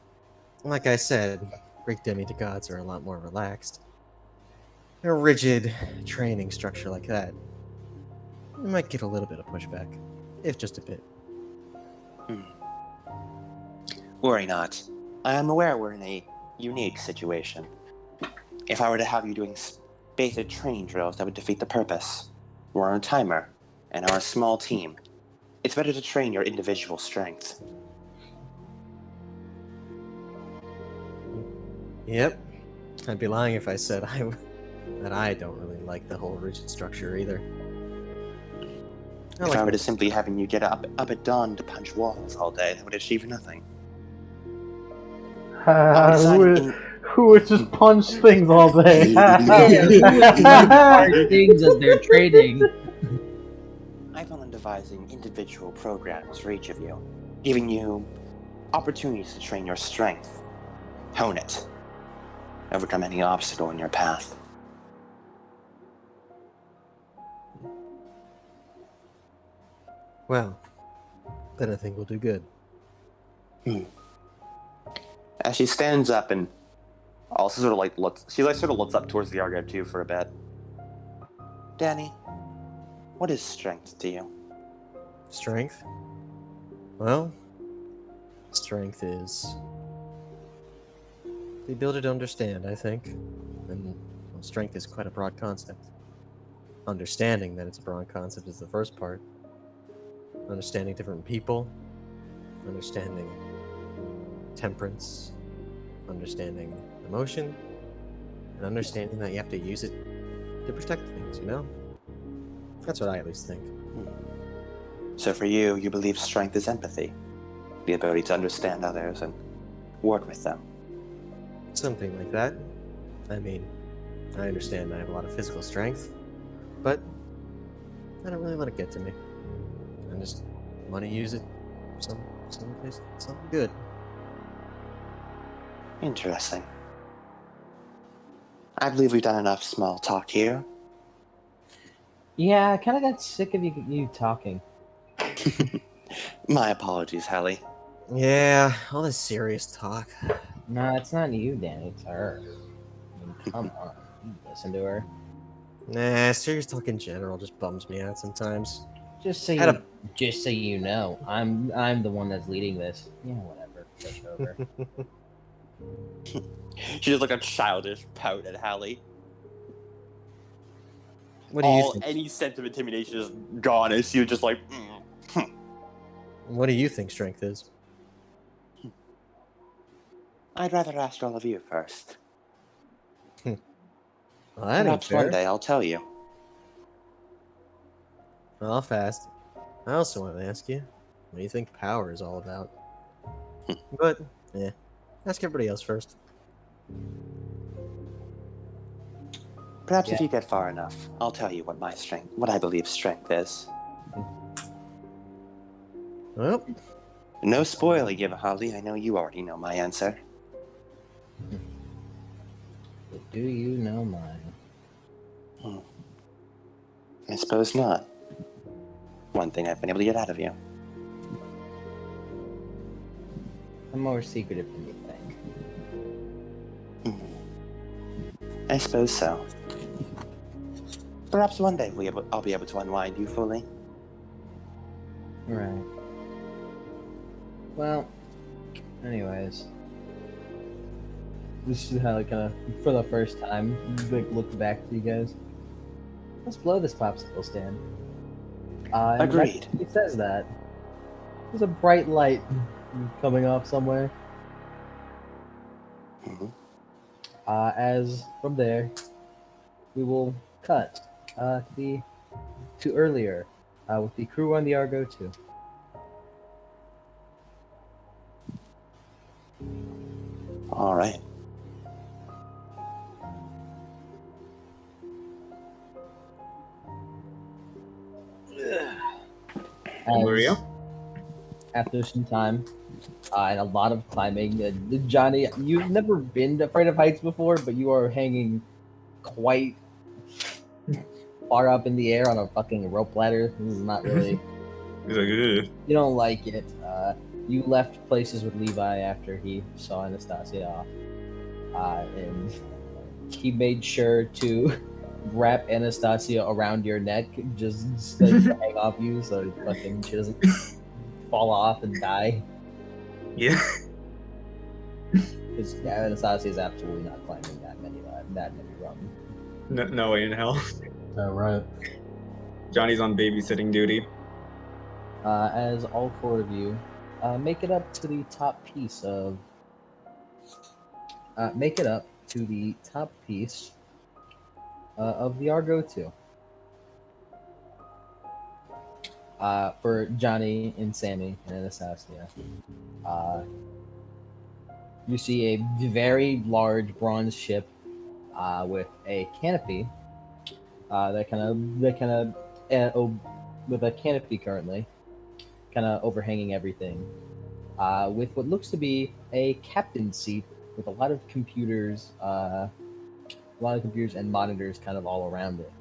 Like I said, Greek demigods are a lot more relaxed. A rigid training structure like that, you might get a little bit of pushback, if just a bit. Worry not. I am aware we're in a unique situation. If I were to have you doing basic training drills, that would defeat the purpose. We're on a timer, and are a small team. It's better to train your individual strength. Yep. I'd be lying if I said that I don't really like the whole rigid structure either. If I were to simply having you get up at dawn to punch walls all day, that would achieve nothing. Who would just punch things all day? Yeah, who would do hard things as they're trading? I plan on devising individual programs for each of you, giving you opportunities to train your strength, hone it, overcome any obstacle in your path. Well, then I think we'll do good. As she stands up and also sort of like looks up towards the Argo too for a bit. Danny, what is strength to you? Strength? Well, strength is the ability to understand, I think. And well, strength is quite a broad concept. Understanding that it's a broad concept is the first part. Understanding different people, understanding temperance, understanding emotion, and understanding that you have to use it to protect things, you know? That's what I at least think. So for you, you believe strength is empathy, the ability to understand others and work with them. Something like that. I mean, I understand I have a lot of physical strength, but I don't really let it get to me. I just want to use it for something good. Interesting. I believe we've done enough small talk here. Yeah, I kind of got sick of you talking. My apologies, Hallie. Yeah, all this serious talk. No, it's not you, Danny. It's her. I mean, come on. You listen to her. Nah, serious talk in general just bums me out sometimes. Just so you know, I'm the one that's leading this. Yeah, whatever. Push over. She does like a childish pout at Hallie. What do you think? Any sense of intimidation is gone, and she was just like, What do you think strength is? I'd rather ask all of you first. Well, that ain't Perhaps one fair. day I'll tell you. Well, fast. I also want to ask you, what do you think power is all about? But, yeah, ask everybody else first. Perhaps Yeah. if you get far enough, I'll tell you what I believe strength is. Well, No spoiling, Holly. I know you already know my answer. But do you know mine? I suppose not. One thing I've been able to get out of you. I'm more secretive than you think. I suppose so. Perhaps one day I'll be able to unwind you fully. Right. Well, anyways. This is how, like, for the first time, like, look back to you guys. Let's blow this popsicle stand. And Agreed. It says that. There's a bright light coming off somewhere. Mhm. As from there, we will cut to earlier with the crew on the Argo 2. All right. Where are you? After some time, and a lot of climbing. Johnny, you've never been afraid of heights before, but you are hanging quite far up in the air on a fucking rope ladder. This is not really. He's like, ugh. You don't like it. You left places with Levi after he saw Anastasia off, and he made sure to wrap Anastasia around your neck, just like to hang off you, so fucking she doesn't fall off and die. Yeah. Because Anastasia is absolutely not climbing that many rungs. No way in hell. Yeah, right. Johnny's on babysitting duty. As all four of you make it up to the top piece of the Argo 2. For Johnny and Sammy and Anastasia, you see a very large bronze ship with a canopy with a canopy currently kind of overhanging everything, with what looks to be a captain's seat with a lot of computers and monitors kind of all around it.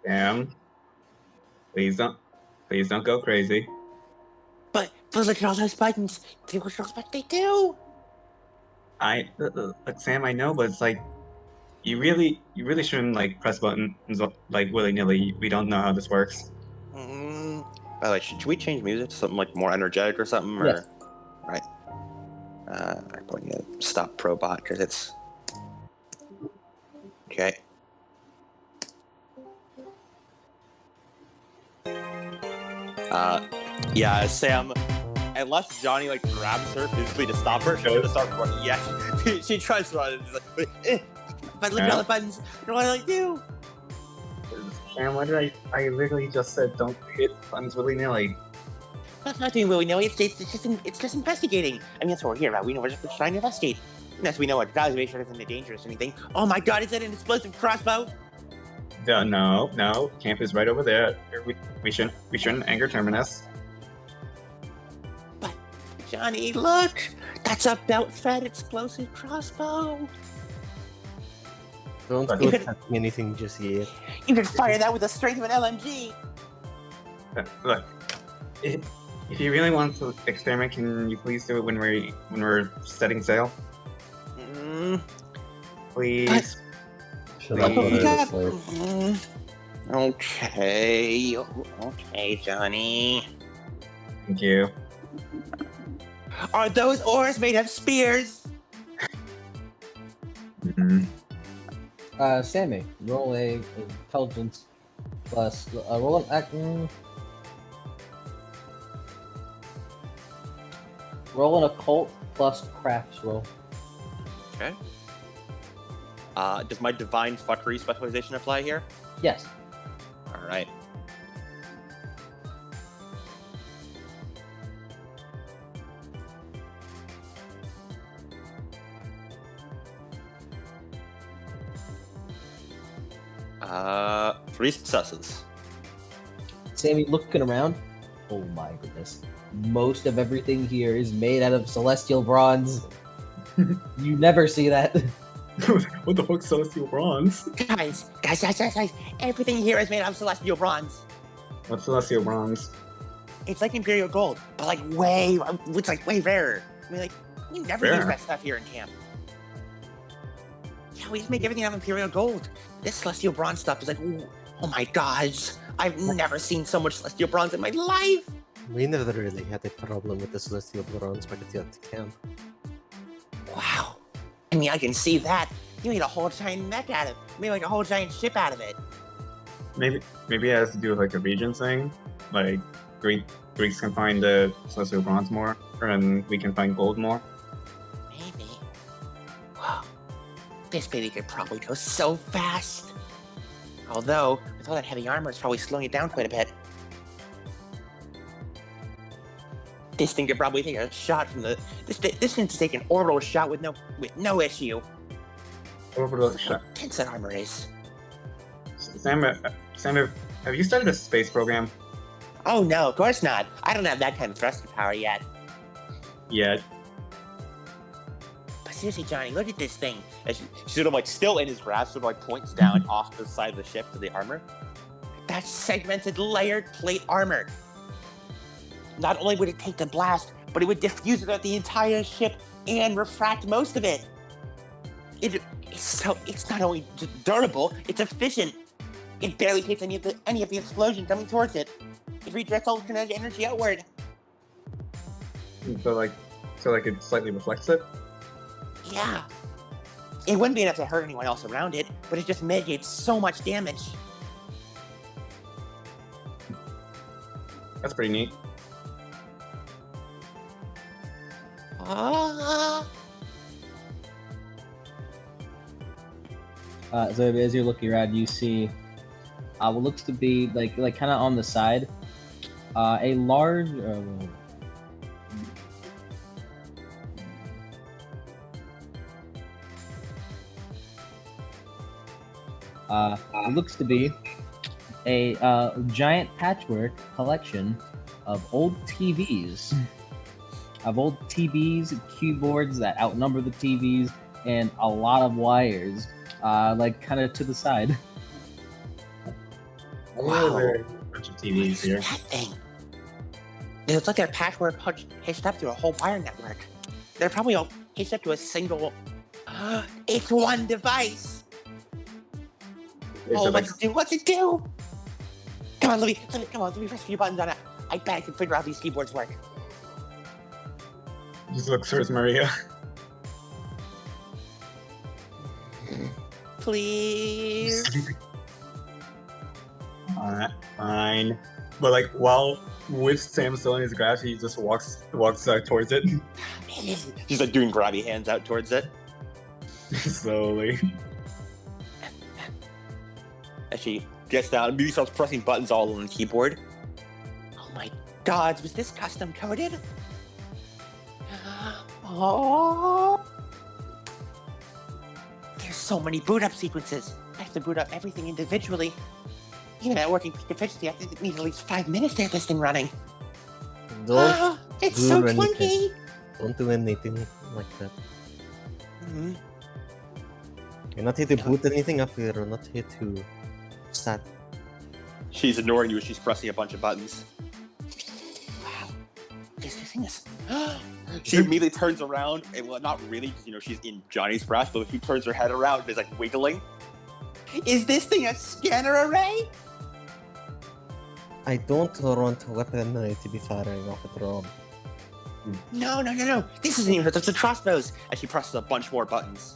Damn. Please don't go crazy. But look at all those buttons. They look what they do. Look, Sam, I know, but it's like you really shouldn't like press buttons like willy nilly. We don't know how this works. By the way, should we change music to something like more energetic or something? Or... Yes. Right. I'm going to stop Probot because it's okay. Yeah, Sam. Unless Johnny like grabs her physically to stop her, she'll just start running. Yeah, she tries to run. And she's like, but look at all the buttons. What do I do? Sam, why did I literally just said don't hit buttons willy nilly. That's not doing willy nilly. It's just investigating. I mean, that's what we're here about. We know we're just trying to investigate. Unless we know what guys make sure it isn't dangerous or anything. Oh my God, is that an explosive crossbow? No. Camp is right over there. We shouldn't anger Terminus. But Johnny, look, that's a belt-fed explosive crossbow. Don't But go could- touching anything just yet. You can fire that with the strength of an LMG. Look, if you really want to experiment, can you please do it when we're setting sail? Please. Should I put her to sleep? Okay, Johnny. Thank you. Are those oars made of spears? Mhm. Sammy, roll a intelligence plus roll an acting. Roll an occult plus crafts roll. Okay. Does my divine fuckery specialization apply here? Yes. All right. Three successes. Sammy looking around. Oh my goodness. Most of everything here is made out of celestial bronze. You never see that. What the fuck's celestial bronze? Guys. Everything here is made out of celestial bronze. What's celestial bronze? It's like Imperial Gold, but like it's like way rarer. I mean, like, you never use that stuff here in camp. Yeah, we just make everything out of Imperial Gold. This Celestial Bronze stuff is like, oh my gosh. I've never seen so much Celestial Bronze in my life. We never really had a problem with the Celestial Bronze back at the camp. Wow. I mean, I can see that. You made a whole giant mech out of it. You made like a whole giant ship out of it. Maybe it has to do with like a region thing. Like Greeks can find the celestial bronze more, and we can find gold more. Maybe. Wow. This baby could probably go so fast. Although, with all that heavy armor, it's probably slowing it down quite a bit. This thing could probably take a shot from the. This thing can take an orbital shot with no issue. Orbital Look how shot. dense that armor is. Sam, have you started a space program Oh no, of course not. I don't have that kind of thruster power yet. yet? But seriously, Johnny, look at this thing. And she sort of like still in his grasp, sort of like points down off the side of the ship to the armor. That's segmented layered plate armor. Not only would it take the blast, but it would diffuse throughout the entire ship and refract most of it. It's not only durable, it's efficient. It barely takes any of the explosion coming towards it. It redirects all kinetic energy outward. So like it slightly reflects it. Yeah. It wouldn't be enough to hurt anyone else around it, but it just mitigates so much damage. That's pretty neat. So as you're looking around, you see what looks to be like kind of on the side, a large. It looks to be a giant patchwork collection of old TVs. Of old TVs, keyboards that outnumber the TVs, and a lot of wires, like kind of to the side. Wow. There's a bunch of TVs here. That thing. It looks like they're patchwork hitched up to a whole wire network. They're probably all hitched up to a single. It's one device. What's it do? Come on, let me press a few buttons on it. I bet I can figure out how these keyboards work. Just looks towards Maria. Please. Fine. But like while with Sam still in his grasp, he just walks towards it He's like doing grabby hands out towards it. slowly. As she gets down, immediately starts pressing buttons all on the keyboard. Oh my god, was this custom coded? Oh. There's so many boot up sequences. I have to boot up everything individually. Even at working peak efficiency, I need at least 5 minutes to get this thing running. It's do so anything. clunky. Don't do anything like that. Mm-hmm. You're not here to boot anything up here. You're not here to start. She's ignoring you as she's pressing a bunch of buttons. Wow. This thing is... She immediately turns around, and well, not really, because she's in Johnny's grasp, but she turns her head around and is like wiggling. Is this thing a scanner array? I don't want weaponry to be firing off at all. No. This isn't even just the crossbows. As she presses a bunch more buttons.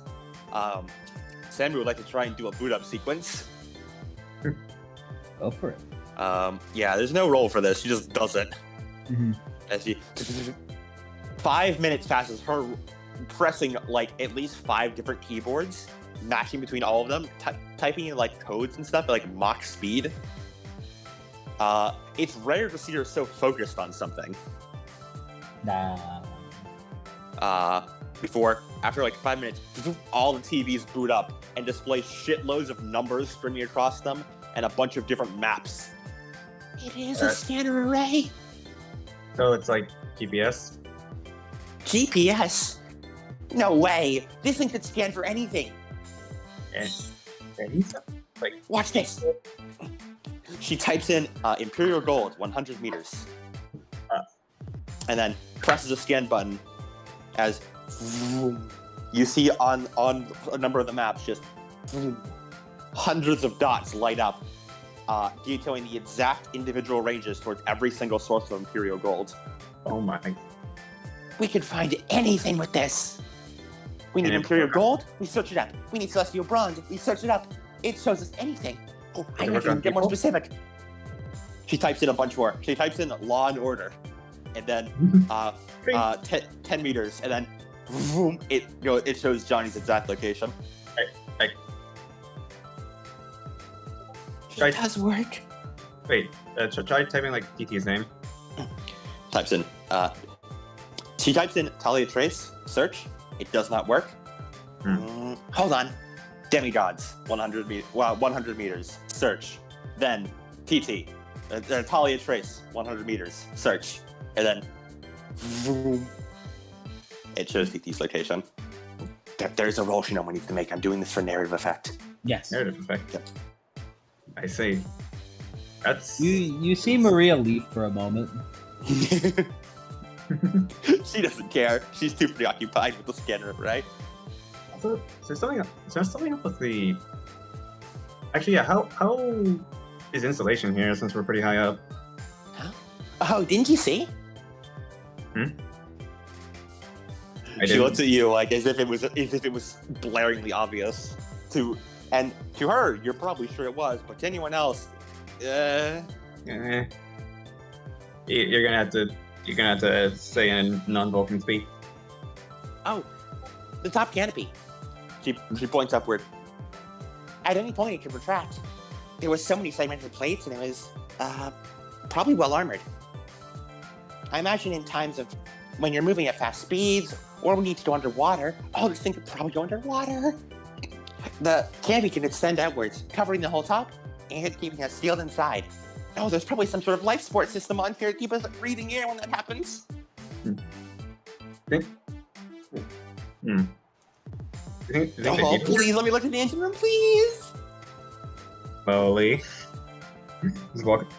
Samuel would like to try and do a boot up sequence. Go for it. Yeah, there's no roll for this. She just does it. Mm-hmm. As she 5 minutes passes, her pressing like at least 5 different keyboards, matching between all of them, typing in like codes and stuff at like Mach speed. It's rare to see her so focused on something. Nah. After like 5 minutes, all the TVs boot up and display shitloads of numbers streaming across them and a bunch of different maps. It is a scanner array. So it's like GPS. GPS? No way. This thing could scan for anything. Like Watch this. She types in Imperial Gold, 100 meters. And then presses a scan button as you see on a number of the maps just hundreds of dots light up, detailing the exact individual ranges towards every single source of Imperial Gold. oh my. We can find anything with this. We need Imperial Gold, we search it up. We need Celestial Bronze, we search it up. It shows us anything. Oh, I need to get more specific. She types in a bunch more. She types in Law and Order, and then 10 meters, and then boom, it shows Johnny's exact location. It does work. Wait, try typing like TT's name. Types in. She types in Talia Trace. Search. It does not work. Hold on. Demigods, 100 meters, search. Then TT, Talia Trace, 100 meters, search. And then, vroom, it shows TT's location. There's a roll Shinoma needs to make. I'm doing this for narrative effect. Yes. Narrative effect. Yep. I see. That's You see Maria leave for a moment. She doesn't care. She's too preoccupied with the scanner, right? So, is there something up with the? Actually, yeah. How is installation here? Since we're pretty high up. Huh? Oh, didn't you see? She looks at you like as if it was blaringly obvious. To her, you're probably sure it was, but to anyone else, You're gonna have to say in non-Vulcan speak. Oh, the top canopy. She points upward. At any point, it could retract. There was so many segmented plates, and it was probably well armored. I imagine in times of when you're moving at fast speeds, or we need to go underwater. Oh, this thing could probably go underwater. The canopy can extend outwards, covering the whole top and keeping us sealed inside. Oh, there's probably some sort of life support system on here to keep us breathing air when that happens. Oh, please, let me look at the engine room, please. Slowly. Just walk.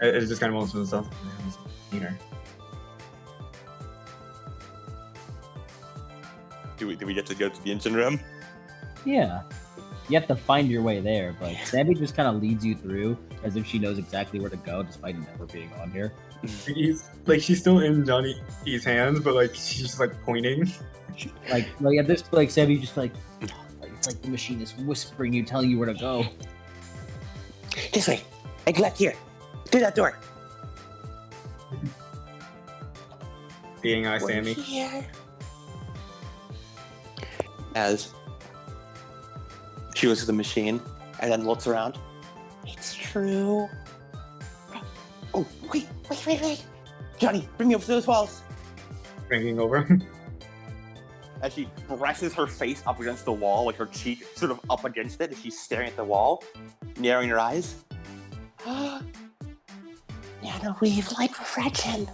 It just kind of moves with itself. Here. Do we get to go to the engine room? Yeah. You have to find your way there, but Sammy just kind of leads you through as if she knows exactly where to go, despite never being on here. She's still in Johnny's hands, but like she's just like pointing. Like at this, Sammy just it's like the machine is whispering you, telling you where to go. This way. Egg left here. Through that door. Being eye, We're Sammy. Here. As she goes to the machine and then looks around. It's true. Oh, wait. Johnny, bring me over to those walls. Bringing over. As she presses her face up against the wall, like her cheek sort of up against it, as she's staring at the wall, narrowing her eyes. Nanowave light refraction.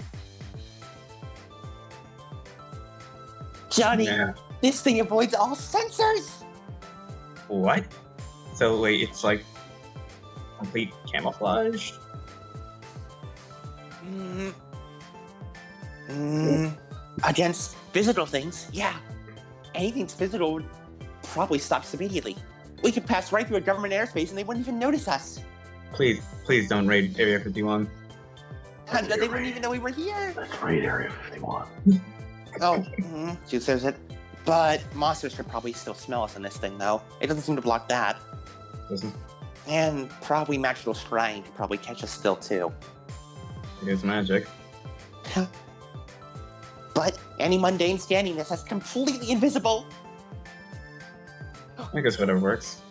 Johnny, Yeah. this thing avoids all sensors. What? So wait, it's like complete camouflage? Against physical things, yeah. Anything physical would probably stop us immediately. We could pass right through a government airspace and they wouldn't even notice us. Please don't raid Area 51. And they wouldn't even know we were here. Let's raid Area 51. Oh, she says it. But monsters could probably still smell us in this thing, though. It doesn't seem to block that. Doesn't. And probably magical scrying could probably catch us still, too. It is magic. But any mundane standingness that's completely invisible. I guess whatever works.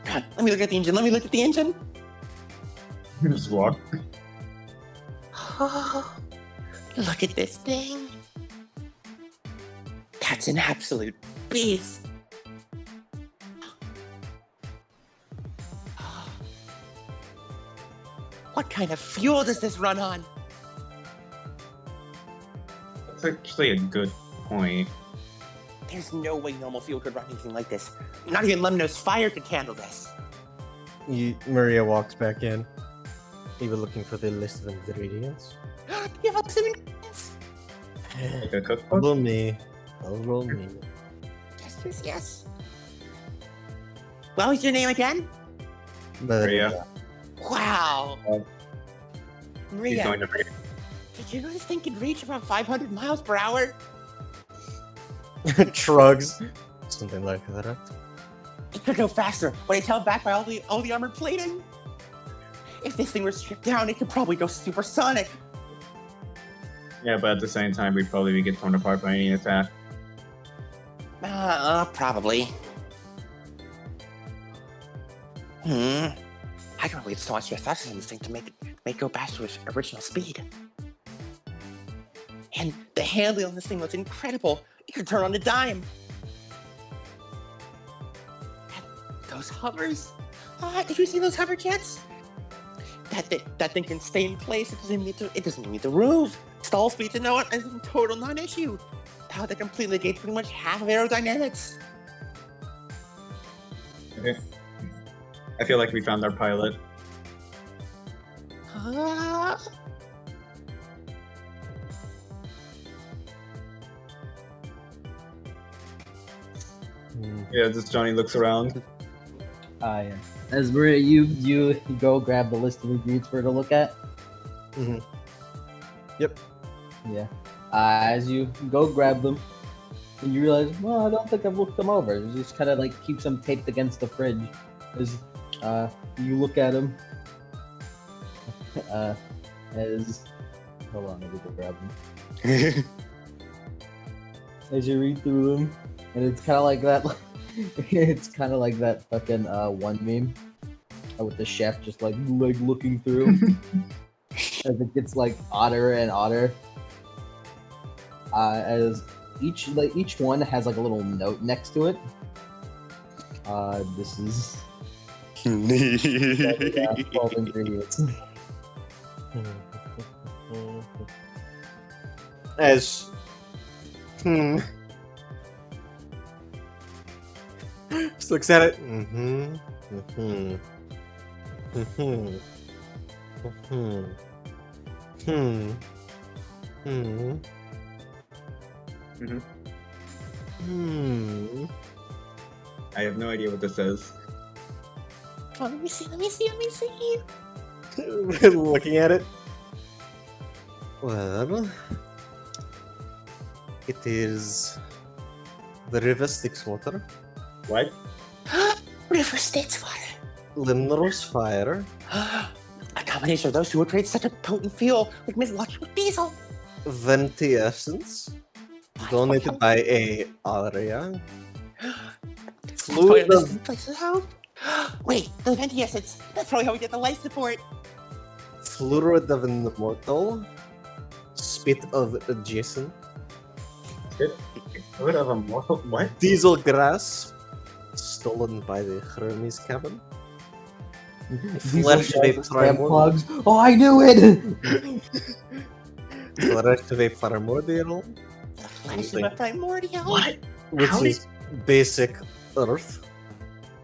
God, let me look at the engine. Just walk. Oh, look at this thing. That's an absolute beast. What kind of fuel does this run on? That's actually a good point. There's no way normal fuel could run anything like this. Not even Lemno's fire could handle this. Maria walks back in. You were looking for the list of ingredients? You have some ingredients? Like a cookbook? Follow me. Follow me. Yes. What was your name again? Maria. Wow. He's Maria, going to raid. did you know this thing could reach about 500 miles per hour? Shrugs. Something like that. It could go faster, but it's held back by all the armored plating. If this thing were stripped down, it could probably go supersonic. Yeah, but at the same time, we'd probably get torn apart by any attack. Probably. I don't believe so much effects in this thing to make it go past to its original speed. And the handling on this thing was incredible. It could turn on a dime. Those hovers? Did you see those hover jets? That thing can stay in place. It doesn't need to move. Stall speed to no is a total non-issue. That completely negates pretty much half of aerodynamics. Okay. I feel like we found our pilot. Yeah, just Johnny looks around. Yeah. As Maria, you go grab the list of ingredients for her to look at. Mhm. Yep. Yeah. As you go grab them, and you realize, well, I don't think I've looked them over. You just kind of like keeps them taped against the fridge. As you look at them, as hold on, let me go grab them. As you read through them, and it's kind of like that. It's kind of like that fucking one meme with the chef just like looking through as it gets like odder and odder. As each one has like a little note next to it. This is 12 ingredients. As just looks at it. I have no idea what this is. Oh, let me see. Looking at it. Well, it is the river Styx water, What? River Styx water. Limner's fire, A combination of those two would create such a potent fuel with mythological diesel. Venti essence, donated by a Aria. Fluid of Wait, the Venti essence. That's probably how we get the life support. fluid of immortal, spit of adjacent, What of a mortal? What? diesel grass, stolen by the Hermes cabin. Flesh of a primordial. Oh, I knew it. Flesh of a primordial, The flash of a primordial. What? which How is basic earth,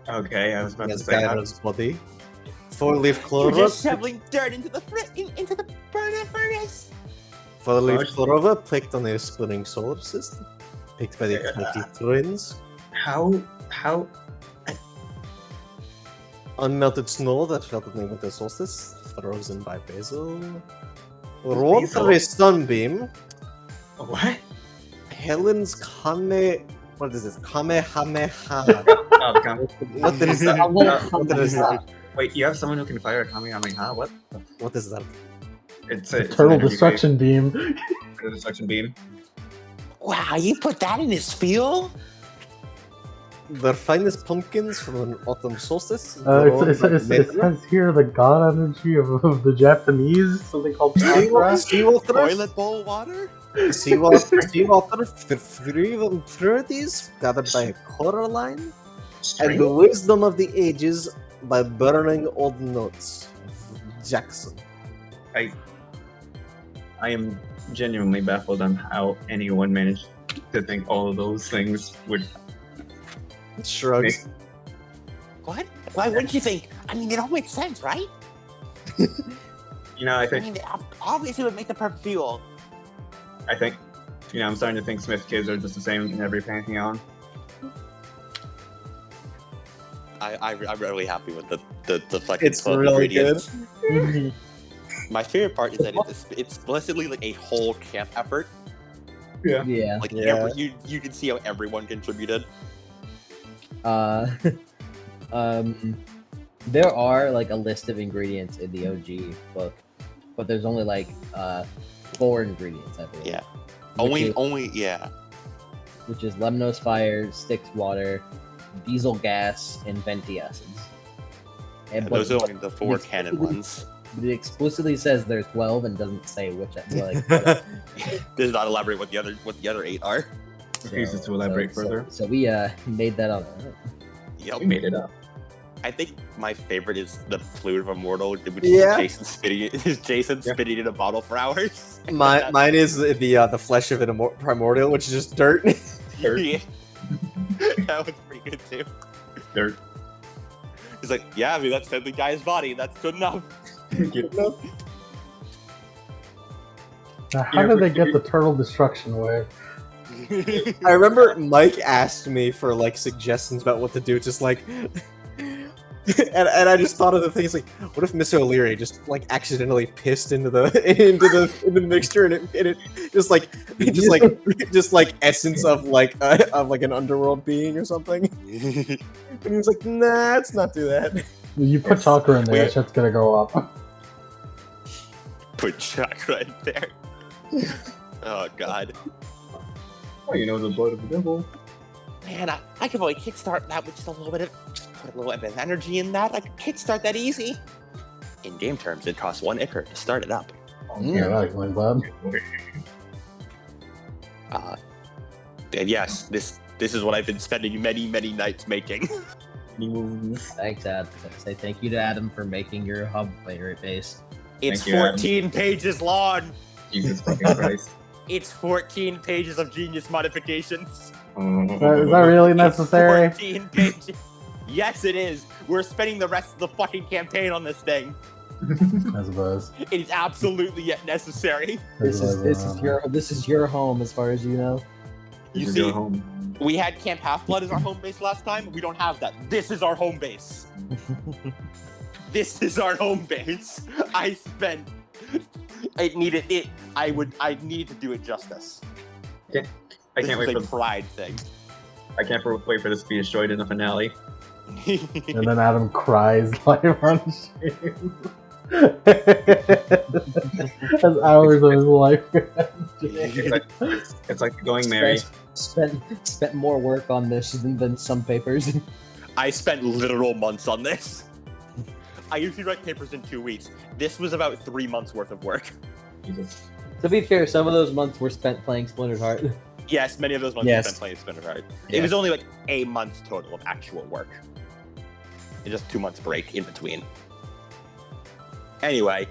Okay, I was about to as say. Gyro's body. 4-leaf You're clover, just shoveling dirt into the burner furnace. 4-leaf Gosh. clover picked on a spinning solar system, picked by the Yeah. 20 twins. How? Unmelted snow that fell at the winter solstice, frozen by basil. Basil? Rotary sunbeam, What? Helen's what is this? Kamehameha. Oh, What is that? What is that? Wait, you have someone who can fire a Kamehameha? What? What is that? It's Turtle an energy destruction beam. base. Turtle destruction beam. Wow, you put that in his fuel? Their finest pumpkins from an autumn solstice. It grown by says here the god energy of the Japanese, something called chakra. seawater, Toilet bowl water? seawater, free of impurities gathered by a Coraline, and the wisdom of the ages by burning old notes. Jackson. I am genuinely baffled on how anyone managed to think all of those things would. Shrugs. What? Why wouldn't you think? I mean, it all makes sense, right? You know, I I think, mean, obviously it would make the perfect fuel. you know, I'm starting to think Smith kids are just the same in every pantheon. I'm really happy with the fucking It's 12 really good. ingredients. My favorite part is that it's blessedly like a whole camp effort. Yeah. Like Yeah. you can see how everyone contributed. There are like a list of ingredients in the OG book, but there's only like 4 ingredients, I believe. Yeah. Which Only yeah. which is Lemnos fire, Styx water, diesel gas, and Venti essence. And Those are but only the 4 it's- canon ones. it explicitly says there's 12 and doesn't say which. Like, Does not elaborate what the other 8 are. Refuses to elaborate further. So we made that up. Yep. We made it up. I think my favorite is the Fluid of Immortal, which Yeah. is Jason spitting in a bottle for hours. Mine is the flesh of an primordial, which is just dirt. Yeah. That was pretty good too. Dirt. He's like, yeah, I mean that's the guy's body. That's good enough. Now, how did they get the turtle destruction away? I remember Mike asked me for like suggestions about what to do, just like, and I just thought of the things like, what if Miss O'Leary just like accidentally pissed into the mixture and it just like essence of like an underworld being or something. And he was like, nah, let's not do that. You put chakra in there, Wait. shit's gonna go up. Put chakra in there. Oh god. Oh, you know the blood of the devil. Man, I could probably kickstart that with just a little bit of energy in that. I could kickstart that easy. In game terms, it costs 1 ichor to start it up. Yeah, that explains that. And yes, this is what I've been spending many nights making. Thanks, Adam. Say thank you to Adam for making your hub player base. It's Thank you, Adam. 14 pages long. Jesus fucking Christ. It's 14 pages of genius modifications. Is that really necessary? It's 14 pages. Yes, it is. We're spending the rest of the fucking campaign on this thing. I suppose. It is absolutely yet necessary. This is your home, as far as you know. You Go see, home. we had Camp Half-Blood as our home base last time. We don't have that. This is our home base. This is our home base. I needed to do it justice. I This can't is wait a for pride thing. I can't wait for this to be destroyed in the finale. And then Adam cries live on stream. As hours of his life. It's like going Mary. Spent more work on this than some papers. I spent literal months on this. I usually write papers in 2 weeks. This was about 3 months worth of work. Jesus. To be fair, some of those months were spent playing Splintered Heart. Yes, many of those months Yes. I spent playing Splinter Heart. Yeah. It was only like a month total of actual work. And just 2 months break in between. Anyway,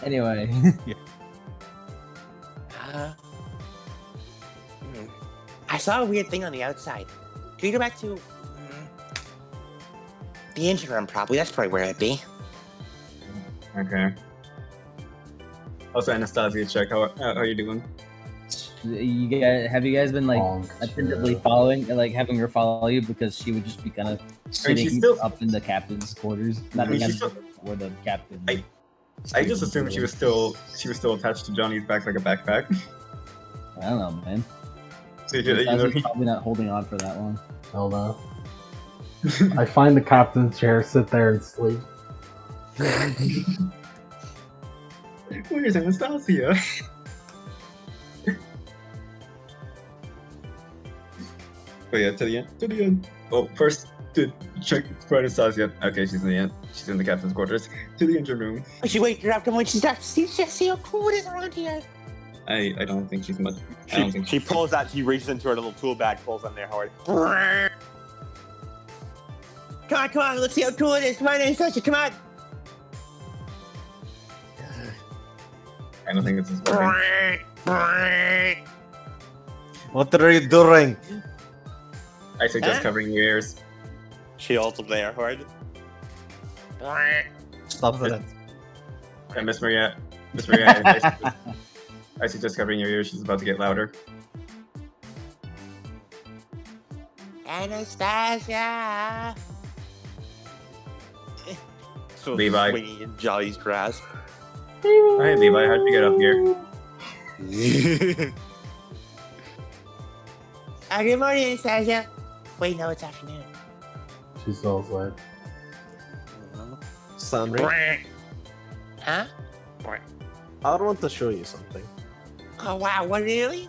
Anyway, I saw a weird thing on the outside. Can you go back to the engine room? Probably that's probably where it'd be. Okay. Also, Anastasia, check. How are you doing? have you guys been like Bonk, attentively yeah. following, like having her follow you because she would just be kind of sitting still- up in the captain's quarters, not I mean, in she's still- where the captain. I just assumed she was still attached to Johnny's back like a backpack. I don't know, man. So you know, Anastasia's probably not holding on for that long. Hell no. I find the captain's chair, sit there and sleep. where's Anastasia? Oh yeah, to the end. Oh, first to check for Anastasia. Okay, she's in the end. She's in the captain's quarters. To the engine room. She wait, you're up when she starts. See how cool it is around here. I don't think she's much. I don't think She pulls out. She reaches into her little tool bag, pulls on there hard. Come on, let's see how cool it is. Come on, Anastasia, come on. I don't think this is working. What are you doing? I suggest Huh? covering your ears. She holds up there hard. Stop that. And Miss Maria, I suggest covering your ears. She's about to get louder. Anastasia. So Levi. swinging in Jolly's grasp. Alright, Levi, how'd you get up here? Good morning, Anastasia. Wait, no, it's afternoon. She's still asleep. Sunray, Huh? I want to show you something. Oh wow, what really?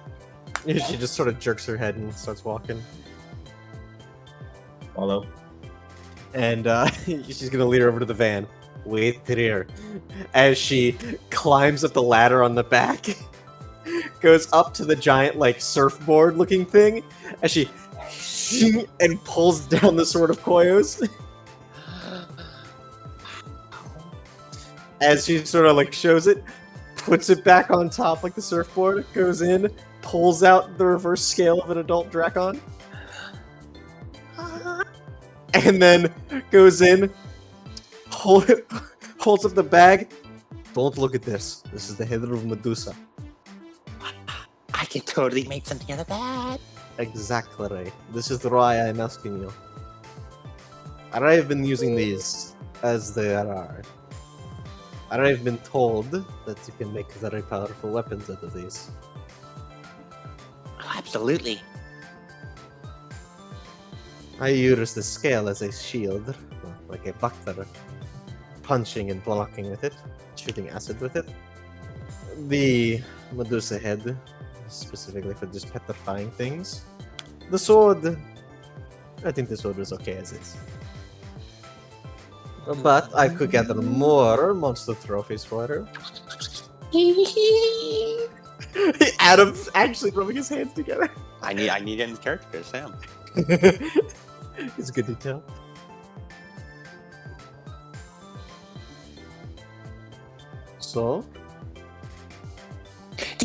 She just sort of jerks her head and starts walking. Follow. And she's gonna lead her over to the van. Wait here. As she climbs up the ladder on the back, goes up to the giant like surfboard looking thing, as she and pulls down the sword of Koyos. As she sort of like shows it, puts it back on top like the surfboard, goes in, pulls out the reverse scale of an adult Drakon, and then goes in, holds up the bag. Don't look at this. This is the head of Medusa. I could totally make something out of that. Exactly. This is why I'm asking you. And I've been using these as they are. And I've been told that you can make very powerful weapons out of these. Oh, absolutely. I use the scale as a shield, like a buckler, punching and blocking with it, shooting acid with it. The Medusa head, specifically for just petrifying things. The sword, I think the sword is okay as is. But I could gather more monster trophies for her. Adam's actually rubbing his hands together. I need in the character, Sam. It's a good detail. So,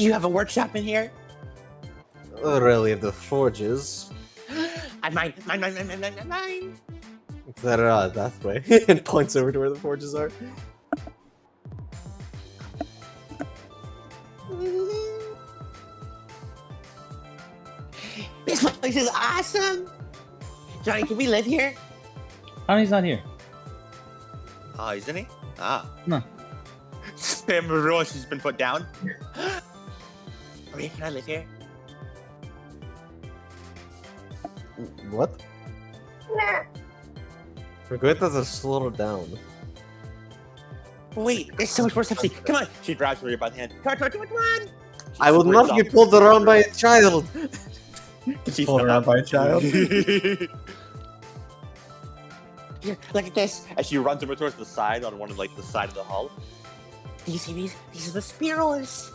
Do you have a workshop in here? really, of the forges, Mine. that are that way, and points over to where the forges are. This place is awesome. Johnny, can we live here? Johnny's not here. Oh, isn't he? Ah. No. Sam Rose has been put down. Maria, can I live here? What? We're going to slow down. Wait, there's so much more stuff to see. Come on. She grabs Maria by the hand. Come on. I will not get pulled around by a child. She's pulled around by a child. Here, look at this. As she runs over towards the side on one of like the side of the hull. Do you see these? These are the spear oars.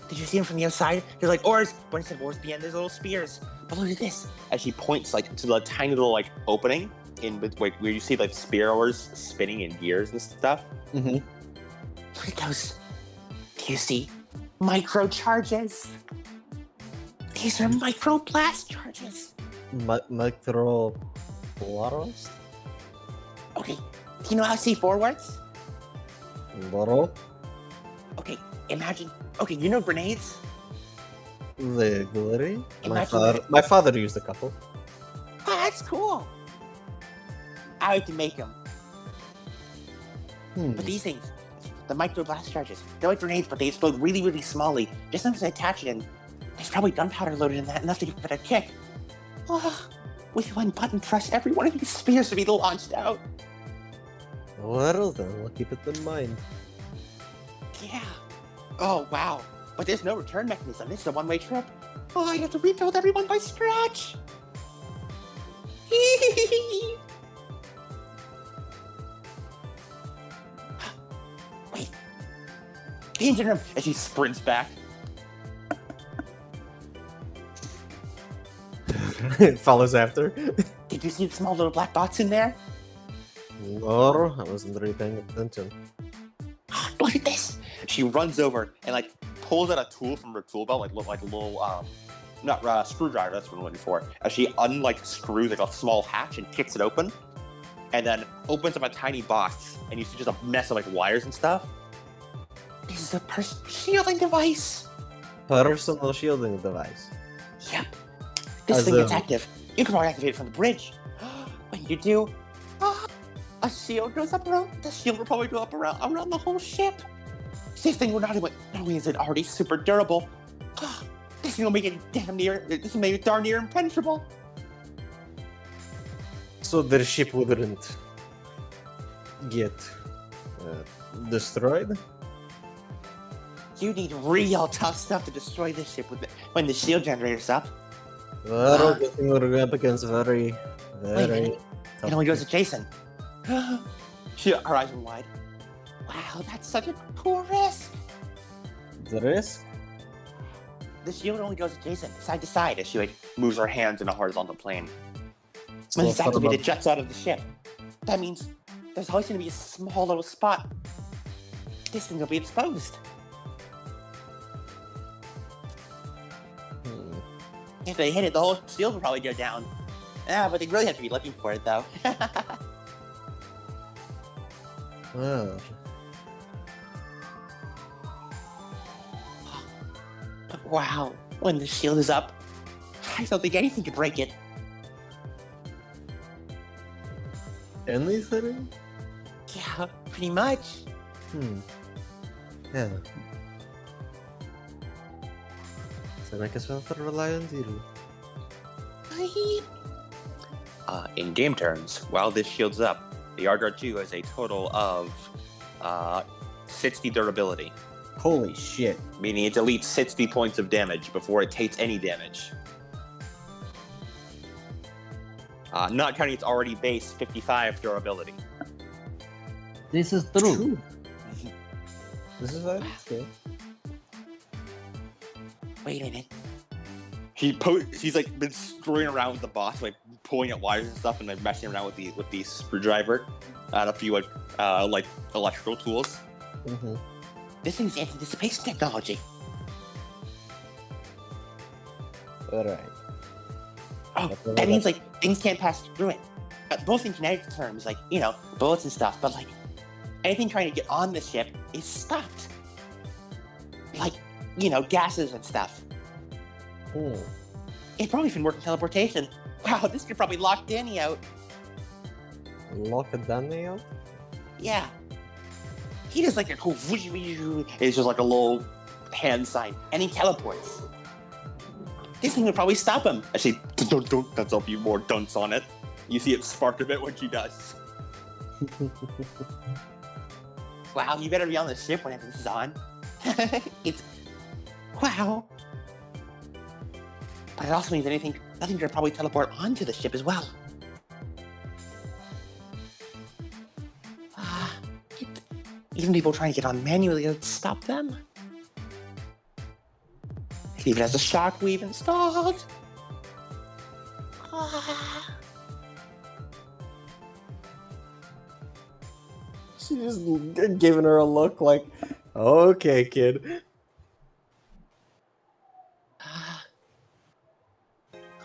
Did you see them from the outside? They're like oars, but instead of oars at the end, there's little spears. But look at this. As she points like to the tiny little like opening in like where you see like spear oars spinning in gears and stuff. Mm-hmm. Look at those. Do you see micro charges? These are micro blast charges. Micro Blaros? Okay, do you know how C4 works? Blaro? Okay, imagine. Okay, you know grenades? Vaguely. Imagine My father used a couple. Oh, that's cool. I like to make them. But these things, the micro blast charges, they're like grenades, but they explode really, really smallly. Just enough to attach it in. There's probably gunpowder loaded in that, enough to give it a kick. Oh, with one button press, every one of these spears would be launched out. Well then, we'll keep it in mind. Yeah. Oh, wow. But there's no return mechanism. This is a one-way trip. Oh, I have to rebuild everyone by scratch. Wait. The engine room. As she sprints back. It follows after. Did you see the small little black box in there? No, I wasn't really paying attention. Look at this. She runs over and like pulls out a tool from her tool belt, like a little not screwdriver. That's what I'm looking for. As she screws like a small hatch and kicks it open, and then opens up a tiny box, and you see just a mess of like wires and stuff. This is a personal shielding device. Personal shielding device. Yep. This thing gets active. You can probably activate it from the bridge. When you do, a shield goes up around. The shield will probably go up around the whole ship. This thing will not only is it already super durable, this thing will make it darn near impenetrable. So the ship wouldn't get destroyed? You need real tough stuff to destroy this ship when the shield generator's up. Well, the thing we're up against very It only goes to Jason. Her eyes are wide. Wow, that's such a cool risk. The risk? the shield only goes adjacent, side to side, as she like moves her hands in a horizontal plane. When it's activated, it juts out of the ship. That means there's always going to be a small little spot. This thing will be exposed. If they hit it, the whole shield will probably go down. But they really have to be looking for it, though. Oh. Wow, when the shield is up, I don't think anything could break it. Only setting? Yeah, pretty much. Yeah. So I guess we'll have to rely on Zero. In game terms, while this shield's up, the Argar 2 has a total of 60 durability, Holy shit. meaning it deletes 60 points of damage before it takes any damage. Not counting its already base 55 durability. This is true. This is that? Okay. Wait a minute. He's like been screwing around with the boss, like pulling at wires and stuff, and like messing around with the screwdriver and a few like electrical tools. Mm-hmm. This thing's anti-dissipation technology. Alright. Oh, that means like things can't pass through it. Both in kinetic terms, like bullets and stuff, but like anything trying to get on the ship is stopped. Like gases and stuff. It probably can work in teleportation. Wow, this could probably lock Danny out. Lock Danny out? Yeah. He does like a cool it's just like a little hand sign, and he teleports. This thing would probably stop him. Actually, don't, that's a few more dunks on it. You see it spark a bit when she does. Wow, you better be on the ship whenever this is on. It's... Wow. But it also means nothing could probably teleport onto the ship as well. Even people trying to get on manually would stop them. It even has a shockweave installed. She just giving her a look like, okay, kid.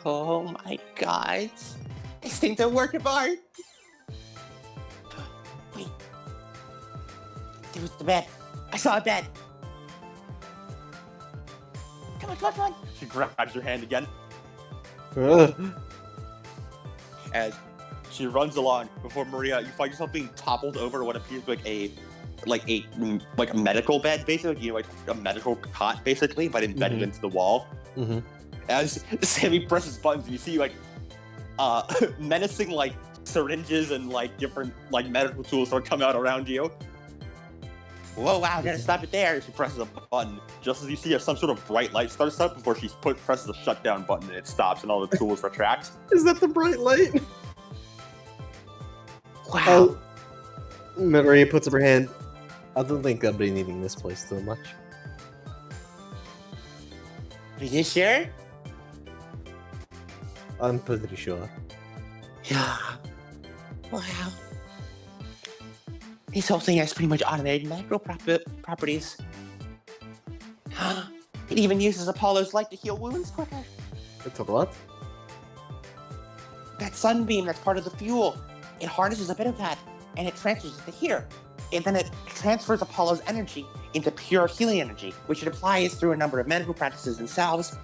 Oh my god. This thing's a work of art. Wait. There was the bed. I saw a bed. Come on. She grabs her hand again as she runs along before Maria. You find yourself being toppled over what appears like a medical bed, basically. Like a medical cot, basically, but embedded into the wall. Mm-hmm. As Sammy presses buttons, and you see menacing syringes and different medical tools start coming out around you. Whoa, wow, gotta stop it there. She presses a button. Just as you see some sort of bright light starts up before she presses the shutdown button, and it stops and all the tools retract. Is that the bright light? Wow. Oh, Maria puts up her hand. I don't think I'll be needing this place too much. Are you sure? I'm pretty sure. Yeah. Wow. This whole thing has pretty much automated macro properties. It even uses Apollo's light to heal wounds quicker. It's a what? That sunbeam that's part of the fuel, it harnesses a bit of that, and it transfers it to here. And then it transfers Apollo's energy into pure healing energy, which it applies through a number of medical practices and salves,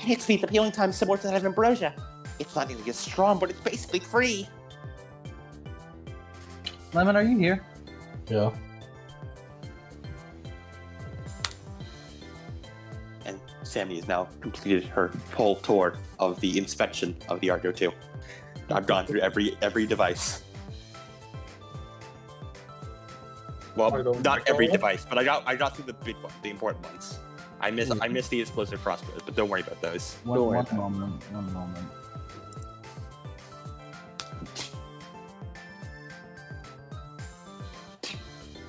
and it speeds up healing time similar to that of ambrosia. It's not nearly as strong, but it's basically free. Lemon, are you here? Yeah. And Sammy has now completed her full tour of the inspection of the Argo 2. I've gone through every device. Well, not every device, but I got through the big one, the important ones. I missed the explosive crossbows, but don't worry about those. One moment.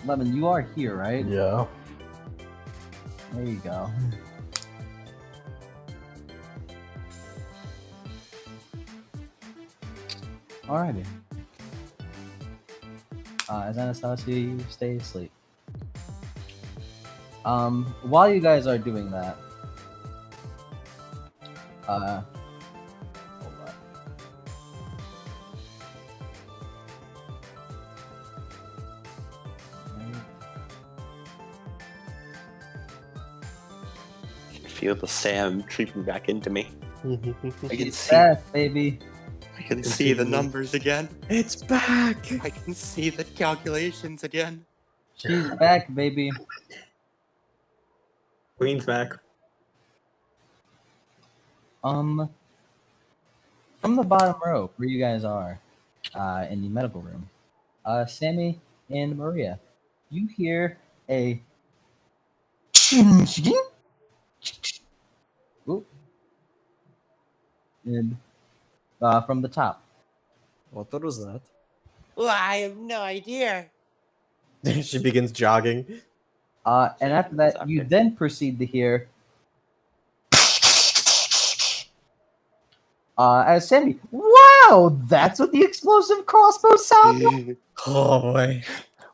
Lemon, you are here, right? Yeah. There you go. Alrighty. As Anastasia, you stay asleep. While you guys are doing that, hold on. I feel the Sam creeping back into me. I can It's see. back, baby. I can see the numbers again. It's back. I can see the calculations again. She's back, baby. Queen's back. From the bottom row where you guys are, in the medical room, Sammy and Maria, you hear a Oop. And from the top. What was that? Well, I have no idea. She begins jogging. And after that, you then proceed to hear as Sammy, wow, that's what the explosive crossbow sound like? Oh boy.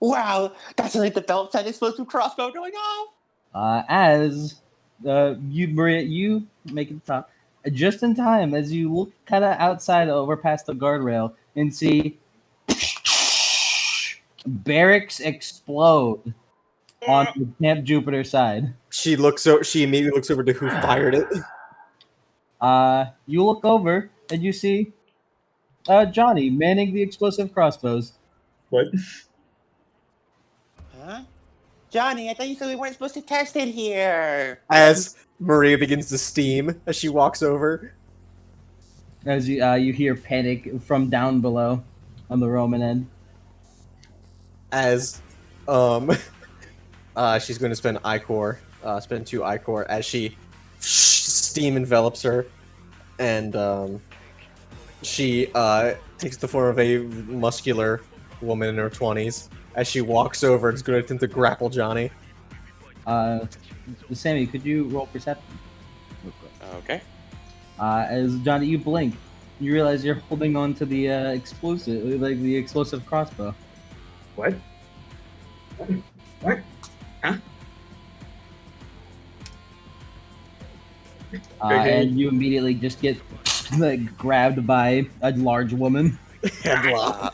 Wow, that's like the belt set explosive crossbow going off. As you, Maria, you make it top just in time as you look kind of outside over past the guardrail and see barracks explode on the Camp Jupiter side. She immediately looks over to who fired it. You look over and you see Johnny manning the explosive crossbows. What? Huh? Johnny, I thought you said we weren't supposed to test it here. As Maria begins to steam as she walks over. As you hear panic from down below on the Roman end. As she's going to spend spend 2 ichor as she steam envelops her, and she takes the form of a muscular woman in her 20s as she walks over and is going to attempt to grapple Johnny. Sammy, could you roll perception? Okay. As Johnny, you blink, you realize you're holding on to the explosive crossbow. What? What? Huh? And you immediately just get grabbed by a large woman. Headlock.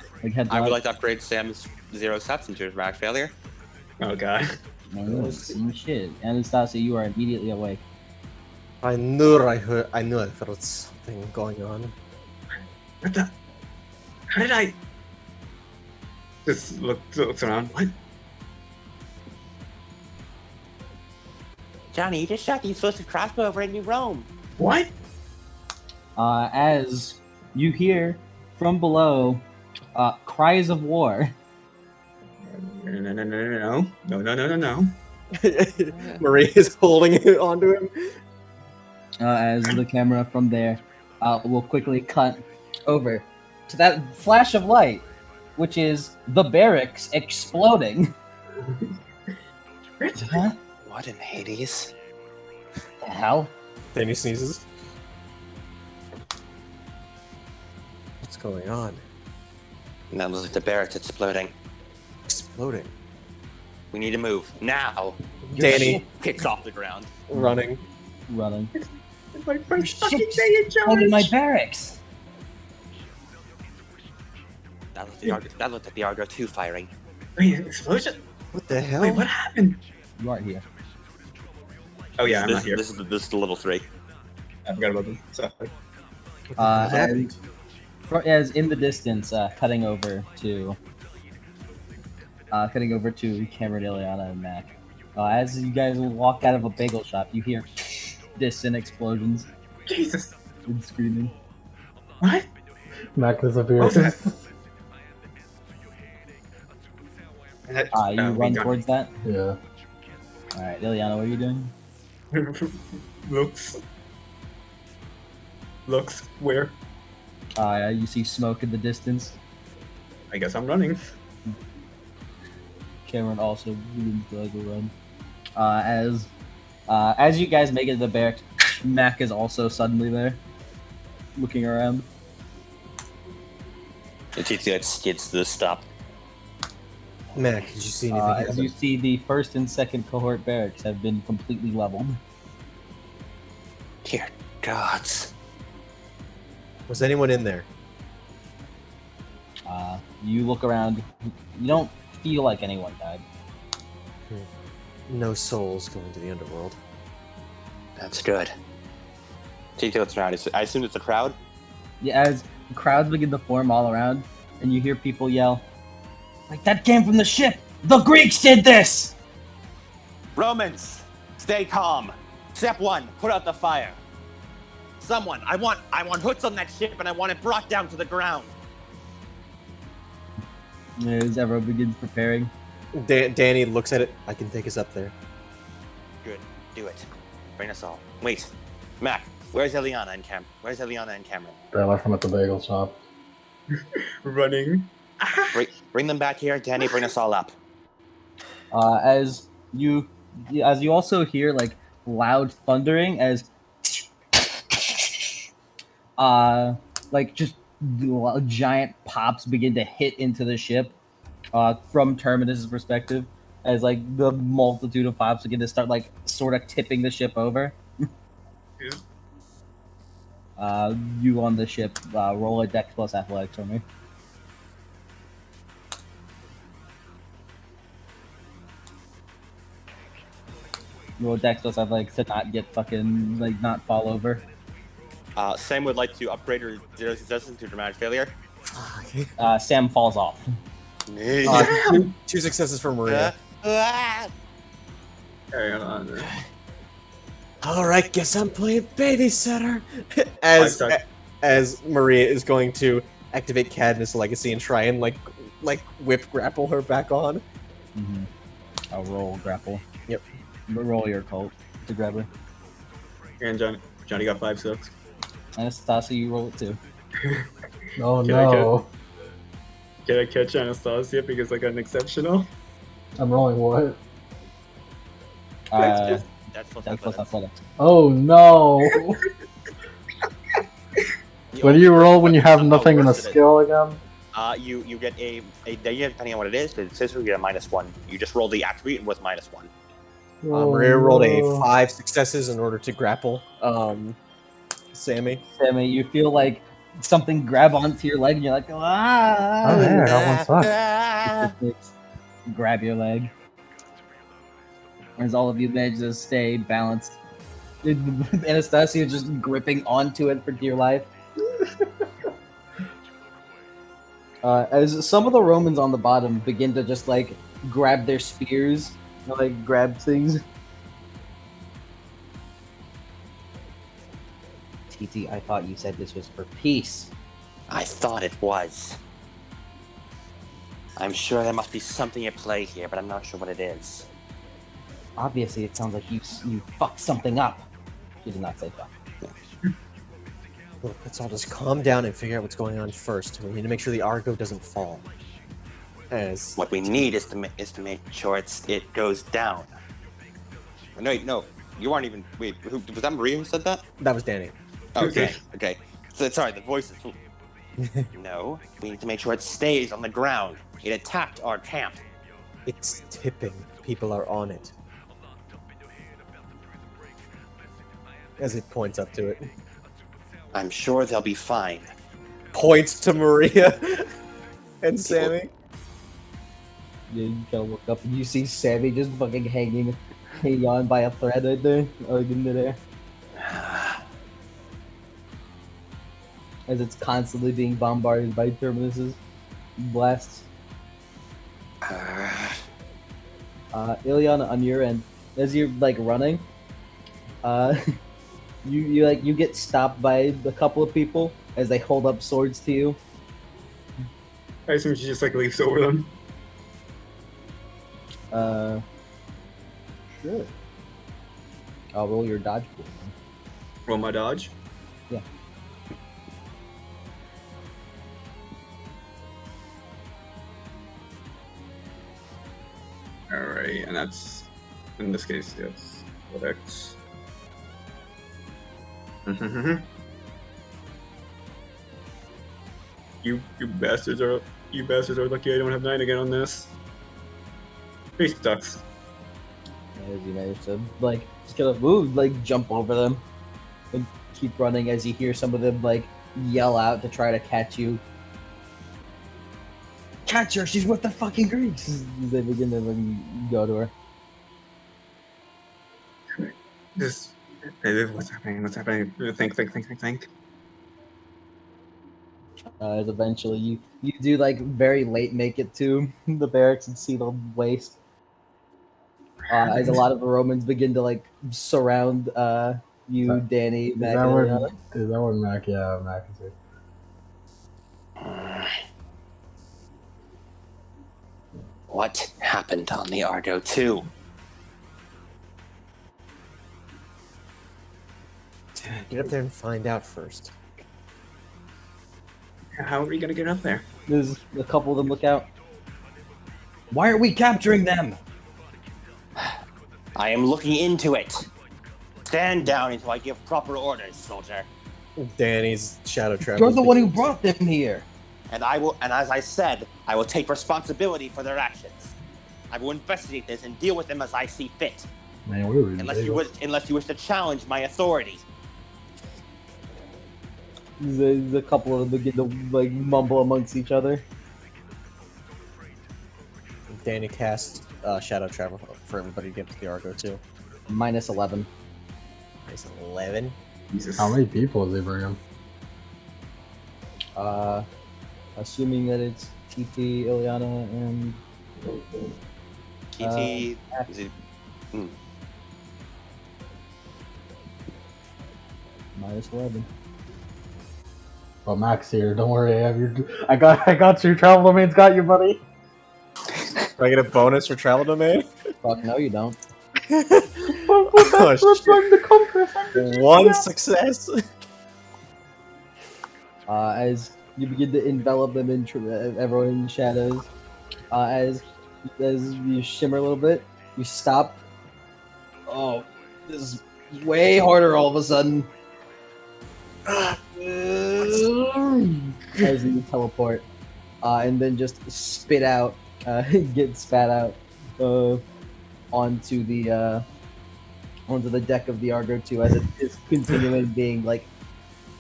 I would like to upgrade Sam's 0 substance to rack failure. Oh god. Some shit. Anastasia, you are immediately awake. I knew I felt something going on. What the? How did I? Just looks around. What? Johnny, you just shot the explosive crossbow over in New Rome. What? As you hear from below cries of war. No. Maria is holding it onto him. As the camera from there will quickly cut over to that flash of light, which is the barracks exploding. Huh? What in Hades? The hell? Then he sneezes. What's going on? And that looks like the barracks exploding. Exploding. We need to move now. Danny Kicks off the ground. running. Running. It's my first Shit, fucking day in Exploded my charge. barracks. That looked like the Argo 2 firing. Wait, an explosion? What the hell? Wait, what happened? You aren't here. Oh yeah, I'm this, not here. This is the level 3. I forgot about them. So, As in the distance, cutting over to Cameron, Ileana, and Mac. As you guys walk out of a bagel shop, you hear distant explosions Jesus. and screaming. What? Mac disappears. What was that? You run towards that. Yeah. All right, Ileana, what are you doing? Looks where? You see smoke in the distance. I guess I'm running. Cameron also does a run. As you guys make it to the barracks, Mac is also suddenly there, looking around. It skids to the stop. Mac, did you see anything As happen? you see, the first and second cohort barracks have been completely leveled. Dear gods. Was anyone in there? You look around. You don't feel like anyone died. No souls going to the underworld. That's good. Take looks around. I assume it's a crowd? Yeah, as crowds begin to form all around, and you hear people yell, like, that came from the ship! The Greeks did this! Romans, stay calm. Step 1, put out the fire. Someone, I want hoods on that ship and I want it brought down to the ground. As everyone begins preparing. Danny looks at it. I can take us up there. Good, do it. Bring us all. Wait, Mac, where's Eliana and Cameron? They left him at the bagel shop. Running. Bring them back here. Danny, bring us all up. As you also hear like loud thundering as like just giant pops begin to hit into the ship from Terminus's perspective, as like the multitude of pops begin to start like sort of tipping the ship over. You on the ship, roll a Dex plus athletics for me. Roll Dex plus athletics to not get fucking like not fall over. Sam would like to upgrade her 0 successes to dramatic failure. Sam falls off. Two successes for Maria. Carry on. All right, guess I'm playing babysitter. As Maria is going to activate Cadmus Legacy and try and like whip grapple her back on. Mm-hmm. I'll roll grapple. Yep. Roll your cult to grab her. And Johnny got 5 sucks. Anastasia, you roll it too. Oh Can I no. Can I catch Anastasia because I got an exceptional? I'm rolling what? That's plus Dex plus athletics. Oh no. What do you roll when you have nothing in a skill again? You get a depending on what it is, but it says you get a -1. You just roll the attribute with -1. Maria rolled a 5 successes in order to grapple Sammy. Sammy, you feel like something grab onto your leg and you're like, ah! Oh, hey, I got one suck. Grab your leg. As all of you manage to stay balanced. Anastasia just gripping onto it for dear life. As some of the Romans on the bottom begin to just like grab their spears, like grab things. TT, I thought you said this was for peace. I thought it was. I'm sure there must be something at play here, but I'm not sure what it is. Obviously, it sounds like you fucked something up. She did not say fuck. Look, let's all just calm down and figure out what's going on first. We need to make sure the Argo doesn't fall. As What we need is to make sure it goes down. No, you aren't even. Wait, was that Maria who said that? that was Danny. Okay. So, sorry, the voice is. No, we need to make sure it stays on the ground. It attacked our camp. It's tipping. People are on it. As it points up to it. I'm sure they'll be fine. Points to Maria and Sammy. Yeah, you gotta look up and you see Sammy just fucking hanging on by a thread right there, like in midair. As it's constantly being bombarded by Terminus's blasts. Ilyana, on your end, as you're like running, you get stopped by a couple of people as they hold up swords to you. I assume she just like leaps over them. Sure. I'll roll your dodge pool. Roll my dodge. Yeah. Alright, and that's in this case, yes. X. You bastards are lucky I don't have 9 again on this. Face ducks. As you manage to like just kind of move, like jump over them, and keep running as you hear some of them like yell out to try to catch you. Catch her! She's with the fucking Greeks. They begin to go to her. This. What's happening? What's happening? Think. As eventually you do like very late make it to the barracks and see the waste. As a lot of the Romans begin to like surround you, Danny, Is Mac, that and what? Eliana. Is that what Mac? Yeah, Mac is here. What happened on the Argo 2? Get up there and find out first. How are we gonna get up there? There's a couple of them look out. Why are we capturing them? I am looking into it. Stand down until I give proper orders, soldier. Danny's shadow travel. You're the one who brought them here. And as I said, I will take responsibility for their actions. I will investigate this and deal with them as I see fit. Man, we were Unless you wish to challenge my authority. There's a couple of them begin to like mumble amongst each other. Danny casts shadow travel for everybody to get to the Argo too. Minus 11. Nice 11. Jesus. How many people is he bringing? Assuming that it's TT, Ileana, and TT. Is it? minus 11. Well, Mac's here. Don't worry. I got you. Travel domain's got you, buddy. Do I get a bonus for travel domain? Fuck no, you don't. That's like the compass. One success. As you begin to envelop them in everyone in shadows, as you shimmer a little bit, you stop. Oh, this is way harder all of a sudden. As you teleport, and then just spit out, get spat out onto the deck of the Argo 2 as it is continuing being like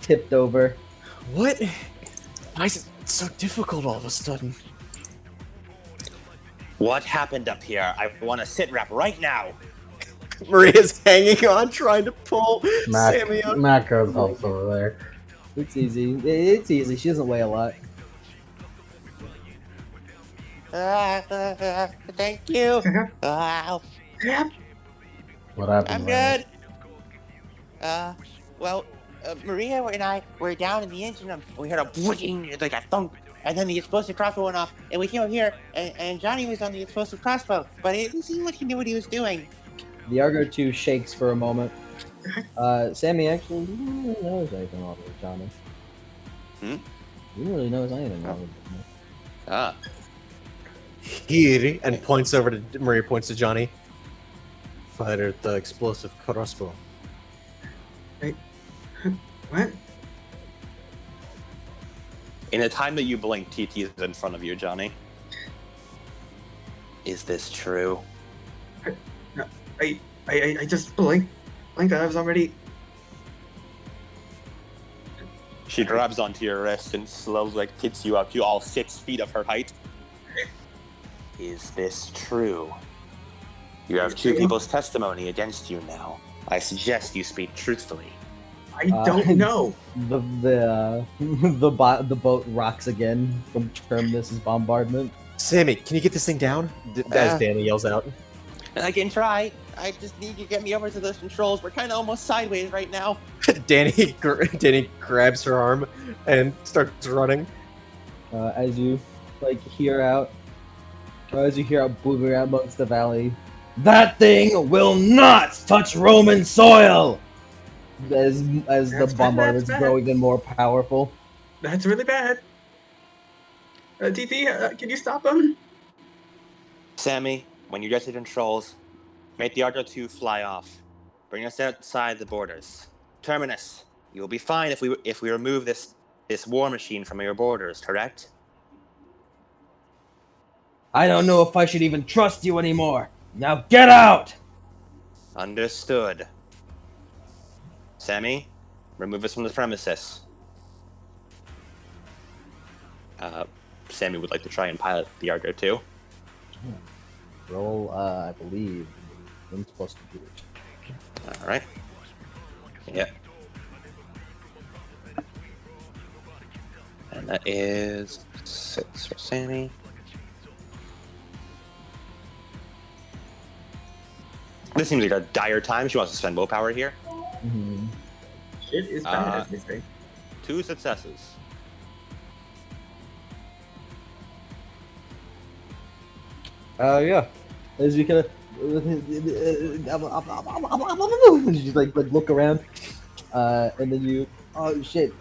tipped over. What? Why is it so difficult all of a sudden? What happened up here? I want to sit rep right now. Maria's hanging on, trying to pull Sammy up. Mac goes helps over there. It's easy. It's easy. She doesn't weigh a lot. Thank you. What happened? I'm Ryan? good. Maria and I were down in the engine room, and we heard a blinking, like a thump, and then the explosive crossbow went off, and we came up here, and Johnny was on the explosive crossbow, but it didn't seem like he knew what he was doing. The Argo 2 shakes for a moment. Sammy actually didn't really notice anything wrong with Johnny. You didn't really notice anything wrong with Johnny. Ah. Here, and points over to Maria, points to Johnny. Fired the explosive crossbow. What? In the time that you blink, TT is in front of you, Johnny. Is this true? I just blinked. I was already. She grabs onto your wrist and slowly kicks you up to all 6 feet of her height. Is this true? You have 2 people's testimony against you now. I suggest you speak truthfully. I don't know. The boat rocks again from Terminus's bombardment. Sammy, can you get this thing down? As Danny yells out. I can try. I just need you to get me over to those controls. We're kind of almost sideways right now. Danny grabs her arm and starts running. As you hear out booming out amongst the valley, that thing will not touch Roman soil. As the bombardment's growing even more powerful. That's really bad. TT, can you stop him? Sammy, when you get to controls, make the Argo 2 fly off. Bring us outside the borders. Terminus, you will be fine if we remove this this war machine from your borders, correct? I don't know if I should even trust you anymore. Now get out! Understood. Sammy, remove us from the premises. Sammy would like to try and pilot the Argo 2. Roll, I believe, Wings plus computer. Alright. Yep. And that is 6 for Sammy. This seems like a dire time. She wants to spend willpower here. Mm-hmm. Shit is bad, they say. 2 successes. Yeah. As you kind of, you like look around, and then you, oh shit,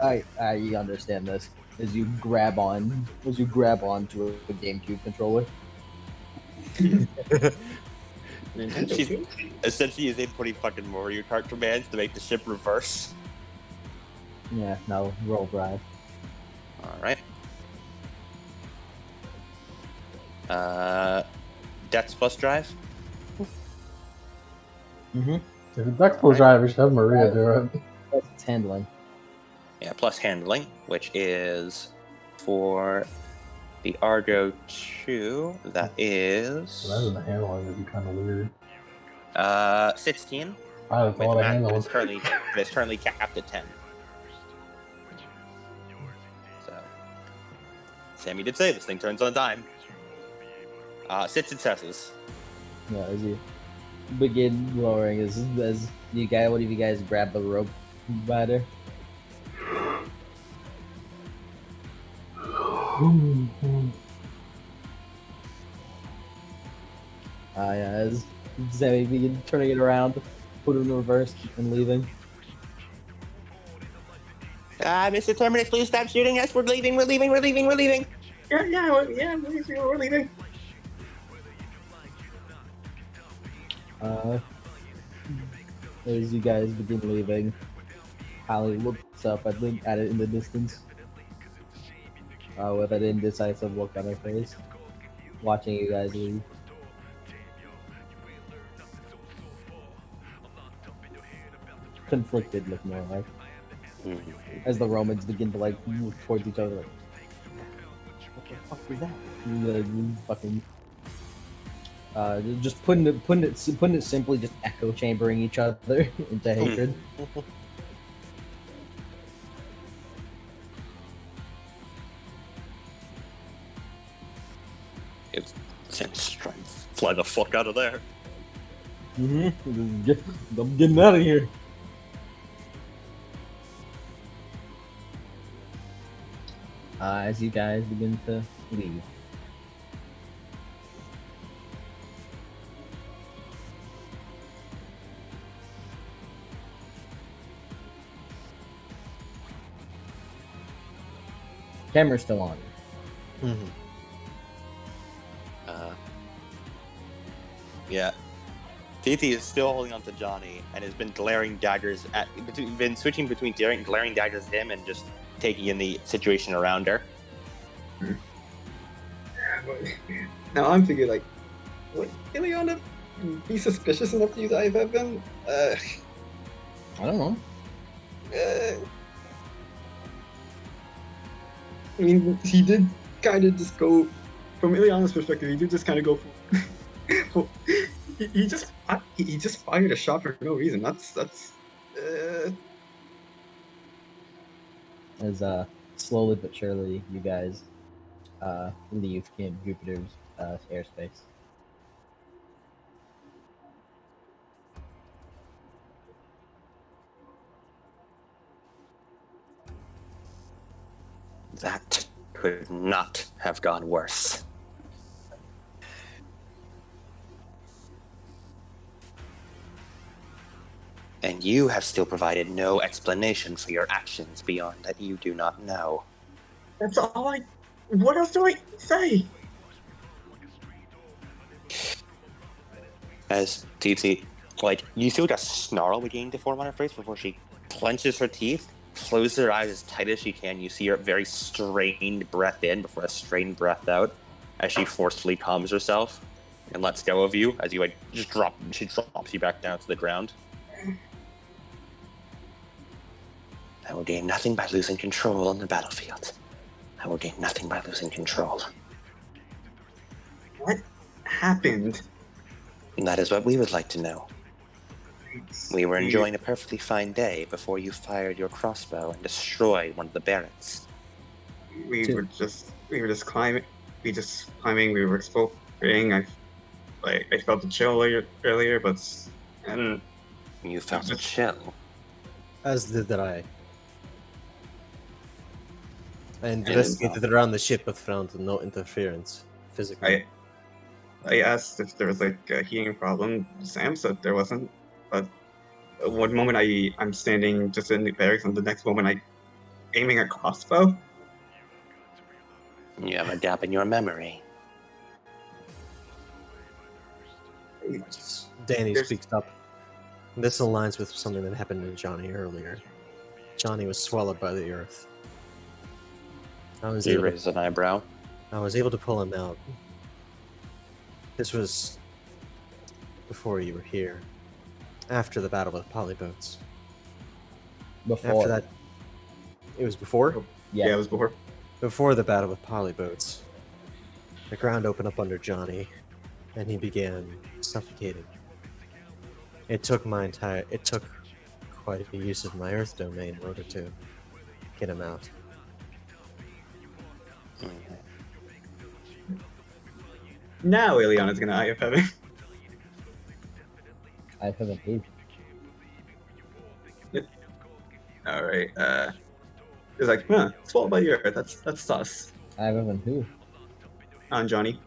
you understand this. As you grab onto a GameCube controller. She's essentially is inputting fucking Mario Kart commands to make the ship reverse. Yeah. No. Roll drive. Alright. Dex plus drive. Mm-hmm. If it's Dex plus drive, we should have Maria do it. It's handling. Yeah, plus handling, which is for the Argo 2. That is Rather than handling would be kind of weird. 16. That's a With lot of Matt, handling. it's currently capped at 10. So, Sammy did say this thing turns on a dime. 6 successes. Yeah. As you begin lowering, as you guys, what if you guys grab the rope ladder? Yeah, as Sammy begins turning it around, put it in reverse, and leaving. Mr. Terminus, please stop shooting us. We're leaving. We're leaving. Yeah, we're leaving. As you guys begin leaving, Hallie looks up at it in the distance, with an indecisive look on her face, watching you guys leave. Conflicted look more like, as the Romans begin to like move towards each other. Like, what the fuck was that? Fucking. Just putting it simply, just echo chambering each other into hatred. It's trying to fly the fuck out of there. I'm getting out of here. As you guys begin to leave. Camera's still on. Yeah. TT is still holding on to Johnny and has been been switching between glaring daggers at him and just taking in the situation around her. Now I'm thinking, like, would Ileana be suspicious enough to use eye weapon? I don't know. I mean, he did kind of just go, from Ileana's perspective, he did just kind of go for, he just fired a shot for no reason. That's As slowly but surely you guys leave Camp Jupiter's airspace. That could not have gone worse. And you have still provided no explanation for your actions beyond that you do not know. That's all what else do I say? As TT, like, you feel like a snarl beginning to form on her face before she clenches her teeth, closes her eyes as tight as she can. You see her very strained breath in before a strained breath out as she forcefully calms herself and lets go of you as you like just drop. She drops you back down to the ground. I will gain nothing by losing control on the battlefield. I will gain nothing by losing control. What happened? And that is what we would like to know. We were enjoying a perfectly fine day before you fired your crossbow and destroyed one of the barracks. We were just climbing. We were exploring. I felt the chill earlier, but and You felt a chill. As did I. I investigated around the ship but found no interference physically. I asked if there was like a heating problem. Sam said there wasn't, but one moment I'm standing just in the barracks, and the next moment I'm aiming a crossbow. You have a gap in your memory. Danny speaks up. This aligns with something that happened to Johnny earlier. Johnny was swallowed by the earth. He raised an eyebrow. I was able to pull him out. This was before you were here. After the battle with polyboats. Before. After that, it was before? Yeah, it was before. Before the battle with polyboats. The ground opened up under Johnny, and he began suffocating. It took quite a use of my earth domain in order to get him out. Now Ileana's gonna eye of heaven. I haven't who. Alright, it's like, swallowed by the earth, that's sus. I haven't who. On Johnny.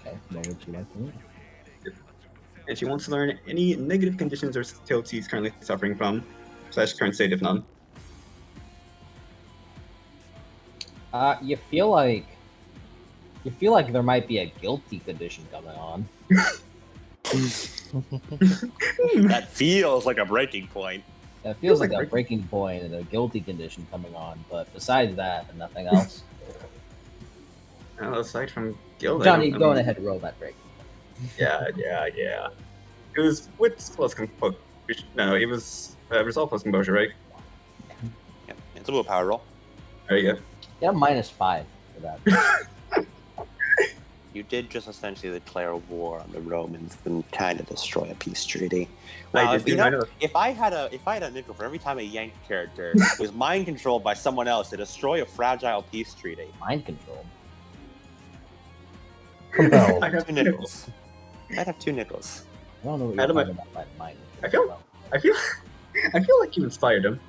Okay, what would you like to know? And she wants to learn any negative conditions or skills he's currently suffering from, / current state if none. You feel like there might be a guilty condition coming on. That feels like a breaking point. That feels like a breaking point and a guilty condition coming on, but besides that, nothing else. Aside from guilt, Johnny, go ahead and roll that break. Yeah. It was wits plus composure. No, it was resolve plus composure, right? Yeah, it's a willpower roll. There you go. Yeah, -5 for that. You did just essentially declare war on the Romans and kind of destroy a peace treaty. I Wow, did if I had a nickel for every time a Yank character was mind controlled by someone else to destroy a fragile peace treaty, Mind control. Compelled. I have two nickels. I'd have 2 nickels. I don't know what Adam, you're talking about by mind I control. I feel like you inspired him.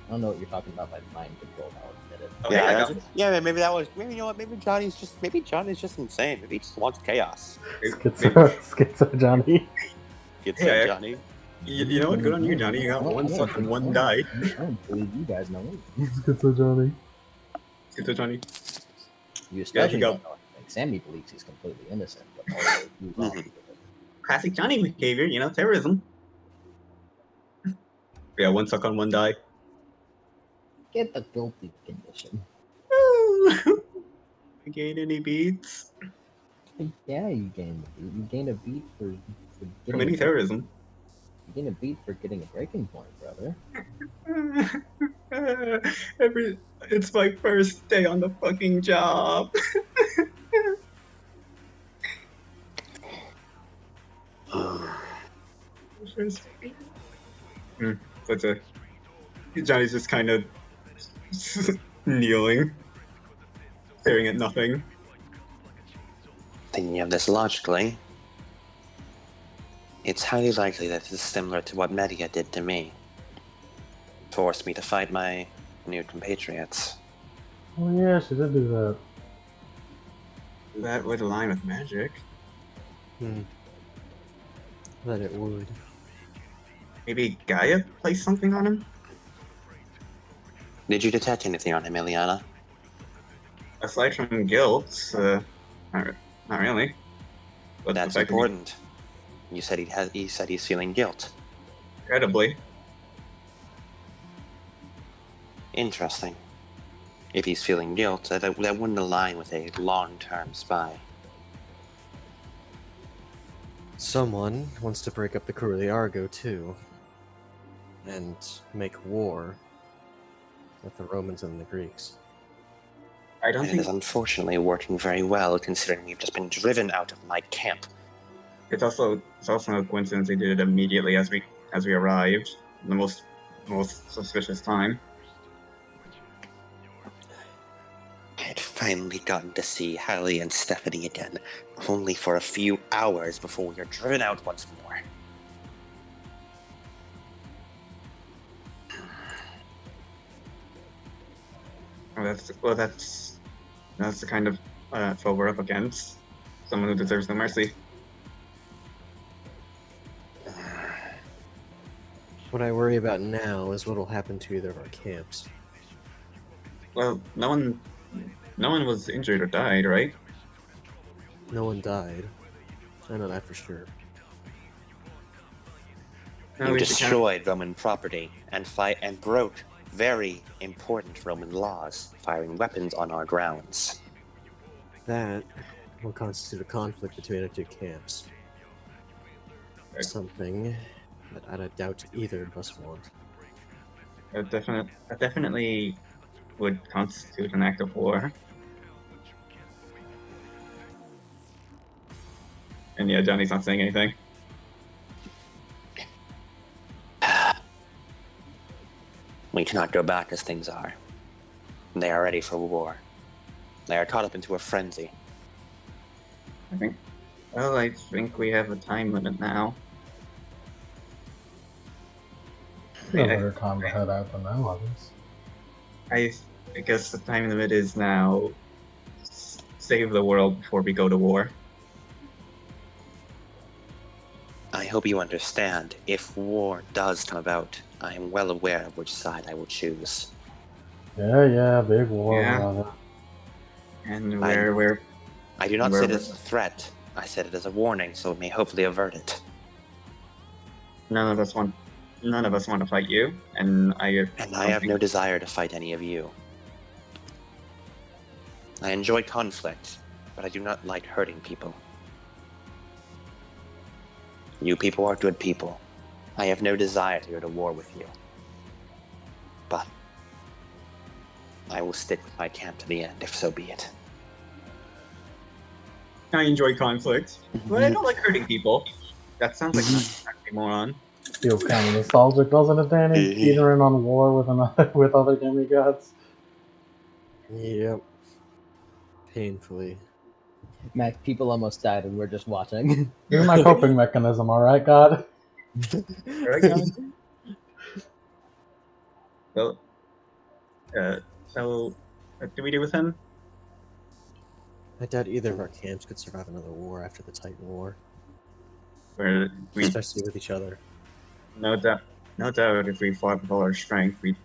I don't know what you're talking about by mind control. I'll admit it. Okay, I got Yeah, maybe that was. Maybe you know what? Maybe Johnny's just insane. Maybe he just wants chaos. Schizo Johnny. Get Yeah. Johnny. You know what? Good on you, Johnny. You got one suck and one die. I don't believe you guys know it. Schizo Johnny. Good Johnny. You especially go. don't know anything. Sammy believes he's completely innocent, but also you wrong. Mhm. Classic Johnny behavior, terrorism. Yeah, one suck on one die. Get the guilty condition. Gain any beats? Yeah, you gain a beat. You gain a beat for Committing getting terrorism. You gain a beat for getting a breaking point, brother. It's my first day on the fucking job. But Johnny's just kind of kneeling, staring at nothing. Thinking of this logically, it's highly likely that this is similar to what Media did to me. Forced me to fight my new compatriots. Oh yeah, she did do that. That would align with magic. That it would. Maybe Gaia placed something on him? Did you detect anything on him, Ileana? Aside from guilt, not really. But That's the fact that important. You said he said he's feeling guilt. Incredibly. Interesting. If he's feeling guilt, that wouldn't align with a long-term spy. Someone wants to break up the crew of the Argo, too. And make war with the Romans and the Greeks. I don't And it think is unfortunately working very well, considering we've just been driven out of my camp. it's also no coincidence they did it immediately as we arrived. The most suspicious time. I had finally gotten to see Hallie and Stephanie again, only for a few hours before we were driven out once more. That's the kind of foe we're up against. Someone who deserves no mercy. What I worry about now is what will happen to either of our camps. Well, no one was injured or died, right? No one died. I know that for sure. No, You we should kind of- destroyed Roman property and broke very important Roman laws, firing weapons on our grounds. That will constitute a conflict between our two camps. Okay. Something that I doubt either of us want. that definitely would constitute an act of war. And yeah, Johnny's not saying anything. We cannot go back as things are. They are ready for war. They are caught up into a frenzy. I think we have a time limit now. No better time to head out than now, I guess. I guess the time limit is now. Save the world before we go to war. I hope you understand, if war does come about, I am well aware of which side I will choose. Yeah, big war. Yeah. And I- we're I do not Where say it we- as a threat, I said it as a warning, so it may hopefully avert it. none of us want to fight you, and And I have no desire to fight any of you. I enjoy conflict, but I do not like hurting people. You people are good people. I have no desire to go to war with you. But I will stick with my camp to the end, if so be it. I enjoy conflict, but I don't like hurting people. That sounds like an oxymoron. Feels kind of nostalgic, doesn't it, Danny? Teetering on war with other demigods. Yep. Painfully. Mac, people almost died and we're just watching. You're my coping mechanism, alright, God? Alright, guys? Well, so what do we do with him? I doubt either of our camps could survive another war after the Titan War, Where we especially with each other. no doubt, if we fought with all our strength, we'd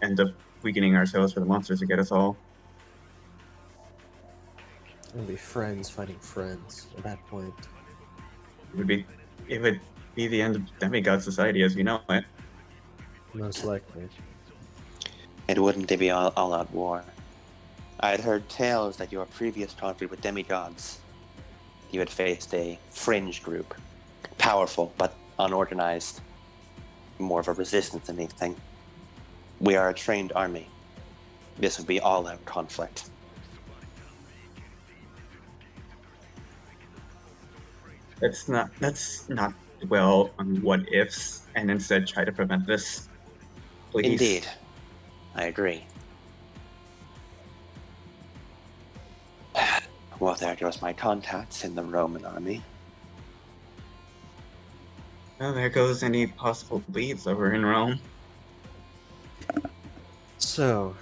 end up weakening ourselves for the monsters to get us all. We'll be friends fighting friends at that point. It would be the end of demigod society as we know it. Most likely. It wouldn't be all-out war. I had heard tales that your previous conflict with demigods, you had faced a fringe group, powerful but unorganized, more of a resistance than anything. We are a trained army. This would be all-out conflict. Let's not dwell on what ifs and instead try to prevent this. Please. Indeed. I agree. Well, there goes my contacts in the Roman army. Well, there goes any possible leads over in Rome. So,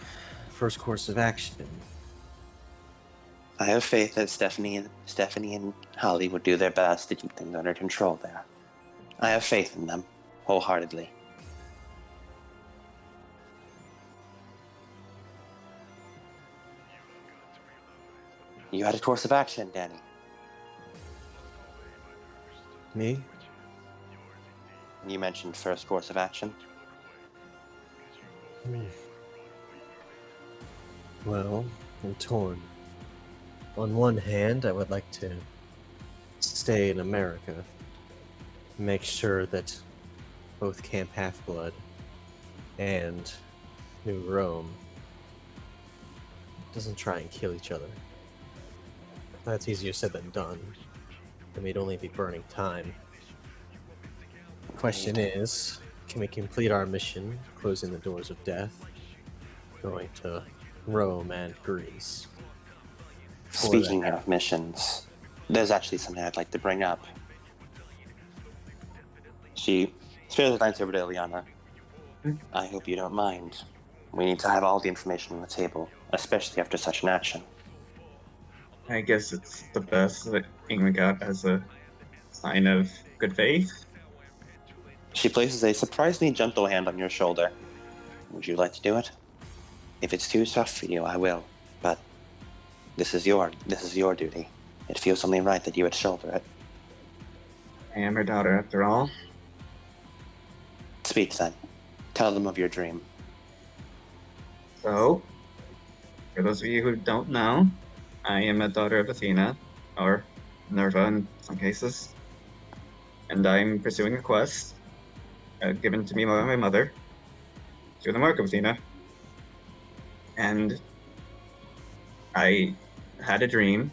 first course of action. I have faith that Stephanie and Holly would do their best to keep things under control there. I have faith in them, wholeheartedly. You had a course of action, Danny. Me? You mentioned first course of action. Well, I'm torn. On one hand, I would like to stay in America, make sure that both Camp Half-Blood and New Rome doesn't try and kill each other. That's easier said than done. And we'd only be burning time. The question is, can we complete our mission, closing the doors of death, going to Rome and Greece? Speaking of missions, there's actually something I'd like to bring up. She spills a glance over to Ileana. I hope you don't mind. We need to have all the information on the table, especially after such an action. I guess it's the best that Ingrid got as a sign of good faith. She places a surprisingly gentle hand on your shoulder. Would you like to do it? If it's too tough for you, I will. But this is your duty. It feels only right that you would shoulder it. I am her daughter, after all. Speak then. Tell them of your dream. So, for those of you who don't know, I am a daughter of Athena, or Minerva in some cases, and I'm pursuing a quest given to me by my mother through the mark of Athena. And I had a dream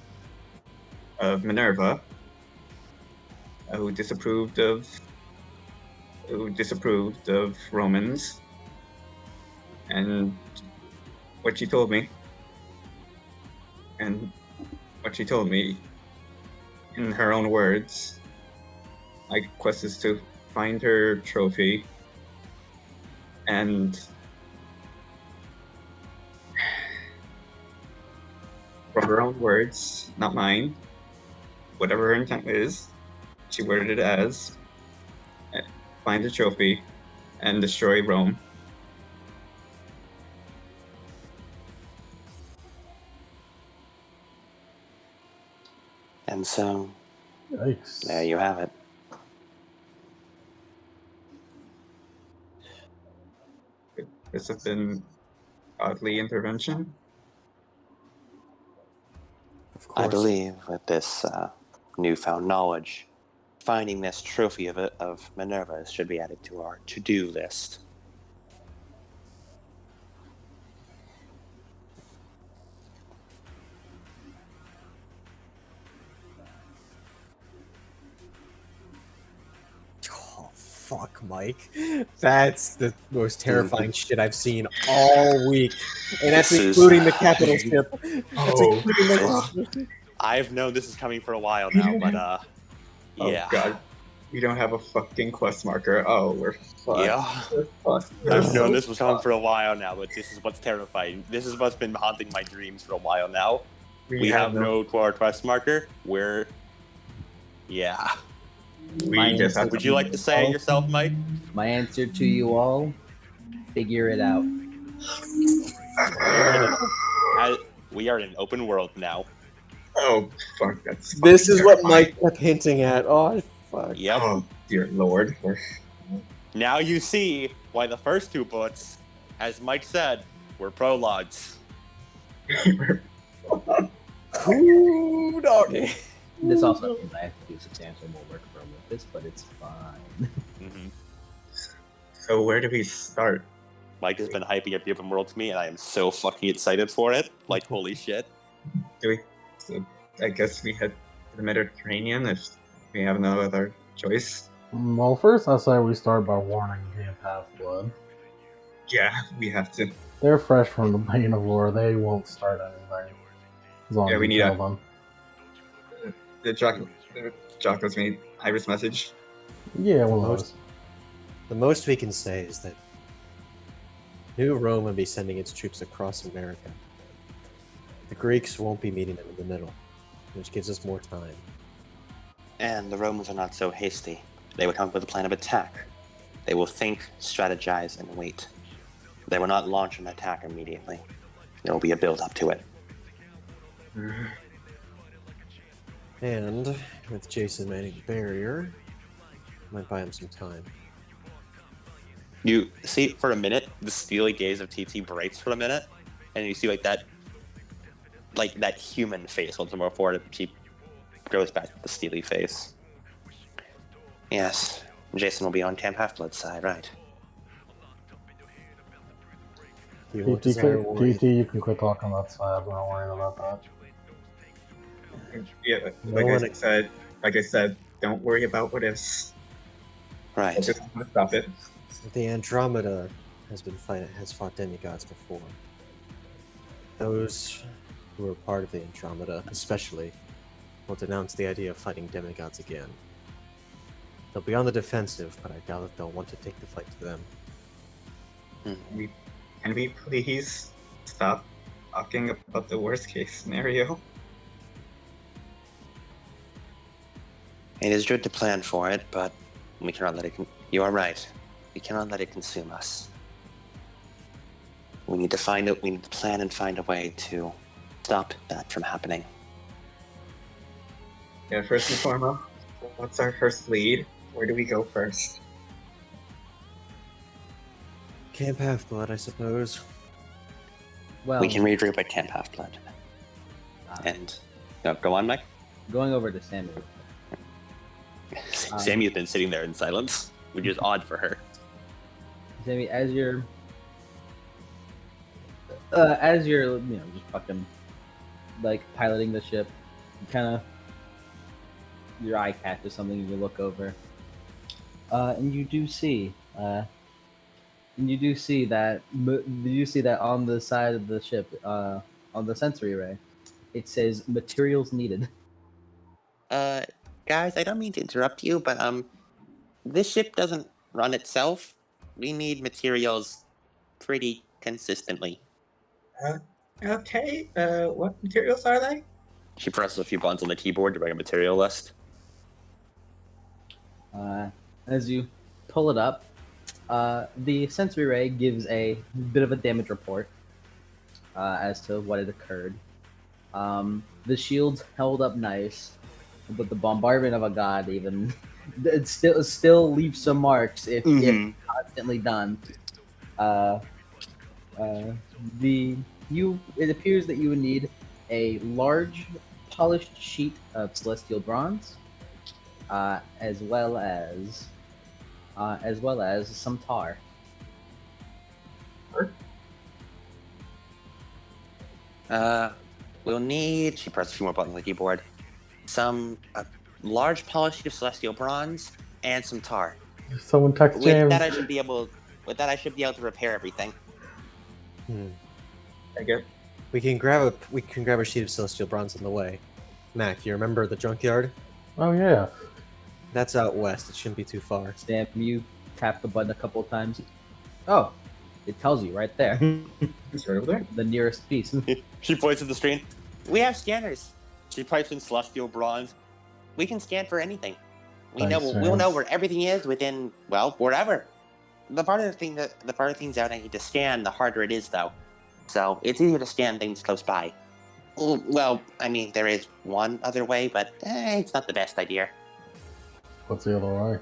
of Minerva, who disapproved of Romans, and what she told me, in her own words, my quest is to find her trophy and from her own words, not mine, whatever her intent is, she worded it as find the trophy and destroy Rome. And so, Yikes. there you have it. Could this have been godly intervention? Of course. I believe with this newfound knowledge, finding this trophy of Minerva's should be added to our to-do list. Oh, fuck, Mike. That's the most terrifying shit I've seen all week. And that's This is- including the capital ship. That's Oh, including the God. capital ship. I've known this is coming for a while now, but yeah. Oh god, we don't have a fucking quest marker. Oh, we're fucked. Yeah. We're fucked. I've known this was coming for a while now, but this is what's terrifying. This is what's been haunting my dreams for a while now. We have no quest marker. Yeah. We just have Would you like to say it yourself, Mike? My answer to you all: figure it out. We are in an open world now. Oh fuck, that's. This is what terrifying. Mike kept hinting at. Oh, fuck. Yep. Oh dear lord. Now you see why the first two books, as Mike said, were prologues. Ooh, doggy. This also means I have to do substantial more work for Olympus, but it's fine. Mm-hmm. So where do we start? Mike has been hyping up the open world to me, and I am so fucking excited for it. Like, holy shit. Do we? So I guess we head to the Mediterranean if we have no other choice. Well, first I say we start by warning Camp Half-Blood. Yeah, we have to. They're fresh from the Bane of War. They won't start anything. As long Yeah, as we we need kill a- them. The Jocko's made Iris message. Yeah, well, Most- The most we can say is that New Rome will be sending its troops across America. The Greeks won't be meeting them in the middle, which gives us more time. And the Romans are not so hasty. They will come up with a plan of attack. They will think, strategize, and wait. They will not launch an attack immediately. There will be a build-up to it. And with Jason manning the barrier, might buy him some time. You see, for a minute, the steely gaze of TT breaks for a minute, and you see like that like that human face once more before she goes back to the steely face. Yes, Jason will be on Camp Half-Blood's side, right? You won't desire war. DT, you can quit talking that side. We're not worried about that. Yeah, No one- like I said, don't worry about what ifs. Right. Just stop it. The Andromeda has fought demigods before. Those who are part of the Andromeda, especially, will denounce the idea of fighting demigods again. They'll be on the defensive, but I doubt if they'll want to take the fight to them. Can we please stop talking about the worst case scenario? It is good to plan for it, but we cannot let it. You are right. We cannot let it consume us. We need to find it. We need to plan and find a way to stop that from happening. Yeah, first and foremost, what's our first lead? Where do we go first? Camp Half-Blood, I suppose. Well, We can regroup at Camp Half-Blood. And go on, Mike. going over to Sammy. Sammy's been sitting there in silence, which is odd for her. Sammy, as you're just fucking like piloting the ship, you kind of your eye catches something and you look over, and you do see that on the side of the ship, on the sensory array, it says materials needed. Guys, I don't mean to interrupt you, but this ship doesn't run itself. We need materials pretty consistently. Okay, what materials are they? She presses a few buttons on the keyboard to bring a material list. As you pull it up, the sensory array gives a bit of a damage report as to what had occurred. The shields held up nice, but the bombardment of a god even it still leaves some marks if constantly done. It appears that you would need a large polished sheet of celestial bronze, as well as some tar. We'll need. She presses a few more buttons on the keyboard. A large polished sheet of celestial bronze and some tar. Someone text With James. that, I should be able to repair everything. I guess. We can grab a sheet of celestial bronze on the way. Mac, you remember the junkyard? Oh yeah. That's out west. It shouldn't be too far. Sam, you tap the button a couple of times. Oh, it tells you right there. It's right over there. The nearest piece. She points at the screen. We have scanners. She types in celestial bronze. We can scan for anything. We'll know where everything is within wherever. The farther things out I need to scan, the harder it is though. So it's easier to scan things close by. Well, I mean there is one other way, but it's not the best idea. What's the other way?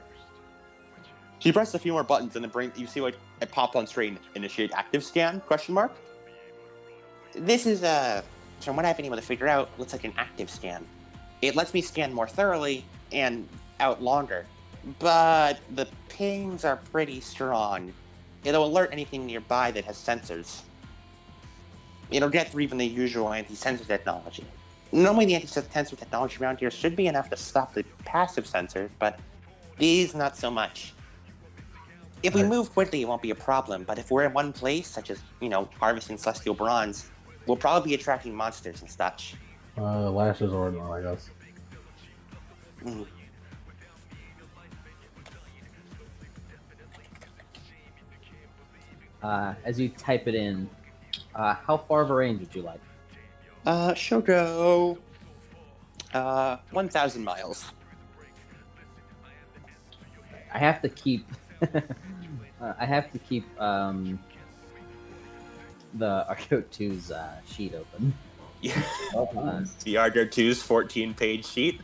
She presses a few more buttons and you see what it popped on screen. Initiate active scan? ? This is from what I've been able to figure out, looks like an active scan. It lets me scan more thoroughly and out longer, but the pings are pretty strong. It'll alert anything nearby that has sensors. It'll get through even the usual anti-sensor technology. Normally the anti-sensor technology around here should be enough to stop the passive sensors, but these not so much. If we move quickly, it won't be a problem, but if we're in one place, such as, harvesting celestial bronze, we'll probably be attracting monsters and such. Last resort, I guess. As you type it in, how far of a range would you like? She'll go 1,000 miles. I have to keep the Arco 2's sheet open. Yeah. The Argo 2's 14-page sheet.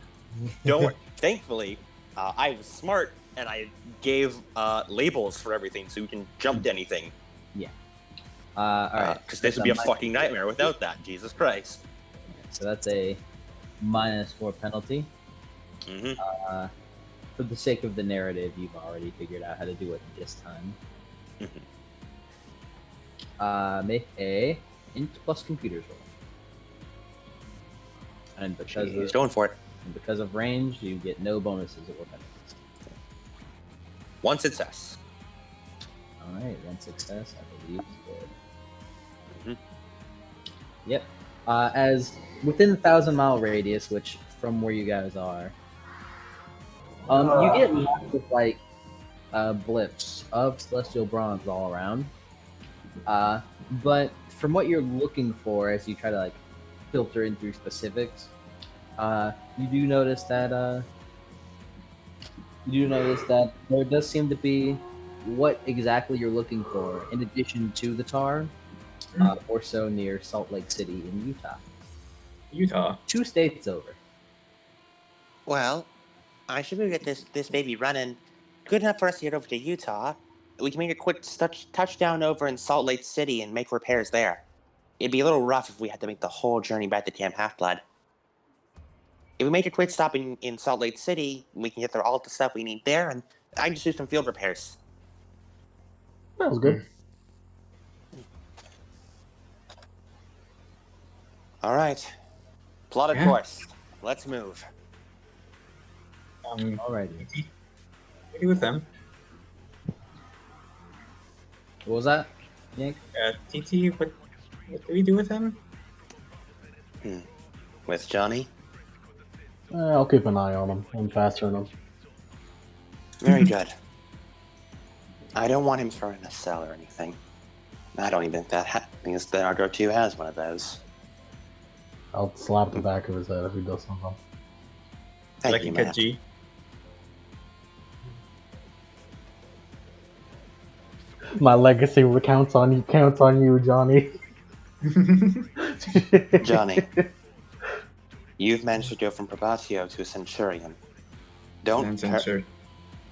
Don't worry. Thankfully, I was smart and I gave labels for everything so we can jump to anything. All right. Because this would be a fucking nightmare without that. Jesus Christ. So that's a -4 penalty. Mm-hmm. For the sake of the narrative, you've already figured out how to do it this time. Make a int plus computers roll. And He's going for it. because of range, you get no bonuses or penalties. One success. All right, one success, I believe is good. Yep. As within the 1,000-mile radius, which from where you guys are, you get lots of like blips of celestial bronze all around. But from what you're looking for, as you try to like filter in through specifics, you do notice that there does seem to be what exactly you're looking for, in addition to the tar, or so near Salt Lake City in Utah. Utah. 2 states over. Well, I should we get this baby running. Good enough for us to get over to Utah. We can make a quick touchdown over in Salt Lake City and make repairs there. It'd be a little rough if we had to make the whole journey back to Camp Half-Blood. If we make a quick stop in Salt Lake City, we can get there all the stuff we need there, and I can just do some field repairs. Sounds good. All right. Plotted Yeah. course. Let's move. Alrighty. What do with them? What was that, Yank? TT, what do we do with him? With Johnny? I'll keep an eye on him. I'm faster than him. Very good. I don't want him thrown in a cell or anything. I don't even think that because the Argo 2 has one of those. I'll slap the back of his head if he does something. Thank Like you, a man. good G. My legacy counts on you, Johnny. Johnny, you've managed to go from Probatio to a Centurion. And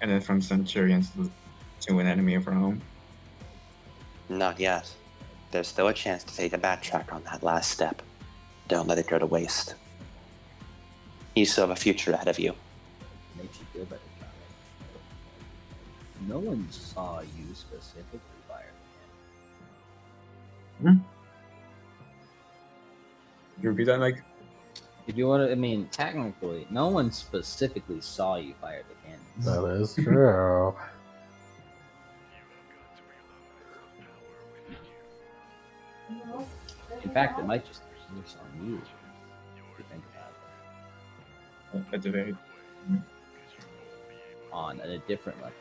then from Centurions to an enemy of our own. Not yet. There's still a chance to take a backtrack on that last step. Don't let it go to waste. You still have a future ahead of you. Makes you feel better, Johnny. No one saw you specifically fire the cannon. You repeat that, Mike? If you want to, I mean, technically, no one specifically saw you fire the cannons. That is true. In fact, it might just pierce on you. If you think about it. That's a very... On a different level.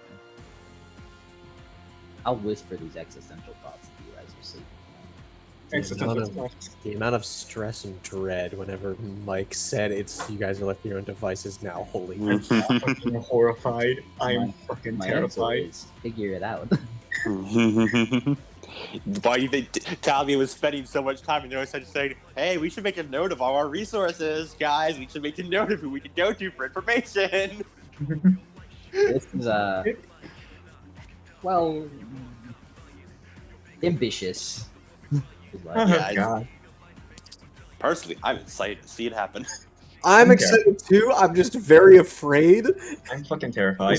I'll whisper these existential thoughts to you as you sleep. The amount of stress and dread whenever Mike said it's you guys are left to your own devices now. Holy I'm fucking horrified. I'm fucking My answer terrified. is figure it out. Why do you think Talia was spending so much time in there saying, hey, we should make a note of all our resources, guys. We should make a note of who we can go to for information. This is well, ambitious. Oh, Yeah, God. Personally, I'm excited to see it happen. I'm Okay. excited too. I'm just very afraid. I'm fucking terrified.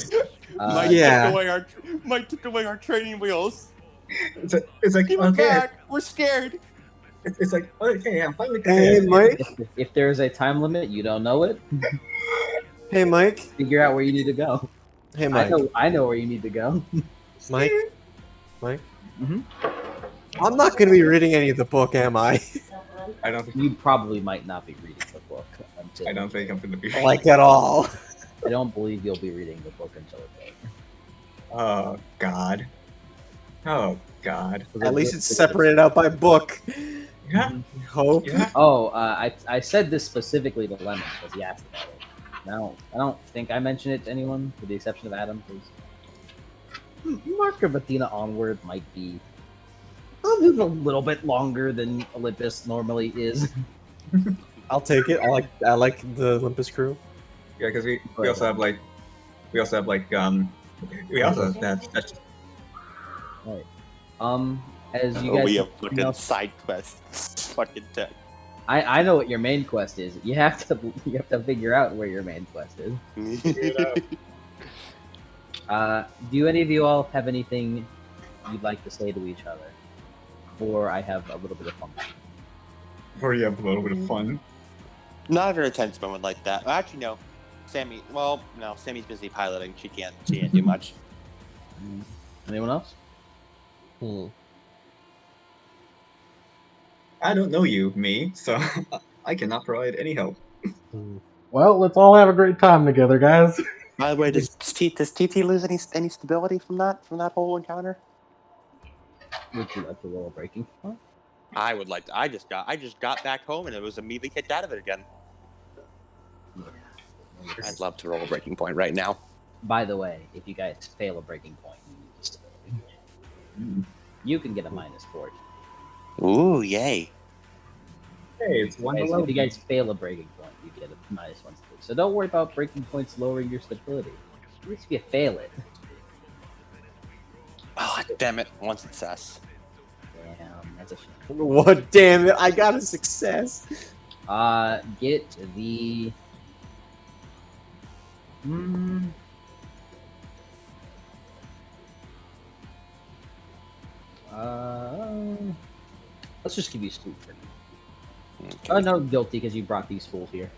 Mike yeah. took away our training wheels. It's like, Give it okay. back. We're scared. It's like, okay, I'm finally Hey, Mike. If there's a time limit, you don't know it. Hey, Mike. Figure out where you need to go. Hey, Mike. I know where you need to go. Mike. Mike. Mhm. I'm not going to be reading any of the book, am I? I don't think You probably might not be reading the book until. I'm gonna be Like at all. I don't believe you'll be reading the book until it's over. Oh God. Oh God. At least it's separated out by book. Yeah. Hope. Yeah. Oh, I said this specifically to Lemon because he asked about it. No, I don't think I mentioned it to anyone, with the exception of Adam. Because Mark of Athena onward might be a little bit longer than Olympus normally is. I'll take it. I like the Olympus crew. Yeah, because we also have like we also have that's Right. As you Oh, guys, we have you fucking know, side quests. Fucking tech. I know what your main quest is. You have to figure out where your main quest is. Do any of you all have anything you'd like to say to each other? Or I have a little bit of fun. Or you have a little bit of fun. Not a very tense moment like that. Actually, no. Sammy. Well, no. Sammy's busy piloting. She can't do much. Anyone else? I don't know you, me, so I cannot provide any help. Well, let's all have a great time together, guys. By the way, does TT lose any stability from that whole encounter? Would you like to roll a breaking point? I would like to. I just got back home and it was immediately kicked out of it again. I'd love to roll a breaking point right now. By the way, if you guys fail a breaking point, you lose stability. You can get a -4. Ooh, yay! Hey, it's one If you guys fail a breaking point, you get a -1 stability. So don't worry about breaking points lowering your stability. At least if you fail it. Oh, damn it! One success. Damn, that's a shame. What? Damn it! I got a success. Get the. Let's just give you scoop for now. Okay. Oh no, guilty because you brought these fools here.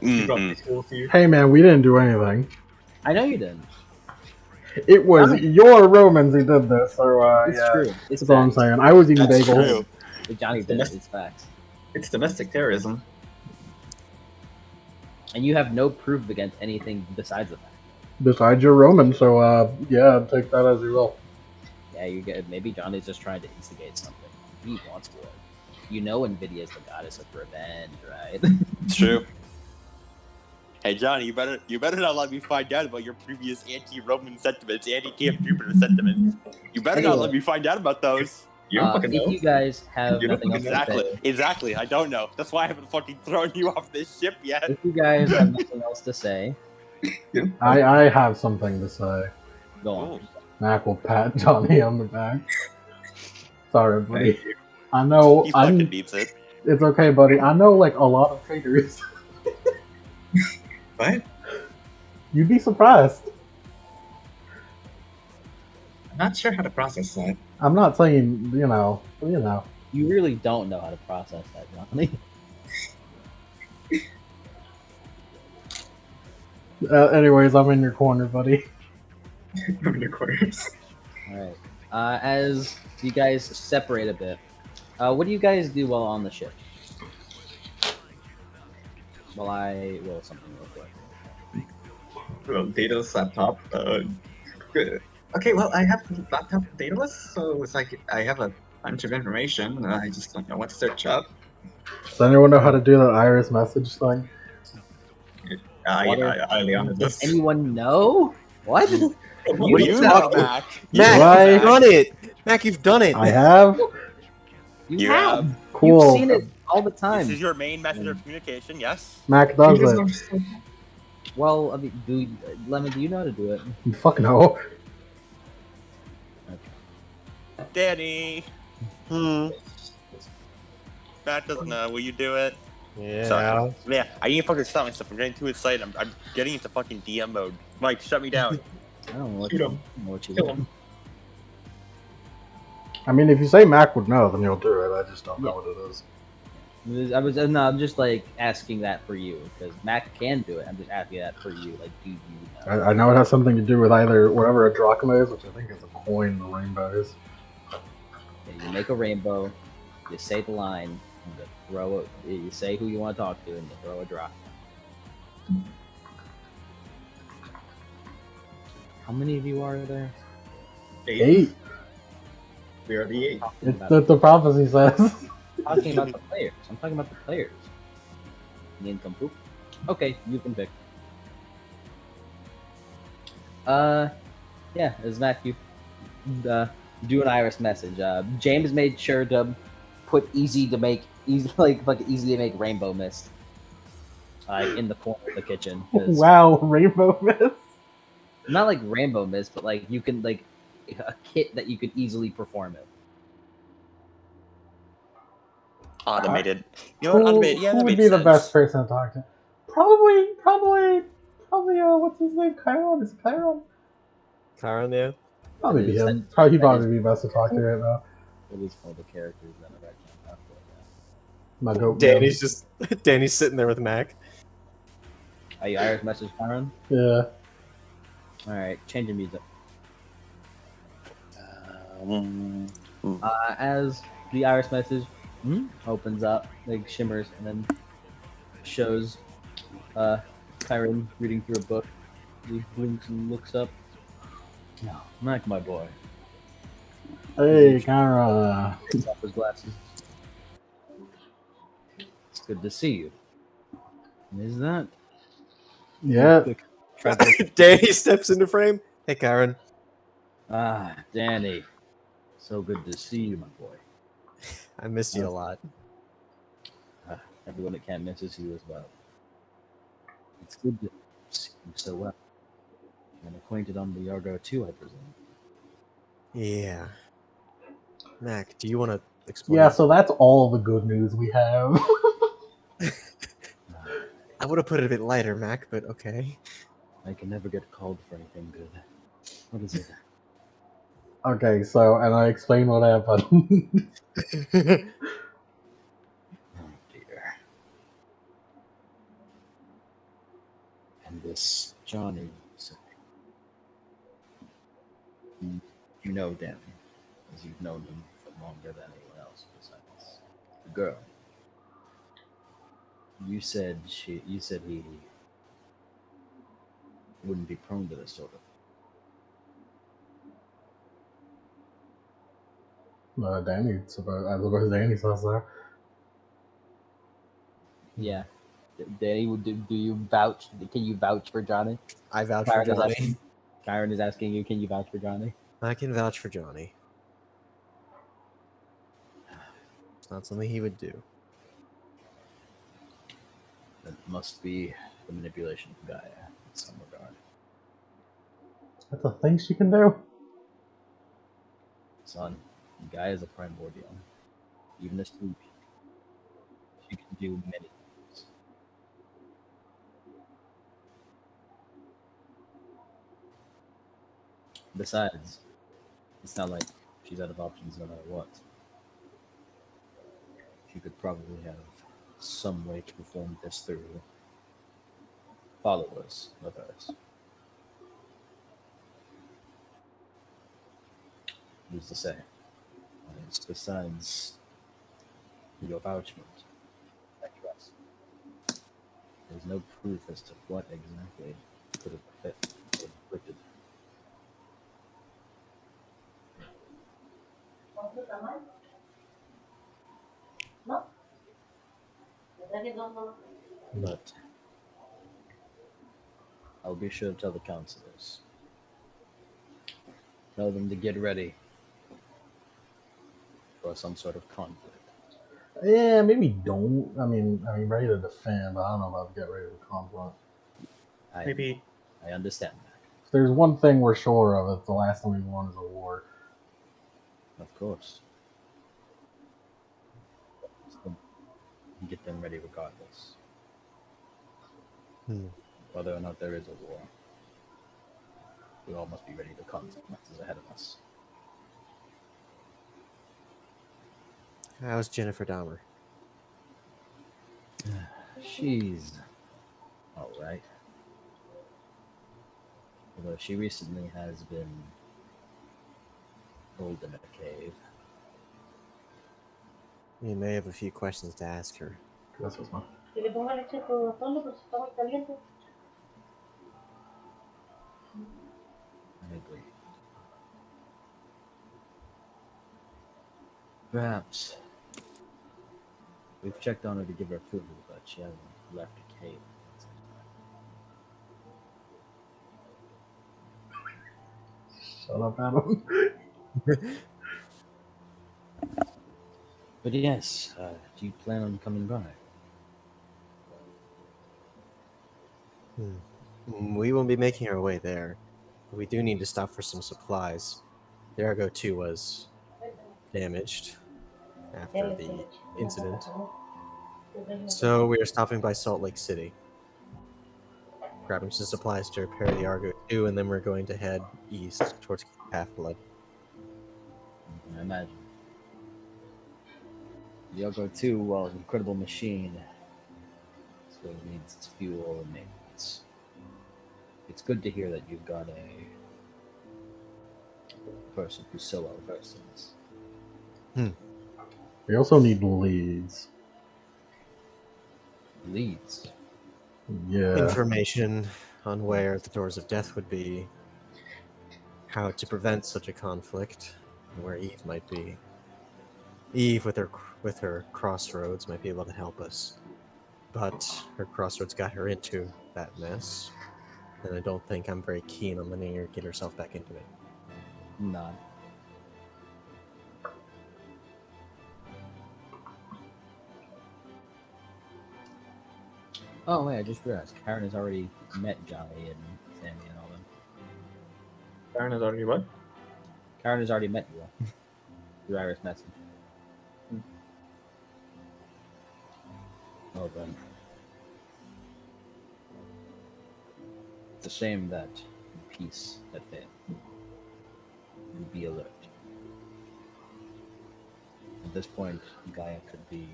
You brought Mhm. these fools here. Hey, man, we didn't do anything. I know you didn't. It was your Romans who did this, so It's yeah. true. It's That's all I'm facts. saying. I was eating That's bagels. true. Johnny did. It's facts. It's domestic terrorism. And you have no proof against anything besides the fact. Besides your Roman, so yeah, take that as you will. Yeah, you get. Maybe Johnny's just trying to instigate something. He wants war. You know, Nvidia is the goddess of revenge, right? It's true. Hey Johnny, you better not let me find out about your previous anti-Roman sentiments, anti-Camp Jupiter sentiments. You better not let me find out about those. You don't fucking if know. you guys have You don't nothing else fucking to know. say, Exactly. I don't know. That's why I haven't fucking thrown you off this ship yet. if you guys have nothing else to say, I have something to say. go on. Mac will pat Johnny on the back. Sorry, buddy. Thank you. I know. He fucking needs it. It's okay, buddy. I know like a lot of traitors. What? You'd be surprised. I'm not sure how to process that. I'm not saying you know. You really don't know how to process that, Johnny. Anyways, I'm in your corner, buddy. I'm in the quarters. All right. As you guys separate a bit, what do you guys do while on the ship? While I roll something real quick. Well, Data's laptop. Good. Okay, well, I have the laptop dataless, so it's like I have a bunch of information. I just don't know what to search up. Does anyone know how to do that iris message thing? Leon Does anyone know? What? What do you know, Mac? Mac, Right. you've done it. Mac, you've done it. I have. You You have. have. Cool. You've seen it all the time. This is your main method of communication, yes? Mac does it. Well, I mean, Lemon, do you know how to do it? You fucking know. Danny. Matt doesn't know. Will you do it? Yeah. Sorry. Yeah, I need to fucking stop myself. I'm getting too excited. I'm getting into fucking DM mode. Mike, shut me down. I don't know what, Shoot him. you Kill him. I mean, if you say Mac would know, then you'll do it. I just don't know what it is. I'm just like asking that for you because Mac can do it. I'm just asking that for you. Like, do you know? I know it has something to do with either whatever a drachma is, which I think is a coin, the rainbow is. Okay, you make a rainbow. You say the line. You throw it. You say who you want to talk to, and you throw a drop. How many of you are there? 8. We are the 8. It's the prophecy says. I'm talking about the players. I'm talking about the players. Nincompoop. Okay, you can pick. Yeah, it's Matthew. Do an iris message. James made sure to put easy to make rainbow mist. In the corner of the kitchen. 'cause- Wow, rainbow mist. Not like rainbow mist, but like you can like a kit that you could easily perform it. Automated. You know what? Automated. Yeah, Who that would made be sense. the best person to talk to? Probably. What's his name? Chiron. Is it Chiron? Chiron, yeah. Probably be That him. is- Probably that probably is- be best to talk to right now. It is one of the characters that I've actually talked to. My goat. Danny's just Danny's sitting there with Mac. Are you Iris message Karen? Yeah. Alright, changing music. Um, As the Iris message opens up, like shimmers, and then shows Kyron reading through a book. He blinks and looks up. No, Mac, my boy. Hey, Chiron. Takes off his glasses. It's good to see you. Is that? Yeah. Quick translation. Danny steps into frame. Hey, Chiron. Danny. So good to see you, my boy. I missed you a lot. Everyone that can't misses you as well. It's good to see you so well. And acquainted on the Argo too, I presume. Yeah. Mac, do you want to explain? Yeah, so that's all the good news we have. I would have put it a bit lighter, Mac, but okay. I can never get called for anything good. What is it? Okay, so, and I explain what happened. Oh dear. And this Johnny, so you know Danny, as you've known him for longer than anyone else besides the girl. You said he wouldn't be prone to this sort of. Danny, I suppose Danny says that. Yeah. Danny, do you vouch? Can you vouch for Johnny? I vouch for Kyron is Johnny. asking. Kyron is asking you, can you vouch for Johnny? I can vouch for Johnny. It's not something he would do. That must be the manipulation of Gaia in some regard. That's a thing she can do. Son, Gaia is a primordial. Even a sleep, she can do many things. Besides, it's not like she's out of options no matter what. She could probably have some way to perform this through followers of hers. Who's to say? It's besides your vouchment, I trust. There's no proof as to what exactly could have inflicted. But I'll be sure to tell the counselors. Tell them to get ready for some sort of conflict. Yeah, maybe don't. I mean, ready to defend, but I don't know about get ready to confront. Maybe. I understand that. If there's one thing we're sure of, it's the last thing we want is a war. Of course. So, get them ready regardless. Whether or not there is a war, we all must be ready to consequences ahead of us. How's Jennifer Dahmer? She's all right. Although she recently has been holed in a cave. You may have a few questions to ask her. That's what's my. Que le ponga leche a tu atondo, pues está muy caliente. I agree. Perhaps we've checked on her to give her food, but she hasn't left the cave. Shut up, Adam. But yes, do you plan on coming by? We won't be making our way there. We do need to stop for some supplies. The Argo 2 was damaged. after the incident. So we are stopping by Salt Lake City, grabbing some supplies to repair the Argo 2, and then we're going to head east towards Half-Blood. I imagine. The Argo 2, well, is an incredible machine. So it needs its fuel and maintenance. It's good to hear that you've got a person who's so well versed in this. We also need leads. Leads. Yeah. Information on where the Doors of Death would be, how to prevent such a conflict, and where Eve might be. Eve, with her crossroads, might be able to help us. But her crossroads got her into that mess, and I don't think I'm very keen on letting her get herself back into it. None. Oh wait, I just realized Karen has already met Johnny and Sammy and all them. Karen has already what? Karen has already met you all. Through Iris message. Well then. It's a shame that peace had failed. Be alert. At this point, Gaia could be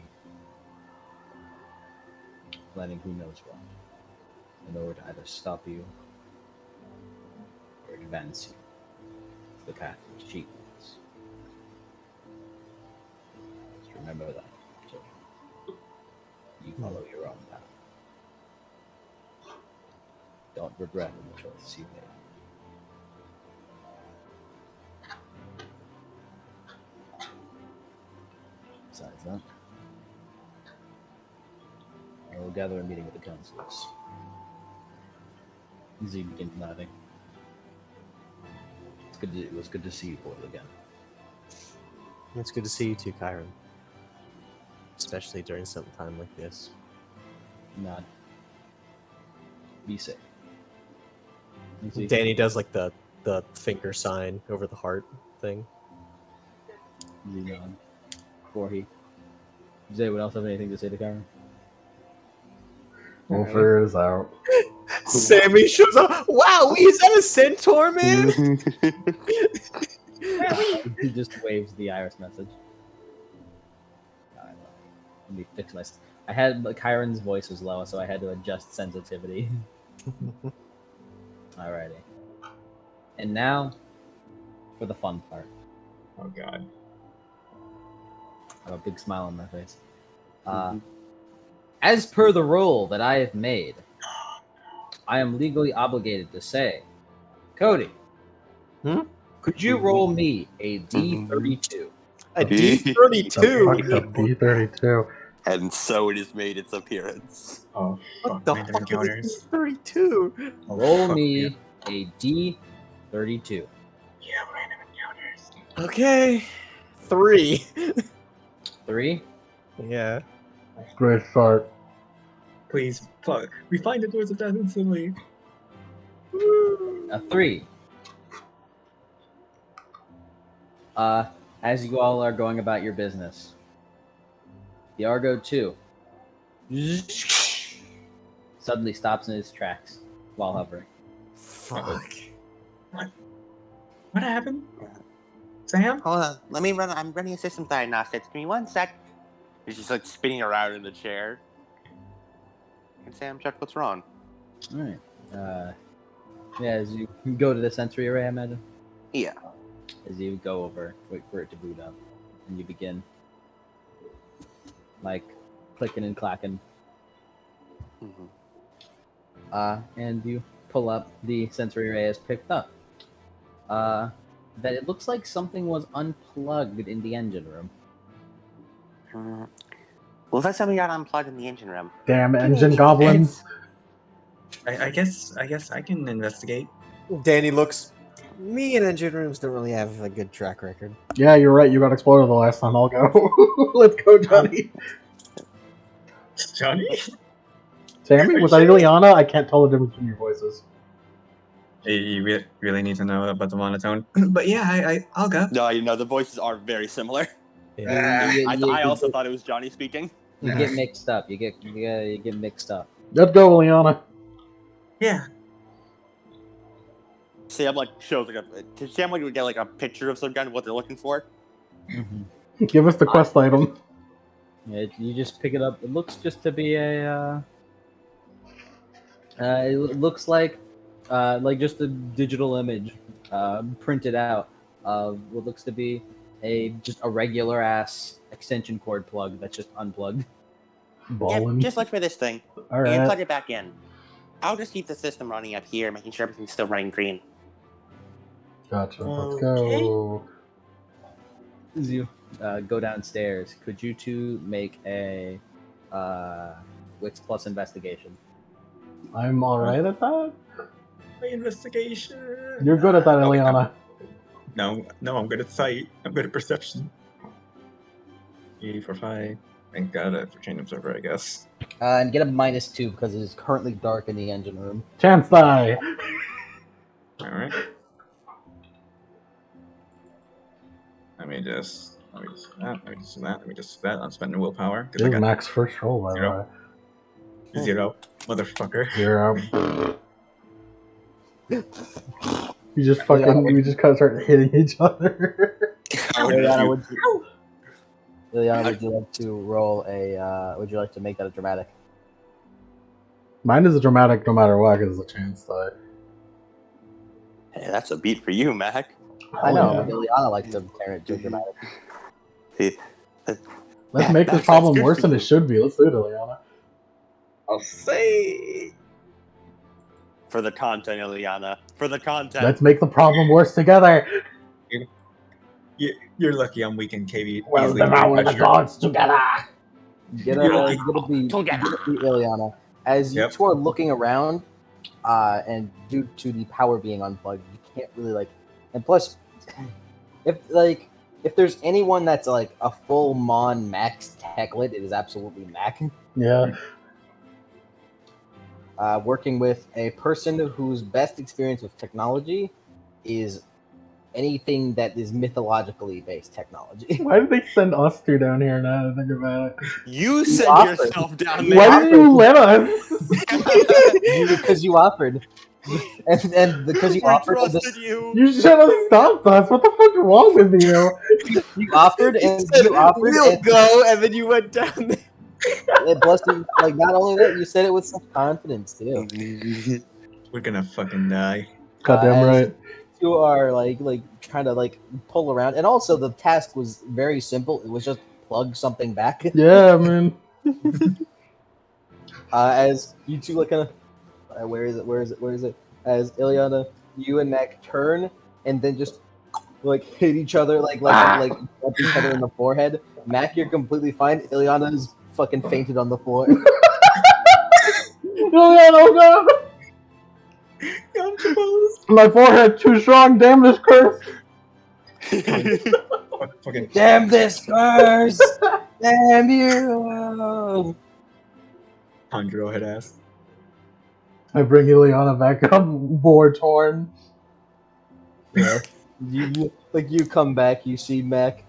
planning who knows what in order to either stop you or advance you to the path which she wants. Just remember that. So you follow your own path. Don't regret the choice you made. Besides that, I will gather a meeting with the councils. Z begins nodding. It was good to see you both again. It's good to see you too, Kyron. Especially during some time like this. Nod. Be safe. Danny does like the finger sign over the heart thing. Z nod. Before he. Does anyone else have anything to say to Karen? We'll figure this out. Sammy shows up. Wow, is that a centaur, man? He just waves the Iris message. Let me fix my. I had Kyron's voice was low, so I had to adjust sensitivity. Alrighty. And now, for the fun part. Oh god. I have a big smile on my face. As per the rule that I have made, I am legally obligated to say, Cody, could you roll me a D32? A D32? The fuck, a D32. And so it has made its appearance. Oh, What the random fuck encounters. is D32? Roll Fuck me a D32. Yeah, random encounters. Okay. 3. 3. Yeah. Great start. Please, fuck. We find the Doors of Death instantly. A 3. As you all are going about your business, the Argo 2 suddenly stops in its tracks while hovering. Fuck. What happened? Sam? Hold on, let me run. I'm running a systems diagnostics. Give me 1 sec. He's just like spinning around in the chair. And Sam, check what's wrong. Alright. Yeah, as you go to the sensory array, I imagine. Yeah. As you go over, wait for it to boot up, and you begin, like, clicking and clacking. Mm-hmm. And you pull up, the sensory array is picked up. That it looks like something was unplugged in the engine room. Well, that's something got unplugged in the engine room. Damn engine goblins. I guess I can investigate. Danny looks. Me and engine rooms don't really have a good track record. Yeah, you're right. You got exploded the last time. I'll go. Let's go, Johnny. Johnny? Sammy, was that Ileana? I can't tell the difference between your voices. You really need to know about the monotone. But yeah, I'll go. No, you know, the voices are very similar. I also thought it was Johnny speaking. You get mixed up. You get mixed up. Let's go, Liana. Yeah. Sam like shows like a Sam like would get like a picture of some kind of what they're looking for. Give us the quest item. Yeah, you just pick it up. It looks just to be a. It looks like just a digital image, printed out of what looks to be just a regular ass extension cord plug that's just unplugged. Ballin'. Yeah, just look for this thing. All You can right. plug it back in. I'll just keep the system running up here, making sure everything's still running green. Gotcha. Let's Okay. go. As you go downstairs, could you two make a Wits plus investigation? I'm alright at that. My investigation. You're good at that, Oh, Eliana. No, I'm good at sight. I'm good at perception. 3, 4, 5. Thank God for chain observer, I guess. And get a -2 because it is currently dark in the engine room. Chance die. Alright. Let me just do that. Let me just do that. I'm spending willpower. This Because I is got Mac's first roll, by the 0. way. 0. Motherfucker. 0. We just kind of start hitting each other. Liliana, would you like to roll a? Would you like to make that a dramatic? Mine is a dramatic no matter what, because it's a chance die. Hey, that's a beat for you, Mac. I know, yeah. but Liliana likes to turn it to dramatic. See, Let's Yeah, make this that's problem good worse for than you. it should be. Let's do it, Eliana. I'll say. for the content, Ileana. For the content. Let's make the problem worse together. You're lucky I'm weak in KV. We'll easily devour the pressure. gods together. Get You're a like, beat, Ileana. As you Yep. two are looking around, and due to the power being unplugged, you can't really and plus, if there's anyone that's like a full Mon Max techlit, it is absolutely Mac. Yeah. Working with a person whose best experience with technology is anything that is mythologically based technology. Why did they send us two down here now that I think about it? You sent offered. yourself down You there. Why didn't you let us? Because you offered. And because you We offered, trusted you. You should have stopped us. What the fuck's wrong with you? you offered, and you offered, we'll and, go, and then you went down there. and plus, not only that, you said it with such confidence too. We're gonna fucking die. Goddamn as right. You are trying to pull around, and also the task was very simple. It was just plug something back. Yeah, man. As you two where is it? As Ileana, you and Mac turn and then just hit each other bump each other in the forehead. Mac, you're completely fine. Ileana is fucking fainted on the floor. Oh god! My forehead too strong. Damn this curse! Fucking Damn this curse! Damn you! Hondro head ass. I bring Ileana back up, war torn. Yeah. You come back. You see Mac,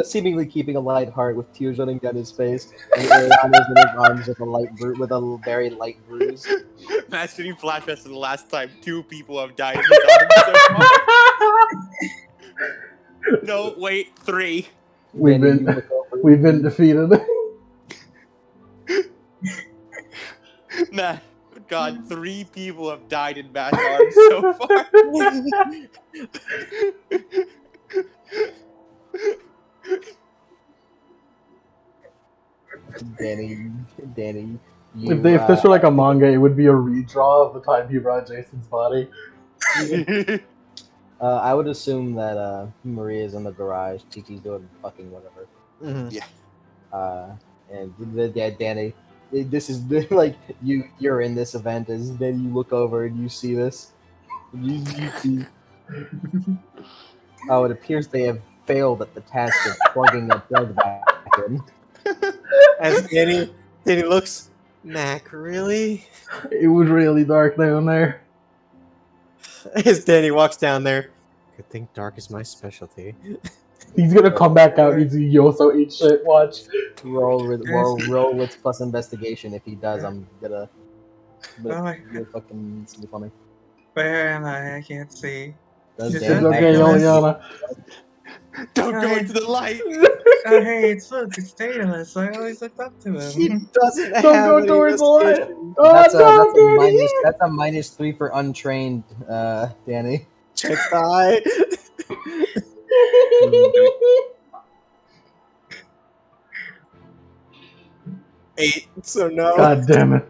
seemingly keeping a light heart with tears running down his face, and Ileana's in his arms with a very light bruise. Matt's getting flashbacks to the last time 2 people have died in his arms so far. No, wait, 3. We've Danny, been you look over. we've been defeated. Matt, God, 3 people have died in Matt's arms so far. Danny, If this were like a manga, it would be a redraw of the time he brought Jason's body. I would assume that Maria's in the garage. Tiki's doing fucking whatever. And Danny, this is you're in this event. As then you look over and you see this. You see. Oh, it appears they have failed at the task of plugging a plug back in. As Danny looks, Mac, really? It was really dark down there. As Danny walks down there, good thing dark is my specialty. He's gonna come back out. He's a Yoso eat shit. Watch. Roll with plus investigation. If he does, I'm gonna. Oh my You're fucking sleep on me. Where am I? I can't see. Does Is It's Dan that okay, Daedalus? Ileana. Don't go into the light. Oh, hey, it's Daedalus. I always looked up to He him. doesn't Don't have go any towards the light. investigation. Oh that's no, a minus. Danny! That's a -3 for untrained, Danny. Chance die. 8, so no. God damn it.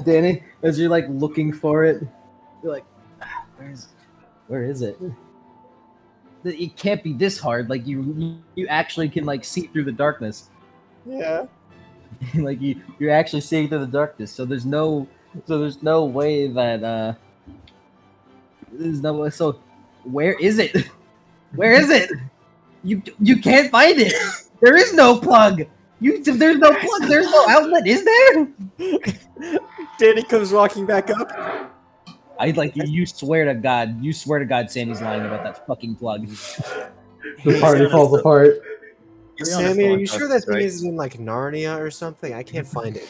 Danny, as you're like looking for it, you're like, where is it? It can't be this hard. Like you actually can like see through the darkness. Yeah. Like you're actually seeing through the darkness. So there's no way that there's no way. So where is it? Where is it? You can't find it. There is no plug. There's no plug. There's no outlet. Is there? Danny comes walking back up. I like you swear to God. You swear to God, Sammy's lying about that fucking plug. The party falls apart. To be honest, Sammy, no are one you sure trusts that us, thing right? isn't in like Narnia or something? I can't find it.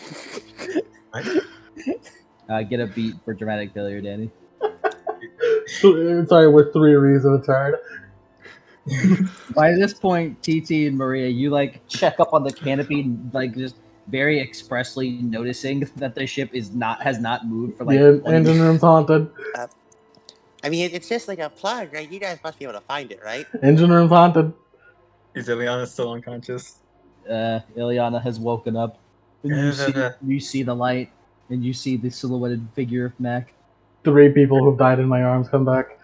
Get a beat for dramatic failure, Danny. Sorry, we're 3 reasons turn. By this point, TT and Maria, you like check up on the canopy, like just very expressly noticing that the ship has not moved for like. The 20 engine room's haunted. I mean, it's just like a plug, right? You guys must be able to find it, right? Engine room's haunted. Is Ileana still unconscious? Ileana has woken up, and you see the light, and you see the silhouetted figure of Mac. 3 people who've died in my arms come back.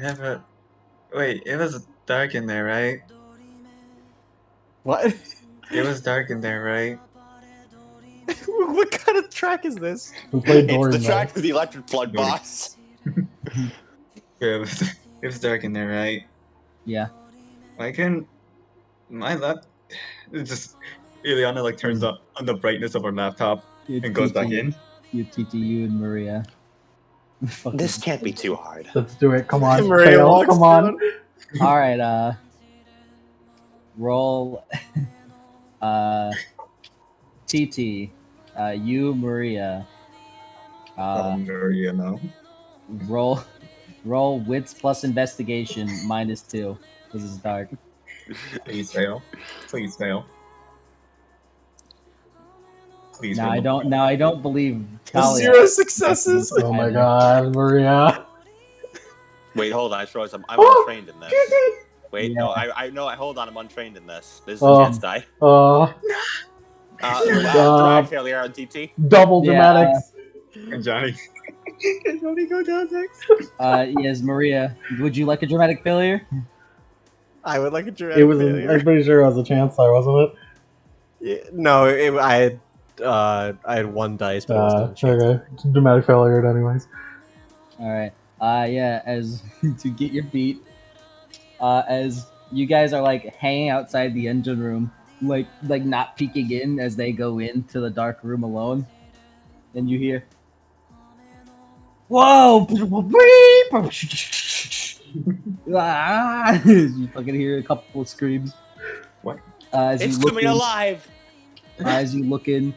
Yeah, but wait, it was dark in there, right? What? It was dark in there, right? What kind of track is this? We played It's Dory the Mode. track of the electric plug, Dory. boss. Yeah, it was dark in there, right? Yeah. Why couldn't my lap? It just Ileana like turns on the brightness of her laptop and goes back in. You, TT, you and Maria. Fucking- This can't be too hard. Let's do it. Come on. Maria Fail. walks Come on. down. All right. Roll. TT. You, Maria. You know. Roll wits plus investigation -2 because it's dark. Please fail. Please fail. Please Now fail. I don't believe Talia. 0 successes. Oh my god, Maria. Wait, hold on. I show some. I'm Oh, untrained in this. TT. Wait, Yeah. no, I no. Hold on. I'm untrained in this. This is Oh. a chance die. Drag failure on TT. Double Yeah. dramatics. And Johnny. Can Johnny go down next? Yes, Maria. Would you like a dramatic failure? I would like a dramatic It was. failure. I'm pretty sure it was a chance there, wasn't it? Yeah, no, I had 1 dice, but it was not a chance. Okay. Dramatic failure, anyways. All right. Yeah. As to get your beat, as you guys are like hanging outside the engine room, like not peeking in as they go into the dark room alone, and you hear, "Whoa!" Ah! You fucking hear a couple of screams. What? As It's you look coming in, alive. as you look in,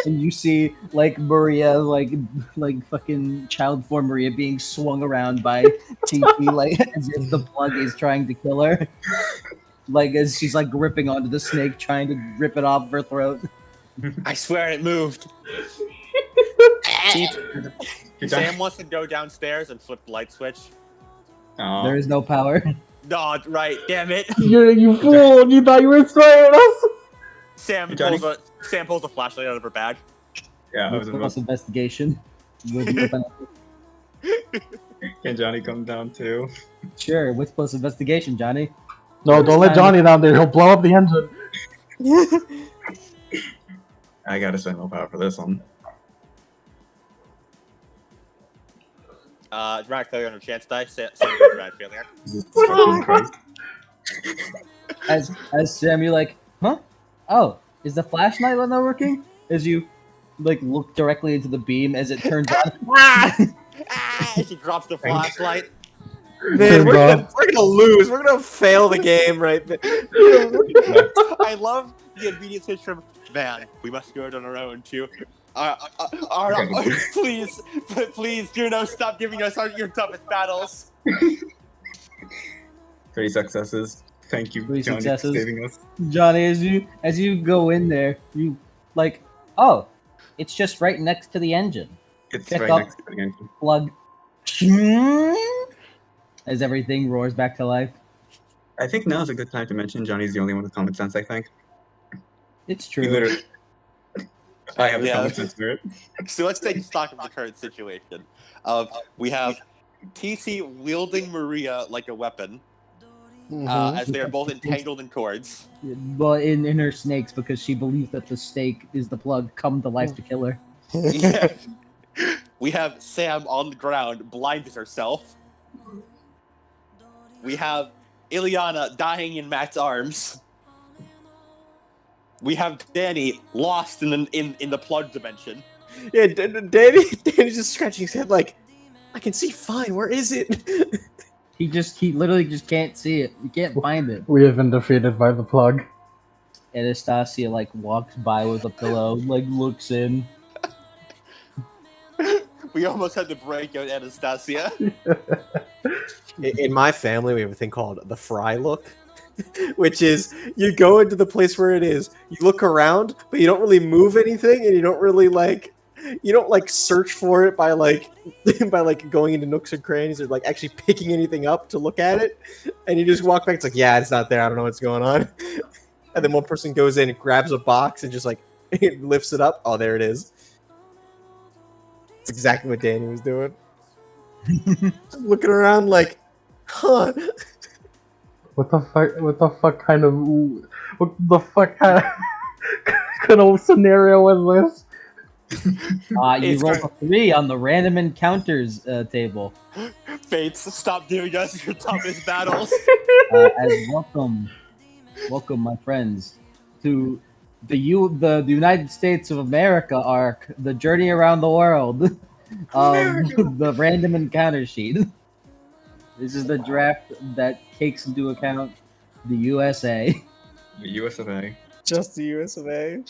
and you see like Maria, like fucking child form Maria being swung around by TP, like as if the plug is trying to kill her. Like as she's like gripping onto the snake, trying to rip it off her throat. I swear it moved. Sam wants to go downstairs and flip the light switch. There is no power. No, right. Damn it. You fool! You thought you were spraying us. Sam Johnny? pulls a flashlight out of her bag. Yeah, I was Plus about. investigation. With no penalty. Can Johnny come down too? Sure, with plus investigation, Johnny. No, don't let Johnny down there. He'll blow up the engine. I gotta spend no power for this one. Dramatic failure on a chance die. Sam dramatic failure. This is fucking crazy. As Sam, you're like, huh? Oh, is the flashlight not working? As you like look directly into the beam as it turns on. She drops the flashlight. Man, Turns off. we're gonna lose. We're gonna fail the game right there. I love the immediate switch from man. We must go it on our own to. Please, please, Juno, stop giving us your toughest battles. 3 successes. Thank you, 3 Johnny, successes. for saving us. Johnny, as you go in there, you like, oh, it's just right next to the engine. It's Pick right up. next to the engine. Plug. As everything roars back to life. I think now is a good time to mention Johnny's the only one with common sense, I think. It's He true. literally... I have the Yeah. common sense spirit. So let's take stock of the current situation. We have TC wielding Maria like a weapon, as they are both entangled in cords. Well, in her snakes, because she believes that the stake is the plug come to life to kill her. Yeah. We have Sam on the ground, blinded herself. We have Ileana dying in Matt's arms. We have Danny lost in the plug dimension. Yeah, Danny's just scratching his head like, I can see fine. Where is it? He literally just can't see it. You can't find it. We have been defeated by the plug. Anastasia like walks by with a pillow, like looks in. We almost had to break out Anastasia. In my family, we have a thing called the fry look, which is you go into the place where it is, you look around, but you don't really move anything, and you don't really search for it by going into nooks and crannies or like actually picking anything up to look at it, and you just walk back. It's like, yeah, it's not there. I don't know what's going on. And then one person goes in and grabs a box and just like lifts it up. Oh, there it is. It's exactly what Danny was doing. Looking around like, huh? What the fuck kind of scenario was this? You rolled a 3 on the random encounters table. Fates, stop giving us your toughest battles. As welcome, my friends, to the United States of America arc, the journey around the world, the random encounter sheet. This is the draft that takes into account the USA The US of A. Just the US of A.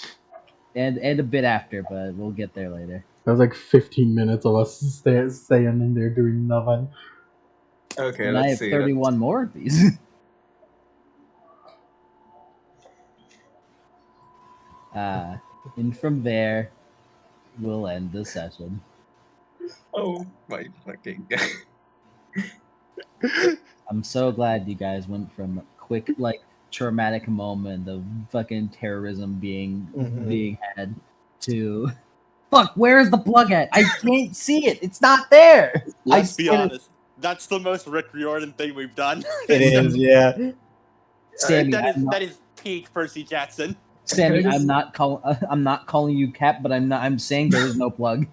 and a bit after, but we'll get there later. That was like 15 minutes of us staying in there doing nothing. Okay, And I have let's see. 31 more of these. And from there, we'll end the session. Oh my fucking god. I'm so glad you guys went from quick, like, traumatic moment of fucking terrorism being had to fuck, where's the plug at? I can't see it. It's not there. Let's be honest. That's the most Rick Riordan thing we've done. It is, yeah. Sammy, that is peak Percy Jackson. Sammy, I'm not calling you Cap, but I'm saying there is no plug.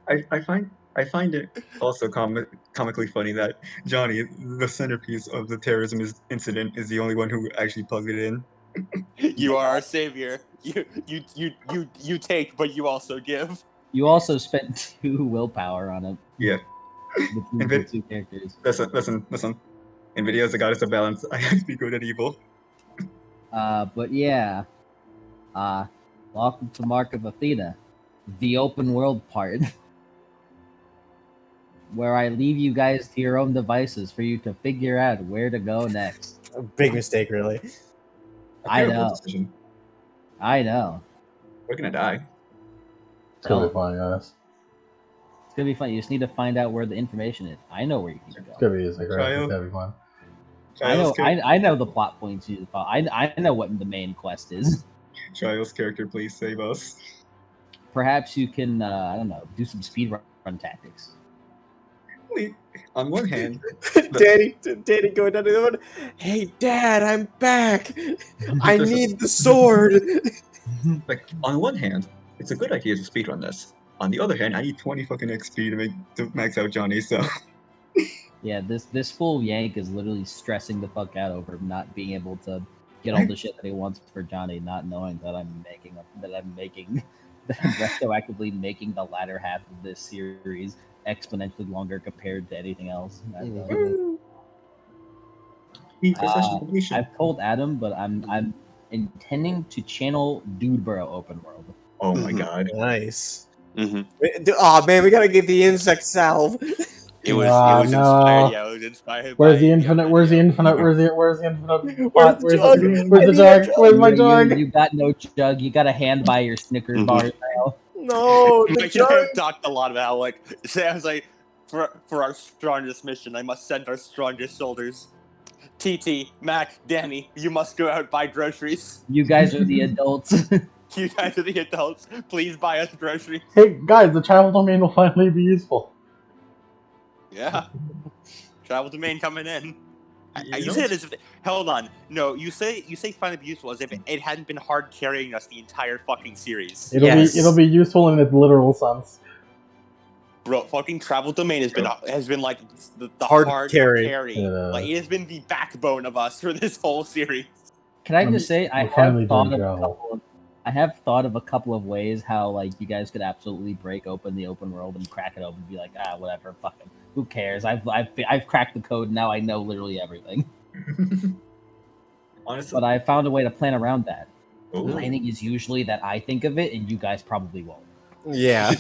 I find it also comically funny that Johnny, the centerpiece of the terrorism incident, is the only one who actually plugged it in. You are our savior. You take, but you also give. You also spent 2 willpower on it. Yeah. Between the 2 characters. Listen. NVIDIA is a goddess of balance. I have to be good at evil. But yeah. Welcome to Mark of Athena, the open world part, where I leave you guys to your own devices for you to figure out where to go next. A big mistake, really. I terrible know. decision. I know. We're gonna die. It's gonna be fun, guys. It's gonna be fun. You just need to find out where the information is. I know where you need to It's go. gonna be easy, right? Trial. It's gonna be fun. I know the plot points you need to follow. I know what the main quest is. Trial's character, please save us. Perhaps you can, I don't know, do some speed run tactics. Wait, on one hand, Danny going down to the one. Hey, Dad, I'm back. I need the sword. like on one hand, it's a good idea to speedrun this. On the other hand, I need 20 fucking XP to max out Johnny, so Yeah, this fool Yank is literally stressing the fuck out over not being able to get all the shit that he wants for Johnny, not knowing that I'm retroactively making the latter half of this series exponentially longer compared to anything else. I've told Adam, but I'm intending to channel Dudeboro open world. Oh my Mhm. god. Nice. Mhm. Oh man, we gotta get the insect salve. It was No. inspired. Yeah, it was inspired. Where's by the infinite? Where's the video. infinite? Where's the infinite Where's pot? the Where's jug? the where's I the need a jug? Where's my You- jug? You got no jug. You got a hand by your Snickers Mhm. bars now. No, the Mike and I jug. have talked a lot about how, like, Sam's like, for our strongest mission, I must send our strongest shoulders. TT, Mac, Danny, you must go out buy groceries. You guys are the adults. You guys are the adults. Please buy us groceries. Hey guys, the travel domain will finally be useful. Yeah. Travel domain coming in. You You know say it what's- as if. Hold on. No, you say finally be useful as if it hadn't been hard carrying us the entire fucking series. It'll be useful in its literal sense. Bro, fucking travel domain has been like the Hard hard carry. carry. Yeah. Like it has been the backbone of us for this whole series. Can I just say I We're finally have thought doing of a travel. couple of I have thought of a couple of ways how like you guys could absolutely break open the open world and crack it open and be like, whatever, fucking who cares? I've cracked the code, now I know literally everything. Honestly, But I found a way to plan around that. oh, Planning is usually that I think of it and you guys probably won't. Yeah.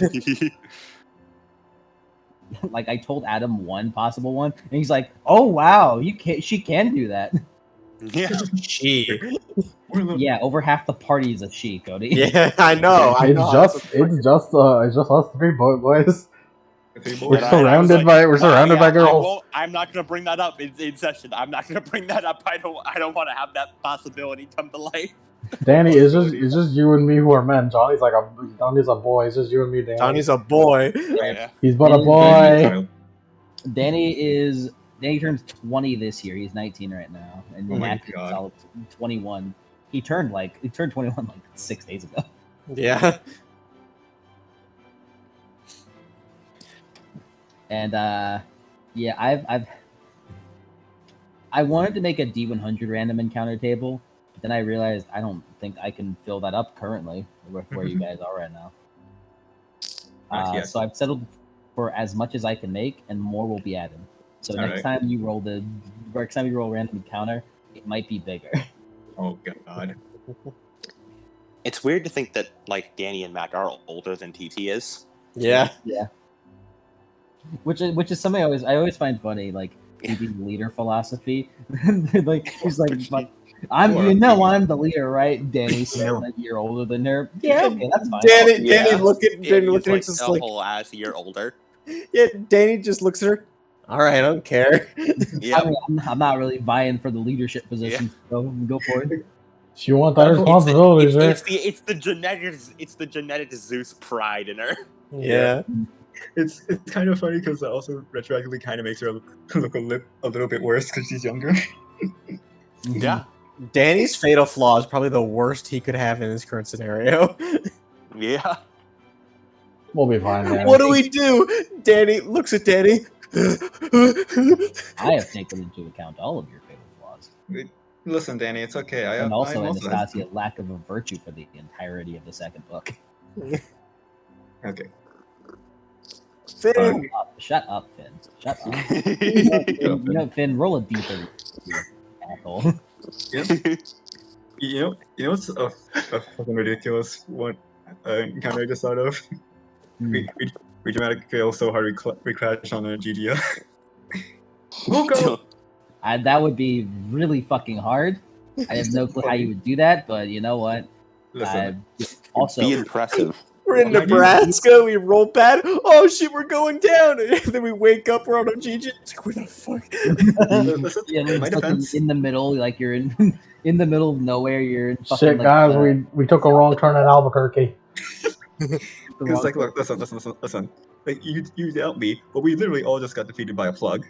Like I told Adam one possible one, and he's like, "Oh wow, she can do that." Yeah. She. we're the- Yeah, over half the party is a she, Cody. Yeah, I know. I know. It's just us three boys. Okay, We're boys. And I was like, surrounded by girls. I'm not gonna bring that up in session. I'm not gonna bring that up. I don't want to have that possibility come to life. Danny, it's just you and me who are men. Johnny's a boy. It's just you and me, Danny. Johnny's a boy. Yeah. He's but a Danny- boy. Danny turns 20 this year. He's 19 right now, and Oh my Mac is God. solid 21. He turned 21 like 6 days ago. Yeah. And yeah, I wanted to make a D100 random encounter table, but then I realized I don't think I can fill that up currently with where you guys are right now. Yes. So I've settled for as much as I can make, and more will be added. So All next time you roll random encounter, it might be bigger. Oh god. It's weird to think that like Danny and Mac are older than TT is. Yeah. Yeah. Which is something I always find funny, like TT's leader philosophy. Like he's like, "But I'm the leader, right?" Danny's a year older than her. Yeah, okay, that's fine. Danny Yeah. looking Danny is at her like just a like, whole ass year older. yeah, Danny just looks at her. All right, I don't care. Yeah. I mean, I'm not really vying for the leadership position, so go for it. She wants that responsibility, sir. It's the genetic Zeus pride in her. Yeah. It's kind of funny because it also retroactively kind of makes her look a little bit worse because she's younger. Yeah. Danny's fatal flaw is probably the worst he could have in his current scenario. Yeah. We'll be fine, Danny. What do we do? Danny looks at Danny. I have taken into account all of your fatal flaws, Listen, Danny, it's okay. and also I'm Anastasia's lack of a virtue for the entirety of the second book. Okay. Finn. Shut up, Finn. Shut up. Finn, roll a d30, you asshole. You know what's a fucking ridiculous one encounter I just thought of? We dramatic fail so hard we crashed on a GGO. We'll go. That would be really fucking hard. I have no clue how you would do that, but you know what? Listen, Also, Be impressive. We're in Nebraska. We roll bad. Oh shit, we're going down. And then we wake up. We're on a GG. It's like, where the fuck? listen, yeah, in my it's fucking defense, in the middle, like you're in in the middle of nowhere. You're in fucking, Shit, like, guys, we took a wrong turn at Albuquerque. it's like, look, listen. Like, you doubt me, but we literally all just got defeated by a plug.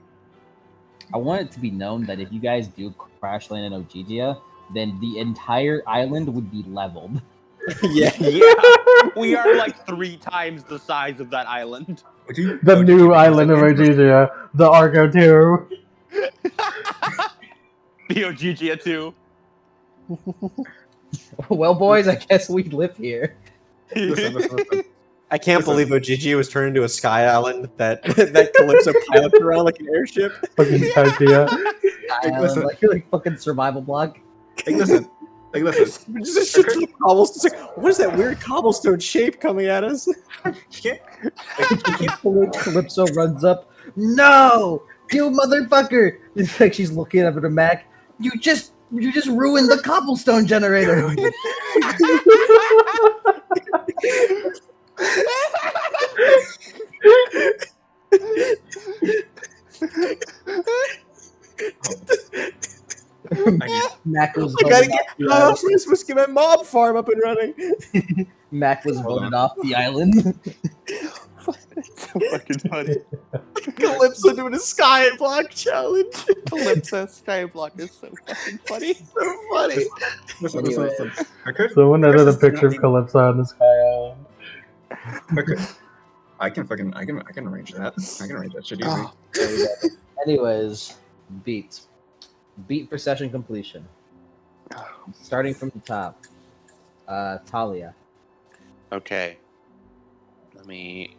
I want it to be known that if you guys do crash land in Ogygia, then the entire island would be leveled. Yeah. Yeah. We are like 3 times the size of that island. The new island of Ogygia, the Argo 2. The Ogygia too. Well, boys, I guess we live here. Listen. I can't Listen. believe Ojiji was turned into a sky island that that Calypso pilots around like an airship. Fucking Skypea. listen. like fucking survival block. Like, listen. Just a shit ton of cobblestone. What is that weird cobblestone shape coming at us? Calypso runs up. No, you motherfucker! It's like she's looking up at her Mac. You just ruined the cobblestone generator. Mac was I gotta voted get. off the How island. else am I supposed to get my mob farm up and running? Mac was voted off the island. It's so fucking funny. Calypso doing a sky block challenge. Calypso Skyblock is so fucking funny. So funny. Listen. Okay. Someone edited a picture of Calypso on the Sky Island. Okay. I can arrange that. I can arrange that shit easy. Oh, There we go. Anyways, beat for session completion. Starting from the top. Talia. okay. Let me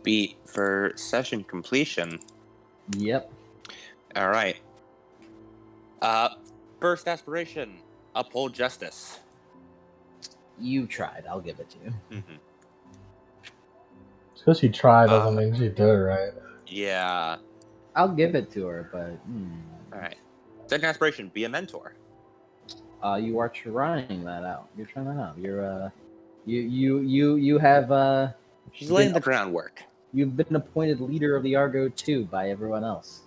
beat for session completion. Yep. All right. First aspiration: uphold justice. You tried. I'll give it to you. Mm-hmm. Just because she tried doesn't mean she did it right. Yeah. I'll give it to her, but All right. Second aspiration: be a mentor. you are trying that out. You're trying that out. You're you have She's laying the groundwork. you've been appointed leader of the Argo 2 by everyone else.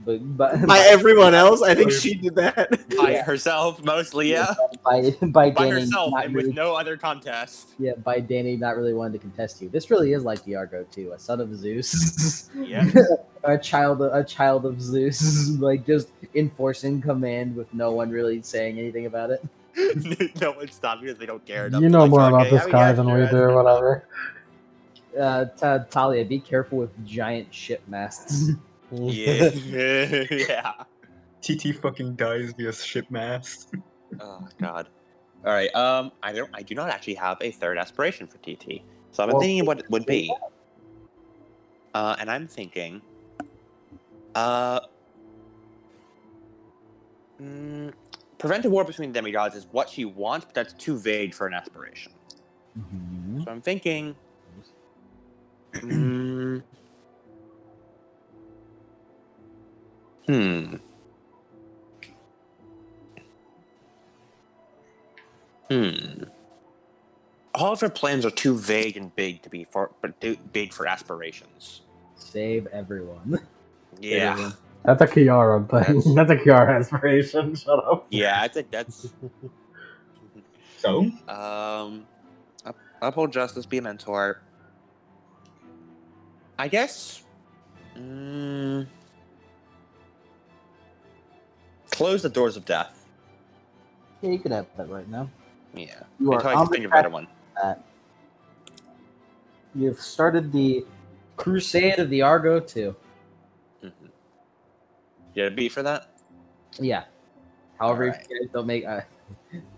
But By everyone else, I think she did that. By herself, mostly, yeah. by By Danny herself not and really, with no other contest. yeah, by Danny not really wanting to contest you. This really is like the Argo 2, a son of Zeus. Yeah. a child of Zeus, like just enforcing command with no one really saying anything about it. No one stopped because they don't care enough. You to, know like, more okay, about this yeah, guy yeah, than sure, we that's do, fair whatever. Talia, be careful with giant ship masts. enough. Yeah. Yeah. TT fucking dies via ship mast. Oh God. All right. I do not actually have a third aspiration for TT, so I'm Well, thinking what it would be. And I'm thinking, prevent a war between demigods is what she wants, but that's too vague for an aspiration. Mhm. So I'm thinking, mm, hmm. All of her plans are too vague and big to be too big for aspirations. Save everyone. Yeah. Everyone. That's a Kiara thing. That's- That's a Kiara aspiration. Shut up. Yeah, I think that's. So? Uphold justice, be a mentor. I guess. Close the doors of death. Yeah, you could have that right now. Yeah. You are Until I on can the think of a better track. one. You've started the crusade of the Argo 2. You had a beat for that? Yeah. However, Alright. if you guys don't make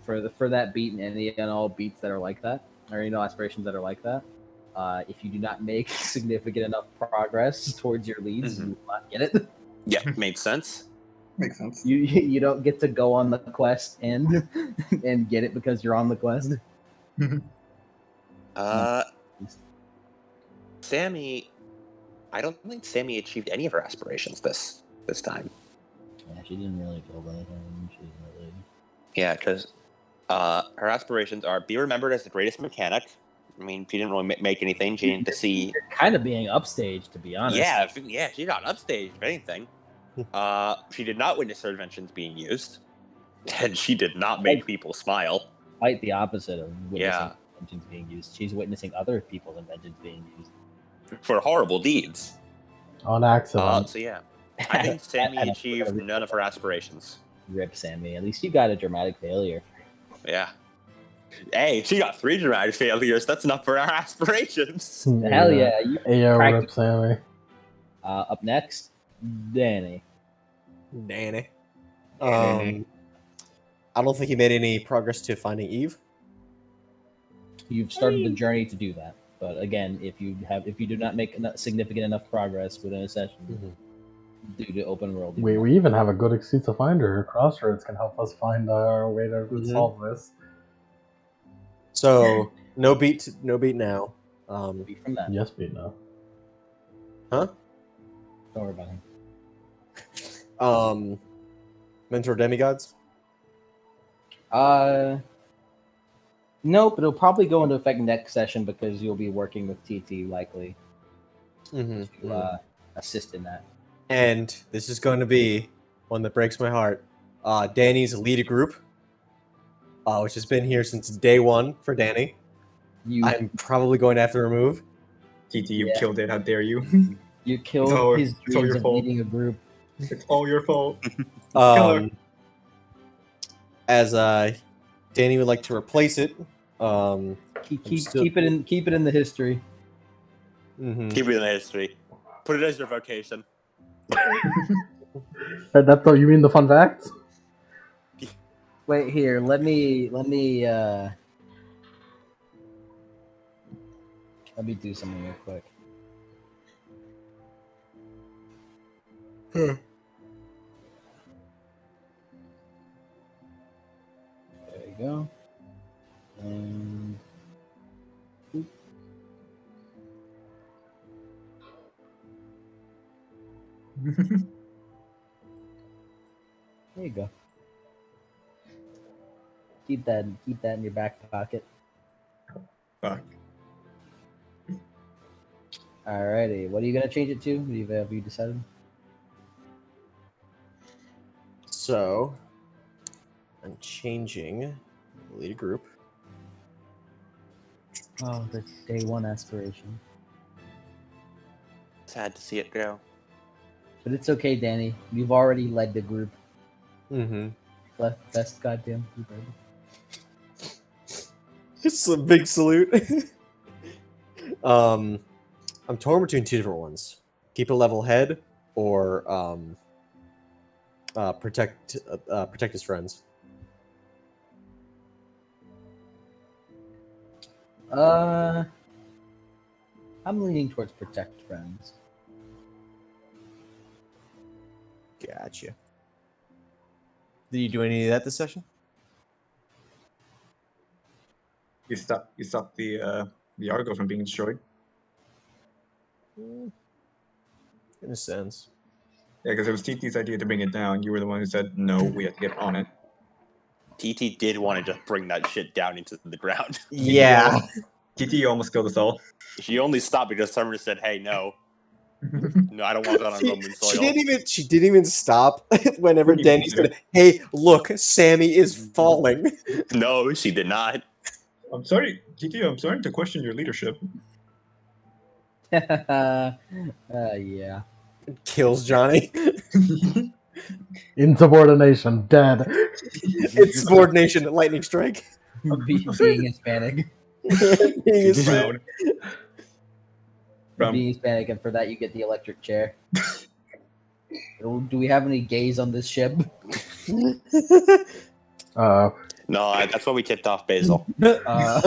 for that beat and any and all beats that are like that, or aspirations that are like that, if you do not make significant enough progress towards your leads, you will not get it. Yeah, makes sense. Makes sense. You don't get to go on the quest and get it because you're on the quest. Sammy, I don't think Sammy achieved any of her aspirations this time. Yeah, she didn't really build anything. She didn't really. Yeah, because her aspirations are be remembered as the greatest mechanic. I mean, she didn't really make anything. She didn't see. You're kind of being upstaged, to be honest. Yeah, she got upstaged, if anything. She did not witness her inventions being used, and she did not make people smile. Quite the opposite of witnessing Yeah. inventions being used. She's witnessing other people's inventions being used. For horrible deeds. On accident. So yeah, I think Sammy I don't- achieved none of her aspirations. Rip Sammy. At least you got a dramatic failure. Yeah. Hey, she got 3 dramatic failures. That's enough for our aspirations. Hell yeah. You Ayo, practic- Rip Sammy. Up next, Danny. Danny. I don't think he made any progress to finding Eve. You've started the journey to do that. But again, if you do not make significant enough progress within a session due to open world, We even have a good excuse to find her. Crossroads can help us find a way to solve this. So no beat now. be from that. Yes, beat now. Huh? Don't worry about him. Mentor demigods. Nope, it'll probably go into effect next session because you'll be working with TT likely to assist in that. And this is going to be one that breaks my heart. Danny's lead a group, which has been here since day one for Danny. I'm probably going to have to remove. TT, you killed it. How dare you? You killed his it's all dreams your of fault. leading a group. It's all your fault. Kill her. As Danny would like to replace it. Keep it in the history. Keep it in the history. Put it as your vocation. That's what you mean, the fun facts? Wait here. Let me do something real quick. There you go. And there you go. Keep that in your back pocket. Fuck. Alrighty, what are you gonna change it to? Have you decided? So I'm changing lead a group. Oh, the day one aspiration. Sad to see it go. But it's okay, Danny. You've already led the group. Best goddamn group ever. Just a big salute. I'm torn between two different ones. Keep a level head or protect his friends. I'm leaning towards protect friends. Gotcha. Did you do any of that this session? You stopped the Argo from being destroyed. In a sense. Yeah, because it was TT's idea to bring it down. You were the one who said no. We have to get on it. TT did want to just bring that shit down into the ground. Yeah. TT almost killed us all. She only stopped because Summer said, "Hey, no, no, I don't want that on Roman soil." She didn't even stop whenever Danny said, "Hey, look, Sammy is falling." No, she did not. I'm sorry, TT. I'm starting to question your leadership. Yeah. Kills Johnny. Insubordination, dead. Insubordination, lightning strike. Being Hispanic. Being Proud. Being Hispanic, and for that you get the electric chair. Do we have any gays on this ship? No, that's why we tipped off Basil. Yeah.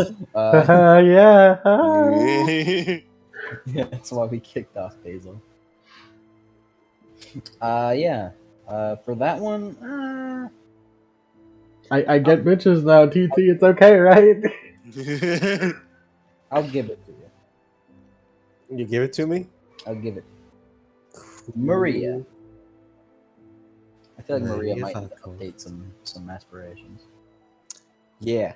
That's why we kicked off Basil. Yeah. For that one, I get bitches now, TT. It's okay, right? I'll give it to you. You give it to me? I'll give it. Maria. I feel like Maria might need to update some aspirations. Yeah.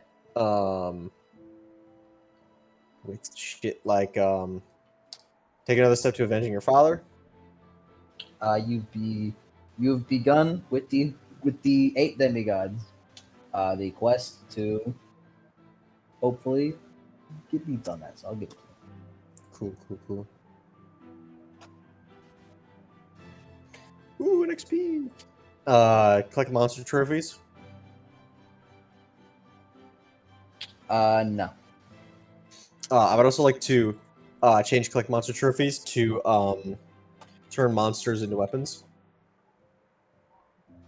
With shit like take another step to avenging your father. You've begun with the 8 demigods. The quest to hopefully get beats on that, so I'll give it to you. Cool. Ooh, an XP. Collect monster trophies. No. I would also like to change collect monster trophies to turn monsters into weapons.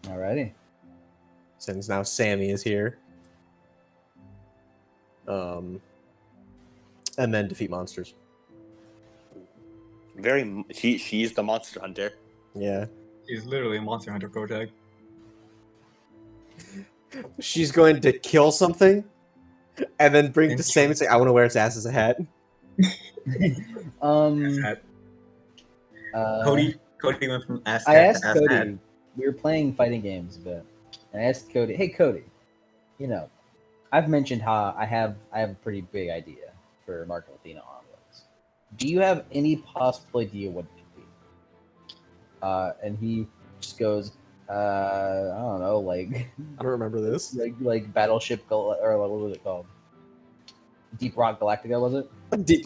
Alrighty. Since now Sammy is here. and then defeat monsters. She's the monster hunter. Yeah. He's literally a Monster Hunter protag. She's going to kill something, and then bring it to Sam and say, "I want to wear its ass as a hat." Cody went from ass I hat asked to ass Cody. hat. We were playing fighting games a bit. And I asked Cody, "Hey Cody, I've mentioned how I have a pretty big idea for Mark of Athena onwards. Do you have any possible idea what it could be?" And he just goes, "I don't know, like I don't remember this. like Battleship or what was it called? Deep Rock Galactica, was it? Deep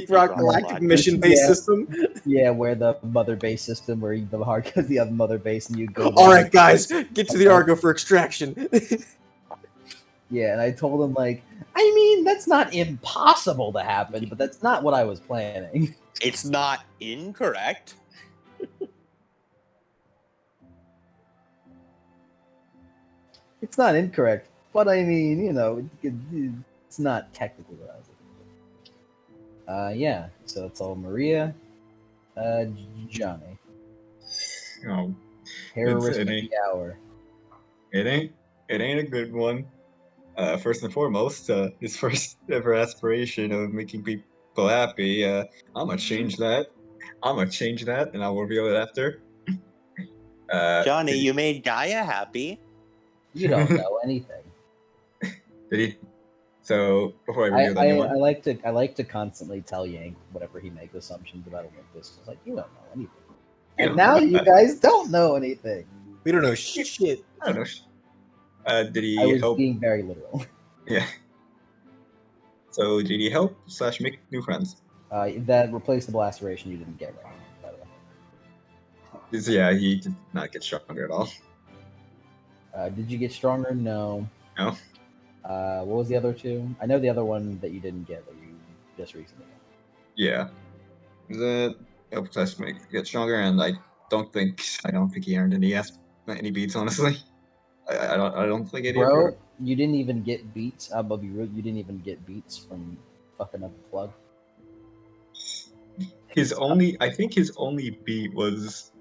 Rock Galactic mission-based system. Yeah, where the mother base system, where the hard goes the other mother base, and you go. All right, guys, get to the Argo for extraction. Yeah, and I told him I mean, that's not impossible to happen, but that's not what I was planning. It's not incorrect. It's not incorrect, but I mean, it's not technically what I was looking for. Yeah, so it's all Maria, Johnny. Oh, Terrorist of It's- the hour. it ain't a good one. First and foremost, his first ever aspiration of making people happy. I'm gonna change that. And I'll reveal it after. Johnny, did he- you made Gaia happy. You don't know anything. Did he? So before I reveal the new I one, like to constantly tell Yank whatever he makes assumptions about Olympus. It's like, you don't know anything. You And don't now know you that. guys don't know anything. We don't know shit. I don't know. Did he I was help? being very literal. Yeah. So did he help / make new friends? That replaceable aspiration you didn't get right, by the way. Yeah, he did not get stronger at all. Did you get stronger? No. No. What was the other two? I know the other one that you didn't get that you just recently got. Yeah. The help / get stronger, and I don't think he earned any beats. Honestly, I don't think any. Bro, you didn't even get beats. I'm gonna be rude. You didn't even get beats from fucking up the plug. I think his only beat was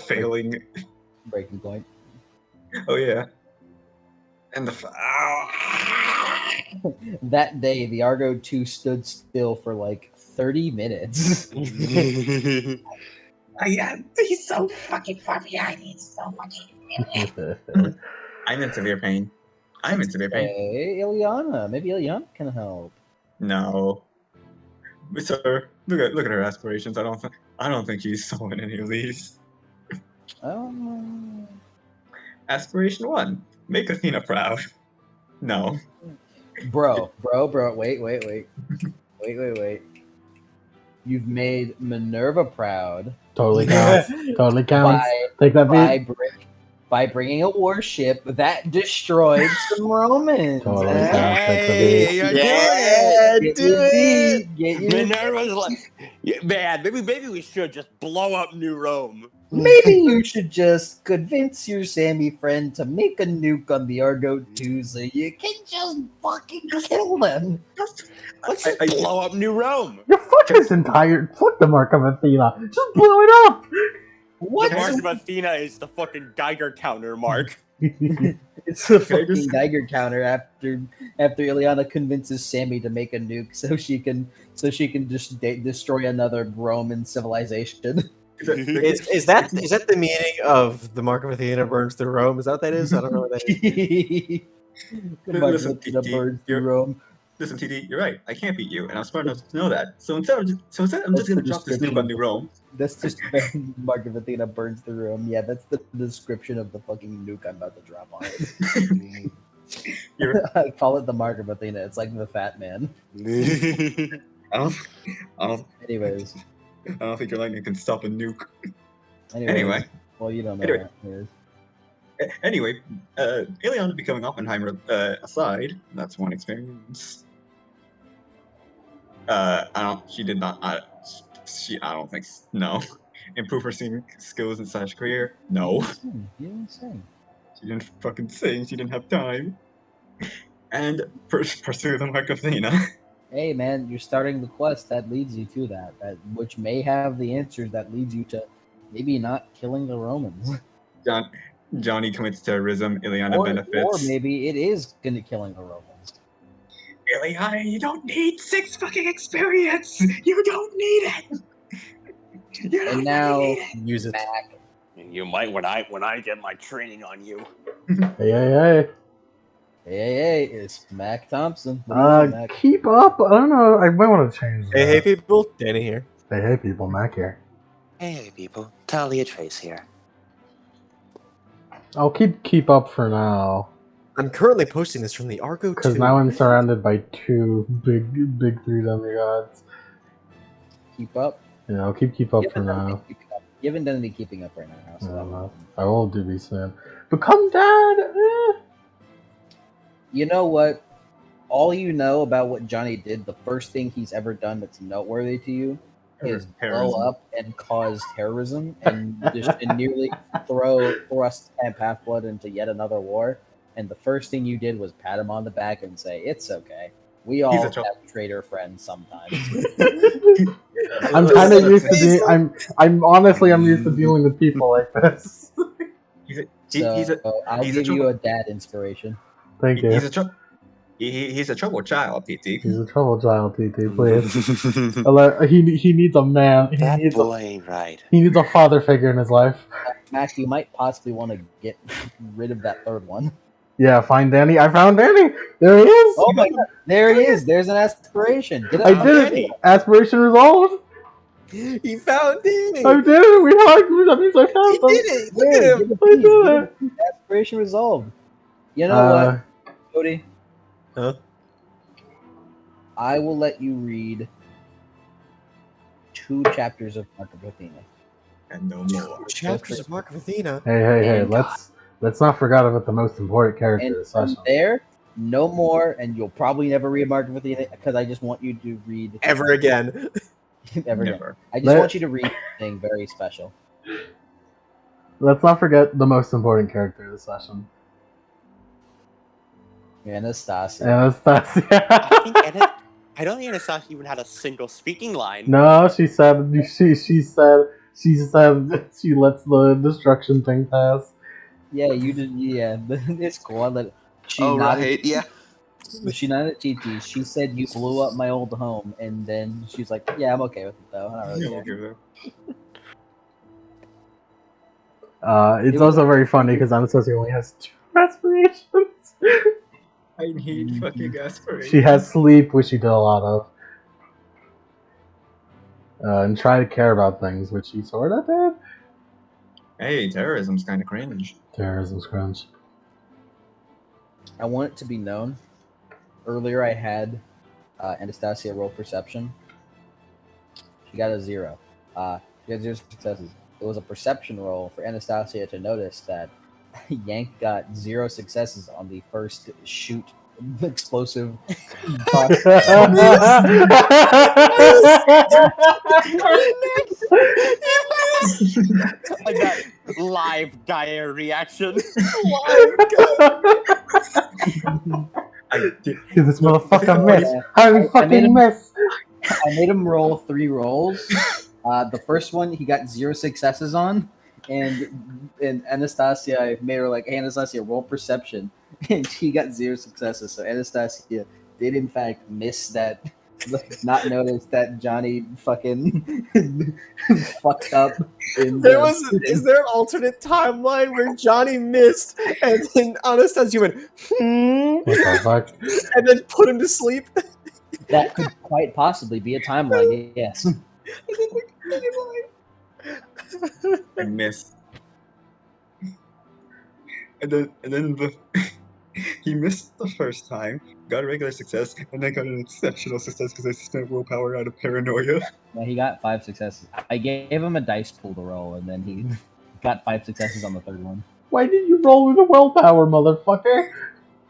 failing. Breaking point. Oh yeah. And That day, the Argo 2 stood still for 30 minutes. he's so fucking far behind. He's so fucking. I'm in severe pain. Hey, Ileana. Maybe Ileana can help. No, sir. Look at her aspirations. I don't think she's solving any of these. Oh. Aspiration 1: make Athena proud. No. Bro. Wait. You've made Minerva proud Totally counts. Totally counts. Take that beat. by bringing a warship that destroyed some Romans. Totally eh? counts. Take the Hey, beat. you're Yeah, doing it. Get your beat, get your Minerva's like, yeah, man, maybe we should just blow up New Rome. Maybe you should just convince your Sammy friend to make a nuke on the Argo 2 so you can just fucking kill them. Let's just blow up New Rome. You fuck this entire. Fuck the Mark of Athena. Just blow it up. What? The Mark of Athena is the fucking Geiger counter, Mark. It's a Can I fucking just- Geiger counter after Ileana convinces Sammy to make a nuke so she can just destroy another Roman civilization. Is that the meaning of the Mark of Athena burns through Rome? Is that what that is? I don't know what that is. The Mark of Listen, Athena TT, burns through you're- Rome. Listen, TD, you're right. I can't beat you, and I'm smart enough to know that. So instead, I'm That's just gonna the drop this nuke description on New Rome. That's just Mark of Athena burns through Rome. Yeah, that's the description of the fucking nuke I'm about to drop on it. You're- I call it the Mark of Athena. It's like the fat man. I don't Anyways. think your lightning can stop a nuke. Anyways. Anyway. Well, you don't know. Anyway. Anyways. Anyway, Ileana becoming Oppenheimer aside, that's one experience. She did not. I don't think. No. Improve her singing skills and / career. No. You didn't sing. She didn't fucking sing. She didn't have time. And pursue the Mark of Athena. Hey man, you're starting the quest that leads you to that, which may have the answers that leads you to maybe not killing the Romans, Johnny commits terrorism. Ileana or benefits. maybe it is gonna killing the Romans. Ileana, you don't need 6 fucking experience. You don't need it. You don't And fucking now, need it. Use it. Mac, You might when I get my training on you. Hey. hey, it's Mac Thompson. What do you want, Mac? Keep up. I don't know. I might want to change that. Hey people, Danny here. Hey people, Mac here. Hey, people. Talia Trace here. I'll keep up for now, I'm currently posting this from the Argo 2. because now I'm surrounded by 2 big 3 demigods. Keep up. Yeah, I'll keep up for now. You haven't done any keeping up right now. So that won't- I will do be soon. Become dad. You know what? All you know about what Johnny did, the first thing he's ever done that's noteworthy to you is blow up and cause terrorism and nearly throw thrust Camp Half-Blood into yet another war. And the first thing you did was pat him on the back and say, "It's okay. We all have traitor friends sometimes." I'm kind of used to I'm honestly used to dealing with people like this. I'll give you a dad inspiration. Thank you. He's a troubled child, TT. He's a troubled child, TT. Please. He needs a man. That boy ain't right. He needs a father figure in his life. Mac, you might possibly want to get rid of that third one. Yeah, find Danny. I found Danny. There he is. Oh my god, there he is. There's an aspiration. I did it. Aspiration resolved. He found Danny. I did it. We hugged. That means I found him. He did it. Look at him. I did it. Aspiration resolved. You know what, Cody? Huh? I will let you read 2 chapters of Mark of Athena. And no more. Chapters of Mark of Athena. Hey. Let's not forget about the most important character And of the from session. there, no more, and you'll probably never read Mark of Athena because I just want you to read Ever again. ever again. Never. I just want you to read something very special. Let's not forget the most important character of the session. Anastasia. Anastasia. I don't think Anastasia even had a single speaking line. No, she said she lets the destruction thing pass. Yeah, you did. Yeah, it's cool. I let it. She Yeah. She nodded at TT. She said you blew up my old home, and then she's like, "Yeah, I'm okay with it though. I don't really care." It's also very funny because Anastasia only has 2 aspirations. I need fucking aspiration. She has sleep, which she did a lot of. And try to care about things, which she sort of did. Hey, terrorism's kind of cringe. Terrorism's cringe. I want it to be known. Earlier, I had Anastasia roll perception. She got a 0. She got 0 successes. It was a perception roll for Anastasia to notice that Yank got 0 successes on the first shoot explosive. Like that live Gaia reaction. This motherfucker missed. How did he fucking miss? I made him roll 3 rolls. The first one he got 0 successes on, and Anastasia, I made her like, "Hey, Anastasia, roll perception," and she got 0 successes. So Anastasia did in fact miss that. Not notice that Johnny fucking fucked up. Is there an alternate timeline where Johnny missed and then Anastasia went, What the fuck? and then put him to sleep? That could quite possibly be a timeline. Yes. I missed. And then he missed the first time, got a regular success, and then got an exceptional success because I spent willpower out of paranoia. Yeah, he got 5 successes. I gave him a dice pool to roll, and then he got 5 successes on the third one. Why did you roll with a willpower, motherfucker?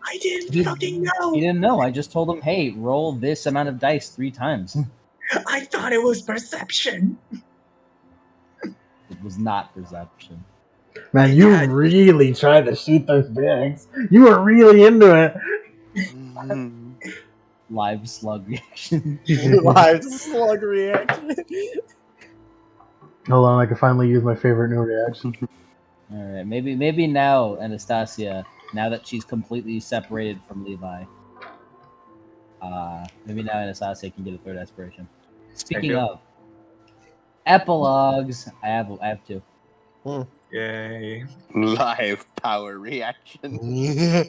I didn't fucking know! He didn't know. I just told him, hey, roll this amount of dice 3 times. I thought it was perception! It was not perception. Man, you really tried to shoot those bags. You were really into it. live slug reaction. Live slug reaction. Hold on, I can finally use my favorite new reaction. All right, maybe now Anastasia, now that she's completely separated from Levi, maybe now Anastasia can get a third aspiration. Speaking you. of epilogues, I have two. Yay. Live power reaction.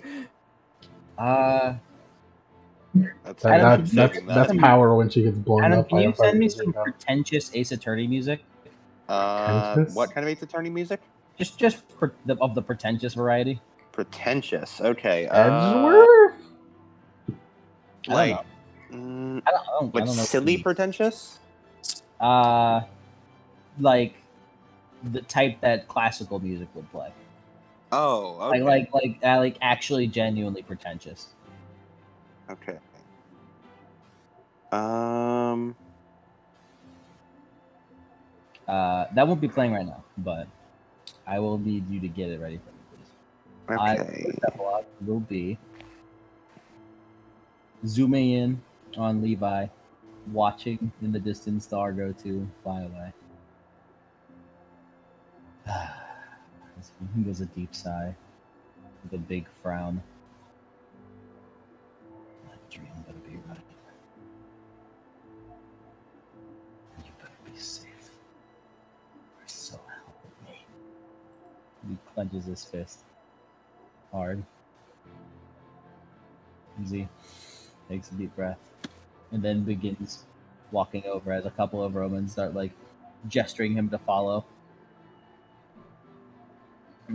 That's Adam, good. can you That's Saving send that. that's power when she gets blown Adam, up can by a you send me fucking some gun. pretentious Ace Attorney music? Pretentious? What kind of Ace Attorney music? Just of the pretentious variety. Pretentious. Okay. Edgeworth? I Like, don't know. I like don't know. silly pretentious. Like the type that classical music would play. Oh, okay. Like actually genuinely pretentious. Okay. That won't be playing right now, but I will need you to get it ready for me, please. Okay. First epilogue will be zooming in on Levi, watching in the distance the Argo 2 fly away. He goes a deep sigh with a big frown. That dream better be right. You better be safe. Or so help me. He clenches his fist hard. Z takes a deep breath and then begins walking over as a couple of Romans start like gesturing him to follow.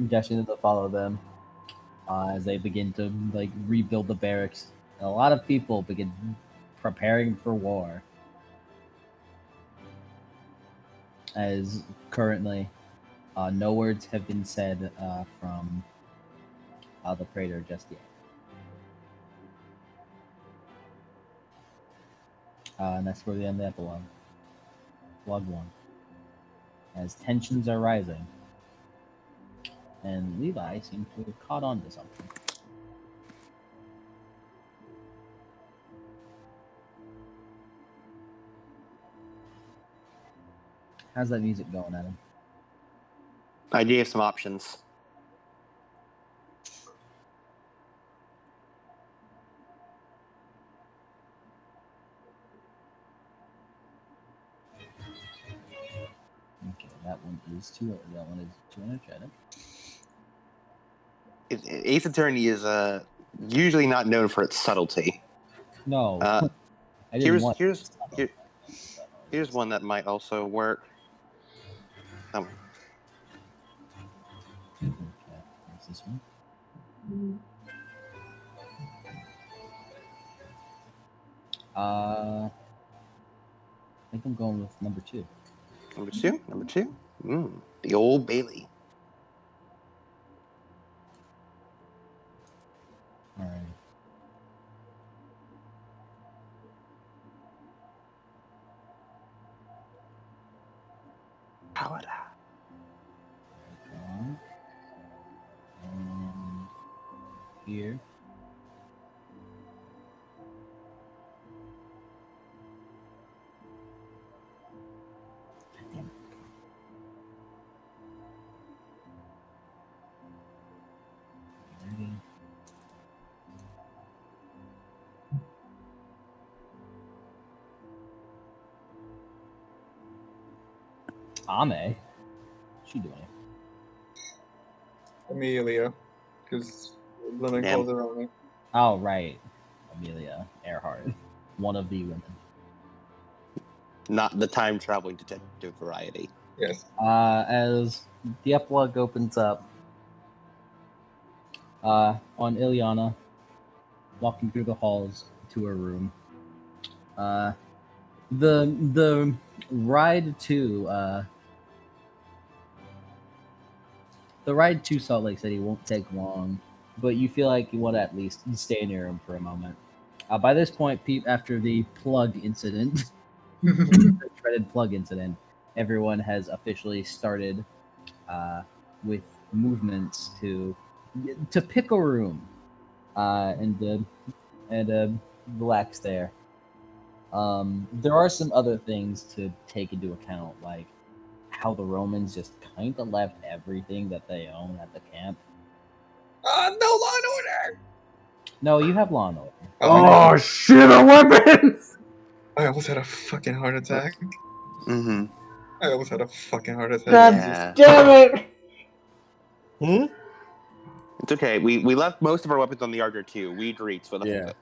Gesturing to follow them as they begin to like rebuild the barracks. And a lot of people begin preparing for war. As currently, no words have been said from the Praetor just yet. And that's where we end the epilogue. Epilogue 1. As tensions are rising, and Levi seems to have caught on to something. How's that music going, Adam? I gave some options. Okay, that one is too. That one is too energetic. Ace Attorney is usually not known for its subtlety. No, Uh, I didn't want. Here's one that might also work. Okay, what's this one? I think I'm going with number 2. Number two. The Old Bailey. All right. Paladin. And here. Damn. Ready. Ame? What's she doing? Amelia. Because Lemon Damn. calls her on me. Oh, right. Amelia Earhart. One of the women. Not the time traveling detective variety. Yes. As the epilogue opens up, on Ilyana walking through the halls to her room. The ride to Salt Lake City won't take long, but you feel like you want to at least stay in your room for a moment. By this point, after the plug incident, the shredded plug incident, everyone has officially started with movements to pick a room and relax there. There are some other things to take into account, like how the Romans just kind of left everything that they own at the camp. No law and order! No, you have law and order. Oh shit! Our weapons. I almost had a fucking heart attack. Mm-hmm. I almost had a fucking heart attack. God Yeah. damn it! Hmm? It's okay. We left most of our weapons on the Argo 2. We Greeks. For the Yeah.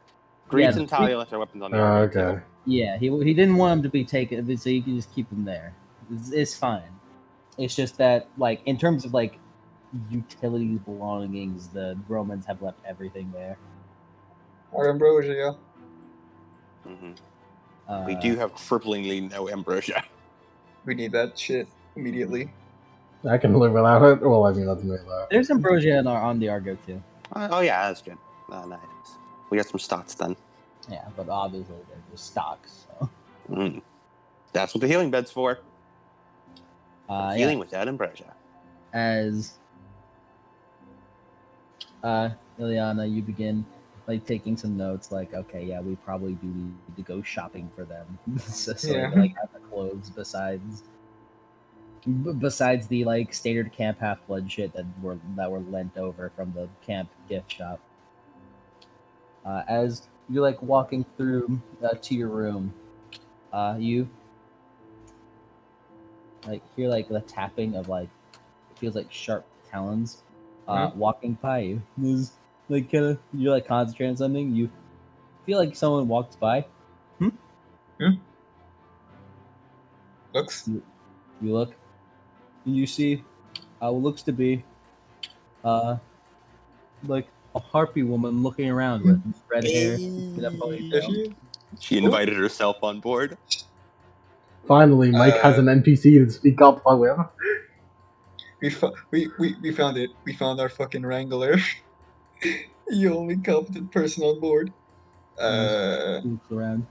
Greeks Yeah, and Talia left their weapons on the Oh, Argo okay. Yeah, he didn't want him to be taken, so you can just keep him there. It's fine. It's just that, like, in terms of like utility belongings, the Romans have left everything there. Our ambrosia. 2. Mm-hmm. Uh, We do have cripplingly no ambrosia. We need that shit immediately. I can live without it. Well, I mean, that's me though. There's ambrosia on the Argo too. Oh yeah, that's good. Nice. We got some stats done. Yeah, but obviously they're just stocks. So. Mm. That's what the healing bed's for. Healing without ambrosia. As Ileana, you begin like taking some notes, like, okay, yeah, we probably do need to go shopping for them, so Yeah. they, like, have the clothes besides the like standard camp half-blood shit that were lent over from the camp gift shop. As you're like walking through to your room, you like hear like the tapping of like it feels like sharp talons walking by you. There's like kind of you're like concentrating on something. You feel like someone walks by. Looks. You look, and you see what looks to be like a harpy woman looking around with red hair and a Is ponytail. she? She invited herself on board. Finally, Mike has an NPC to speak up with. We found it. We found our fucking wrangler. The only competent person on board. Looks around.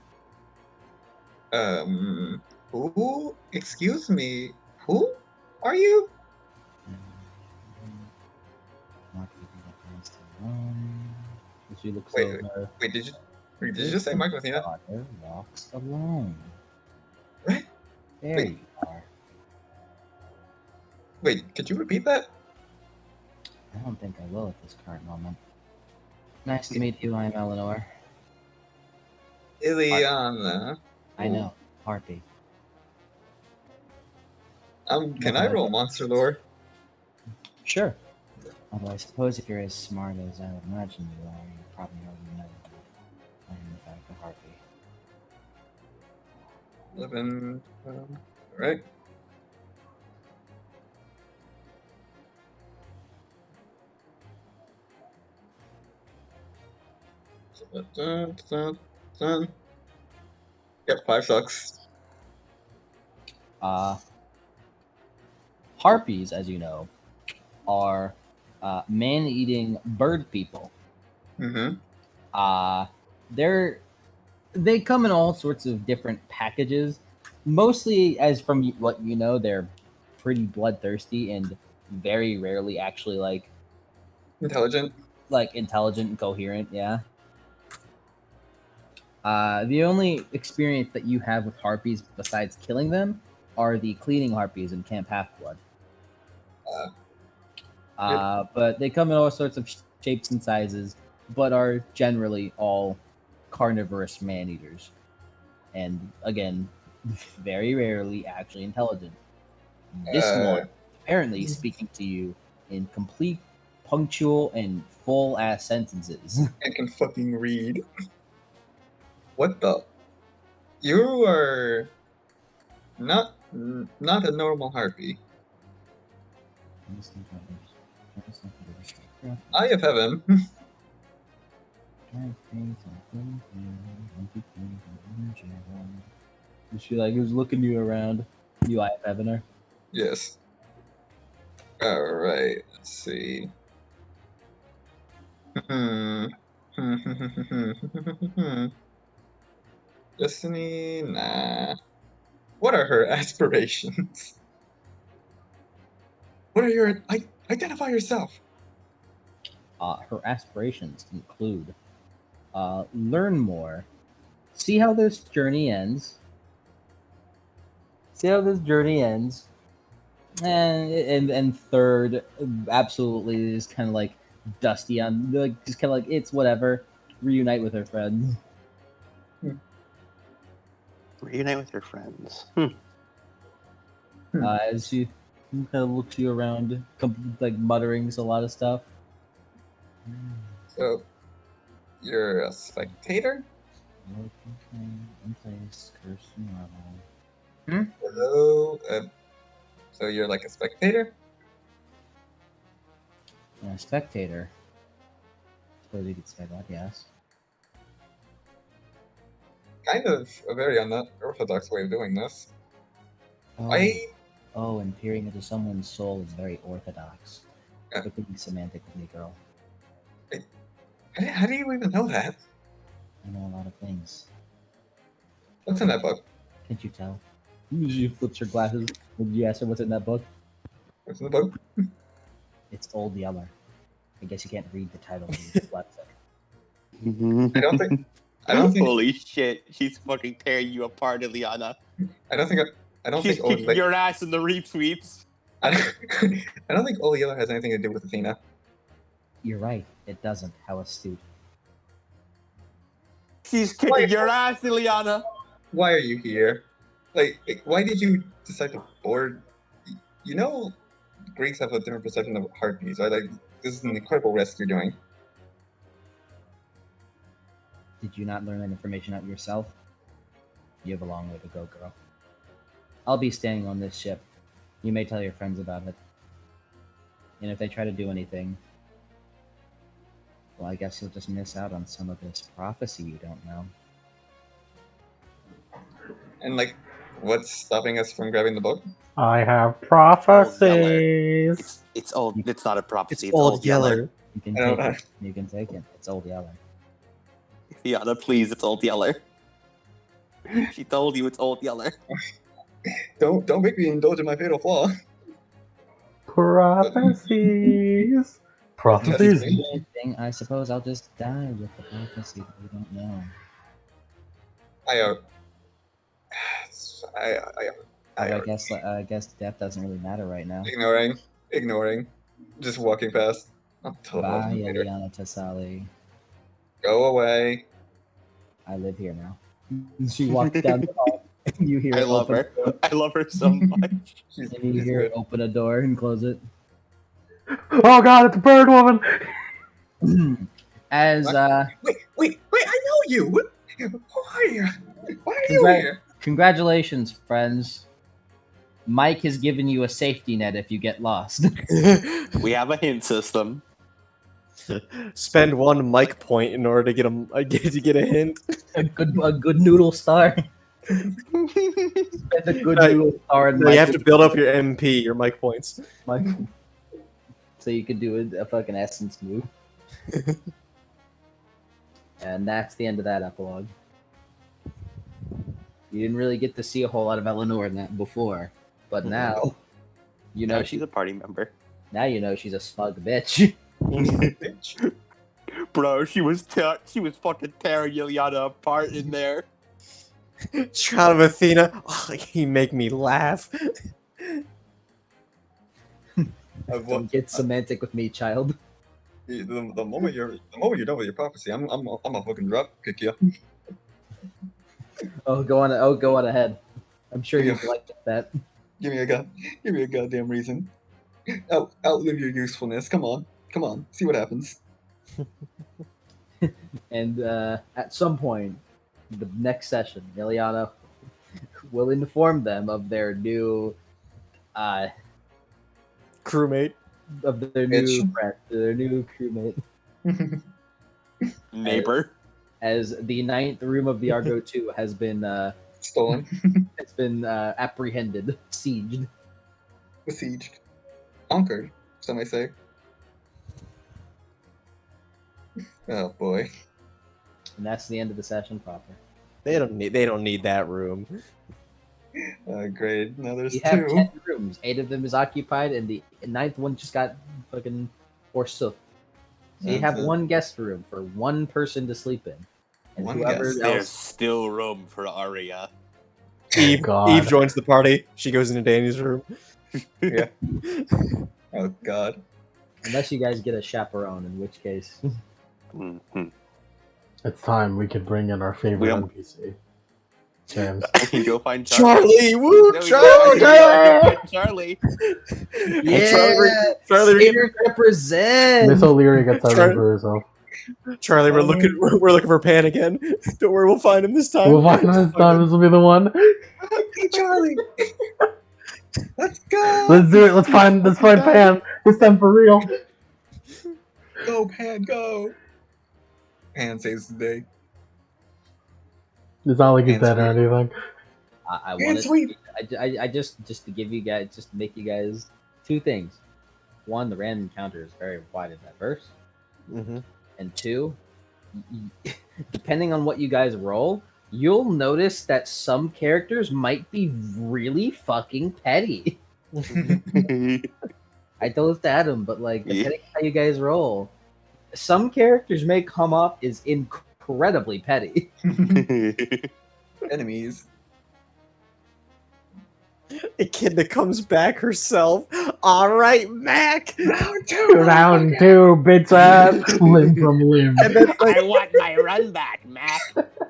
Who? Excuse me. Who are you? She looks Wait, over. Wait, did you just say Mike Athena? Daughter walks alone. What? There Wait. you are. Wait, could you repeat that? I don't think I will at this current moment. Nice to meet you. I'm Eleanor. Ileana. I know. Harpy. Can I roll monster lore? Sure. Although I suppose if you're as smart as I would imagine you are, you probably already know that I am in fact a harpy. 11. Alright. Yep, 5 sucks. Harpies, as you know, are man-eating bird people. Mm-hmm. They come in all sorts of different packages. Mostly, as from what you know, they're pretty bloodthirsty and very rarely actually like Intelligent. intelligent and coherent. Yeah. The only experience that you have with harpies besides killing them are the cleaning harpies in Camp Half-Blood. But they come in all sorts of shapes and sizes, but are generally all carnivorous man-eaters. And again, very rarely actually intelligent. This one apparently speaking to you in complete, punctual, and full-ass sentences. I can fucking read. What the? You are not a normal harpy. Eye of heaven. She like was looking you around. You eye of heaven her. Yes. Alright, let's see. Destiny? Nah. What are her aspirations? What are your... identify yourself! Her aspirations include learn more, see how this journey ends. And third, absolutely is kind of like Dusty on like just kind of like it's whatever. Reunite with her friends. Reunite with your friends. As she kind of looks you around, like muttering a lot of stuff. So, you're a spectator? In place, curse normal. Hello? So you're like a spectator? And a spectator. Suppose you could say that, yes. Kind of a very unorthodox way of doing this. And peering into someone's soul is very orthodox. Yeah. It could be semantic with me, girl. How do you even know that? I know a lot of things. What's in that book? Can't you tell? She flips her glasses. Would you ask her what's in that book? What's in the book? It's Old Yeller. I guess you can't read the title. Dyslexic. I don't think. Holy shit, she's fucking tearing you apart, Ileana. I don't think She's kicking your ass in the retweets. I don't think Old Yeller has anything to do with Athena. You're right. It doesn't. How astute. She's kicking your ass, Ileana. Why are you here? Like, why did you decide to board? You know, Greeks have a different perception of heartbeats, right? Like, this is an incredible risk you're doing. Did you not learn that information out yourself? You have a long way to go, girl. I'll be staying on this ship. You may tell your friends about it. And if they try to do anything, well, I guess you'll just miss out on some of this prophecy you don't know. And like, what's stopping us from grabbing the book? I have prophecies. It's old. It's not a prophecy. It's Old Yeller. You can I don't take know. it. You can take it. It's Old Yeller. Ileana, please, it's Old Yeller. She told you it's Old Yeller. Don't make me indulge in my fatal flaw. Prophecies. Prophecies. Thing, I suppose I'll just die with the prophecy that we don't know. I guess death doesn't really matter right now. ignoring, just walking past. I'll tell them Bye, later. Eliana Tassali. Go away. I live here now. She walks down the hall. And you hear I her love open her. I love her so much. She's And you hear her open a door and close it. Oh god, it's a bird woman! As Wait! I know you. Why are you here? Congratulations, friends. Mike has given you a safety net if you get lost. We have a hint system. Spend 1 mic point in order to get a hint. a good noodle star. Spend a good noodle star and No, you have to build up your MP, your mic points. Mike. So you could do a fucking essence move. And that's the end of that epilogue. You didn't really get to see a whole lot of Eleanor in that before, but now you know she's a party member. Now you know she's a smug bitch. Bitch. Bro, she was fucking tearing Ileana apart in there. Child of Athena, oh, he make me laugh. Don't get semantic with me, child. The moment you're done with your prophecy, I'm a fucking drop kick you. Go on ahead. I'm sure you'd like that. Give me a goddamn reason. Outlive your usefulness. Come on, see what happens. And at some point, the next session, Ileana will inform them of their new Crewmate. Of their new friend, their new crewmate. Neighbor. As the 9th room of the Argo 2 has been stolen. It's been apprehended, sieged. Besieged. Conquered, some may say. Oh boy. And that's the end of the session proper. They don't need that room. Great. Now there's You have 2. 10 rooms. 8 of them is occupied, and the 9th one just got fucking forsook. So you have That's it. one guest room for one person to sleep in. And One whoever guest. There's else still room for Arya. Eve, God. Eve joins the party. She goes into Danny's room. Yeah. Oh God. unless you guys get a chaperone, in which case Mhm. It's time we could bring in our favorite We don't- NPC. James. I can go find Charlie. Charlie! Woo! No, we Charlie! don't. I can go find Charlie. Charlie, Spirit represent. Miss O'Leary gets that Char- room for herself. Charlie, we're looking for Pan again. Don't worry, we'll find him this time. We'll find him this time. This will be the one. Hey, Charlie. Let's go. Let's do it. Let's find Pan. This time for real. Go, Pan, go. Pan saves the day. It's not like he's And dead or sweet. anything. I And wanted. sweet. I just to give you guys, just to make you guys two things. One, the random encounter is very wide and diverse, Mm-hmm. and two, depending on what you guys roll, you'll notice that some characters might be really fucking petty. I told this to Adam, but like depending on how you guys roll, some characters may come up as incredibly petty. Enemies. A kid that comes back herself. All right, Mac. Round two. Round two, bitch ass. Limb from limb. And then like, I want my run back, Mac.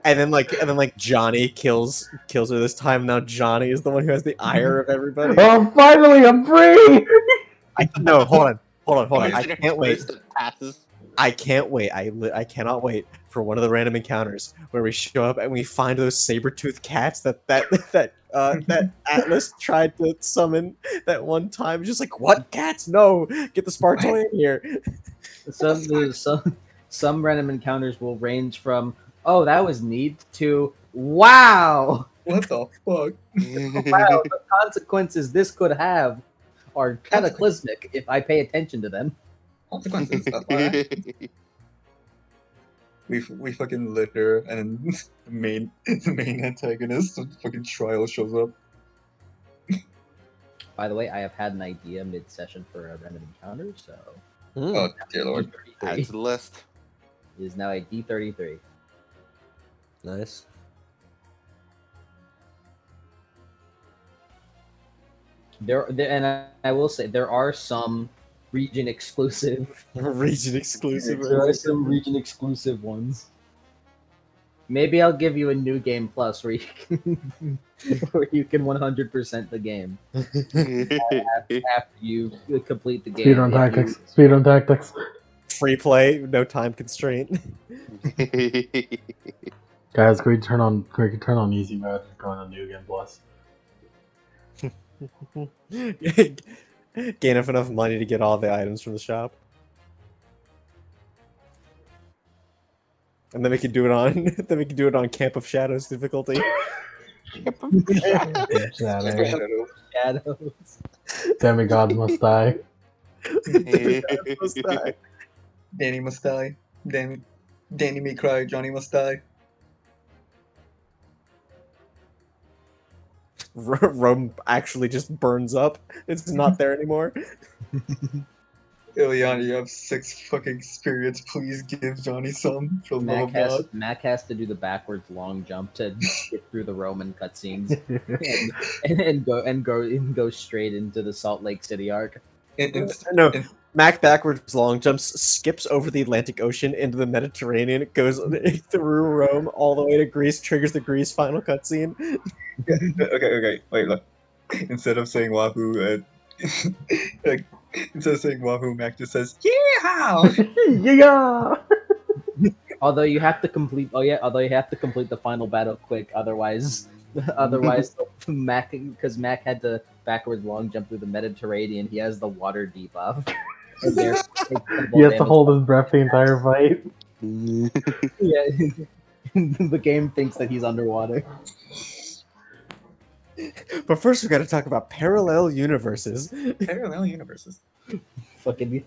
and then like Johnny kills her this time. Now Johnny is the one who has the ire of everybody. Oh, finally, I'm free! No, hold on. I Is it a can't wait. twist that passes? I can't wait. I cannot wait for one of the random encounters where we show up and we find those saber-toothed cats that Atlas tried to summon that one time. Just like, what cats? No, get the Spartolian here. Some random encounters will range from "oh, that was neat" to "wow, What the fuck? wow, the consequences this could have are cataclysmic if I pay attention to them." Consequences. FYI. We fucking litter, and the main antagonist of fucking trial shows up. By the way, I have had an idea mid-session for a random encounter, so Oh dear lord. Add to the list. it is now a D33. Nice. And I will say there are some region exclusive. Region exclusive. There are some region exclusive ones. Maybe I'll give you a new game plus where you can 100% the game after you complete the game. Speedrun tactics. Speedrun tactics. Free play, no time constraint. Guys, can we turn on easy mode and go on a new game plus? Gain up enough money to get all the items from the shop. And then we can do it on Camp of Shadows difficulty. Shadow. Shadows. Demigods must die. Danny must die. Danny may cry. Johnny must die. Rome actually just burns up. It's not there anymore. Ileana, you have 6 fucking spirits. Please give Johnny some. For the love of God. Mac has to do the backwards long jump to get through the Roman cutscenes and go straight into the Salt Lake City arc. No, Mac backwards long jumps, skips over the Atlantic Ocean into the Mediterranean, goes through Rome all the way to Greece, triggers the Greece final cutscene. Okay. Wait, look. Instead of saying Wahoo, instead of saying Wahoo, Mac just says, "Yeah!" Yeah! Although you have to complete the final battle quick, otherwise Mac, because Mac had to backwards long jump through the Mediterranean, he has the water debuff. And therefore He has to hold his breath the entire fight. Yeah, the game thinks that he's underwater. But first, we got to talk about parallel universes. Parallel universes. Fucking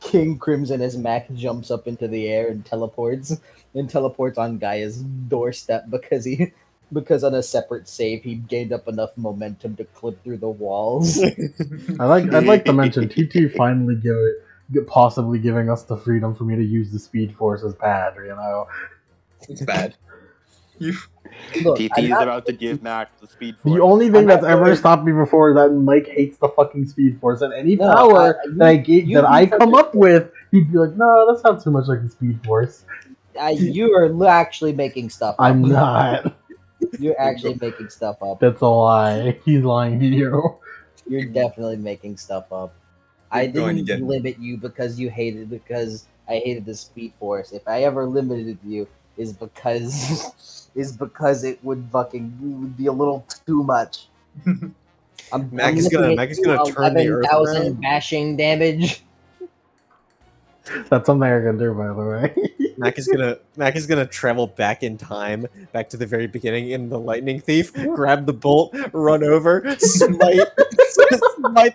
King Crimson as Mac jumps up into the air and teleports on Gaia's doorstep because on a separate save he gained up enough momentum to clip through the walls. I'd like to mention TT finally possibly giving us the freedom for me to use the Speed Force is bad, you know? It's bad. You Look, TT I'm is not, about to give Max the Speed Force. The only thing I'm that's not ever really- stopped me before is that Mike hates the fucking Speed Force, and any No, power you that I come up misunderstood. with, he'd be like, "No, that's not too much like the Speed Force." You are actually making stuff up. I'm not. You're actually making stuff up. That's a lie. He's lying to you. You're definitely making stuff up. I You're going to didn't get- limit you because I hated the Speed Force. If I ever limited you, is because it would be a little too much. Mac is gonna turn the Earth 11,000 around. bashing damage. That's something I can do, by the way. Mac is gonna travel back in time, back to the very beginning in the Lightning Thief, grab the bolt, run over, smite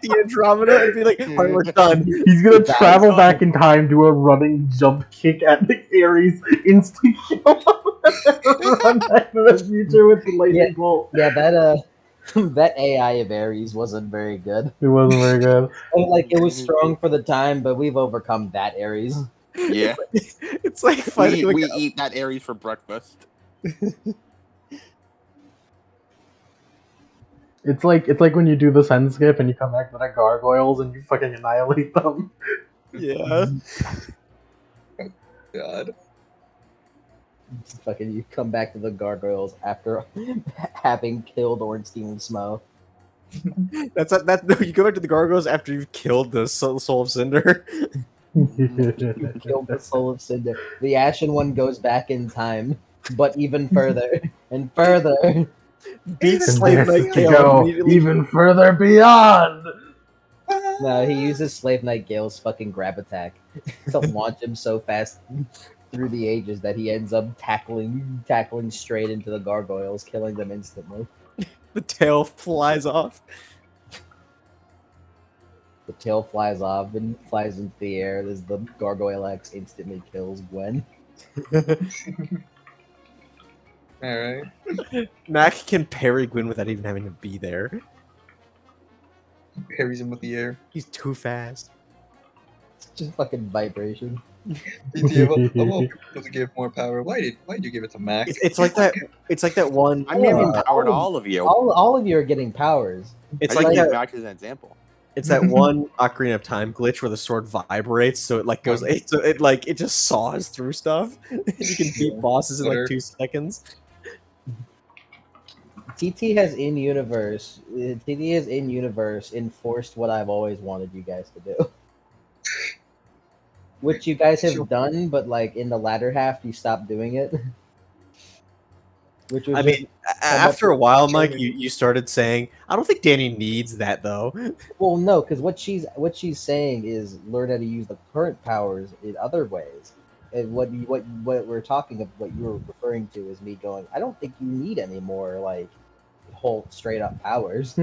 the Andromeda, and be like, "Alright, we're done." He's gonna That's travel done. back in time, do a running jump kick at the Ares, instant kill him, run back to the future with the lightning bolt. Yeah, that AI of Ares wasn't very good. It wasn't very good. Like it was strong for the time, but we've overcome that Ares. Yeah. It's like fighting We like eat that Ares for breakfast. It's like when you do the send skip and you come back to the gargoyles and you fucking annihilate them. yeah. God. Fucking you come back to the gargoyles after having killed Ornstein and Smo. No, you go back to the Gargoyles after you've killed the Soul of Cinder. You killed the soul of Cinder. The Ashen One goes back in time, but even further and further. Beats And Slave dares Knight to Gale go immediately. even further beyond. No, he uses Slave Knight Gale's fucking grab attack to launch him so fast through the ages that he ends up tackling straight into the gargoyles, killing them instantly. The tail flies off. The tail flies off and flies into the air as the Gargoyle X instantly kills Gwen. Alright. Mac can parry Gwyn without even having to be there. Parries him with the air. He's too fast. It's just fucking vibration. DT, of all people to give more power, why did you give it to Mac? It's like that. It's like that one. I'm giving Yeah. power to all of you. All of you are getting powers. It's I like just use that. Max as an example. It's that one Ocarina of Time glitch where the sword vibrates, so it like goes. It just saws through stuff. You can beat bosses in like 2 seconds. TT has in universe enforced what I've always wanted you guys to do. Which you guys have done, but like in the latter half you stopped doing it. Which was I just- mean, after a while, Mike, you started saying, "I don't think Danny needs that, though." well, no, because what she's saying is learn how to use the current powers in other ways. And what we're talking of, what you're referring to, is me going, I don't think you need any more like whole straight up powers,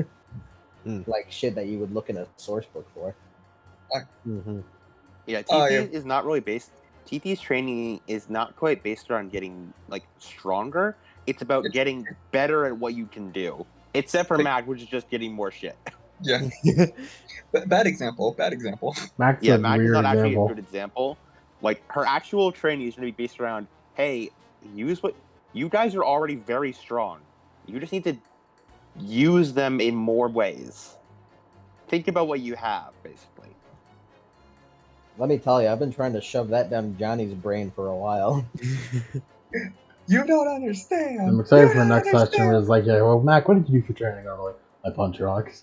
like shit that you would look in a source book for. Mm-hmm. Yeah, TT Oh, yeah. is not really based. TT's training is not quite based around getting like stronger. It's about getting better at what you can do. Except for Mac, which is just getting more shit. Yeah. Bad example. Max Yeah, is a Mac is weird not actually a example. good example. Like her actual training is going to be based around, hey, use what you guys are already very strong. You just need to use them in more ways. Think about what you have, basically. Let me tell you, I've been trying to shove that down Johnny's brain for a while. You don't understand. I'm excited You for the don't next session understand. where it's like, yeah, well, Mac, what did you do for training? I'm like, I punch rocks.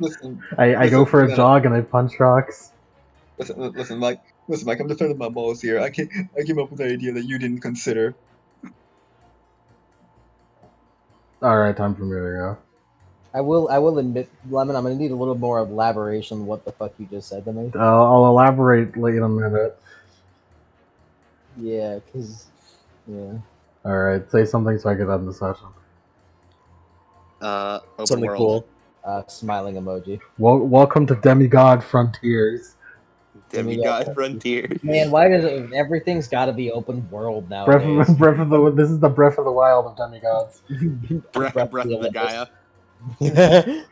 Listen, I go for a listen, jog and I punch rocks. listen, Mike. Listen, Mike. I'm defending my balls here. I came up with an idea that you didn't consider. Alright, time for me to go. I will admit, Lemon, I'm gonna need a little more elaboration on what the fuck you just said to me. I'll elaborate in a minute. Yeah, because Alright, say something so I can end the session. Open Something world. cool. Smiling emoji. Welcome to Demigod Frontiers. Demigod Frontiers. Man, why does everything's got to be open world now? This is the Breath of the Wild of demigods. Breath of the Gaia. Yeah.